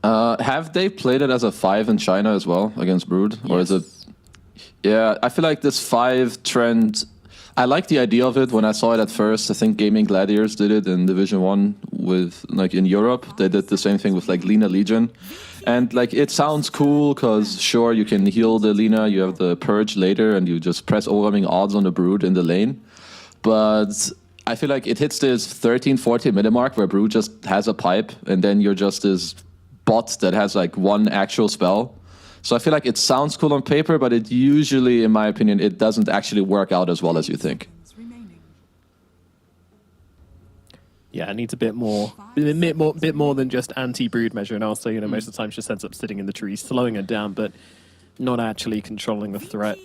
S8: Have they played it as a 5 in China as well against Brood? Or is it... Yeah, I feel like this 5 trend I like the idea of it. When I saw it at first, I think Gaming Gladiators did it in Division 1 with, like, in Europe. They did the same thing with, like, Lina Legion. And, like, it sounds cool because, sure, you can heal the Lina, you have the Purge later, and you just press overwhelming odds on the Brood in the lane. But I feel like it hits this 13, 14 minute mark where Brood just has a pipe, and then you're just this bot that has, like, one actual spell. So I feel like it sounds cool on paper, but it usually, in my opinion, it doesn't actually work out as well as you think.
S1: Yeah, it needs a bit more than just anti-brood measure, and also, you know, most of the time she just ends up sitting in the trees, slowing her down, but not actually controlling the threat.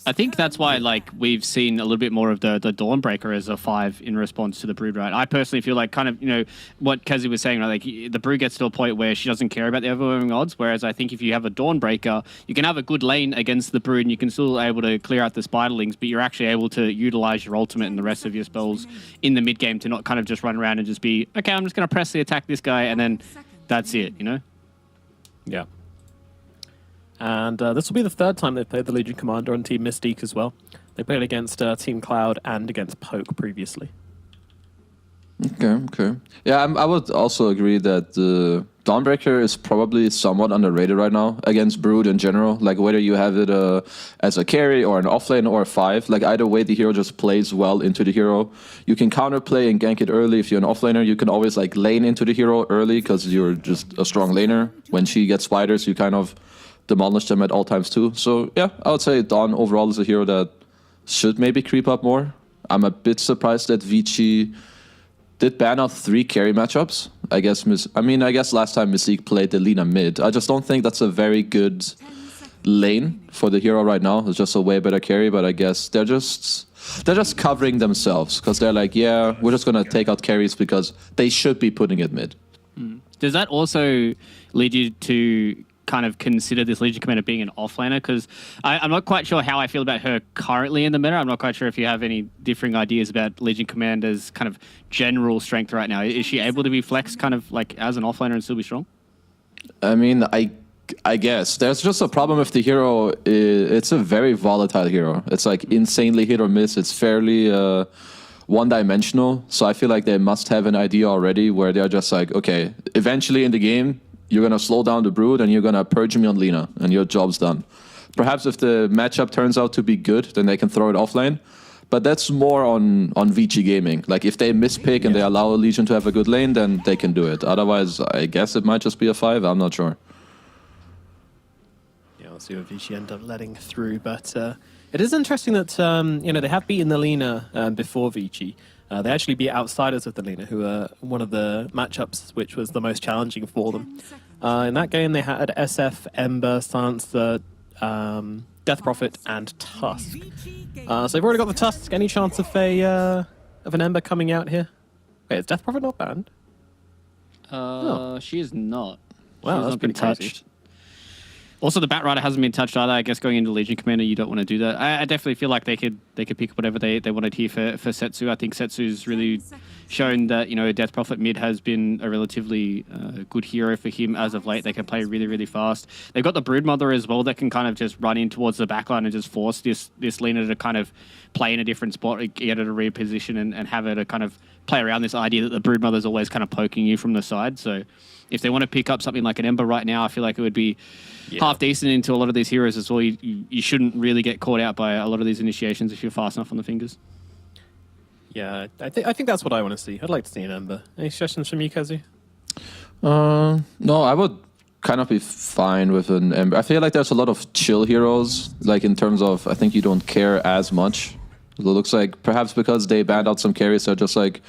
S2: I think that's why, like, we've seen a little bit more of the Dawnbreaker as a 5 in response to the Brood, right? I personally feel like kind of, you know, what Kazi was saying, right? Like, the Brood gets to a point where she doesn't care about the overwhelming odds, whereas I think if you have a Dawnbreaker, you can have a good lane against the Brood and you can still able to clear out the Spiderlings, but you're actually able to utilize your ultimate and the rest of your spells in the mid-game to not kind of just run around and just be, okay, I'm just going to press the attack this guy, and then that's it, you know?
S1: Yeah. And this will be the third time they've played the Legion Commander on Team Mystique as well. They played against Team Cloud and against Poke previously.
S8: Okay. Yeah, I would also agree that Dawnbreaker is probably somewhat underrated right now against Brood in general. Like, whether you have it as a carry or an offlane or a 5, like, either way the hero just plays well into the hero. You can counterplay and gank it early if you're an offlaner. You can always, like, lane into the hero early because you're just a strong laner. When she gets spiders, you kind of demolish them at all times too. So yeah, I would say Dawn overall is a hero that should maybe creep up more. I'm a bit surprised that Vici did ban out 3 carry matchups. I guess last time Mystique played the Lina mid. I just don't think that's a very good lane for the hero right now. It's just a way better carry, but I guess they're just covering themselves because they're like, yeah, we're just gonna take out carries because they should be putting it mid.
S2: Does that also lead you to kind of consider this Legion Commander being an offlaner? Because I'm not quite sure how I feel about her currently in the meta. I'm not quite sure if you have any differing ideas about Legion Commander's kind of general strength right now. Is she able to be flexed kind of like as an offlaner and still be strong?
S8: I mean, I guess there's just a problem with the hero. It's a very volatile hero. It's like insanely hit or miss. It's fairly one-dimensional. So I feel like they must have an idea already where they're just like, okay, eventually in the game, you're going to slow down the Brood and you're going to purge me on Lina and your job's done. Perhaps if the matchup turns out to be good, then they can throw it offlane. But that's more on Vici Gaming. Like, if they mispick and they allow a Legion to have a good lane, then they can do it. Otherwise, I guess it might just be a 5. I'm not sure.
S1: Yeah, we'll see what Vici end up letting through. But it is interesting that, you know, they have beaten the Lina before Vici. They actually beat Outsiders of the Lina, who are one of the matchups which was the most challenging for them. In that game, they had SF, Ember, Sansa, Death Prophet, and Tusk. So they've already got the Tusk. Any chance of an Ember coming out here? Wait, is Death Prophet not banned?
S2: She is not.
S1: Wow, that's
S2: not been
S1: pretty crazy.
S2: touched. Also, the Batrider hasn't been touched either. I guess going into Legion Commander, you don't want to do that. I definitely feel like they could pick up whatever they wanted here for Setsu. I think Setsu's really shown that, you know, Death Prophet mid has been a relatively good hero for him as of late. They can play really, really fast. They've got the Broodmother as well that can kind of just run in towards the backline and just force this Lina to kind of play in a different spot, get her to reposition and have her to kind of play around this idea that the Broodmother's always kind of poking you from the side. So if they want to pick up something like an Ember right now, I feel like it would be half decent into a lot of these heroes as well. You shouldn't really get caught out by a lot of these initiations if you're fast enough on the fingers.
S1: Yeah, I think that's what I want to see. I'd like to see an Ember. Any suggestions from you, Kazu?
S8: No, I would kind of be fine with an Ember. I feel like there's a lot of chill heroes, like in terms of, I think you don't care as much. It looks like perhaps because they banned out some carries, they're just like,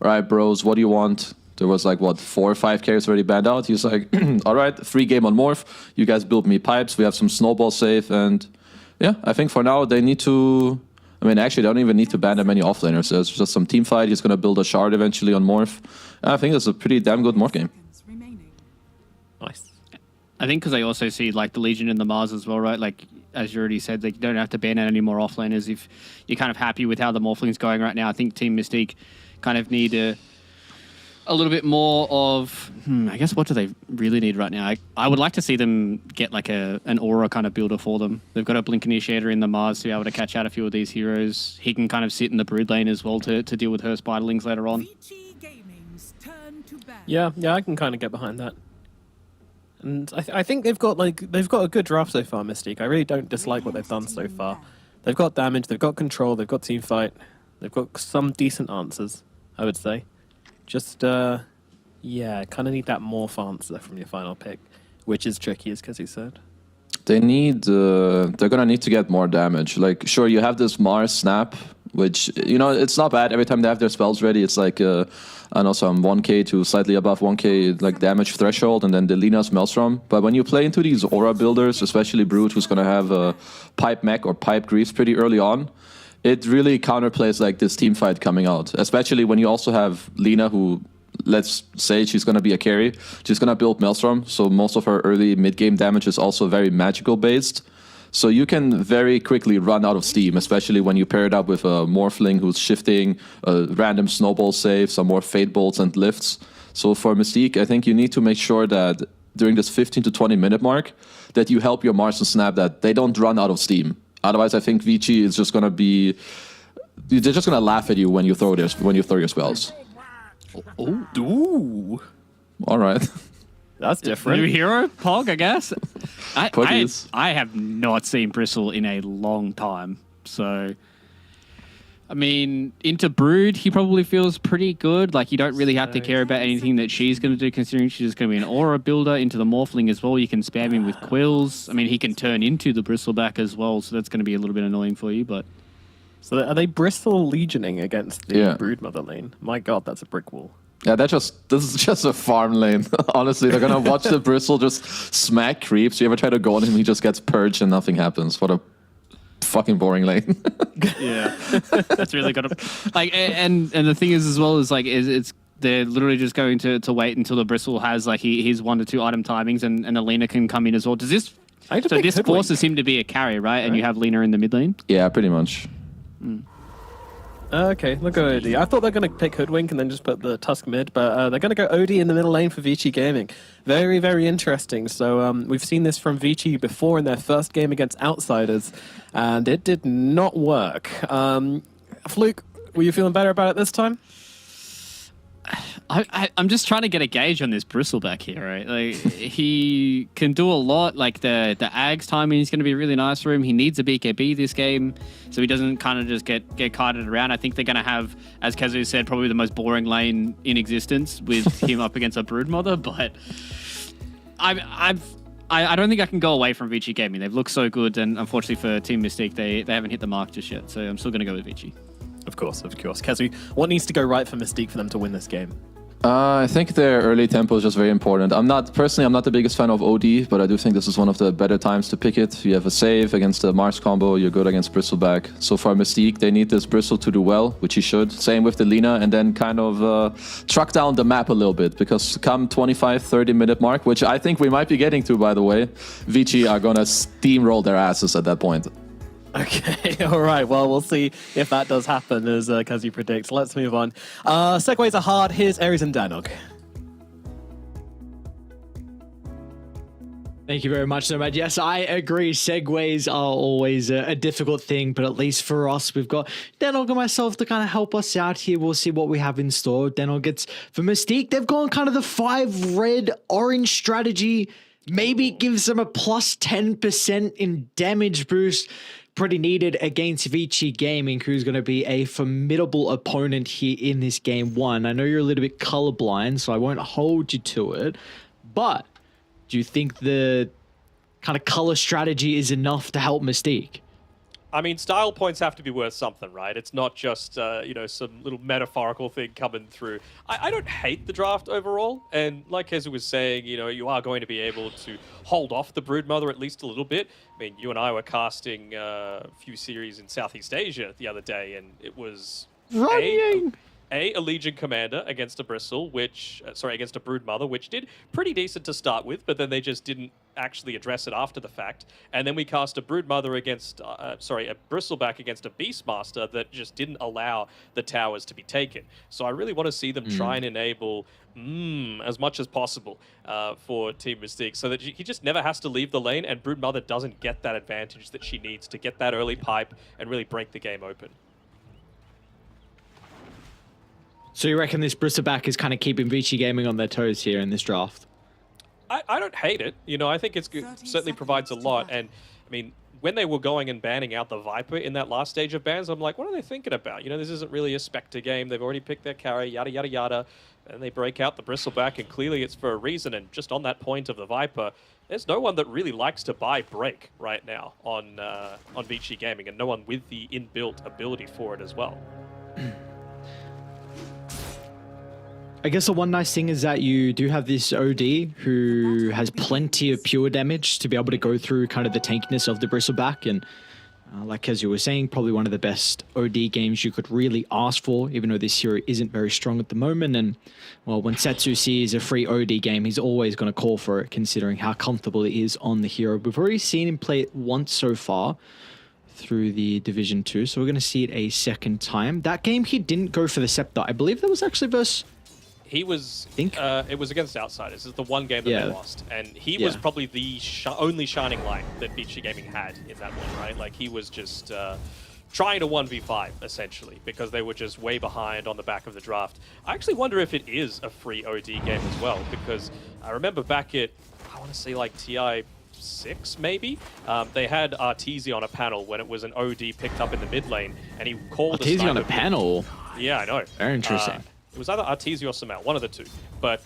S8: all right, bros, what do you want? There was like, 4 or 5 carries already banned out. He's like, all right, free game on Morph. You guys build me pipes. We have some snowballs safe. And yeah, I think for now they need to... I mean, actually, they don't even need to ban that many offlaners. There's just some team fight. He's going to build a shard eventually on Morph. And I think it's a pretty damn good Morph game.
S1: Nice.
S2: I think because I also see like the Legion and the Mars as well, right? Like, as you already said, like, you don't have to ban out any more offlaners if you're kind of happy with how the Morphling's going right now. I think Team Mystique kind of need to a little bit more of, I guess, what do they really need right now? I would like to see them get like an aura kind of builder for them. They've got a blink initiator in the Mars to be able to catch out a few of these heroes. He can kind of sit in the brood lane as well to deal with her spiderlings later on.
S1: Yeah, I can kind of get behind that. And I think they've got a good draft so far, Mystique. I really don't dislike what they've done so far. They've got damage, they've got control, they've got team fight, they've got some decent answers, I would say. Just, yeah, kind of need that morph answer from your final pick, which is tricky, as Kazu said.
S8: They need, they're gonna need to get more damage. Like, sure, you have this Mars snap, which, you know, it's not bad. Every time they have their spells ready, it's like, I know, some 1k to slightly above 1k, like, damage threshold, and then the Lina's Maelstrom. But when you play into these aura builders, especially Brood, who's gonna have a pipe mech or pipe greaves pretty early on, it really counterplays like this team fight coming out, especially when you also have Lina, who, let's say she's going to be a carry. She's going to build Maelstrom, so most of her early mid-game damage is also very magical based. So you can very quickly run out of steam, especially when you pair it up with a Morphling who's shifting, a random snowball save, some more Fate Bolts and lifts. So for Mystique, I think you need to make sure that during this 15 to 20 minute mark, that you help your Mars and Snap, that they don't run out of steam. Otherwise, I think Vici is just gonna be. They're just gonna laugh at you when you throw your spells.
S1: Ooh.
S8: All right.
S1: That's different.
S2: New hero, Pog, I guess.
S8: Puggies.
S2: I have not seen Bristle in a long time, so. I mean, into Brood, he probably feels pretty good. Like, you don't really have to care about anything that she's going to do, considering she's just going to be an aura builder. Into the Morphling as well, you can spam him with Quills. I mean, he can turn into the Bristleback as well, so that's going to be a little bit annoying for you, but...
S1: So are they Bristle Legioning against the Broodmother lane? My god, that's a brick wall.
S8: Yeah, this is just a farm lane. Honestly, they're going to watch the Bristle just smack creeps. You ever try to go on him, he just gets purged and nothing happens. What a fucking boring lane.
S2: Yeah, that's really got to like. And the thing is as well is like it's they're literally just going to wait until the Bristle has like his 1 to 2 item timings and Alina can come in as well. Does this forces him to be a carry, right? And you have Lina in the mid lane.
S8: Yeah, pretty much.
S1: Okay, look at OD. I thought they were going to pick Hoodwink and then just put the Tusk mid, but they're going to go OD in the middle lane for Vici Gaming. Very, very interesting. So we've seen this from Vici before in their first game against Outsiders, and it did not work. Fluke, were you feeling better about it this time?
S2: I'm just trying to get a gauge on this Bristleback here, right? Like, he can do a lot. Like, the Ags timing is going to be really nice for him. He needs a BKB this game, so he doesn't kind of just get kited around. I think they're going to have, as Kazu said, probably the most boring lane in existence with him up against a Broodmother, but I don't think I can go away from Vici Gaming. They've looked so good, and unfortunately for Team Mystique, they haven't hit the mark just yet, so I'm still going to go with Vici.
S1: Of course. Kazu, what needs to go right for Mystique for them to win this game?
S8: I think their early tempo is just very important. I'm not the biggest fan of OD, but I do think this is one of the better times to pick it. You have a save against the Mars combo, you're good against Bristleback. So far, Mystique, they need this Bristle to do well, which he should. Same with the Lina, and then kind of truck down the map a little bit, because come 25, 30 minute mark, which I think we might be getting to, by the way, Vici are going to steamroll their asses at that point.
S1: Okay, all right. Well, we'll see if that does happen, as Kazu predicts. Let's move on. Segues are hard. Here's Ares and Danog.
S9: Thank you very much, Nomad. Yes, I agree. Segues are always a difficult thing, but at least for us, we've got Danog and myself to kind of help us out here. We'll see what we have in store. Danog gets for Mystique. They've gone kind of the 5 red orange strategy. Maybe it gives them a plus 10% in damage boost. Pretty needed against Vici Gaming, who's going to be a formidable opponent here in this game 1. I know you're a little bit colorblind, so I won't hold you to it, but do you think the kind of color strategy is enough to help Mystique?
S10: I mean, style points have to be worth something, right? It's not just, some little metaphorical thing coming through. I don't hate the draft overall. And like Kezu was saying, you are going to be able to hold off the Broodmother at least a little bit. I mean, you and I were casting a few series in Southeast Asia the other day, and it was...
S9: Running!
S10: a Legion Commander against a Bristle, which, against a Broodmother, which did pretty decent to start with, but then they just didn't actually address it after the fact. And then we cast a Broodmother against, a Bristleback against a Beastmaster that just didn't allow the towers to be taken. So I really want to see them try and enable as much as possible for Team Mystique, so that he just never has to leave the lane, and Broodmother doesn't get that advantage that she needs to get that early pipe and really break the game open.
S9: So you reckon this Bristleback is kind of keeping Vici Gaming on their toes here in this draft?
S10: I don't hate it. You know, I think it's good. Certainly provides a lot. And I mean, when they were going and banning out the Viper in that last stage of bans, I'm like, what are they thinking about? You know, this isn't really a Spectre game. They've already picked their carry, yada, yada, yada. And they break out the Bristleback, and clearly it's for a reason. And just on that point of the Viper, there's no one that really likes to buy Break right now on Vici Gaming, and no one with the inbuilt ability for it as well.
S9: I guess the one nice thing is that you do have this OD who has plenty of pure damage to be able to go through kind of the tankiness of the Bristleback. And like as you were saying, probably one of the best OD games you could really ask for, even though this hero isn't very strong at the moment. And well, when Setsu sees a free OD game, he's always going to call for it, considering how comfortable it is on the hero. We've already seen him play it once so far through the Division 2, so we're going to see it a second time. That game, he didn't go for the Scepter. I believe that was actually versus...
S10: He was, it was against Outsiders. It's the one game that they lost. And he was probably the only shining light that Vici Gaming had in that one, right? Like, he was just trying to 1v5, essentially, because they were just way behind on the back of the draft. I actually wonder if it is a free OD game as well, because I remember back at, I want to say, like, TI 6 maybe, they had Arteezy on a panel when it was an OD picked up in the mid lane, and he called
S9: Arteezy on a panel?
S10: Yeah, I know.
S9: Very interesting.
S10: It was either Arteezy or Samel, one of the two. But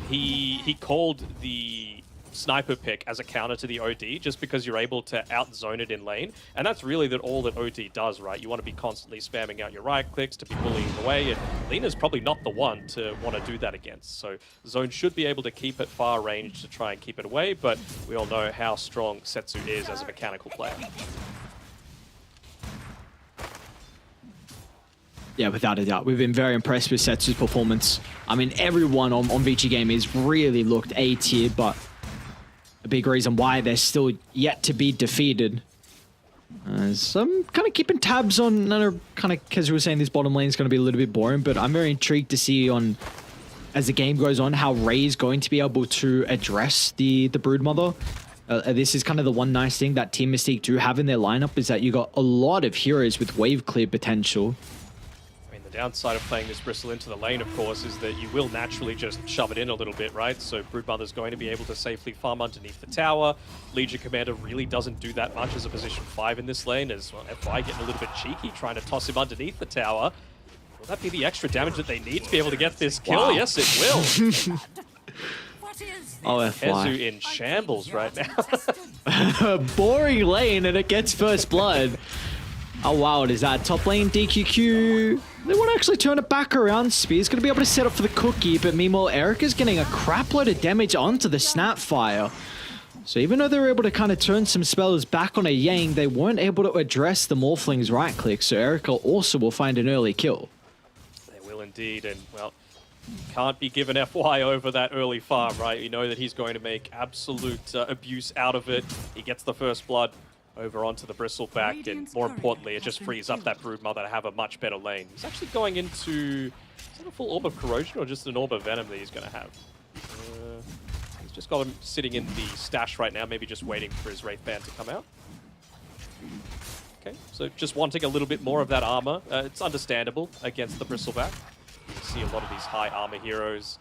S10: he called the sniper pick as a counter to the OD, just because you're able to outzone it in lane. And that's really all that OD does, right? You want to be constantly spamming out your right clicks to be bullying away, and Lina's probably not the one to want to do that against. So Zone should be able to keep it far range to try and keep it away, but we all know how strong Setsu is as a mechanical player.
S9: Yeah, without a doubt. We've been very impressed with Setsu's performance. I mean, everyone on Vici Gaming has really looked A tier, but a big reason why they're still yet to be defeated. So I'm kind of keeping tabs on, kind of, because we were saying this bottom lane is going to be a little bit boring, but I'm very intrigued to see as the game goes on, how Ray is going to be able to address the Broodmother. This is kind of the one nice thing that Team Mystique do have in their lineup, is that you got a lot of heroes with wave clear potential.
S10: The downside of playing this Bristle into the lane, of course, is that you will naturally just shove it in a little bit, right? So Broodmother's going to be able to safely farm underneath the tower. Legion Commander really doesn't do that much as a position 5 in this lane, as well, FY getting a little bit cheeky, trying to toss him underneath the tower. Will that be the extra damage that they need to be able to get this kill? Wow. Yes, it will.
S9: Oh, FY.
S10: Hezu in shambles right now.
S9: Boring lane, and it gets first blood. Oh wow, it is that top lane DQQ. They want to actually turn it back around. Spear's going to be able to set up for the cookie, but meanwhile, Erica's getting a crap load of damage onto the Snapfire. So even though they were able to kind of turn some spells back on a Yang, they weren't able to address the Morphling's right click, so Erica also will find an early kill.
S10: They will indeed, and well, can't be given FY over that early farm, right? You know that he's going to make absolute abuse out of it. He gets the first blood over onto the Bristleback, and more importantly, it just frees up that Broodmother to have a much better lane. He's actually going into, is that a full Orb of Corrosion or just an Orb of Venom that he's going to have? He's just got him sitting in the stash right now, maybe just waiting for his Wraith Band to come out. Okay, so just wanting a little bit more of that armor. It's understandable against the Bristleback. You see a lot of these high armor heroes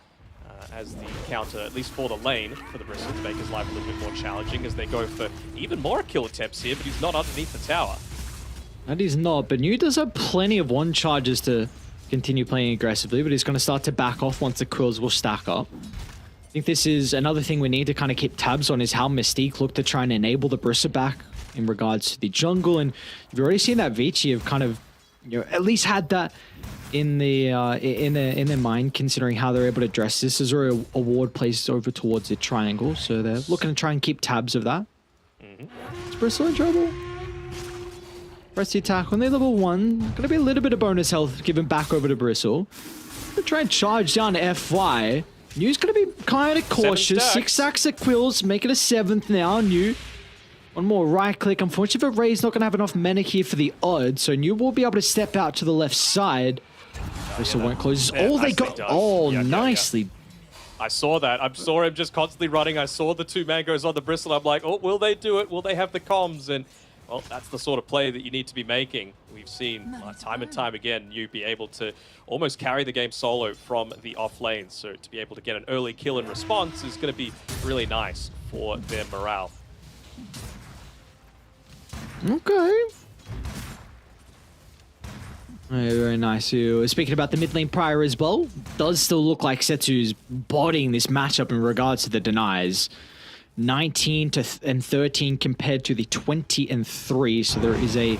S10: as the counter, at least for the lane, for the Bristle, to make his life a little bit more challenging as they go for even more kill attempts here, but he's not underneath the tower.
S9: And he's not, but New does have plenty of one charges to continue playing aggressively, but he's going to start to back off once the quills will stack up. I think this is another thing we need to kind of keep tabs on, is how Mystique look to try and enable the Bristleback in regards to the jungle, and you've already seen that Vici have kind of, you know, at least had that in their mind, considering how they're able to address this. Is already a ward placed over towards the triangle, so they're looking to try and keep tabs of that. Is Bristle in trouble? Press the attack on their level 1. Gonna be a little bit of bonus health given back over to Bristle. Gonna try and charge down to FY. New's gonna be kind of cautious. 6 stacks of quills, making a 7th now. New. One more right click. Unfortunately, Ray's not gonna have enough mana here for the odd, so New will be able to step out to the left side. Bristle won't close.
S10: Yeah,
S9: Oh, they
S10: nicely
S9: got.
S10: done.
S9: Oh,
S10: Yeah,
S9: nicely.
S10: I saw that. I saw him just constantly running. I saw the 2 mangoes on the Bristle. I'm like, oh, will they do it? Will they have the comms? And, well, that's the sort of play that you need to be making. We've seen time and time again you be able to almost carry the game solo from the off lane. So to be able to get an early kill and response is going to be really nice for their morale.
S9: Okay. Very nice. Speaking about the mid lane prior as well, does still look like Setsu's bodying this matchup in regards to the denies. 19 and 13 compared to the 20 and 3, so there is a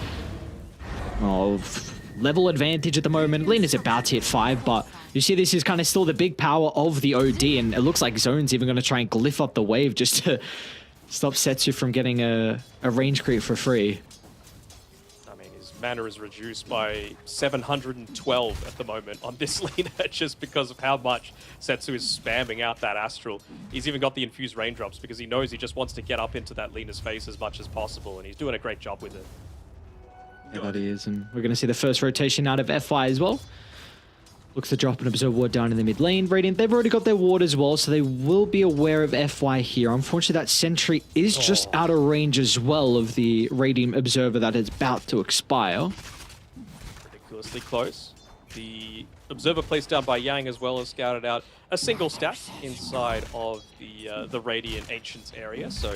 S9: level advantage at the moment. Lena's about to hit 5, but you see this is kind of still the big power of the OD, and it looks like Zone's even going to try and glyph up the wave just to stop Setsu from getting a range creep for free.
S10: Mana is reduced by 712 at the moment on this Lina just because of how much Setsu is spamming out that Astral. He's even got the infused raindrops because he knows he just wants to get up into that Lina's face as much as possible, and he's doing a great job with it.
S9: Yeah, that is, and we're going to see the first rotation out of FI as well. Looks to drop an Observer Ward down in the mid lane. Radiant, they've already got their ward as well, so they will be aware of FY here. Unfortunately, that sentry is just out of range as well of the Radiant Observer that is about to expire.
S10: Ridiculously close. The Observer placed down by Yang as well has scouted out a single stack inside of the Radiant Ancients area, so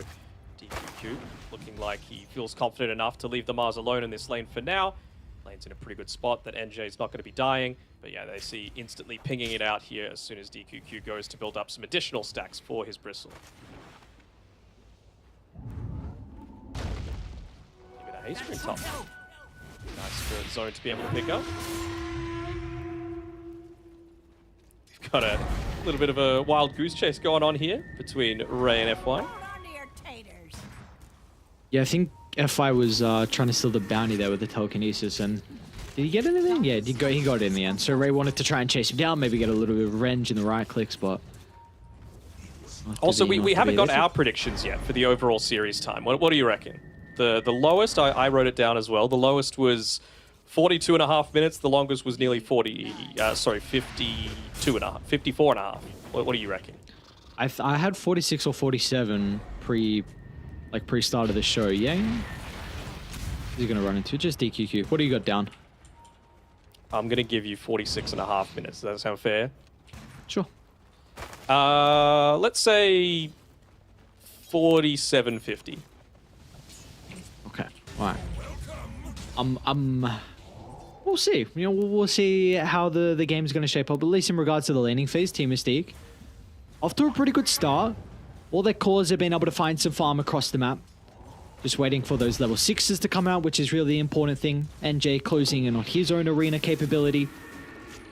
S10: DQQ looking like he feels confident enough to leave the Mars alone in this lane for now. Lane's in a pretty good spot that NJ is not going to be dying. But yeah, they see instantly pinging it out here as soon as DQQ goes to build up some additional stacks for his Bristle. Give it a haste sprint top. Nice for Zone to be able to pick up. We've got a little bit of a wild goose chase going on here between Ray and FY.
S9: Yeah, I think FI was trying to steal the bounty there with the telekinesis, and did he get anything? Yeah, he got it in the end. So Ray wanted to try and chase him down, maybe get a little bit of revenge in the right click spot.
S10: Also, we haven't got our predictions yet for the overall series time. What do you reckon? The lowest, I wrote it down as well. The lowest was 42.5 minutes. The longest was nearly 54.5. What do you reckon?
S9: I had 46 or 47 pre-start of the show. Yeah. Who's he gonna run into? Just DQQ. What do you got down?
S10: I'm gonna give you 46.5 minutes. Does that sound fair?
S9: Sure.
S10: Let's say 47.50.
S9: Okay. All right. We'll see. You know, we'll see how the game's going to shape up. At least in regards to the laning phase, Team Mystique off to a pretty good start. All their cores have been able to find some farm across the map. Just waiting for those level 6s to come out, which is really the important thing. NJ closing in on his own arena capability.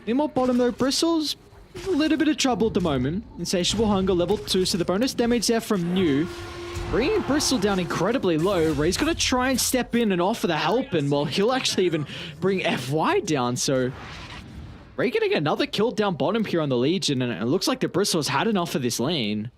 S9: Meanwhile, bottom though, Bristles, a little bit of trouble at the moment. Insatiable Hunger, level 2, so the bonus damage there from New. Bringing Bristle down incredibly low. Ray's going to try and step in and offer the help, and well, he'll actually even bring FY down, so... Ray getting another kill down bottom here on the Legion, and it looks like the Bristles had enough of this lane.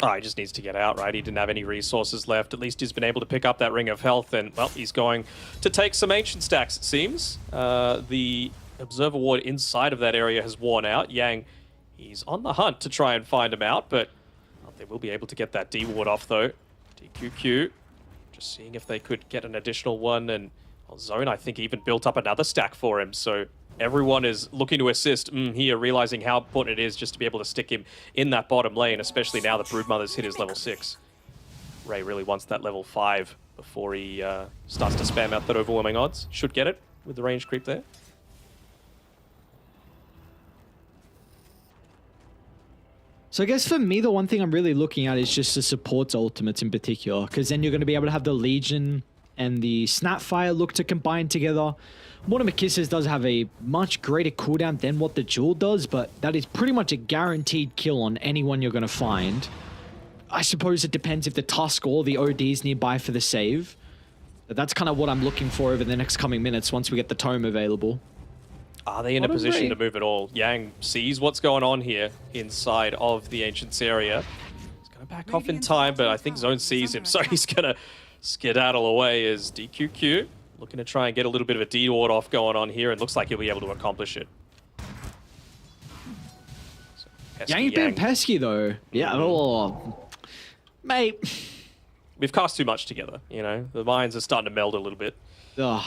S10: Oh, he just needs to get out, right? He didn't have any resources left. At least he's been able to pick up that Ring of Health, and, well, he's going to take some Ancient stacks, it seems. The Observer Ward inside of that area has worn out. Yang, he's on the hunt to try and find him out, but well, they will be able to get that D Ward off, though. DQQ, just seeing if they could get an additional one, and well, Zone, I think, even built up another stack for him, so... Everyone is looking to assist here, realizing how important it is just to be able to stick him in that bottom lane, especially now that Broodmother's hit his level 6. Ray really wants that level 5 before he starts to spam out that overwhelming odds. Should get it with the range creep there.
S9: So I guess for me, the one thing I'm really looking at is just the supports ultimates in particular, because then you're going to be able to have the Legion and the Snapfire look to combine together. Mortimer Kisses does have a much greater cooldown than what the Jewel does, but that is pretty much a guaranteed kill on anyone you're going to find. I suppose it depends if the Tusk or the OD is nearby for the save. That's kind of what I'm looking for over the next coming minutes once we get the tome available.
S10: Are they in a position to move at all? Yang sees what's going on here inside of the Ancients area. He's going to back off in time, but I think Zone sees him, so he's going to skedaddle away as DQQ looking to try and get a little bit of a D-ward off going on here, and looks like he'll be able to accomplish it. So,
S9: Yang been pesky, though. Yeah, mate.
S10: We've cast too much together, you know? The minds are starting to meld a little bit.
S9: Ugh.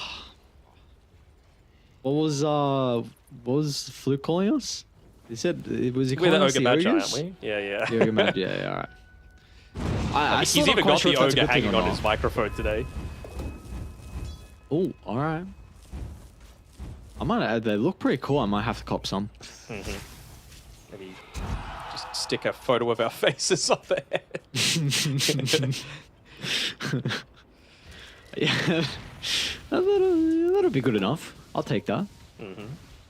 S9: What was Fluke calling us? He said, was he calling us the
S10: Ogre Magi, aren't
S9: Ogres?
S10: we? Yeah.
S9: The Ogre Magi, yeah, alright. I'm
S10: he's
S9: still not
S10: even
S9: quite
S10: got
S9: sure
S10: the
S9: if that's a
S10: Ogre
S9: good thing
S10: hanging
S9: or
S10: on
S9: not.
S10: his microphone today.
S9: Oh, alright. I might add, they look pretty cool. I might have to cop some.
S10: Maybe just stick a photo of our faces up there.
S9: Yeah, that'll be good enough. I'll take that.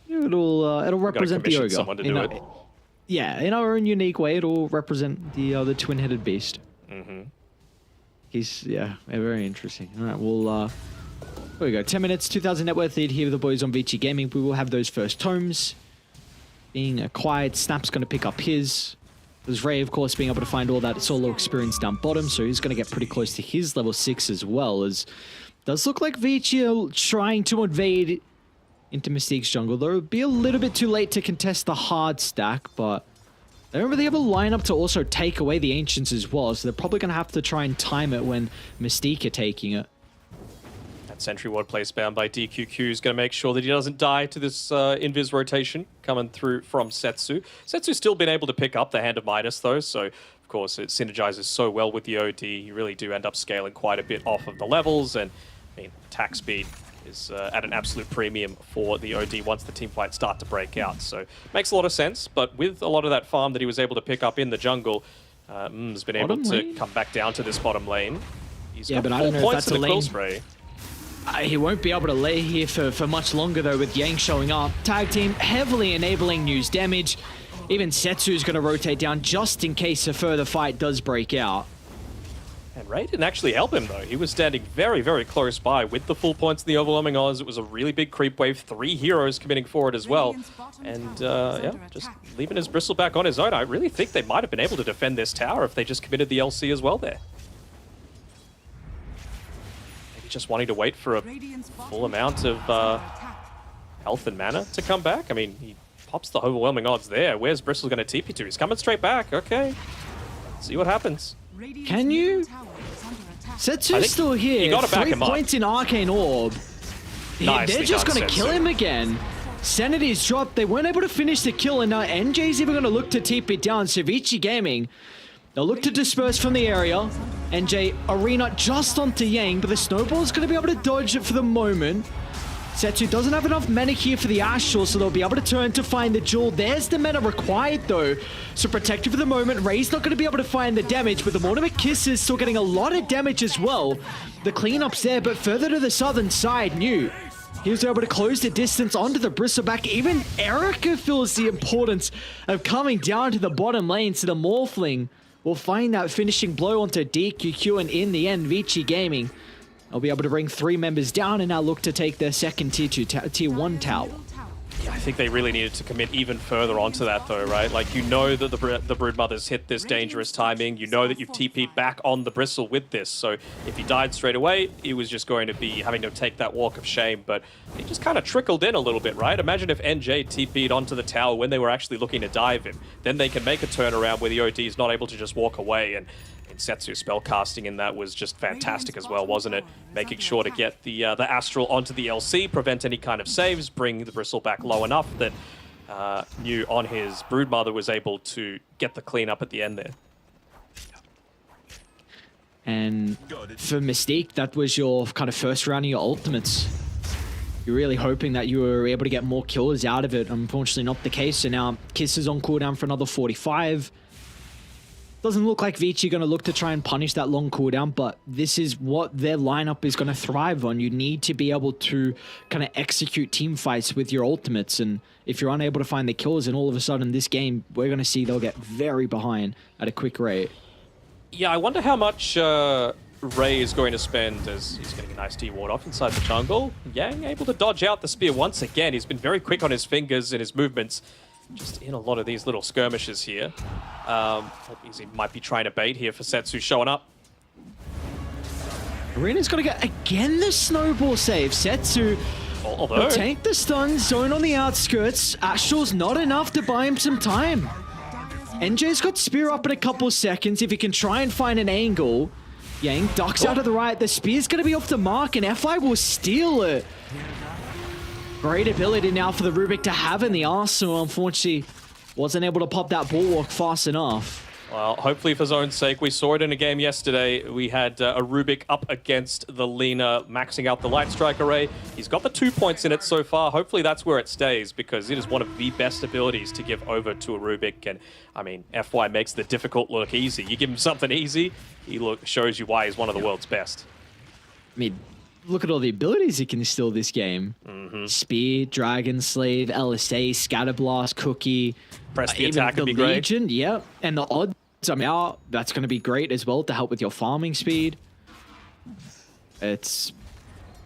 S9: It'll represent the ogre.
S10: Someone to do it.
S9: Yeah, in our own unique way, it'll represent the twin-headed beast. He's very interesting. All right, well, there we go. 10 minutes, 2,000 net worth lead here with the boys on VG Gaming. We will have those first tomes being acquired. Snap's going to pick up his. There's Ray, of course, being able to find all that solo experience down bottom, so he's going to get pretty close to his level 6 as well. As does look like Vici are trying to invade into Mystique's jungle, though. It'll be a little bit too late to contest the hard stack, but I remember they have a lineup to also take away the Ancients as well, so they're probably going to have to try and time it when Mystique are taking it.
S10: That Sentry Ward place bound by DQQ is going to make sure that he doesn't die to this invis rotation coming through from Setsu. Setsu's still been able to pick up the Hand of Midas, though, so of course it synergizes so well with the OD. You really do end up scaling quite a bit off of the levels, and I mean, attack speed is at an absolute premium for the OD once the teamfights start to break out. So makes a lot of sense, but with a lot of that farm that he was able to pick up in the jungle, has been able to come back down to this bottom lane. He's got
S9: but I
S10: 4
S9: don't know if
S10: points
S9: that's
S10: in
S9: a
S10: the Quill
S9: lane.
S10: Spray.
S9: He won't be able to lay here for much longer, though, with Yang showing up. Tag team heavily enabling News damage. Even Setsu's going to rotate down just in case a further fight does break out.
S10: And Ray didn't actually help him, though. He was standing very, very close by with the full points in the overwhelming odds. It was a really big creep wave. 3 heroes committing forward as well. And, yeah, just leaving his Bristle back on his own. I really think they might have been able to defend this tower if they just committed the LC as well there. Maybe just wanting to wait for a full amount of health and mana to come back. I mean, he pops the overwhelming odds there. Where's Bristle going to TP to? He's coming straight back. Okay. See what happens.
S9: Can you? Setsu's still here.
S10: You gotta back
S9: 3
S10: him up.
S9: points in Arcane Orb.
S10: Nicely
S9: They're just
S10: done,
S9: going to kill
S10: Setsu.
S9: him again. Sanity's dropped. They weren't able to finish the kill, and now NJ's even going to look to TP down. Ceviche Gaming, they'll look to disperse from the area. NJ Arena just onto Yang, but the Snowball's going to be able to dodge it for the moment. Setsu doesn't have enough mana here for the Astral, so they'll be able to turn to find the Jewel. There's the mana required, though. So protected for the moment. Ray's not going to be able to find the damage, but the Mortimer Kiss is still getting a lot of damage as well. The cleanup's there, but further to the southern side, New. He was able to close the distance onto the Bristleback. Even Erica feels the importance of coming down to the bottom lane, so the Morphling will find that finishing blow onto DQQ, and in the end, Vici Gaming I'll be able to bring 3 members down and now look to take their second tier 1 tower.
S10: Yeah, I think they really needed to commit even further onto that, though, right? Like, you know that the Broodmother's hit this dangerous timing. You know that you've TP'd back on the Bristle with this. So if he died straight away, he was just going to be having to take that walk of shame. But he just kind of trickled in a little bit, right? Imagine if NJ TP'd onto the tower when they were actually looking to dive him. Then they can make a turnaround where the OD is not able to just walk away. And Setsu's spellcasting in that was just fantastic as well, wasn't it? Making sure to get the Astral onto the LC, prevent any kind of saves, bring the Bristle back low enough that New on his Broodmother was able to get the cleanup at the end there.
S9: And for Mystique, that was your kind of first round of your ultimates. You're really hoping that you were able to get more kills out of it. Unfortunately, not the case. So now Kiss is on cooldown for another 45. Doesn't look like Vici going to look to try and punish that long cooldown, but this is what their lineup is going to thrive on. You need to be able to kind of execute team fights with your ultimates, and if you're unable to find the kills, and all of a sudden this game, we're going to see they'll get very behind at a quick rate.
S10: Yeah, I wonder how much Ray is going to spend as he's getting a nice D-ward off inside the jungle. Yang able to dodge out the spear once again. He's been very quick on his fingers and his movements. Just in a lot of these little skirmishes here. He might be trying to bait here for Setsu showing up.
S9: Arena's got to get again the snowball save. Setsu
S10: Although,
S9: tank the stun, zone on the outskirts. Astral's not enough to buy him some time. NJ's got spear up in a couple seconds. If he can try and find an angle. Yang ducks out of the right. The spear's going to be off the mark and FI will steal it. Great ability now for the Rubik to have in the arsenal. Unfortunately, wasn't able to pop that bulwark fast enough.
S10: well, hopefully for his own sake. We saw it in a game yesterday. We had a Rubik up against the Lina, maxing out the Light Strike Array. He's got the 2 points in it so far. Hopefully that's where it stays, because it is one of the best abilities to give over to a Rubik. And, I mean, FY makes the difficult look easy. You give him something easy, he shows you why he's one of the world's best.
S9: I mean, look at all the abilities he can steal this game. Spear, Dragon Slave, LSA, Scatterblast, Cookie.
S10: Press the
S9: even
S10: attack would be
S9: the
S10: great.
S9: Legion, yeah. And the odds, I mean, that's going to be great as well to help with your farming speed.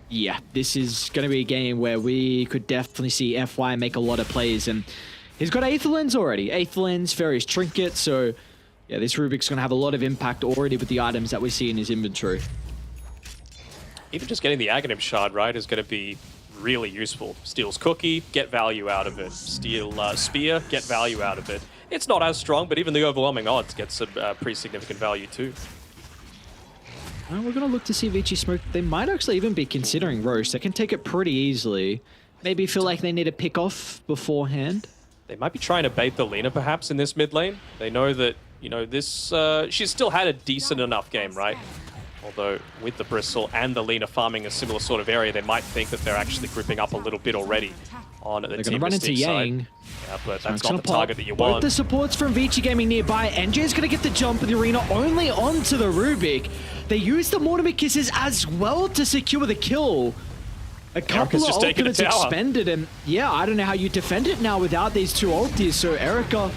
S9: Yeah, this is going to be a game where we could definitely see FY make a lot of plays. And he's got Aether Lens already. Aether Lens, various trinkets. So, yeah, this Rubik's going to have a lot of impact already with the items that we see in his inventory.
S10: Even just getting the Aghanim Shard, right, is going to be really useful. Steals Cookie, get value out of it. Steal Spear, get value out of it. It's not as strong, but even the overwhelming odds get some pretty significant value too.
S9: We're going to look to see Vici Smoke. They might actually even be considering Roche. They can take it pretty easily. Maybe feel like they need a pick off beforehand.
S10: They might be trying to bait the Lina perhaps in this mid lane. They know that, you know, this... she's still had a decent enough game, right? Although with the Bristle and the Lina farming a similar sort of area, they might think that they're actually gripping up a little bit already on the
S9: They're
S10: Team
S9: going to run into
S10: Mystique side.
S9: Yang.
S10: Yeah, but
S9: So
S10: that's
S9: it's
S10: not the
S9: gonna
S10: target that you
S9: Both
S10: want.
S9: the supports from Vici Gaming nearby. NJ's going to get the jump in the arena only onto the Rubik. They use the Mortimer Kisses as well to secure the kill. A couple of
S10: just taking a
S9: ultimates
S10: tower.
S9: expended, and yeah, I don't know how you defend it now without these two ultis. So Erica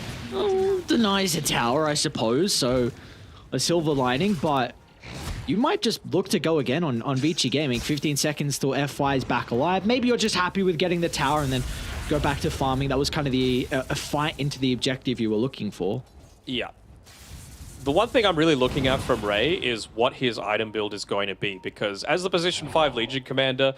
S9: denies a tower, I suppose. So a silver lining, but you might just look to go again on Vici Gaming. 15 seconds till FY is back alive. Maybe you're just happy with getting the tower and then go back to farming. That was kind of a fight into the objective you were looking for.
S10: Yeah. The one thing I'm really looking at from Ray is what his item build is going to be, because as the position 5 Legion commander,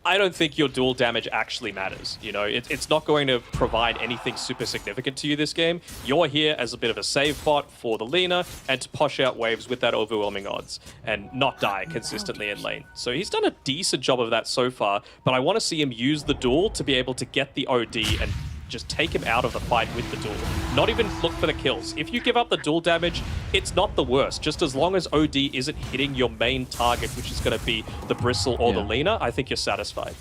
S10: I don't think your dual damage actually matters. You know, it's not going to provide anything super significant to you this game. You're here as a bit of a save bot for the Lina and to push out waves with that overwhelming odds and not die consistently in lane. So he's done a decent job of that so far, but I want to see him use the duel to be able to get the OD and just take him out of the fight with the duel. Not even look for the kills. If you give up the duel damage, it's not the worst. Just as long as OD isn't hitting your main target, which is going to be the Bristle or the Lina, I think you're satisfied.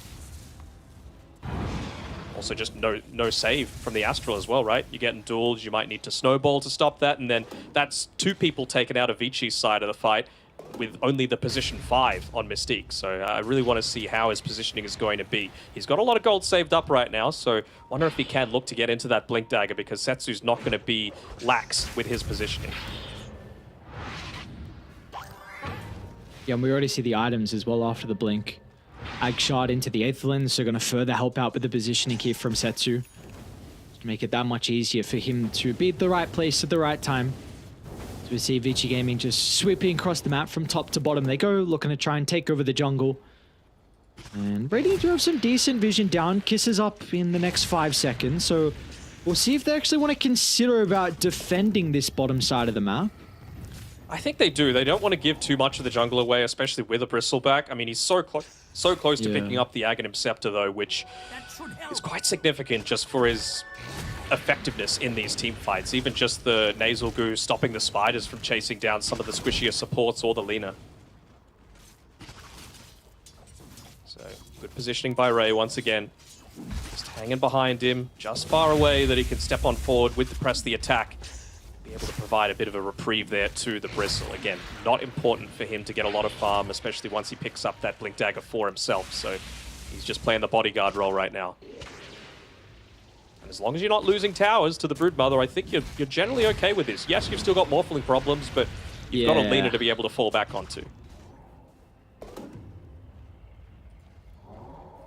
S10: Also, just no save from the Astral as well, right? You're getting duels, you might need to snowball to stop that, and then that's 2 people taken out of Vici's side of the fight with only the position 5 on Mystique. So I really want to see how his positioning is going to be. He's got a lot of gold saved up right now, so wonder if he can look to get into that Blink Dagger, because Setsu's not going to be lax with his positioning.
S9: Yeah, and we already see the items as well after the blink. Ag Shard into the Aether Lens, so going to further help out with the positioning here from Setsu. To make it that much easier for him to be at the right place at the right time. So we see Vici Gaming just sweeping across the map from top to bottom. They go, looking to try and take over the jungle. And Radiant do have some decent vision down. Kisses up in the next 5 seconds. So we'll see if they actually want to consider about defending this bottom side of the map.
S10: I think they do. They don't want to give too much of the jungle away, especially with a Bristleback. I mean, he's so close to picking up the Aghanim Scepter, though, which is quite significant just for his effectiveness in these team fights. Even just the Nasal Goo stopping the spiders from chasing down some of the squishier supports or the Lina. So, good positioning by Ray once again. Just hanging behind him, just far away that he can step on forward with the press the attack. Be able to provide a bit of a reprieve there to the Bristle. Again, not important for him to get a lot of farm, especially once he picks up that Blink Dagger for himself. So he's just playing the bodyguard role right now. And as long as you're not losing towers to the Broodmother, I think you're generally okay with this. Yes, you've still got morphling problems, but you've got a Lina to be able to fall back onto.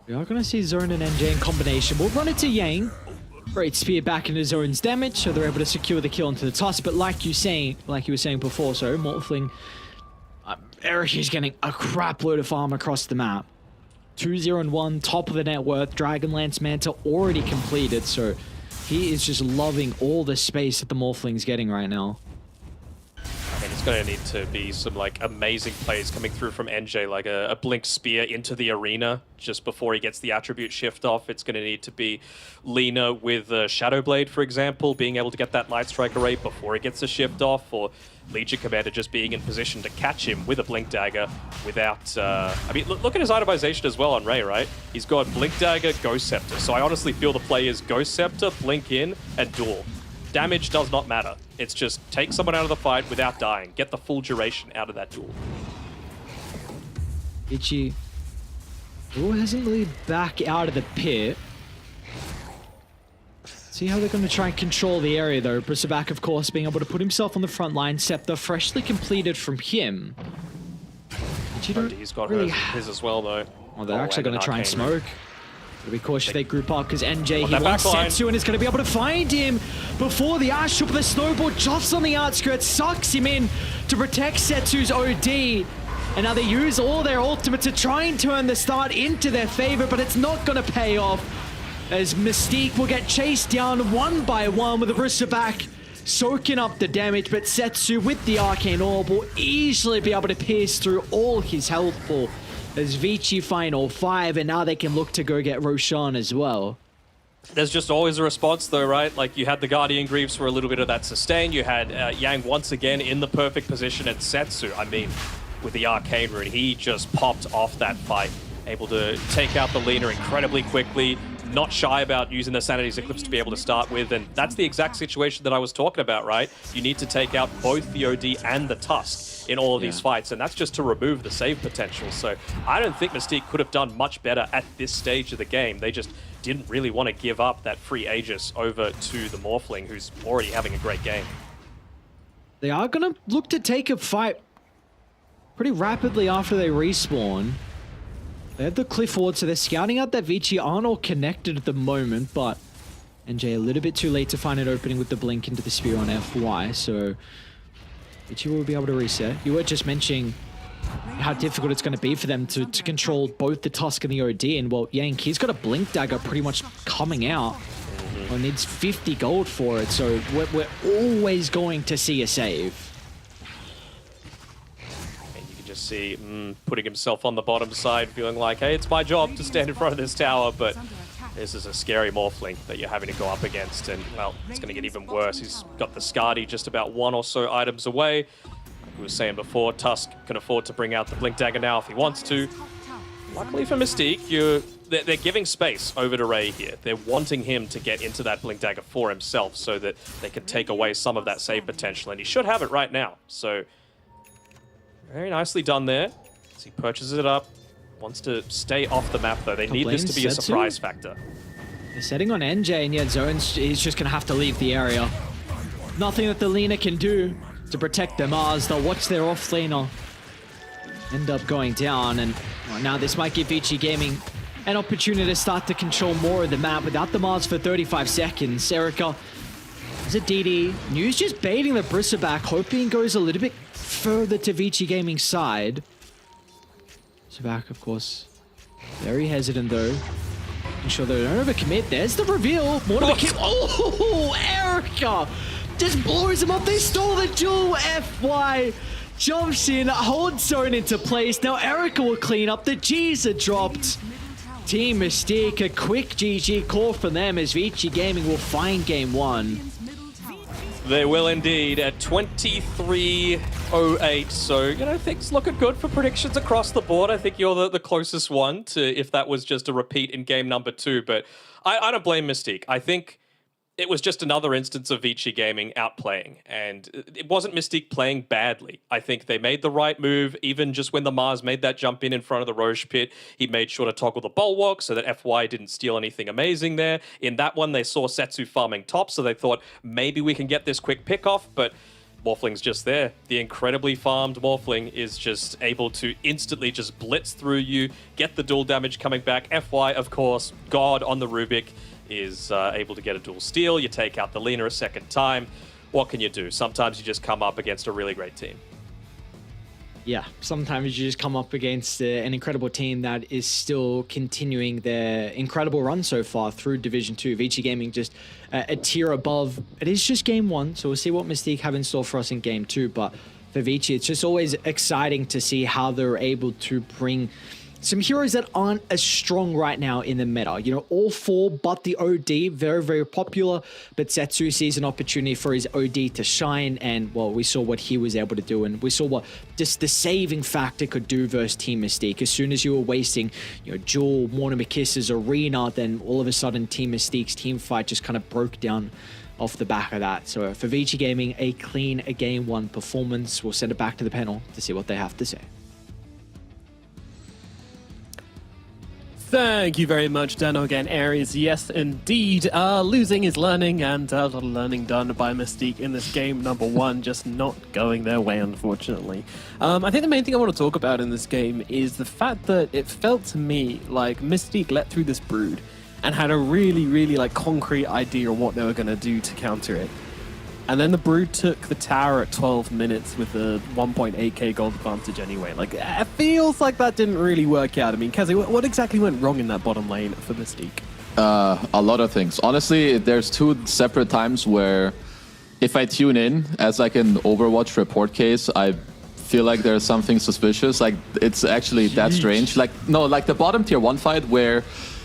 S9: We are going to see Zone and NJ in combination. We'll run it to Yang. Great spear back into Zone's damage, so they're able to secure the kill into the tusk. But like you were saying before, so Morphling, Eric is getting a crap load of farm across the map. 2-0-1, top of the net worth. Dragonlance Manta already completed, so he is just loving all the space that the Morphling's getting right now.
S10: I mean, it's going to need to be some like amazing plays coming through from NJ, like a blink spear into the arena just before he gets the attribute shift off. It's going to need to be Lina with Shadow Blade, for example, being able to get that Light Strike array before he gets the shift off, or Legion Commander just being in position to catch him with a Blink Dagger without... I mean, look at his itemization as well on Ray, right? He's got Blink Dagger, Ghost Scepter. So I honestly feel the play is Ghost Scepter, Blink in, and Duel. Damage does not matter. It's just take someone out of the fight without dying. Get the full duration out of that duel.
S9: Ichi hesitantly back out of the pit. See how they're going to try and control the area though. Brissaback, of course, being able to put himself on the front line. Scepter freshly completed from him.
S10: He's got his as well though.
S9: Oh, they're actually going to try and smoke. Gotta be cautious they group up because NJ, he
S10: that
S9: wants
S10: backline.
S9: Setsu and is going to be able to find him before the Astral, but the snowball just on the outskirts sucks him in to protect Setsu's OD. And now they use all their ultimate to try and turn the start into their favor, but it's not going to pay off as Mystique will get chased down one by one with the Brissaback soaking up the damage, but Setsu with the Arcane Orb will easily be able to pierce through all his health pool as Vici final 5, and now they can look to go get Roshan as well.
S10: There's just always a response though, right? Like you had the Guardian Greaves for a little bit of that sustain. You had Yang once again in the perfect position, and Setsu, I mean, with the Arcane Rune, he just popped off that fight. Able to take out the Lina incredibly quickly, not shy about using the Sanity's Eclipse to be able to start with, and that's the exact situation that I was talking about, right? You need to take out both the OD and the Tusk in all of these fights, and that's just to remove the save potential. So I don't think Mystique could have done much better at this stage of the game. They just didn't really want to give up that free Aegis over to the Morphling, who's already having a great game.
S9: They are going to look to take a fight pretty rapidly after they respawn. They have the cliff ward, so they're scouting out that Vici aren't all connected at the moment, but NJ a little bit too late to find an opening with the blink into the spear on FY, so Vici will be able to reset. You were just mentioning how difficult it's going to be for them to control both the Tusk and the OD, and well, Yank, he's got a Blink Dagger pretty much coming out. Well, needs 50 gold for it, so we're always going to see a save.
S10: See putting himself on the bottom side, feeling like, hey, it's my job to stand in front of this tower, but this is a scary Morphling that you're having to go up against, and, well, it's going to get even worse. He's got the Skadi just about one or so items away. Like we were saying before, Tusk can afford to bring out the Blink Dagger now if he wants to. Luckily for Mystique, they're giving space over to Ray here. They're wanting him to get into that Blink Dagger for himself so that they can take away some of that save potential, and he should have it right now. So very nicely done there. As he purchases it up. Wants to stay off the map, though. They need this to be a surprise factor.
S9: They're setting on NJ, and yet Zones is just going to have to leave the area. Nothing that the Lina can do to protect their Mars. They'll watch their off-laner end up going down, and well, now this might give Vici Gaming an opportunity to start to control more of the map without the Mars for 35 seconds. Erica is a DD. News just baiting the Brissaback, hoping goes a little bit further to Vici Gaming's side. Brissaback, of course, very hesitant though. Ensure they don't overcommit. There's the reveal. More to kill. Oh, Erica just blows him up. They stole the duel. FY jumps in, holds Zone into place. Now Erica will clean up. The G's are dropped. Team Mystique, a quick GG call from them as Vici Gaming will find game one.
S10: They will indeed at 23:08. So, you know, things looking good for predictions across the board. I think you're the closest one to if that was just a repeat in game number 2. But I don't blame Mystique. I think it was just another instance of Vici Gaming outplaying. And it wasn't Mystique playing badly. I think they made the right move. Even just when the Mars made that jump in front of the Roche pit, he made sure to toggle the bulwark so that FY didn't steal anything amazing there. In that one, they saw Setsu farming top, so they thought maybe we can get this quick pick off. But Morphling's just there. The incredibly farmed Morphling is just able to instantly just blitz through you, get the dual damage coming back. FY, of course, God on the Rubik is able to get a dual steal. You take out the Lina a second time. What can you do? Sometimes you just come up against a really great team.
S9: Yeah, sometimes you just come up against an incredible team that is still continuing their incredible run so far through Division 2. Vici Gaming just a tier above. It is just game 1, so we'll see what Mystique have in store for us in game 2. But for Vici, it's just always exciting to see how they're able to bring some heroes that aren't as strong right now in the meta. You know, all 4 but the OD, very, very popular. But Setsu sees an opportunity for his OD to shine. And, well, we saw what he was able to do. And we saw what just the saving factor could do versus Team Mystique. As soon as you were wasting, you know, Jewel, Mortimer-Kiss's Arena, then all of a sudden Team Mystique's team fight just kind of broke down off the back of that. So for Vici Gaming, a clean game 1 performance. We'll send it back to the panel to see what they have to say.
S1: Thank you very much, Danog and Aries. Yes, indeed. Losing is learning, and a lot of learning done by Mystique in this game. Number 1, just not going their way, unfortunately. I think the main thing I want to talk about in this game is the fact that it felt to me like Mystique let through this Brood and had a really, really like concrete idea on what they were going to do to counter it. And then the Brood took the tower at 12 minutes with a 1.8k gold advantage anyway. Like, it feels like that didn't really work out. I mean, Kazi, what exactly went wrong in that bottom lane for Mystique?
S8: A lot of things. Honestly, there's 2 separate times where if I tune in as like an Overwatch report case, I feel like there's something suspicious. Like, it's actually that strange. Like, no, like the bottom tier 1 fight where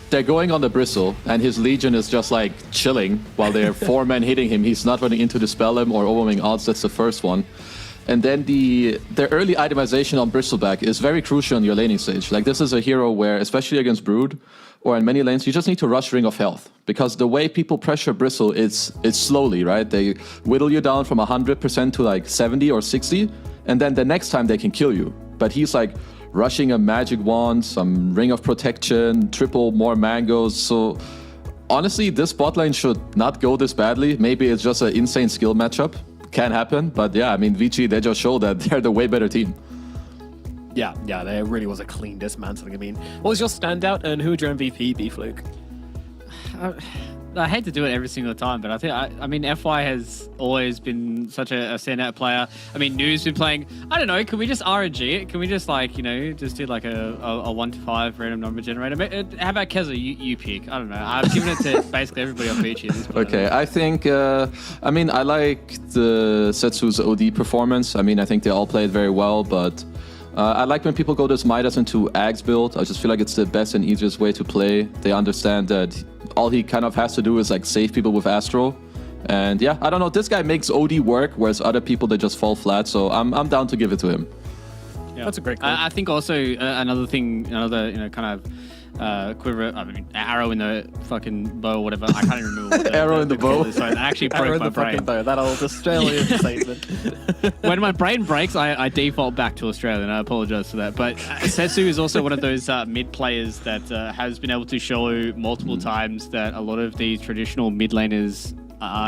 S8: they're going on the Bristle, and his Legion is just like chilling while they're 4 men hitting him. He's not running into Dispel him or overwhelming odds. That's the first one. And then the early itemization on Bristleback is very crucial in your laning stage. Like, this is a hero where, especially against Brood or in many lanes, you just need to rush Ring of Health, because the way people pressure Bristle is slowly, right? They whittle you down from 100% to like 70 or 60, and then the next time they can kill you. But he's like rushing a magic wand, some Ring of Protection, triple more mangoes. So honestly, this bot lane should not go this badly. Maybe it's just an insane skill matchup. Can happen. But yeah, I mean, Vici, they just show that they're the way better team.
S1: Yeah, there really was a clean dismantling. I mean, what was your standout and who would your MVP be, Fluke?
S2: I hate to do it every single time, but I mean, FY has always been such a standout player. I mean, Nu's been playing. I don't know. Can we just RNG it? Can we just like, you know, just do like a 1 to 5 random number generator? How about Keza? You pick. I don't know. I've given it to basically everybody on Vici at this point.
S8: Okay, I think. I mean, I like the Setsu's OD performance. I mean, I think they all played very well, but I like when people go this Midas into Ags build. I just feel like it's the best and easiest way to play. They understand that all he kind of has to do is like save people with Astro. And yeah, I don't know. This guy makes OD work, whereas other people, they just fall flat. So I'm down to give it to him.
S2: Yeah.
S1: That's a great call.
S2: I think also another kind of quiver, I mean, arrow in the fucking bow, or whatever. I can't even remember what
S8: Arrow in the bow.
S2: So I actually broke my brain.
S1: Bow, that old Australian statement.
S2: When my brain breaks, I default back to Australia, and I apologize for that. But Setsu is also one of those mid players that has been able to show multiple times that a lot of these traditional mid laners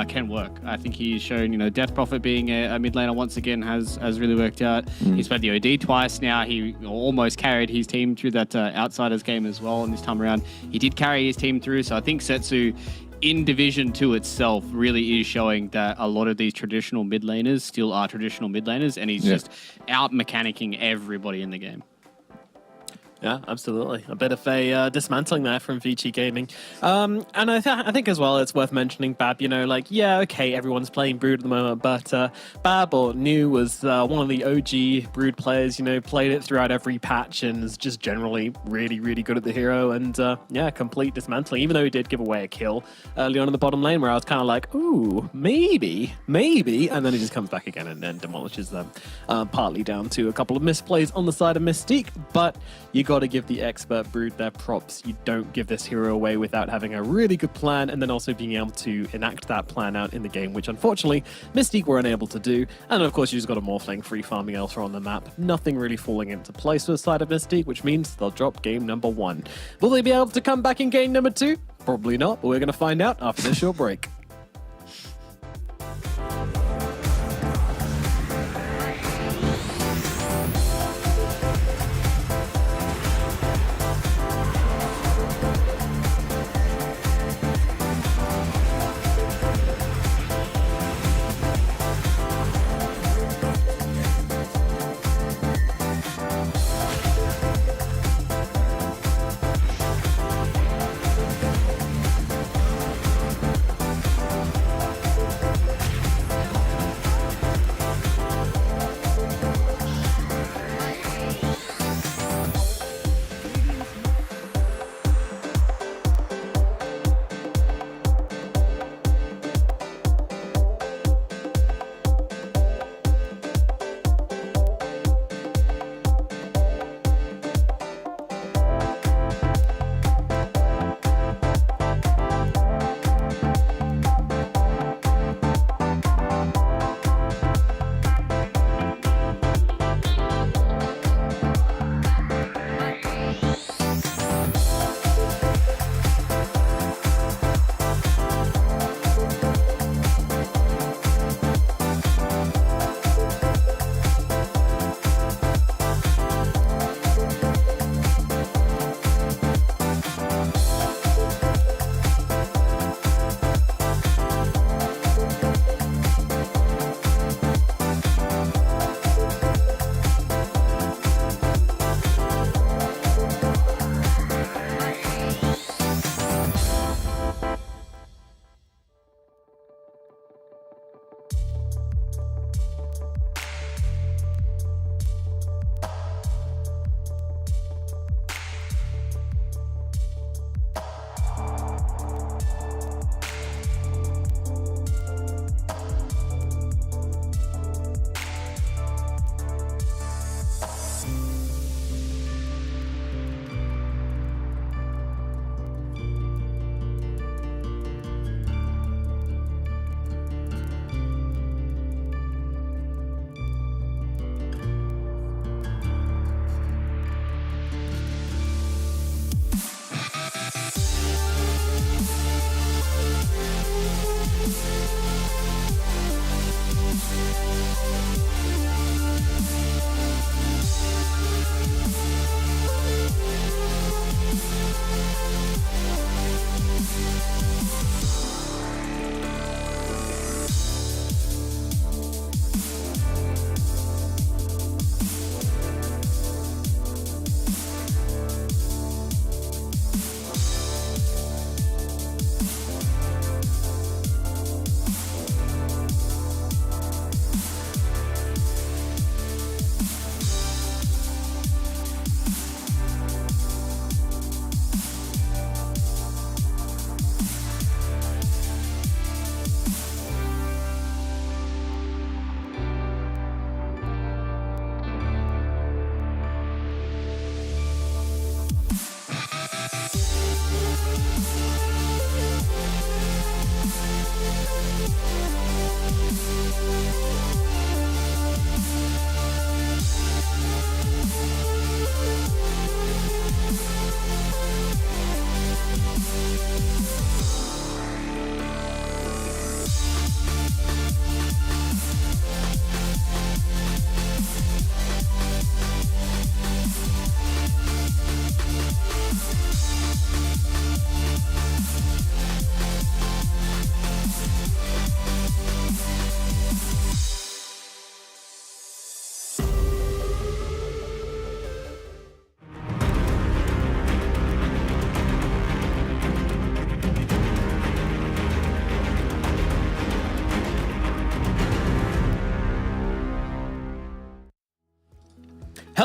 S2: can work. I think he's shown, you know, Death Prophet being a mid laner once again has really worked out. He's played the OD twice now. He almost carried his team through that Outsiders game as well, and this time around he did carry his team through. So I think Setsu in Division 2 itself really is showing that a lot of these traditional mid laners still are traditional mid laners, and he's just out mechanicking everybody in the game.
S1: Yeah, absolutely. A bit of a dismantling there from Vici Gaming. And I think as well, it's worth mentioning Bab, you know, like, yeah, okay, everyone's playing Brood at the moment, but Bab or Nu was one of the OG Brood players, you know, played it throughout every patch and is just generally really, really good at the hero. And yeah, complete dismantling, even though he did give away a kill early on in the bottom lane where I was kind of like, ooh, maybe. And then he just comes back again and then demolishes them. Partly down to a couple of misplays on the side of Mystique, but you got to give the expert Brood their props. You don't give this hero away without having a really good plan and then also being able to enact that plan out in the game, which unfortunately Mystique were unable to do. And of course you just got a Morphling free farming elsewhere on the map. Nothing really falling into place for the side of Mystique, which means they'll drop game number 1. Will they be able to come back in game number 2? Probably not, but we're going to find out after this short break.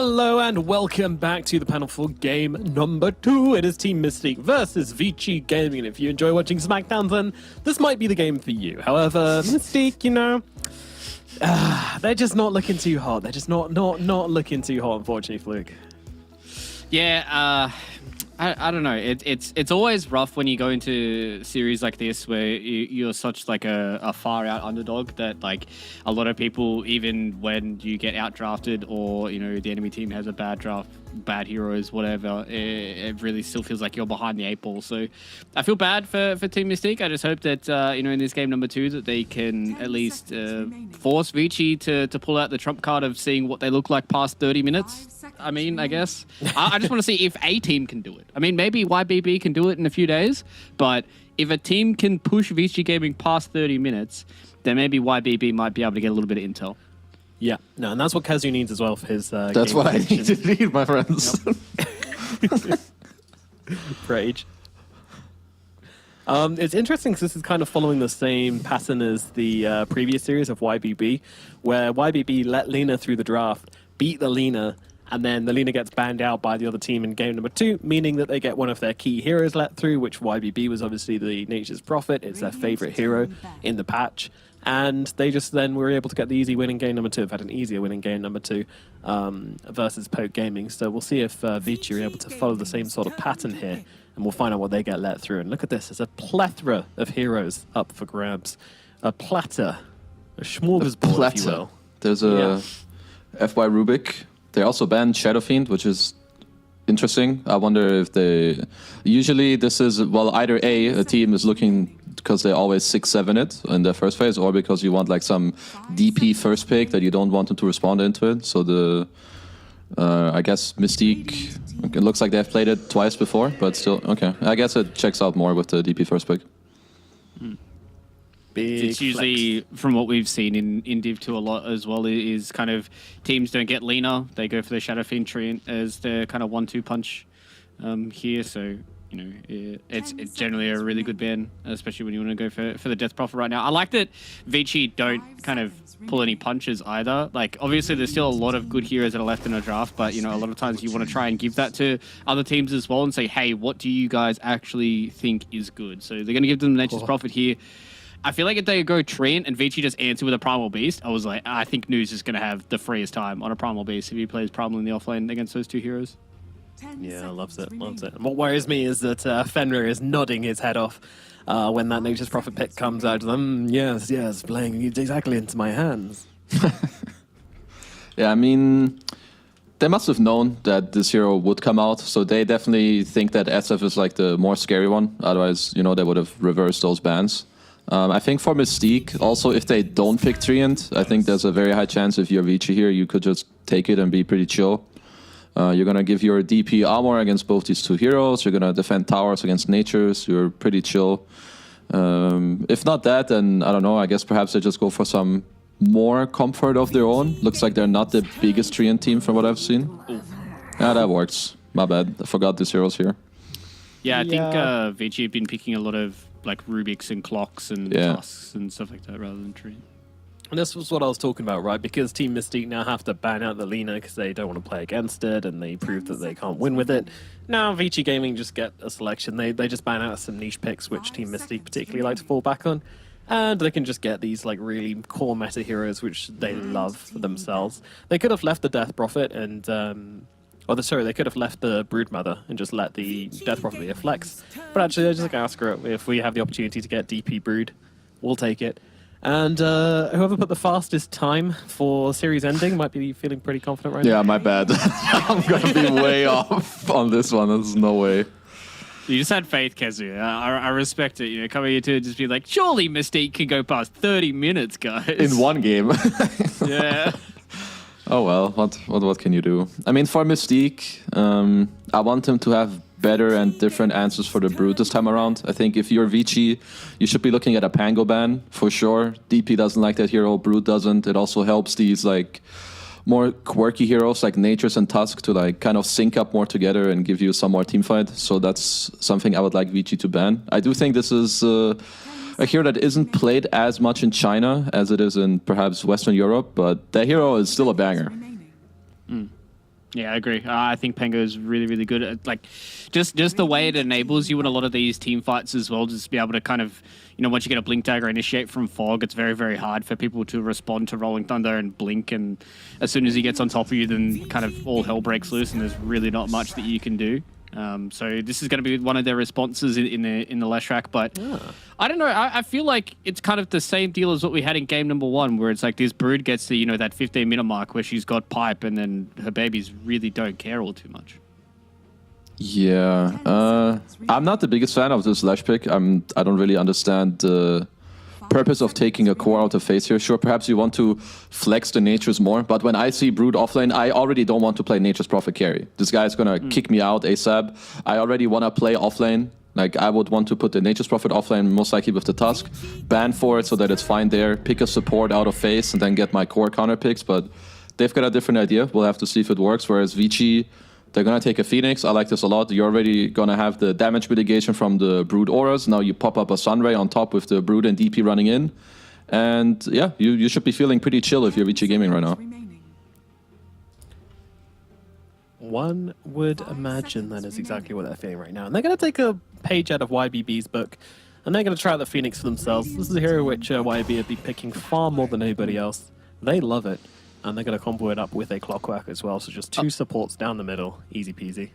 S1: Hello and welcome back to the panel for game number 2. It is Team Mystique versus Vici Gaming. And if you enjoy watching SmackDown, then this might be the game for you. However, Mystique, you know, they're just not looking too hot. They're just not looking too hot, unfortunately, Fluke.
S2: Yeah, I don't know. It's always rough when you go into series like this where you're such like a far out underdog that like a lot of people, even when you get out drafted or you know the enemy team has a bad draft, bad heroes, whatever, it really still feels like you're behind the 8 ball. So I feel bad for Team Mystique. I just hope that you know in this game number 2 that they can at least force Vici to pull out the trump card of seeing what they look like past 30 minutes. I mean, I guess. I just want to see if a team can do it. I mean, maybe YBB can do it in a few days, but if a team can push Vici Gaming past 30 minutes, then maybe YBB might be able to get a little bit of intel.
S1: Yeah, no, and that's what Kazu needs as well for his
S8: That's what I need to need, my friends.
S1: Rage. It's interesting because this is kind of following the same pattern as the previous series of YBB, where YBB let Lina through the draft, beat the Lina, and then the Lina gets banned out by the other team in game number 2, meaning that they get one of their key heroes let through, which YBB was obviously the Nature's Prophet. It's their favorite hero in the patch. And they just then were able to get the easy win in game number 2. They've had an easier win in game number 2 versus Poke Gaming. So we'll see if Vici are able to follow the same sort of pattern here. And we'll find out what they get let through. And look at this. There's a plethora of heroes up for grabs. A platter. A smorgasbord, if you will.
S8: There's a FY Rubik. They also banned Shadow Fiend, which is interesting. I wonder if they... Usually this is, well, either a team is looking because they always 6-7 it in their first phase, or because you want like some DP first pick that you don't want them to respond into it. So the, I guess Mystique, it looks like they've played it twice before, but still, okay. I guess it checks out more with the DP first pick.
S2: It's usually, from what we've seen in Div 2 a lot as well, is kind of teams don't get Lina. They go for the Shadow Fiend tree as their kind of 1-2 punch here. So, you know, it's generally a really good ban, especially when you want to go for the Death Prophet right now. I like that Vici don't kind of pull any punches either. Like, obviously, there's still a lot of good heroes that are left in a draft, but, you know, a lot of times you want to try and give that to other teams as well and say, hey, what do you guys actually think is good? So they're going to give them Nature's Prophet here. I feel like if they go Treant and Vici just answer with a Primal Beast, I was like, I think News is going to have the freest time on a Primal Beast if he plays Primal in the offlane against those 2 heroes.
S1: Yeah, loves it. And what worries me is that Fenrir is nodding his head off when that Nature's Prophet pick comes out. Yes, playing exactly into my hands.
S8: Yeah, I mean, they must have known that this hero would come out, so they definitely think that SF is like the more scary one. Otherwise, you know, they would have reversed those bans. I think for Mystique, also, if they don't pick Treant, I think there's a very high chance if you're Vici here, you could just take it and be pretty chill. You're going to give your DP armor against both these 2 heroes. You're going to defend towers against natures. You're pretty chill. If not that, then I don't know. I guess perhaps they just go for some more comfort of their own. Looks like they're not the biggest Treant team from what I've seen. Yeah, that works. My bad. I forgot these heroes here.
S2: Yeah, I think Vici had been picking a lot of like Rubiks and Clocks and Tusks and stuff like that rather than Treant.
S1: And this was what I was talking about, right? Because Team Mystique now have to ban out the Lina because they don't want to play against it, and they prove that they can't win with it. Now Vici Gaming just get a selection. They just ban out some niche picks, which Team Mystique particularly like to fall back on. And they can just get these like really core meta heroes, which they love for themselves. They could have left the Death Prophet and... they could have left the Broodmother and just let the Death Prophet be a flex. But actually, they're just like, screw it. If we have the opportunity to get DP Brood, we'll take it. And whoever put the fastest time for series ending might be feeling pretty confident right now.
S8: Yeah, my bad. I'm going to be way off on this one. There's no way.
S2: You just had faith, Kazu. I respect it. You know, coming here to just be like, surely Mystique can go past 30 minutes, guys.
S8: In one game.
S2: Yeah.
S8: Oh well, what can you do? I mean, for Mystique, I want him to have better and different answers for the Brood this time around. I think if you're Vici, you should be looking at a Pango ban, for sure. DP doesn't like that hero, Brood doesn't. It also helps these like more quirky heroes like Natures and Tusk to like kind of sync up more together and give you some more teamfight. So that's something I would like Vici to ban. I do think this is a hero that isn't played as much in China as it is in perhaps Western Europe, but that hero is still a banger.
S2: Yeah, I agree. I think Pengo is really, really good at just the way it enables you in a lot of these team fights as well. Just to be able to kind of, once you get a Blink Dagger initiate from Fog, it's very, very hard for people to respond to Rolling Thunder and Blink. And as soon as he gets on top of you, then kind of all hell breaks loose, and there's really not much that you can do. So this is going to be one of their responses in the Leshrac, but I don't know. I feel like it's kind of the same deal as what we had in game number 1, where it's like this Brood gets to that 15-minute mark where she's got pipe, and then her babies really don't care all too much.
S8: Yeah, I'm not the biggest fan of this Lesh pick. I don't really understand the purpose of taking a core out of face here. Sure, perhaps you want to flex the natures more, but when I see Brood offlane, I already don't want to play Nature's Prophet carry. This guy's gonna kick me out ASAP. I already want to play offlane. Like, I would want to put the Nature's Prophet offlane, most likely with the Tusk, ban for it so that it's fine there, pick a support out of face, and then get my core counter picks, but they've got a different idea. We'll have to see if it works, whereas Vici, they're going to take a Phoenix. I like this a lot. You're already going to have the damage mitigation from the Brood auras. Now you pop up a Sunray on top with the Brood and DP running in. And yeah, you should be feeling pretty chill if you're Vici Gaming right now.
S1: One would imagine that is exactly what they're feeling right now. And they're going to take a page out of YBB's book, and they're going to try out the Phoenix for themselves. This is a hero which YB would be picking far more than anybody else. They love it. And they're going to combo it up with a Clockwork as well. So just 2 supports down the middle. Easy peasy.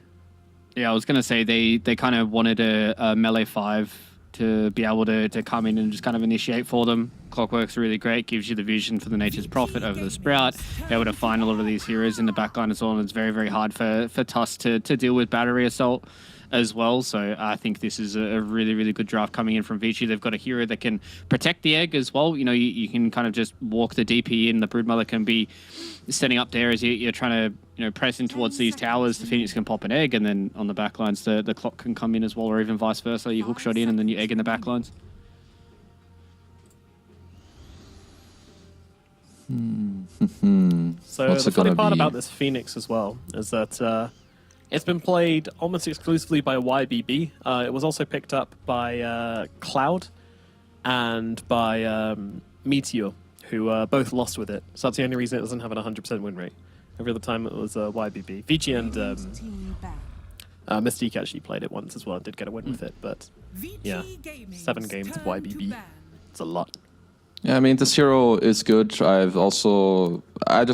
S2: Yeah, I was going to say they kind of wanted a melee 5 to be able to come in and just kind of initiate for them. Clockwork's really great, gives you the vision for the Nature's Prophet over the Sprout, be able to find a lot of these heroes in the backline as well, and it's very, very hard for Tusk to deal with Battery Assault as well. So I think this is a really, really good draft coming in from Vici. They've got a hero that can protect the egg as well. You can kind of just walk the DP in. The Broodmother can be setting up there as you're trying to press in towards these towers. The Phoenix can pop an egg, and then on the backlines the clock can come in as well, or even vice versa. You hookshot in and then you egg in the backlines.
S1: So
S8: What's
S1: the
S8: it
S1: funny
S8: gonna
S1: part
S8: be?
S1: about this Phoenix as well is that it's been played almost exclusively by YBB. It was also picked up by Cloud and by Meteor, who both lost with it. So that's the only reason it doesn't have an 100% win rate. Every other time it was YBB. Vici and Mystique actually played it once as well and did get a win with it. But yeah, 7 games of YBB. It's a lot.
S8: Yeah, I mean, this hero is good. I just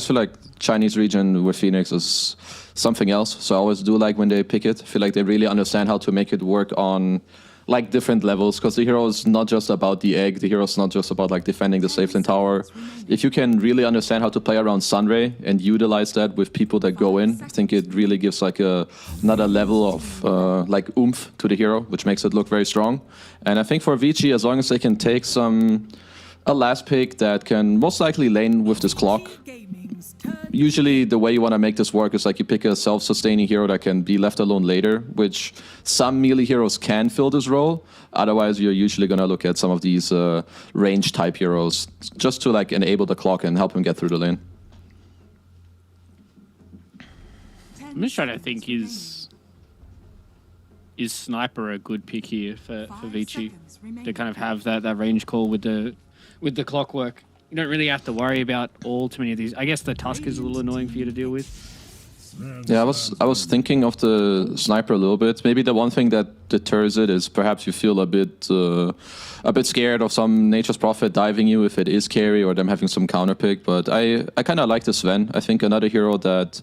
S8: feel like Chinese region with Phoenix is something else. So I always do like when they pick it. I feel like they really understand how to make it work on like different levels, because the hero is not just about the egg. The hero is not just about like defending the safe lane tower. If you can really understand how to play around Sunray and utilize that with people that go in, I think it really gives like another level of like oomph to the hero, which makes it look very strong. And I think for Vici, as long as they can take a last pick that can most likely lane with this clock. Usually the way you want to make this work is like you pick a self-sustaining hero that can be left alone later, which some melee heroes can fill this role. Otherwise, you're usually going to look at some of these range type heroes just to like enable the clock and help him get through the lane.
S2: I'm just trying to think, is Sniper a good pick here for Vici to kind of have that range call with the Clockwork? You don't really have to worry about all too many of these. I guess the Tusk is a little annoying for you to deal with.
S8: Yeah, I was thinking of the Sniper a little bit. Maybe the one thing that deters it is perhaps you feel a bit scared of some Nature's Prophet diving you if it is carry or them having some counter pick. But I kind of like the Sven. I think another hero that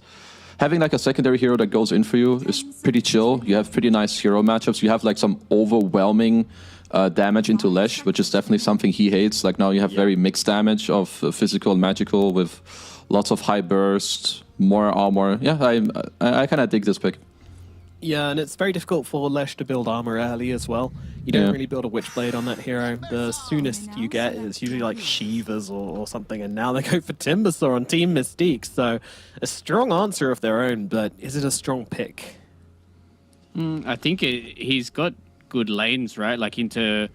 S8: having like a secondary hero that goes in for you is pretty chill. You have pretty nice hero matchups. You have like some overwhelming damage into Lesh, which is definitely something he hates. Like now you have very mixed damage of physical and magical with lots of high burst, more armor. Yeah, I kind of dig this pick.
S1: Yeah, and it's very difficult for Lesh to build armor early as well. You don't really build a Witchblade on that hero. The soonest you get is usually like Shivas or something, and now they go for Timbersaw on Team Mystique. So a strong answer of their own, but is it a strong pick?
S2: I think he's got good lanes, right? Like into,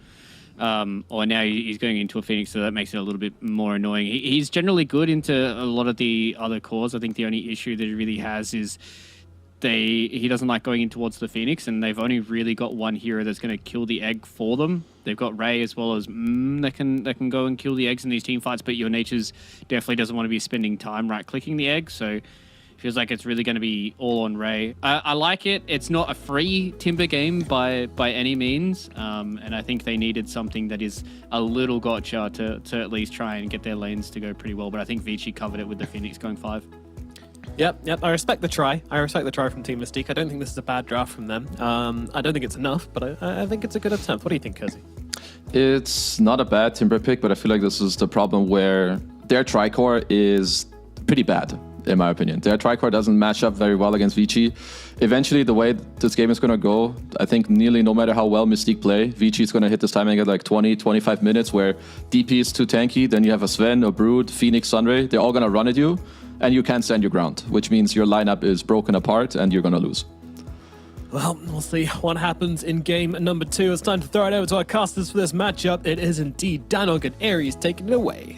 S2: or now he's going into a Phoenix, so that makes it a little bit more annoying. He's generally good into a lot of the other cores. I think the only issue that he really has is he doesn't like going in towards the Phoenix, and they've only really got one hero that's going to kill the egg for them. They've got Ray as well as that can go and kill the eggs in these team fights, but your Nature's definitely doesn't want to be spending time right-clicking the egg, so Feels like it's really going to be all on Ray. I like it. It's not a free Timber game by any means, and I think they needed something that is a little gotcha to at least try and get their lanes to go pretty well. But I think Vici covered it with the Phoenix going 5.
S1: Yep. I respect the try. I respect the try from Team Mystique. I don't think this is a bad draft from them. I don't think it's enough, but I think it's a good attempt. What do you think, Kersey?
S8: It's not a bad Timber pick, but I feel like this is the problem where their Tricore is pretty bad, in my opinion. Their Tricore doesn't match up very well against Vici. Eventually, the way this game is going to go, I think nearly no matter how well Mystique play, Vici is going to hit this timing at like 20, 25 minutes where DP is too tanky, then you have a Sven, a Brood, Phoenix, Sunray. They're all going to run at you, and you can't stand your ground, which means your lineup is broken apart and you're going to lose.
S1: Well, we'll see what happens in game number 2. It's time to throw it over to our casters for this matchup. It is indeed Danog and Aries taking it away.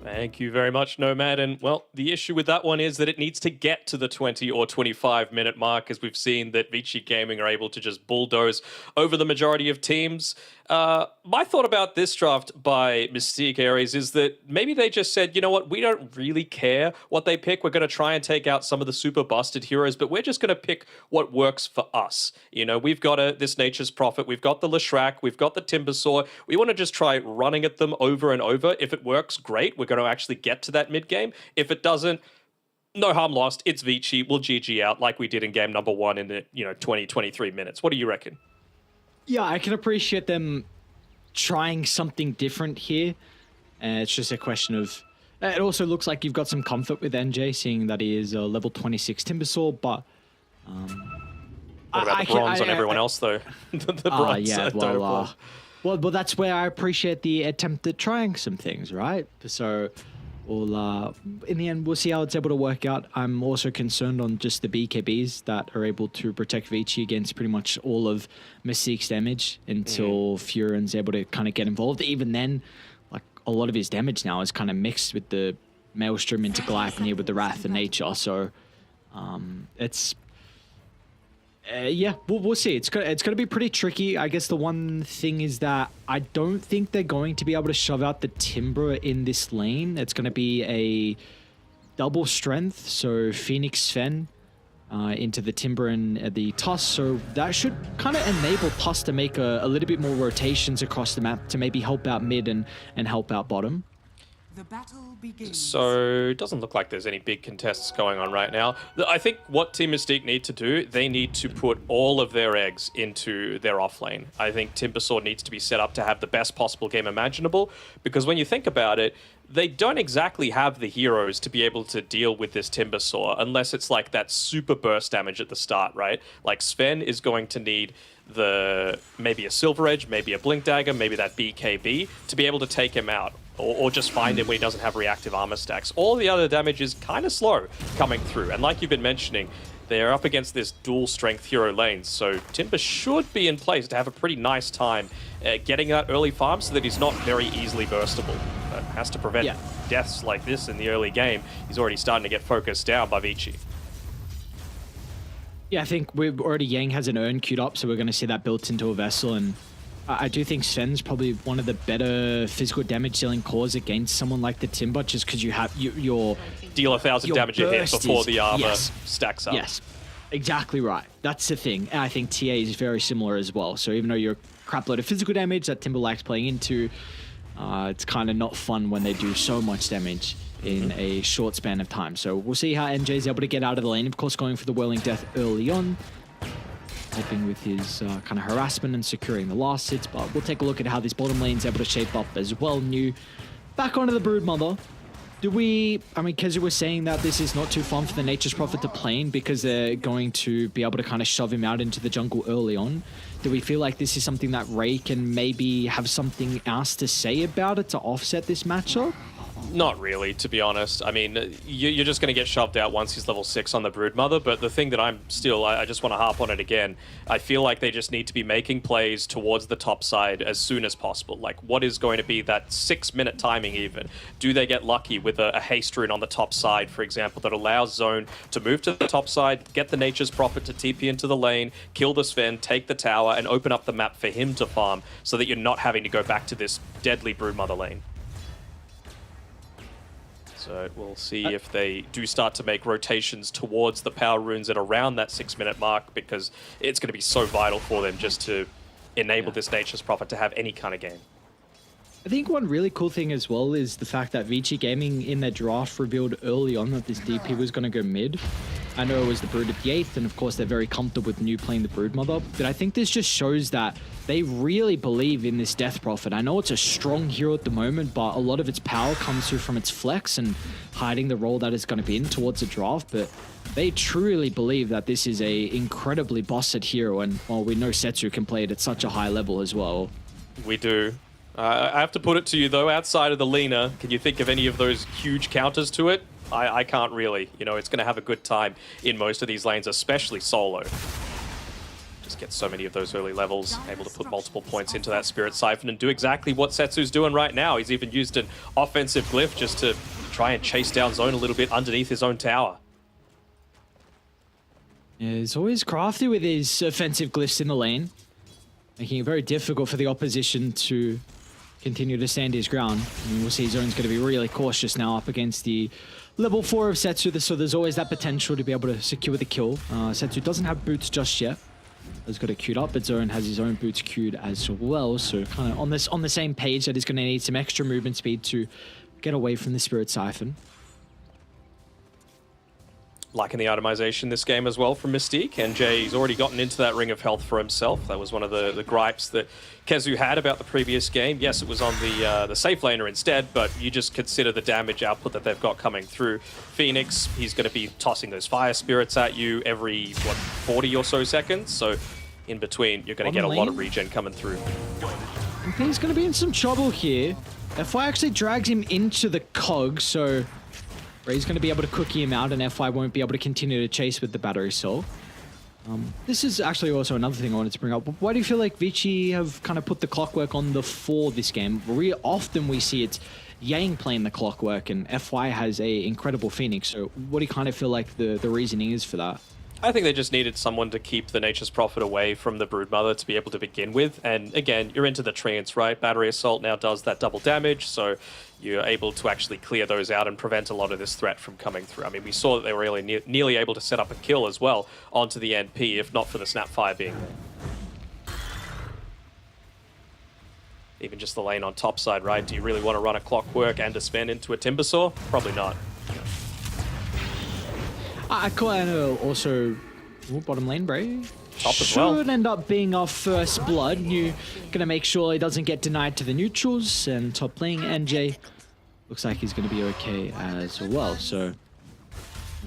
S10: Thank you very much, Nomad. And, well, the issue with that one is that it needs to get to the 20 or 25-minute mark, as we've seen that Vici Gaming are able to just bulldoze over the majority of teams. My thought about this draft by Mystique Aries is that maybe they just said, you know what, we don't really care what they pick. We're going to try and take out some of the super busted heroes, but we're just going to pick what works for us. You know, we've got this Nature's Prophet, we've got the Leshrac, we've got the Timbersaw. We want to just try running at them over and over. If it works, great. We're going to actually get to that mid game. If it doesn't, no harm lost. It's Vici. We'll GG out like we did in game number 1 in the 20, 23 minutes. What do you reckon?
S9: Yeah, I can appreciate them trying something different here. It's just a question of... It also looks like you've got some comfort with NJ, seeing that he is a level 26 Timbersaw, but...
S10: What about the bronze on everyone else, though? The bronze.
S9: Yeah, well, that's where I appreciate the attempt at trying some things, right? So... in the end, we'll see how it's able to work out. I'm also concerned on just the BKBs that are able to protect Vici against pretty much all of Mystique's damage until Furin's able to kind of get involved. Even then, like a lot of his damage now is kind of mixed with the Maelstrom into Gleipnir with the Wrath of Nature. So it's... yeah, we'll see. It's going to be pretty tricky. I guess the one thing is that I don't think they're going to be able to shove out the Timber in this lane. It's going to be a double strength, so Phoenix Sven into the Timber and the Tuss. So that should kind of enable Tuss to make a little bit more rotations across the map to maybe help out mid and help out bottom.
S6: The battle begins.
S10: So it doesn't look like there's any big contests going on right now. I think what Team Mystique need to do, they need to put all of their eggs into their off lane. I think Timbersaw needs to be set up to have the best possible game imaginable, because when you think about it, they don't exactly have the heroes to be able to deal with this Timbersaw unless it's like that super burst damage at the start, right? Like Sven is going to need maybe a Silver Edge, maybe a Blink Dagger, maybe that BKB to be able to take him out. Or just find him when he doesn't have reactive armor stacks. All the other damage is kind of slow coming through. And like you've been mentioning, they're up against this dual strength hero lane. So Timber should be in place to have a pretty nice time getting that early farm so that he's not very easily burstable. But has to prevent deaths like this in the early game. He's already starting to get focused down by Vici.
S9: Yeah, I think we've already Yang has an urn queued up, so we're going to see that built into a vessel. And I do think Sven's probably one of the better physical damage dealing cores against someone like the Timber, just because you have your
S10: deal 1,000 damage a hit before the armor stacks up.
S9: Yes, exactly right. That's the thing. And I think TA is very similar as well. So even though you're a crap load of physical damage that Timber likes playing into, it's kind of not fun when they do so much damage in a short span of time. So we'll see how NJ is able to get out of the lane. Of course, going for the Whirling Death early on, helping with his kind of harassment and securing the last hits, but we'll take a look at how this bottom lane's able to shape up as well. New back onto the Broodmother. I mean, Kezu was saying that this is not too fun for the Nature's Prophet to play in because they're going to be able to kind of shove him out into the jungle early on. Do we feel like this is something that Ray can maybe have something else to say about it to offset this matchup?
S10: Not really, to be honest. I mean, you're just going to get shoved out once he's level 6 on the Broodmother, but the thing that I just want to harp on it again, I feel like they just need to be making plays towards the top side as soon as possible. Like, what is going to be that 6-minute timing even? Do they get lucky with a haste rune on the top side, for example, that allows Zone to move to the top side, get the Nature's Prophet to TP into the lane, kill the Sven, take the tower, and open up the map for him to farm so that you're not having to go back to this deadly Broodmother lane? So we'll see if they do start to make rotations towards the power runes at around that 6-minute mark, because it's going to be so vital for them just to enable this Nature's Prophet to have any kind of game.
S9: I think one really cool thing as well is the fact that Vici Gaming in their draft revealed early on that this DP was going to go mid. I know it was the Brood at the 8th, and of course they're very comfortable with New playing the Brood Mother, but I think this just shows that they really believe in this Death Prophet. I know it's a strong hero at the moment, but a lot of its power comes through from its flex and hiding the role that it's going to be in towards the draft, but they truly believe that this is a incredibly bossed hero, and well, we know Setsu can play it at such a high level as well.
S10: We do. I have to put it to you, though, outside of the Lina, can you think of any of those huge counters to it? I can't really. You know, it's going to have a good time in most of these lanes, especially solo. Just get so many of those early levels, able to put multiple points into that Spirit Siphon and do exactly what Setsu's doing right now. He's even used an offensive glyph just to try and chase down Zone a little bit underneath his own tower.
S9: Yeah, he's always crafty with his offensive glyphs in the lane, making it very difficult for the opposition to continue to stand his ground. I mean, we'll see Zone's going to be really cautious now up against the level 4 of Setsu, so there's always that potential to be able to secure the kill. Setsu doesn't have boots just yet. He's got it queued up, but Zone has his own boots queued as well, so kind of on the same page that he's going to need some extra movement speed to get away from the Spirit Siphon.
S10: Liking the itemization this game as well from Mystique. NJ's already gotten into that ring of health for himself. That was one of the gripes that Kezu had about the previous game. Yes, it was on the safe laner instead, but you just consider the damage output that they've got coming through. Phoenix, he's going to be tossing those fire spirits at you every, 40 or so seconds. So in between, you're going to get a lot of regen coming through.
S9: I think he's going to be in some trouble here. FY actually drags him into the cog, so Ray's going to be able to cookie him out, and FY won't be able to continue to chase with the battery soul. This is actually also another thing I wanted to bring up. Why do you feel like Vici have kind of put the clockwork on the 4 this game? Often we see it's Yang playing the clockwork, and FY has a incredible Phoenix. So what do you kind of feel like the reasoning is for that?
S10: I think they just needed someone to keep the Nature's Prophet away from the Broodmother to be able to begin with. And again, you're into the treants, right? Battery Assault now does that double damage, so you're able to actually clear those out and prevent a lot of this threat from coming through. I mean, we saw that they were really nearly able to set up a kill as well onto the NP, if not for the Snapfire being there. Even just the lane on top side, right? Do you really want to run a Clockwork and a Sven into a Timbersaw? Probably not.
S9: I kind of also bottom lane, Bray.
S10: Top as well.
S9: Should end up being our first blood. You're gonna make sure he doesn't get denied to the neutrals, and top lane NJ looks like he's gonna be okay as well. So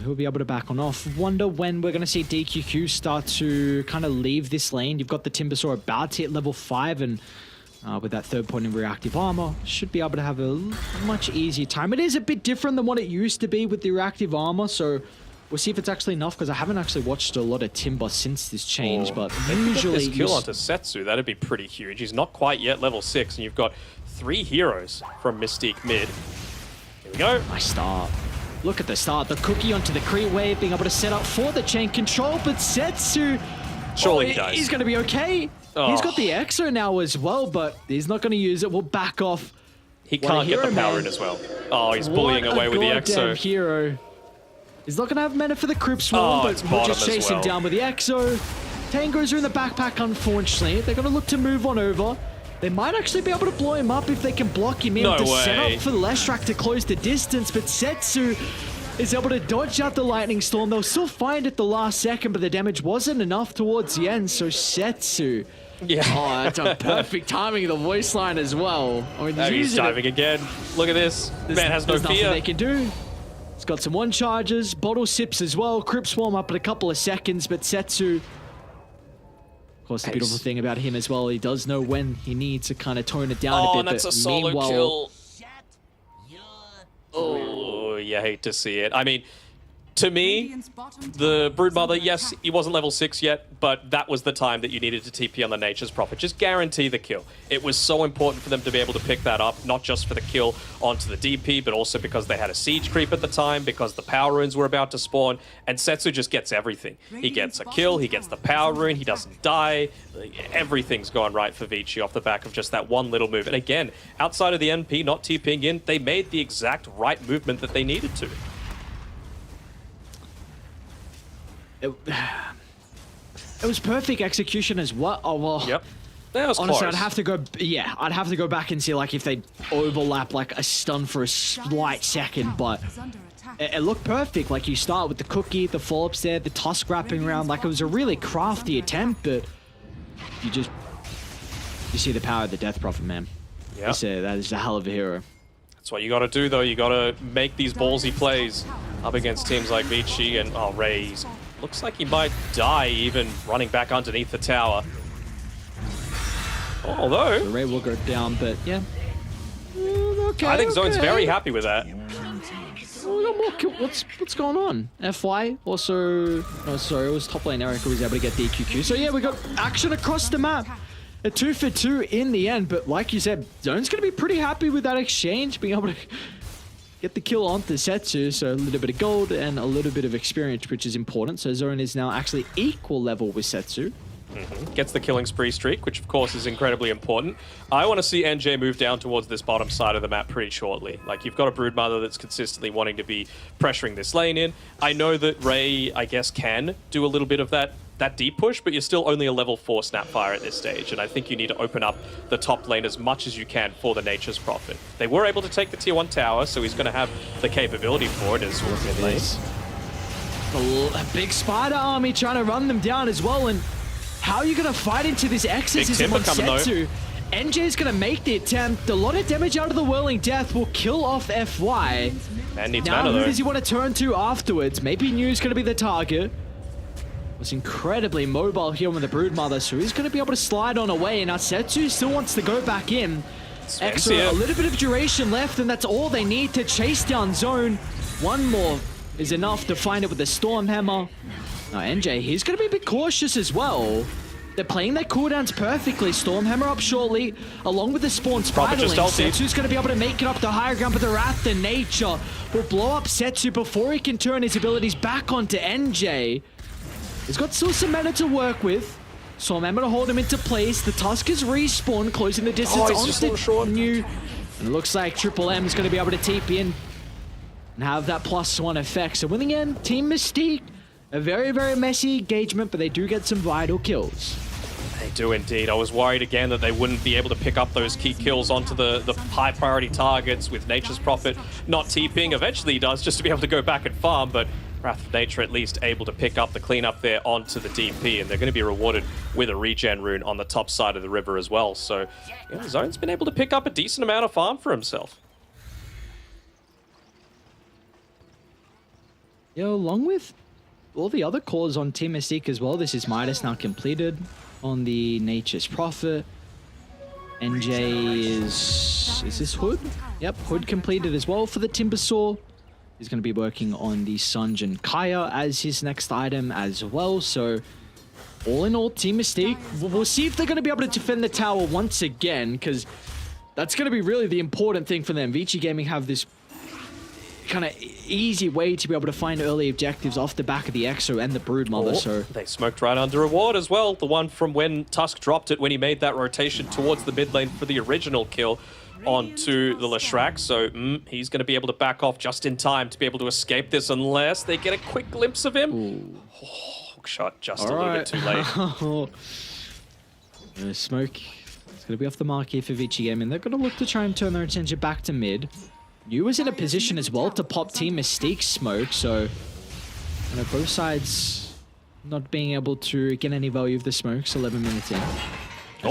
S9: he'll be able to back on off. Wonder when we're gonna see DQQ start to kind of leave this lane. You've got the Timbersaw about to hit level 5, and with that 3rd point in reactive armor, should be able to have a much easier time. It is a bit different than what it used to be with the reactive armor, so we'll see if it's actually enough, because I haven't actually watched a lot of Timber since this change, but usually
S10: this kill onto Setsu, that'd be pretty huge. He's not quite yet level 6, and you've got 3 heroes from Mystique mid. Here we go.
S9: Nice start. Look at the start. The cookie onto the creep wave, being able to set up for the chain control, but Setsu,
S10: surely he does.
S9: He's going to be okay.
S10: Oh.
S9: He's got the Exo now as well, but he's not going to use it. We'll back off.
S10: He can't get the power in as well. Oh, he's bullying away with the Exo.
S9: Hero. He's not going to have mana for the Crypt Swarm, but we'll just chase him down with the Exo. Tangos are in the backpack, unfortunately. They're going to look to move on over. They might actually be able to blow him up if they can block him in to set up for the Leshrac to close the distance, but Setsu is able to dodge out the Lightning Storm. They'll still find it the last second, but the damage wasn't enough towards the end, so Setsu.
S10: Yeah.
S9: Oh, that's a perfect timing of the voice line as well. I mean,
S10: he's diving again. Look at this. Man has no fear.
S9: Nothing they can do. He's got some 1 charges, bottle sips as well. Crypt Swarm up in a couple of seconds, but Setsu, of course, the beautiful thing about him as well, he does know when he needs to kind of tone it down a bit.
S10: Oh, that's a solo kill. Oh, you hate to see it. I mean, To me, the Broodmother, yes, he wasn't level 6 yet, but that was the time that you needed to TP on the Nature's Prophet. Just guarantee the kill. It was so important for them to be able to pick that up, not just for the kill onto the DP, but also because they had a siege creep at the time, because the power runes were about to spawn, and Setsu just gets everything. He gets a kill, he gets the power rune, he doesn't die. Everything's gone right for Vici off the back of just that one little move. And again, outside of the NP not TPing in, they made the exact right movement that they needed to.
S9: It was perfect execution as well. Oh, well.
S10: Yep. That was
S9: honestly,
S10: close.
S9: I'd have to go back and see like if they overlap like a stun for a slight second, but it looked perfect. Like you start with the cookie, the follow-ups there, the tusk wrapping around. Like it was a really crafty attempt, but you see the power of the Death Prophet, man.
S10: Yeah.
S9: That is a hell of a hero.
S10: That's what you got to do, though. You got to make these ballsy plays up against teams like Vici and Rays. Looks like he might die even running back underneath the tower. Although...
S9: The Ray will go down, but yeah. Okay,
S10: I think Zone's very happy with that.
S9: What's going on? FY also... Oh, sorry, it was top lane Erica was able to get DQQ. So yeah, we got action across the map. A 2 for 2 in the end, but like you said, Zone's going to be pretty happy with that exchange, being able to get the kill onto Setsu, so a little bit of gold and a little bit of experience, which is important. So Zone is now actually equal level with Setsu.
S10: Gets the killing spree streak, which of course is incredibly important. I want to see NJ move down towards this bottom side of the map pretty shortly. Like, you've got a Broodmother that's consistently wanting to be pressuring this lane in. I know that Ray, I guess, can do a little bit of that deep push, but you're still only a level 4 Snapfire at this stage, and I think you need to open up the top lane as much as you can for the Nature's Prophet. They were able to take the tier 1 tower, so he's going to have the capability for it as mid lane.
S9: A big spider army trying to run them down as well, and how are you going to fight into this exorcism on Setsu? NJ is going to make the attempt. A lot of damage out of the Whirling Death will kill off FY.
S10: Man needs
S9: now,
S10: mana,
S9: who
S10: though.
S9: does he want to turn to afterwards? Maybe New's going to be the target. Was incredibly mobile here with the Broodmother, so he's going to be able to slide on away. Now Setsu still wants to go back in. Extra, a little bit of duration left, and that's all they need to chase down Zone. One more is enough to find it with the Stormhammer. Now NJ, he's going to be a bit cautious as well. They're playing their cooldowns perfectly. Stormhammer up shortly, along with the spawn Spiderling. Setsu's going to be able to make it up to higher ground, but the Wrath of Nature will blow up Setsu before he can turn his abilities back onto NJ. He's got still some mana to work with. Stormhammer to hold him into place. The Tusk is respawned, closing the distance onto New. And it looks like Triple M is going to be able to TP in and have that +1 effect. So in the end, Team Mystique, a very, very messy engagement, but they do get some vital kills.
S10: They do indeed. I was worried again that they wouldn't be able to pick up those key kills onto the high priority targets with Nature's Prophet not TPing. Eventually he does, just to be able to go back and farm, but Wrath of Nature at least able to pick up the cleanup there onto the DP, and they're going to be rewarded with a regen rune on the top side of the river as well. So yeah, Zone's been able to pick up a decent amount of farm for himself.
S9: Yeah, along with all the other cores on Team Mystique as well. This is Midas now completed on the Nature's Prophet. NJ is this Hood? Yep, Hood completed as well for the Timbersaw. He's going to be working on the Sunjin Kaya as his next item as well. So all in all, Team Mystique, we'll see if they're going to be able to defend the tower once again, because that's going to be really the important thing for them. Vici Gaming have this kind of easy way to be able to find early objectives off the back of the Exo and the Broodmother. So
S10: they smoked right under a ward as well. The one from when Tusk dropped it when he made that rotation towards the mid lane for the original kill onto the Leshrac. So he's going to be able to back off just in time to be able to escape this, unless they get a quick glimpse of him. Hook shot just a little bit too late.
S9: Smoke. It's going to be off the mark here for Vici Gaming. They're going to look to try and turn their attention back to mid. Yu was in a position as well to pop Team Mystique smoke, so both sides not being able to get any value of the smokes 11 minutes in.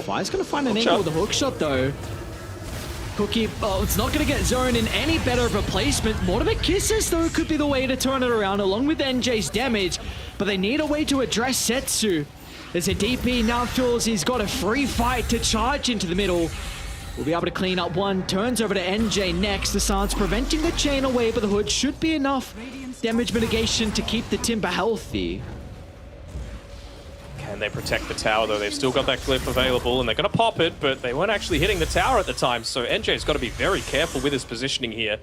S9: Fi's going to find an angle with a hook shot though. Cookie, it's not going to get Zone in any better of a placement. Mortimer Kisses though could be the way to turn it around along with NJ's damage, but they need a way to address Setsu. There's a DP now feels he's got a free fight to charge into the middle. We'll be able to clean up one, turns over to NJ next. The silence preventing the chain away, but the Hood should be enough damage mitigation to keep the Timber healthy.
S10: Can they protect the tower, though? They've still got that clip available, and they're going to pop it, but they weren't actually hitting the tower at the time, so NJ's got to be very careful with his positioning here.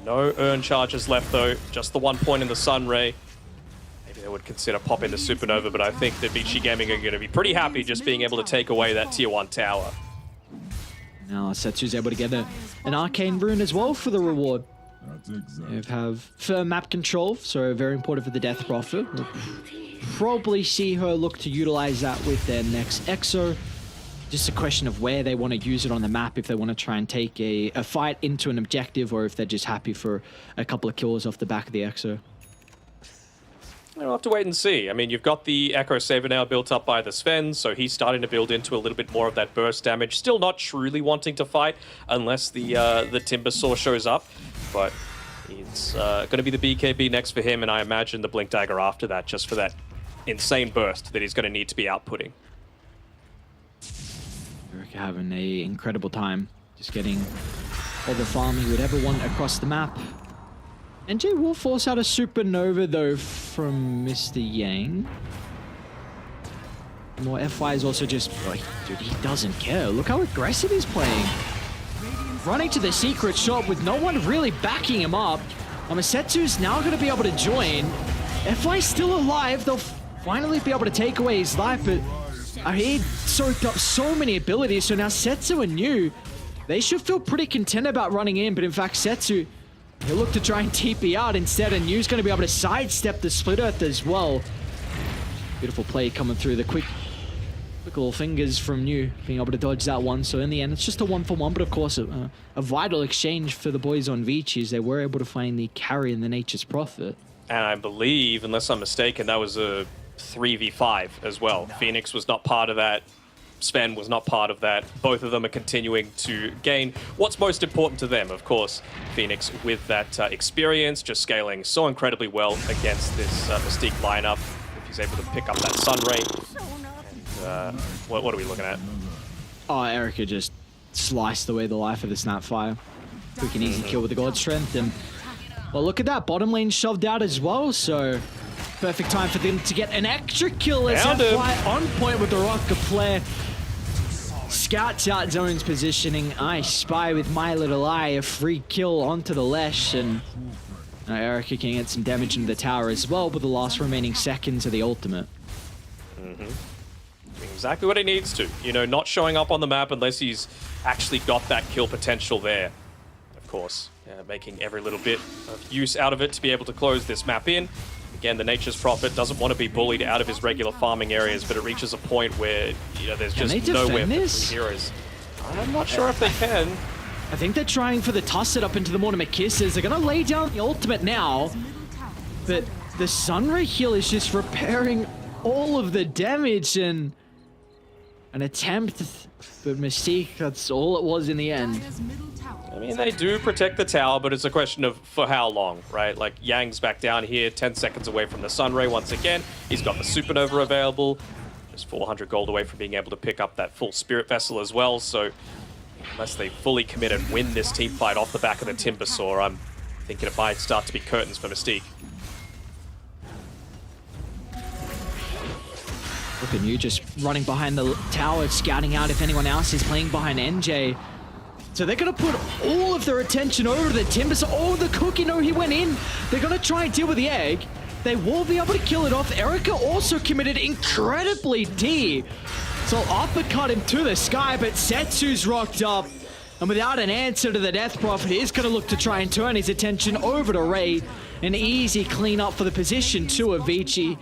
S10: No urn charges left, though. Just the 1 point in the Sunray. Maybe they would consider popping the Supernova, but I think that Vici Gaming are going to be pretty happy just being able to take away that Tier 1 tower.
S9: Now Setsu's able to get an Arcane Rune as well for the reward. They have firm map control, so very important for the Death Prophet. We'll probably see her look to utilize that with their next Exo. Just a question of where they want to use it on the map, if they want to try and take a fight into an objective, or if they're just happy for a couple of kills off the back of the Exo.
S10: We'll have to wait and see. I mean, you've got the Echo Saber now built up by the Sven, so he's starting to build into a little bit more of that burst damage. Still not truly wanting to fight unless the Timber Saw shows up, but it's going to be the BKB next for him, and I imagine the Blink Dagger after that, just for that insane burst that he's going to need to be outputting.
S9: Erica having an incredible time, just getting all the farm he would ever want across the map. NJ will force out a Supernova, though, from Mr. Yang. More FY is also just... Oh, dude, he doesn't care. Look how aggressive he's playing. Running to the secret shop with no one really backing him up. Amasetsu's now going to be able to join. FY's still alive. They'll finally be able to take away his life, but he soaked up so many abilities, so now Setsu and Yu, they should feel pretty content about running in, but in fact, Setsu... He'll look to try and TP out instead, and Yu's going to be able to sidestep the Split Earth as well. Beautiful play coming through. The quick little fingers from Yu, being able to dodge that one. So in the end, it's just a 1-for-1, but of course, a vital exchange for the boys on Vici, as they were able to find the carry in the Nature's Prophet.
S10: And I believe, unless I'm mistaken, that was a 3v5 as well. Phoenix was not part of that. Sven was not part of that. Both of them are continuing to gain what's most important to them. Of course, Phoenix with that experience, just scaling so incredibly well against this Mystique lineup. If he's able to pick up that Sunray. And, what are we looking at?
S9: Oh, Erica just sliced away the life of the Snapfire. Quick and easy kill with the God Strength. And, well, look at that. Bottom lane shoved out as well, so... Perfect time for them to get an extra kill as FY on point with the Rocket Flare. Scouts out Zone's positioning. I spy with my little eye a free kill onto the Lesh, and Erica can get some damage into the tower as well with the last remaining seconds of the ultimate.
S10: Exactly what he needs to. You know, not showing up on the map unless he's actually got that kill potential there. Of course, making every little bit of use out of it to be able to close this map in. Again, the Nature's Prophet doesn't want to be bullied out of his regular farming areas, but it reaches a point where, you know, there's just nowhere for the heroes. I'm not sure if they can.
S9: I think they're trying for the toss it up into the Mortimer Kisses. They're going to lay down the ultimate now, but the Sunray heal is just repairing all of the damage, and an attempt, but Mystique, that's all it was in the end.
S10: I mean, they do protect the tower, but it's a question of for how long, right? Like, Yang's back down here, 10 seconds away from the Sunray once again. He's got the Supernova available. Just 400 gold away from being able to pick up that full Spirit Vessel as well. So, unless they fully commit and win this team fight off the back of the Timber Saw, I'm thinking it might start to be curtains for Mystique.
S9: Look at you just running behind the tower, scouting out if anyone else is playing behind NJ. So they're going to put all of their attention over to the Timber. So, oh, the Cookie, no, he went in. They're going to try and deal with the egg. They will be able to kill it off. Erica also committed incredibly deep. So uppercut him to the sky, but Setsu's rocked up. And without an answer to the Death Prophet, he's going to look to try and turn his attention over to Ray. An easy cleanup for the position to Avicii.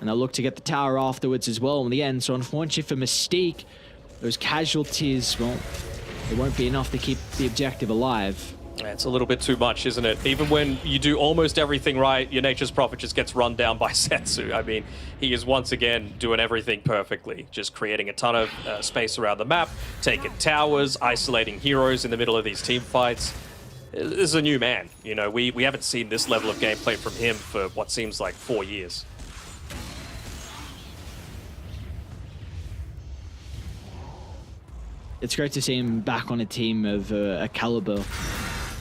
S9: And they'll look to get the tower afterwards as well in the end. So unfortunately for Mystique, those casualties, well, it won't be enough to keep the objective alive.
S10: It's a little bit too much, isn't it? Even when you do almost everything right, your Nature's Prophet just gets run down by Setsu. I mean, he is once again doing everything perfectly. Just creating a ton of space around the map, taking towers, isolating heroes in the middle of these team fights. This is a new man. You know, we haven't seen this level of gameplay from him for what seems like 4 years.
S9: It's great to see him back on a team of a caliber.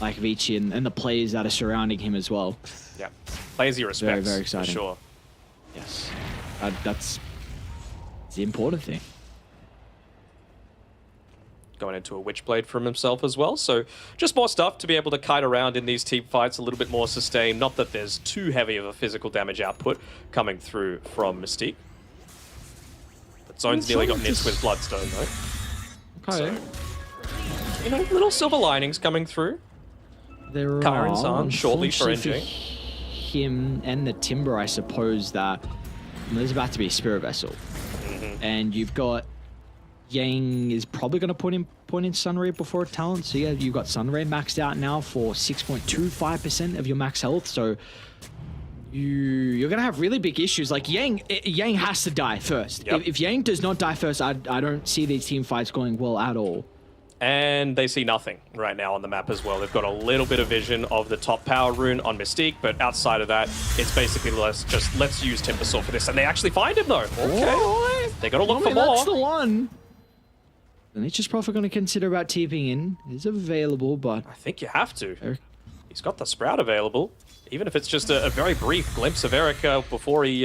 S9: like Vici and the players that are surrounding him as well.
S10: Yeah, players he respects.
S9: Very exciting.
S10: For sure.
S9: Yes, that's the important thing.
S10: Going into a Witchblade from himself as well. So just more stuff to be able to kite around in these team fights, a little bit more sustained. Not that there's too heavy of a physical damage output coming through from Mystique. But Zone's nearly got nipped with Bloodstone though.
S9: Okay.
S10: So, you know, little silver linings coming through.
S9: There
S10: Kyron's
S9: are,
S10: on shortly for
S9: unfortunately
S10: NJ.
S9: Him and the Timber, I suppose that there's about to be a Spirit Vessel. And you've got Yang is probably going to put in Sunray before a talent. So yeah, you've got Sunray maxed out now for 6.25% of your max health. So you're going to have really big issues. Like Yang has to die first.
S10: Yep.
S9: If Yang does not die first, I don't see these team fights going well at all.
S10: And they see nothing right now on the map as well. They've got a little bit of vision of the top power rune on Mystique, but outside of that, it's basically let's use Timbersaw for this. And they actually find him though. Okay.
S9: Oh,
S10: They got to look for
S9: that's
S10: more.
S9: the one. The Nature's Prophet going to consider about TPing in. It's available, but
S10: I think you have to. He's got the Sprout available. Even if it's just a very brief glimpse of Erica before he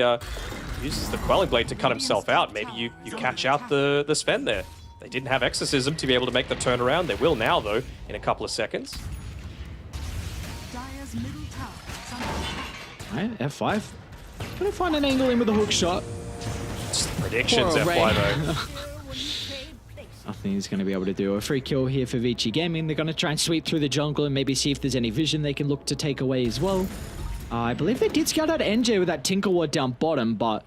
S10: uses the Quelling Blade to cut himself out. Maybe you catch out the Sven there. They didn't have Exorcism to be able to make the turnaround. They will now, though, in a couple of seconds.
S6: Dire's middle tower.
S9: Alright, F5. Gonna find an angle in with a hook shot.
S10: Predictions,
S9: Poor
S10: F5,
S9: Ray.
S10: though.
S9: Nothing he's going to be able to do. A free kill here for Vici Gaming. They're going to try and sweep through the jungle and maybe see if there's any vision they can look to take away as well. I believe they did scout out NJ with that Tinker Ward down bottom, but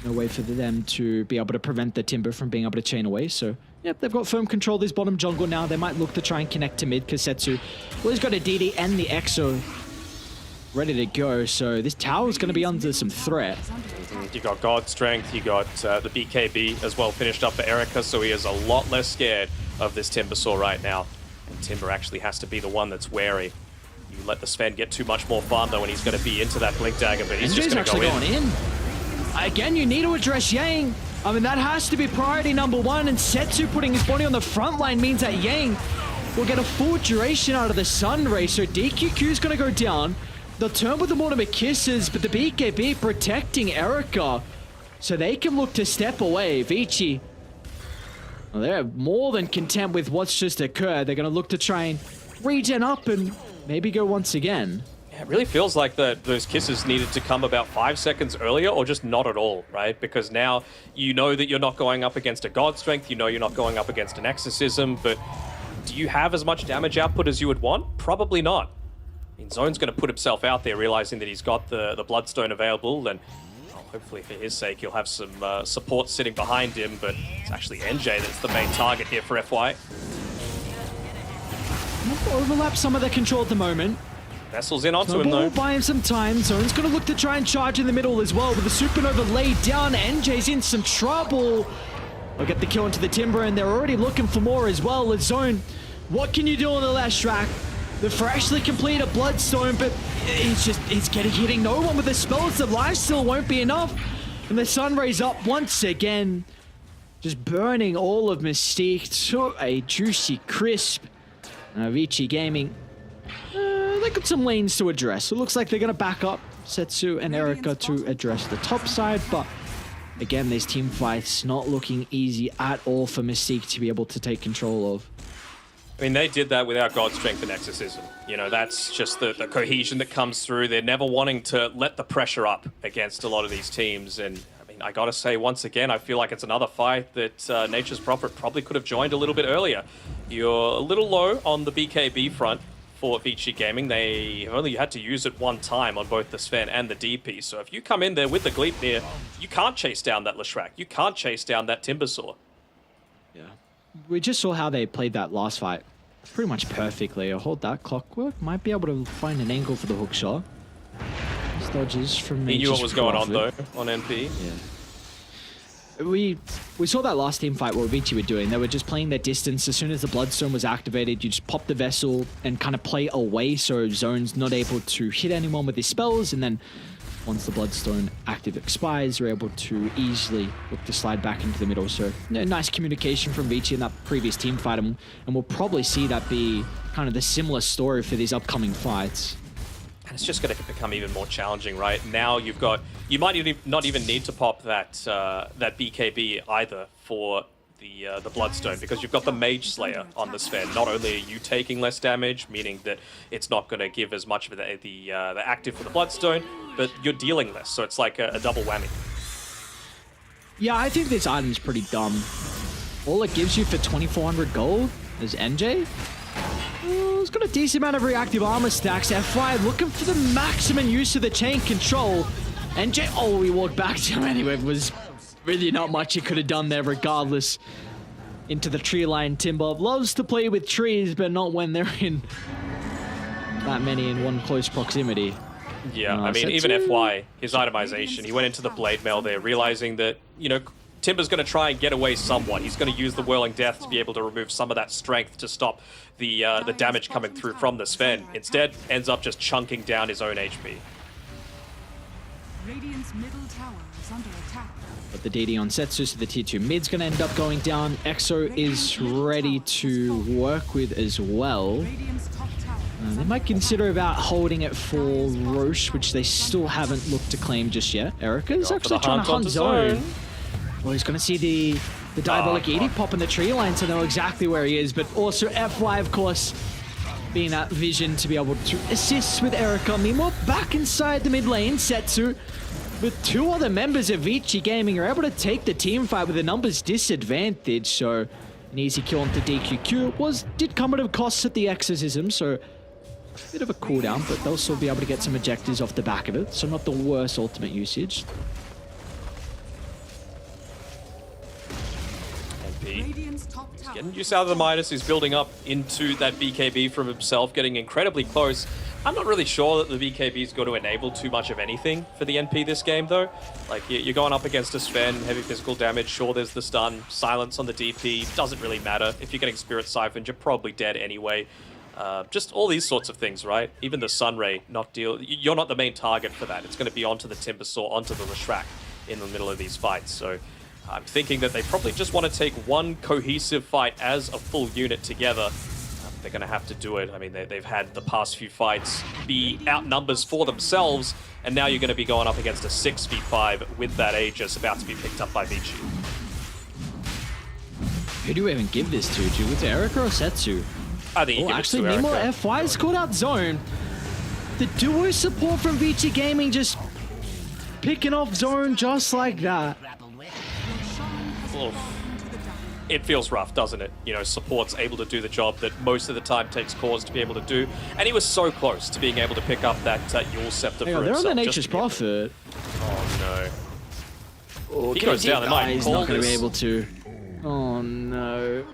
S9: no way for them to be able to prevent the Timber from being able to chain away. So, yep, they've got firm control of this bottom jungle now. They might look to try and connect to mid. Kasetsu, well, he's got a DD and the Exo ready to go. So this tower's going to be under some threat.
S10: You got God Strength, you got the BKB as well finished up for Erica, so he is a lot less scared of this Timbersaw right now. And Timber actually has to be the one that's wary. You let the Sven get too much more farm though, and he's going to be into that Blink Dagger, but he's just going to go
S9: going in. Again, you need to address Yang. I mean, that has to be priority number one, and Setsu putting his body on the front line means that Yang will get a full duration out of the Sunray, so DQQ is going to go down. They'll turn with the Mortimer Kisses, but the BKB protecting Erica, so they can look to step away. Vici, well, they're more than content with what's just occurred. They're going to look to try and regen up and maybe go once again.
S10: Yeah, it really feels like that those kisses needed to come about 5 seconds earlier, or just not at all, right? Because now you know that you're not going up against a God Strength, you know you're not going up against an Exorcism, but do you have as much damage output as you would want? Probably not. I mean, Zone's going to put himself out there, realizing that he's got the Bloodstone available, and hopefully for his sake he'll have some support sitting behind him, but it's actually NJ that's the main target here for FY.
S9: Overlap some of their control at the moment.
S10: Vessel's in onto him though.
S9: Will buy him some time. Zone's going to look to try and charge in the middle as well, with the Supernova laid down. NJ's in some trouble. They'll get the kill into the Timber, and they're already looking for more as well. As Zone, what can you do on the last track? The freshly completed Bloodstone, but it's hitting no one with the spells. The life still won't be enough. And the Sunray's up once again, just burning all of Mystique to a juicy crisp. Vici Gaming, they got some lanes to address. It looks like they're going to back up Setsu and Erica to address the top side, but again, these team fights not looking easy at all for Mystique to be able to take control of.
S10: I mean, they did that without God Strength and Exorcism. You know, that's just the cohesion that comes through. They're never wanting to let the pressure up against a lot of these teams. And, I mean, I gotta say, once again, I feel like it's another fight that Nature's Prophet probably could have joined a little bit earlier. You're a little low on the BKB front for Vici Gaming. They only had to use it one time on both the Sven and the DP. So if you come in there with the Gleipnir, you can't chase down that Leshrac. You can't chase down that Timbersaw.
S9: Yeah. We just saw how they played that last fight pretty much perfectly. Hold that Clockwork. Might be able to find an angle for the hook shot. These dodges from
S10: He knew what was going on,
S9: Prophet.
S10: though, on NP.
S9: Yeah. We saw that last team fight what Vici were doing. They were just playing their distance. As soon as the Bloodstone was activated, you just pop the Vessel and kind of play away so Zone's not able to hit anyone with his spells, and then once the Bloodstone active expires, you're able to easily look to slide back into the middle. So nice communication from Vici in that previous team fight, and we'll probably see that be kind of the similar story for these upcoming fights.
S10: And it's just going to become even more challenging, right? Now you might not even need to pop that BKB either for the Bloodstone, because you've got the Mage Slayer on the Sven. Not only are you taking less damage, meaning that it's not going to give as much of the active for the Bloodstone, but you're dealing less, so it's like a double whammy.
S9: Yeah, I think this item's pretty dumb. All it gives you for 2,400 gold is NJ. It's got a decent amount of reactive armor stacks. F5 looking for the maximum use of the chain control. NJ, oh, he walked back to him anyway. It was really not much he could have done there regardless. Into the tree line, Timber loves to play with trees, but not when they're in that many in one close proximity.
S10: Yeah, I mean, even FY, his itemization, he went into the Blade Mail there, realizing that, you know, Timber's going to try and get away somewhat. He's going to use the Whirling Death to be able to remove some of that strength to stop the damage coming through from the Sven. Instead, ends up just chunking down his own HP.
S6: Radiant's middle tower is under attack.
S9: But the DD on Setsu, so the tier 2 mid's going to end up going down. Exo is ready to work with as well.
S6: Radiant's top tower.
S9: They might consider about holding it for Roche, which they still haven't looked to claim just yet. Erica's actually trying to hunt zone. Well, he's going to see the Diabolic Edict pop in the tree line to know exactly where he is, but also FY, of course, being that vision to be able to assist with Erica. Meanwhile, back inside the mid lane, Setsu, with two other members of Vici Gaming, are able to take the team fight with a numbers disadvantage, so an easy kill onto DQQ did come at a cost at the Exorcism, so a bit of a cooldown, but they'll still be able to get some objectives off the back of it, so not the worst ultimate usage.
S6: Radiant's top tower.
S10: Getting use out of the Midas, he's building up into that BKB from himself, getting incredibly close. I'm not really sure that the BKB is going to enable too much of anything for the NP this game, though. Like, you're going up against a Sven, heavy physical damage, sure, there's the stun, silence on the DP, doesn't really matter. If you're getting Spirit Siphoned, you're probably dead anyway. Just all these sorts of things, right? Even the Sunray, you're not the main target for that. It's going to be onto the Timbersaw, onto the Leshrac in the middle of these fights, so I'm thinking that they probably just want to take one cohesive fight as a full unit together. They're going to have to do it. I mean, they've had the past few fights be outnumbers for themselves, and now you're going to be going up against a 6v5 with that Aegis about to be picked up by Vici.
S9: Who do you even give this to? Do you give it to Erica or Setsu?
S10: I think you give
S9: actually,
S10: it to Erica.
S9: meanwhile, FY's called out zone. The duo support from Vici Gaming just picking off zone just like that.
S10: It feels rough, doesn't it? You know, support's able to do the job that most of the time takes cores to be able to do. And he was so close to being able to pick up that Yule Scepter for himself.
S9: They're on the Nature's Prophet.
S10: Oh, no. Oh, he goes down.
S9: He's not going to be able to. Oh, no.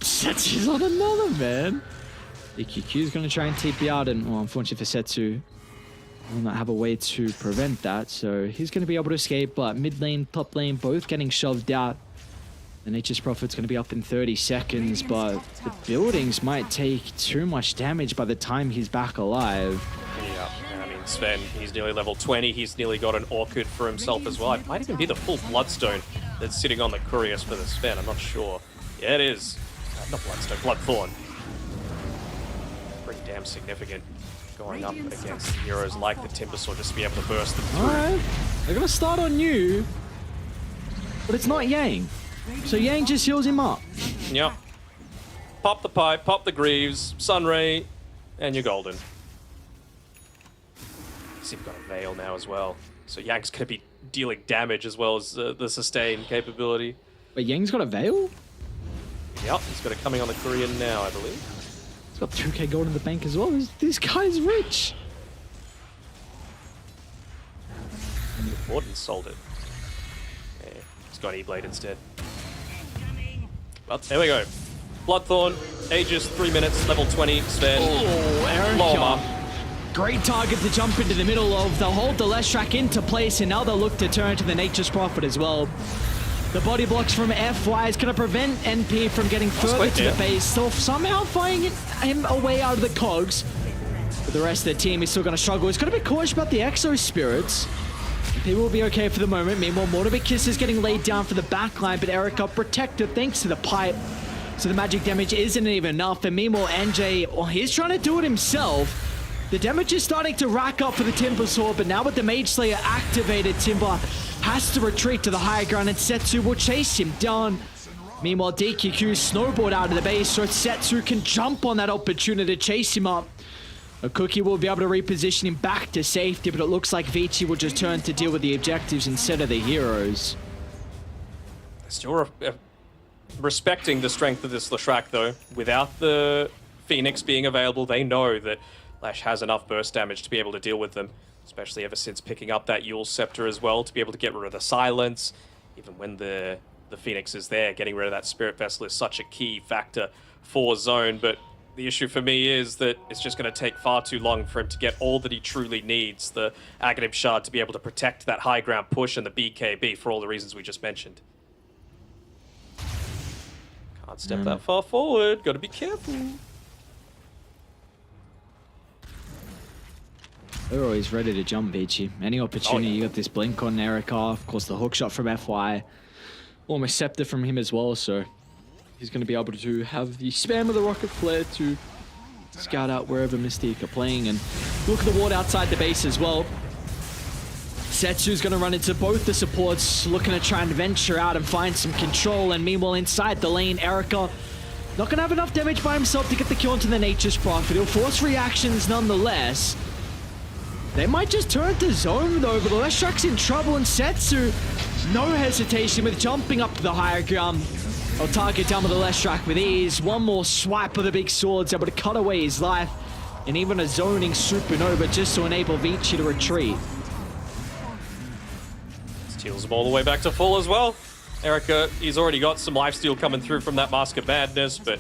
S9: Setsu's on another, man. DQQ's going to try and TP out, and well, unfortunately for Setsu, will not have a way to prevent that, so he's going to be able to escape, but mid lane, top lane, both getting shoved out. The Nature's Prophet's going to be up in 30 seconds, but the buildings might take too much damage by the time he's back alive.
S10: Yeah, I mean, Sven, he's nearly level 20, he's nearly got an Orchid for himself as well. It might even be the full Bloodstone that's sitting on the Curious for the Sven, I'm not sure. Yeah, it is. Not Bloodstone, Bloodthorn. Pretty damn significant going up against heroes like the Timbersaw just to be able to burst them through.
S9: Alright, they're going to start on you, but it's not Yang. So Yang just heals him up.
S10: Yep. Pop the pipe, pop the Greaves, Sunray, and you're golden. See, we've got a Veil now as well. So Yang's going to be dealing damage as well as the sustain capability.
S9: But Yang's got a Veil?
S10: Yep, he's got it coming on the Korean now, I believe.
S9: He's got 2k gold in the bank as well. This guy's rich.
S10: Warden sold it. Yeah, he's got E-Blade instead. But there we go. Bloodthorn, Aegis, 3 minutes, level 20, Sven.
S9: Oh,
S10: Loma.
S9: Great target to jump into the middle of. They'll hold the Leshrac into place, and now they'll look to turn to the Nature's Prophet as well. The body blocks from FY is going to prevent NP from getting further to the base. So somehow finding him a way out of the cogs. But the rest of the team is still going to struggle. It's going to be cautious about the Exo Spirits. People will be okay for the moment. Meanwhile, Mortimer Kiss is getting laid down for the backline, but Erica protected thanks to the pipe. So the magic damage isn't even enough. And meanwhile, NJ, well, he's trying to do it himself. The damage is starting to rack up for the Timber Sword, but now with the Mage Slayer activated, Timber has to retreat to the higher ground, and Setsu will chase him down. Meanwhile, DQQ snowboard out of the base, so Setsu can jump on that opportunity to chase him up. A Cookie will be able to reposition him back to safety, but it looks like Vici will just turn to deal with the objectives instead of the heroes.
S10: Still respecting the strength of this Leshrac, though. Without the Phoenix being available, they know that Lash has enough burst damage to be able to deal with them, especially ever since picking up that Yule Scepter as well, to be able to get rid of the silence. Even when the Phoenix is there, getting rid of that Spirit Vessel is such a key factor for Zone, but the issue for me is that it's just going to take far too long for him to get all that he truly needs, the Aghanim Shard, to be able to protect that high ground push and the BKB for all the reasons we just mentioned. Can't step that far forward, got to be careful.
S9: They're always ready to jump, Vici. Any opportunity, you got this blink on Erica, of course the hook shot from FY, almost scepter from him as well, so he's going to be able to have the spam of the rocket flare to scout out wherever Mystique are playing, and look at the ward outside the base as well. Setsu's going to run into both the supports, looking to try and venture out and find some control, and meanwhile inside the lane, Erica not going to have enough damage by himself to get the kill into the Nature's Prophet. He'll force reactions nonetheless. They might just turn to zone though, but Leshrac's in trouble, and Setsu, no hesitation with jumping up to the higher ground. I'll target down with the Leshrac with ease. One more swipe of the big swords, able to cut away his life, and even a zoning supernova just to enable Vici to retreat.
S10: Steals him all the way back to full as well. Erica, he's already got some lifesteal coming through from that Mask of Madness, but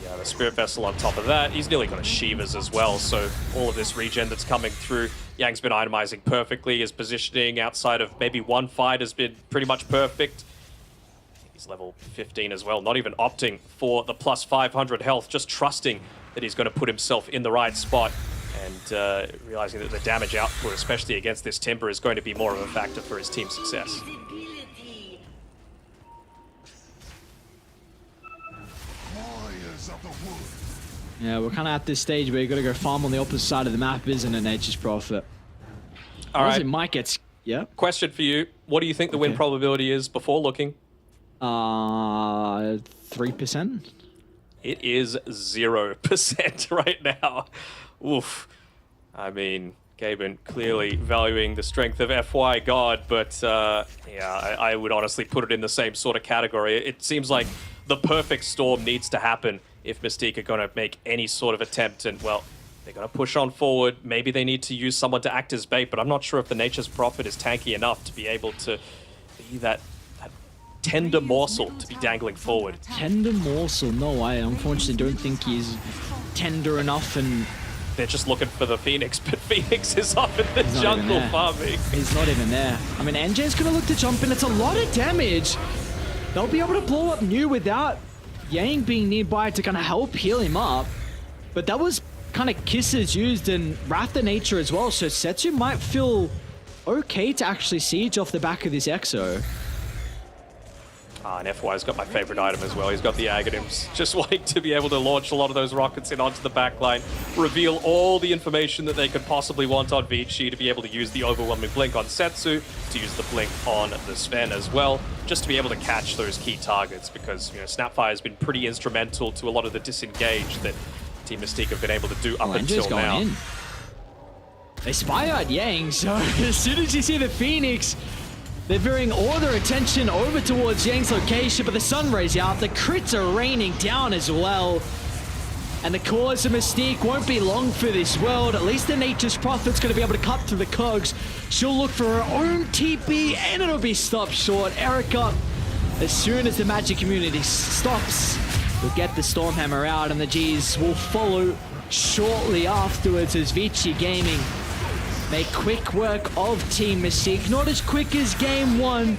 S10: yeah, the Spirit Vessel on top of that. He's nearly got a Shivas as well, so all of this regen that's coming through, Yang's been itemizing perfectly. His positioning outside of maybe one fight has been pretty much perfect. He's level 15 as well, not even opting for the plus 500 health, just trusting that he's going to put himself in the right spot, and realizing that the damage output, especially against this Timber, is going to be more of a factor for his team's success.
S9: Yeah, we're kind of at this stage where you got to go farm on the opposite side of the map, isn't it, Nature's Prophet?
S10: All right.
S9: It might get... Yeah?
S10: Question for you. What do you think the win probability is before looking?
S9: 3%?
S10: It is 0% right now. Oof. I mean, Gaben clearly valuing the strength of FY God, but yeah, I would honestly put it in the same sort of category. It seems like the perfect storm needs to happen if Mystique are going to make any sort of attempt, and well, they're going to push on forward. Maybe they need to use someone to act as bait, but I'm not sure if the Nature's Prophet is tanky enough to be able to be that tender morsel to be dangling forward.
S9: Tender morsel? No, I unfortunately don't think he's tender enough, and
S10: they're just looking for the Phoenix, but Phoenix is up in the jungle farming.
S9: He's not even there. I mean, NJ's going to look to jump in. It's a lot of damage. They'll be able to blow up New without Yang being nearby to kind of help heal him up. But that was kind of kisses used in Wrath of Nature as well, so Setsu might feel okay to actually siege off the back of this Exo.
S10: And FY's got my favorite item as well. He's got the Aghanims, just waiting to be able to launch a lot of those rockets in onto the backline, reveal all the information that they could possibly want on Vici, to be able to use the overwhelming blink on Setsu, to use the blink on the Sven as well, just to be able to catch those key targets, because you know Snapfire has been pretty instrumental to a lot of the disengage that Team Mystique have been able to do up until now.
S9: In. They spy out Yang, so as soon as you see the Phoenix, they're veering all their attention over towards Yang's location, but the sun rays out, the crits are raining down as well. And the cause of Mystique won't be long for this world. At least the Nature's Prophet's going to be able to cut through the cogs. She'll look for her own TP, and it'll be stopped short. Erica, as soon as the magic community stops, will get the Stormhammer out, and the G's will follow shortly afterwards as Vici Gaming make quick work of Team Mystique. Not as quick as game one,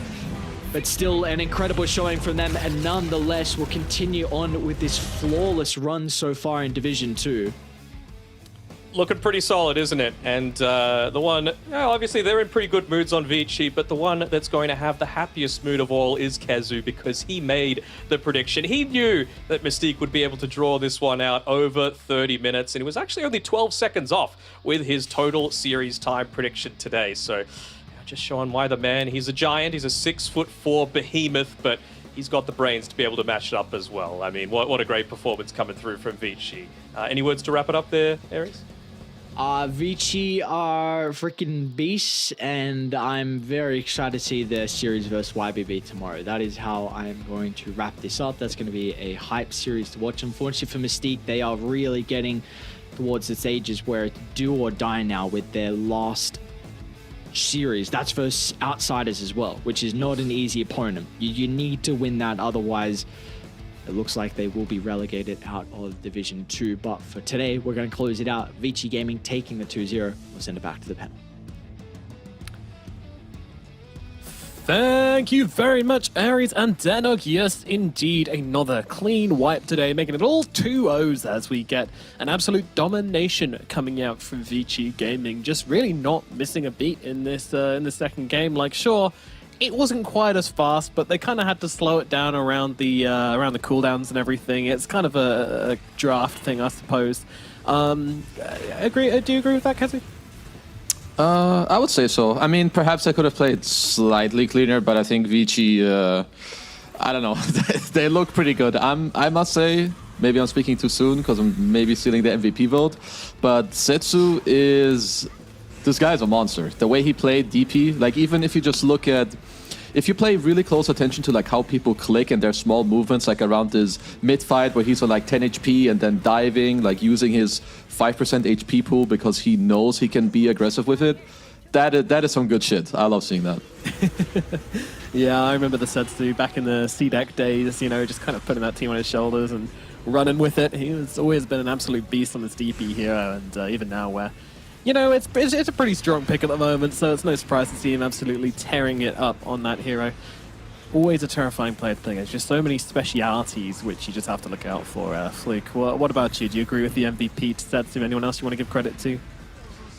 S9: But still an incredible showing from them, and nonetheless will continue on with this flawless run so far in Division 2.
S10: Looking pretty solid, isn't it? And the one, obviously they're in pretty good moods on Vici, but the one that's going to have the happiest mood of all is Kezu, because he made the prediction. He knew that Mystique would be able to draw this one out over 30 minutes, and it was actually only 12 seconds off with his total series time prediction today. So just showing why the man, he's a giant, he's a 6'4" behemoth, but he's got the brains to be able to match it up as well. I mean, what a great performance coming through from Vici. Any words to wrap it up there, Aries?
S9: Vici are freaking beasts, and I'm very excited to see the series versus YBB tomorrow. That is how I'm going to wrap this up. That's going to be a hype series to watch. Unfortunately for Mystique, they are really getting towards the stages where it's do or die now with their last series. That's versus outsiders as well, which is not an easy opponent. You need to win that, otherwise it looks like they will be relegated out of Division 2. But for today, we're going to close it out. Vici Gaming taking the 2-0. We'll send it back to the panel.
S1: Thank you very much, Aries and Denog. Yes, indeed, another clean wipe today, making it all 2-0s as we get an absolute domination coming out from Vici Gaming. Just really not missing a beat in this in the second game. Like, sure, it wasn't quite as fast, but they kind of had to slow it down around the cooldowns and everything. It's kind of a draft thing, I suppose. Agree? Do you agree with that, Kezu?
S8: I would say so. I mean, perhaps I could have played slightly cleaner, but I think Vici, I don't know, they look pretty good. I must say, maybe I'm speaking too soon because I'm maybe stealing the MVP vote, but Setsu is... This guy is a monster. The way he played DP, like even if you just look at... If you pay really close attention to like how people click and their small movements, like around his mid-fight where he's on like 10 HP and then diving, like using his 5% HP pool because he knows he can be aggressive with it, that is some good shit. I love seeing that.
S1: Yeah, I remember the Setsu back in the C-Deck days, you know, just kind of putting that team on his shoulders and running with it. He has always been an absolute beast on this DP hero, and even now where... You know, it's a pretty strong pick at the moment, so it's no surprise to see him absolutely tearing it up on that hero. Always a terrifying player to play. There's just so many specialities which you just have to look out for. Fluke, what about you? Do you agree with the MVP to Setsu? Anyone else you want to give credit to?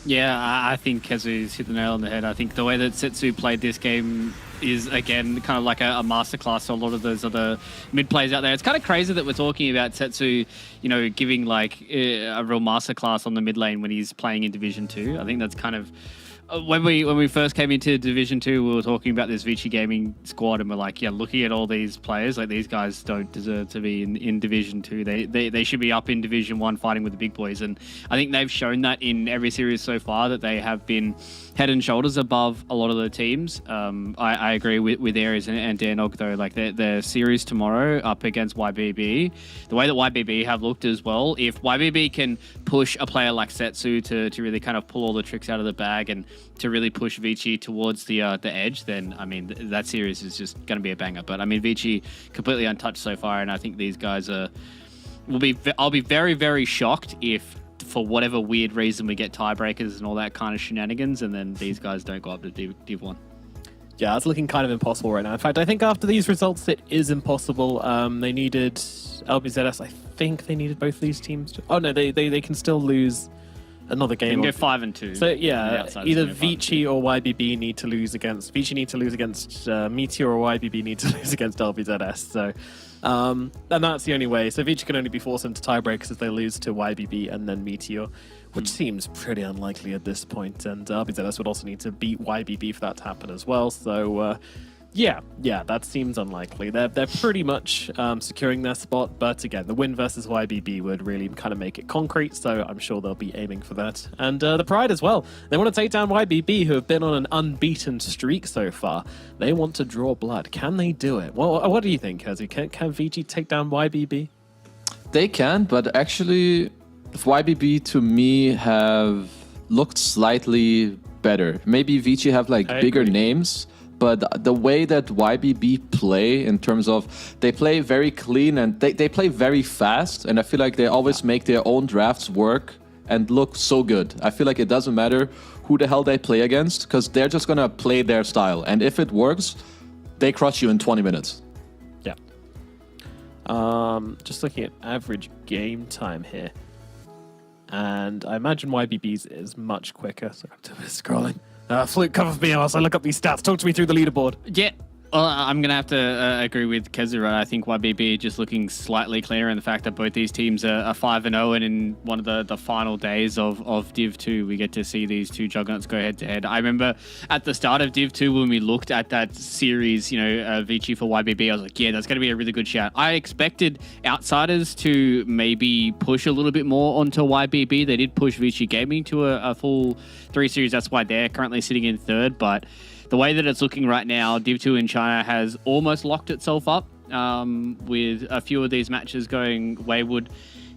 S2: Yeah, I think Kezu's hit the nail on the head. I think the way that Setsu played this game is, again, kind of like a masterclass to a lot of those other mid players out there. It's kind of crazy that we're talking about Setsu, you know, giving like a real masterclass on the mid lane when he's playing in Division 2. I think that's kind of... When we first came into Division 2, we were talking about this Vici Gaming squad, and we're like, yeah, looking at all these players, like these guys don't deserve to be in Division 2. They should be up in Division 1 fighting with the big boys. And I think they've shown that in every series so far, that they have been head and shoulders above a lot of the teams. I agree with Aries and Danog, though. Like their series tomorrow up against YBB, the way that YBB have looked as well, if YBB can push a player like Setsu to really kind of pull all the tricks out of the bag and to really push Vici towards the edge, then I mean that series is just going to be a banger. But I mean Vici completely untouched so far, and I think these guys I'll be very, very shocked if for whatever weird reason we get tiebreakers and all that kind of shenanigans, and then these guys don't go up to Div 1.
S1: Yeah, it's looking kind of impossible right now. In fact, I think after these results, it is impossible. They needed LBZS. I think they needed both these teams. Oh no, they can still lose another game.
S2: They can go 5-2.
S1: So yeah, either Vici or YBB need to lose against Meteor, or YBB need to lose against LBZS. So, and that's the only way. So Vici can only be forced into tiebreakers if they lose to YBB and then Meteor, which seems pretty unlikely at this point. And LBZS would also need to beat YBB for that to happen as well. So. Yeah, that seems unlikely. They're pretty much securing their spot, but again, the win versus YBB would really kind of make it concrete, so I'm sure they'll be aiming for that. And the Pride as well. They want to take down YBB, who have been on an unbeaten streak so far. They want to draw blood. Can they do it? Well, what do you think, Kazu? Can Vici take down YBB?
S8: They can, but actually, YBB to me have looked slightly better. Maybe Vici have like bigger names, but the way that YBB play in terms of they play very clean and they play very fast, and I feel like they always make their own drafts work and look so good. I feel like it doesn't matter who the hell they play against because they're just going to play their style. And if it works, they crush you in 20 minutes.
S1: Yeah. Just looking at average game time here. And I imagine YBB's is much quicker. So I'm just scrolling. Fluke, cover for me whilst I look up these stats. Talk to me through the leaderboard.
S2: Yeah. Well, I'm going to have to agree with Kezu, right? I think YBB just looking slightly clearer in the fact that both these teams are 5-0, and in one of the final days of Div 2, we get to see these two juggernauts go head-to-head. I remember at the start of Div 2 when we looked at that series, Vici for YBB, I was like, yeah, that's going to be a really good shout. I expected Outsiders to maybe push a little bit more onto YBB. They did push Vici Gaming to a full 3 series. That's why they're currently sitting in 3rd, but the way that it's looking right now, Div 2 in China has almost locked itself up with a few of these matches going wayward.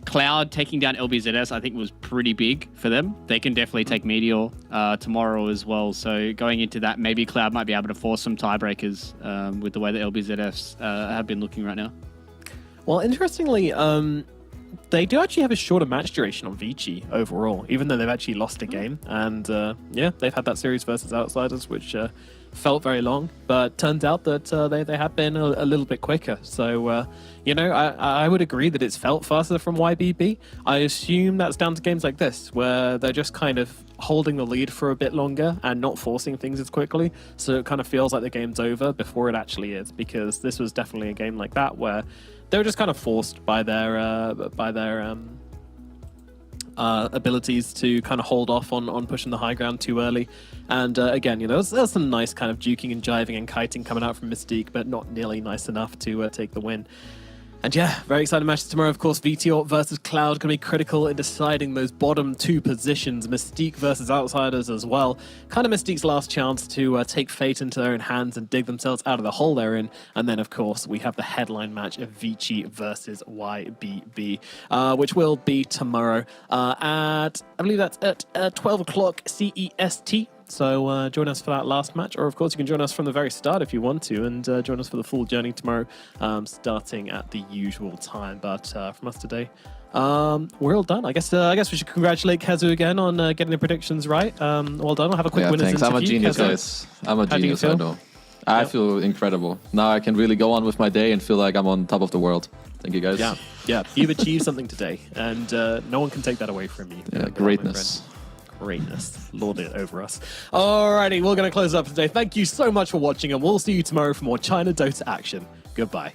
S2: Cloud taking down LBZS, I think, was pretty big for them. They can definitely take Meteor tomorrow as well. So going into that, maybe Cloud might be able to force some tiebreakers with the way that LBZS have been looking right now.
S1: Well, interestingly, they do actually have a shorter match duration on Vici overall, even though they've actually lost a game. And they've had that series versus Outsiders, which felt very long, but turns out that they have been a little bit quicker. So, I would agree that it's felt faster from YBB. I assume that's down to games like this, where they're just kind of holding the lead for a bit longer and not forcing things as quickly. So it kind of feels like the game's over before it actually is, because this was definitely a game like that where they were just kind of forced by their abilities to kind of hold off on pushing the high ground too early. And again, there's some nice kind of juking and jiving and kiting coming out from Mystique, but not nearly nice enough to take the win. And yeah, very exciting matches tomorrow. Of course, Meteor versus Cloud going to be critical in deciding those bottom 2 positions. Mystique versus Outsiders as well. Kind of Mystique's last chance to take fate into their own hands and dig themselves out of the hole they're in. And then, of course, we have the headline match of Vici versus YBB, which will be tomorrow I believe that's at 12 o'clock CEST. So join us for that last match, or of course you can join us from the very start if you want to, and join us for the full journey tomorrow, starting at the usual time. But from us today, we're all done. I guess we should congratulate Kezu again on getting the predictions right. Well done. We'll have a quick winners
S8: thanks.
S1: interview.
S8: I'm a genius,
S1: Kezu.
S8: guys. I'm a
S1: How do you
S8: genius, I
S1: feel?
S8: know. I feel incredible. Now I can really go on with my day and feel like I'm on top of the world. Thank you, guys.
S1: Yeah. You've achieved something today, and no one can take that away from you.
S8: Yeah, greatness.
S1: Greatness. Lord it over us. Alrighty, we're going to close up today. Thank you so much for watching, and we'll see you tomorrow for more China Dota action. Goodbye.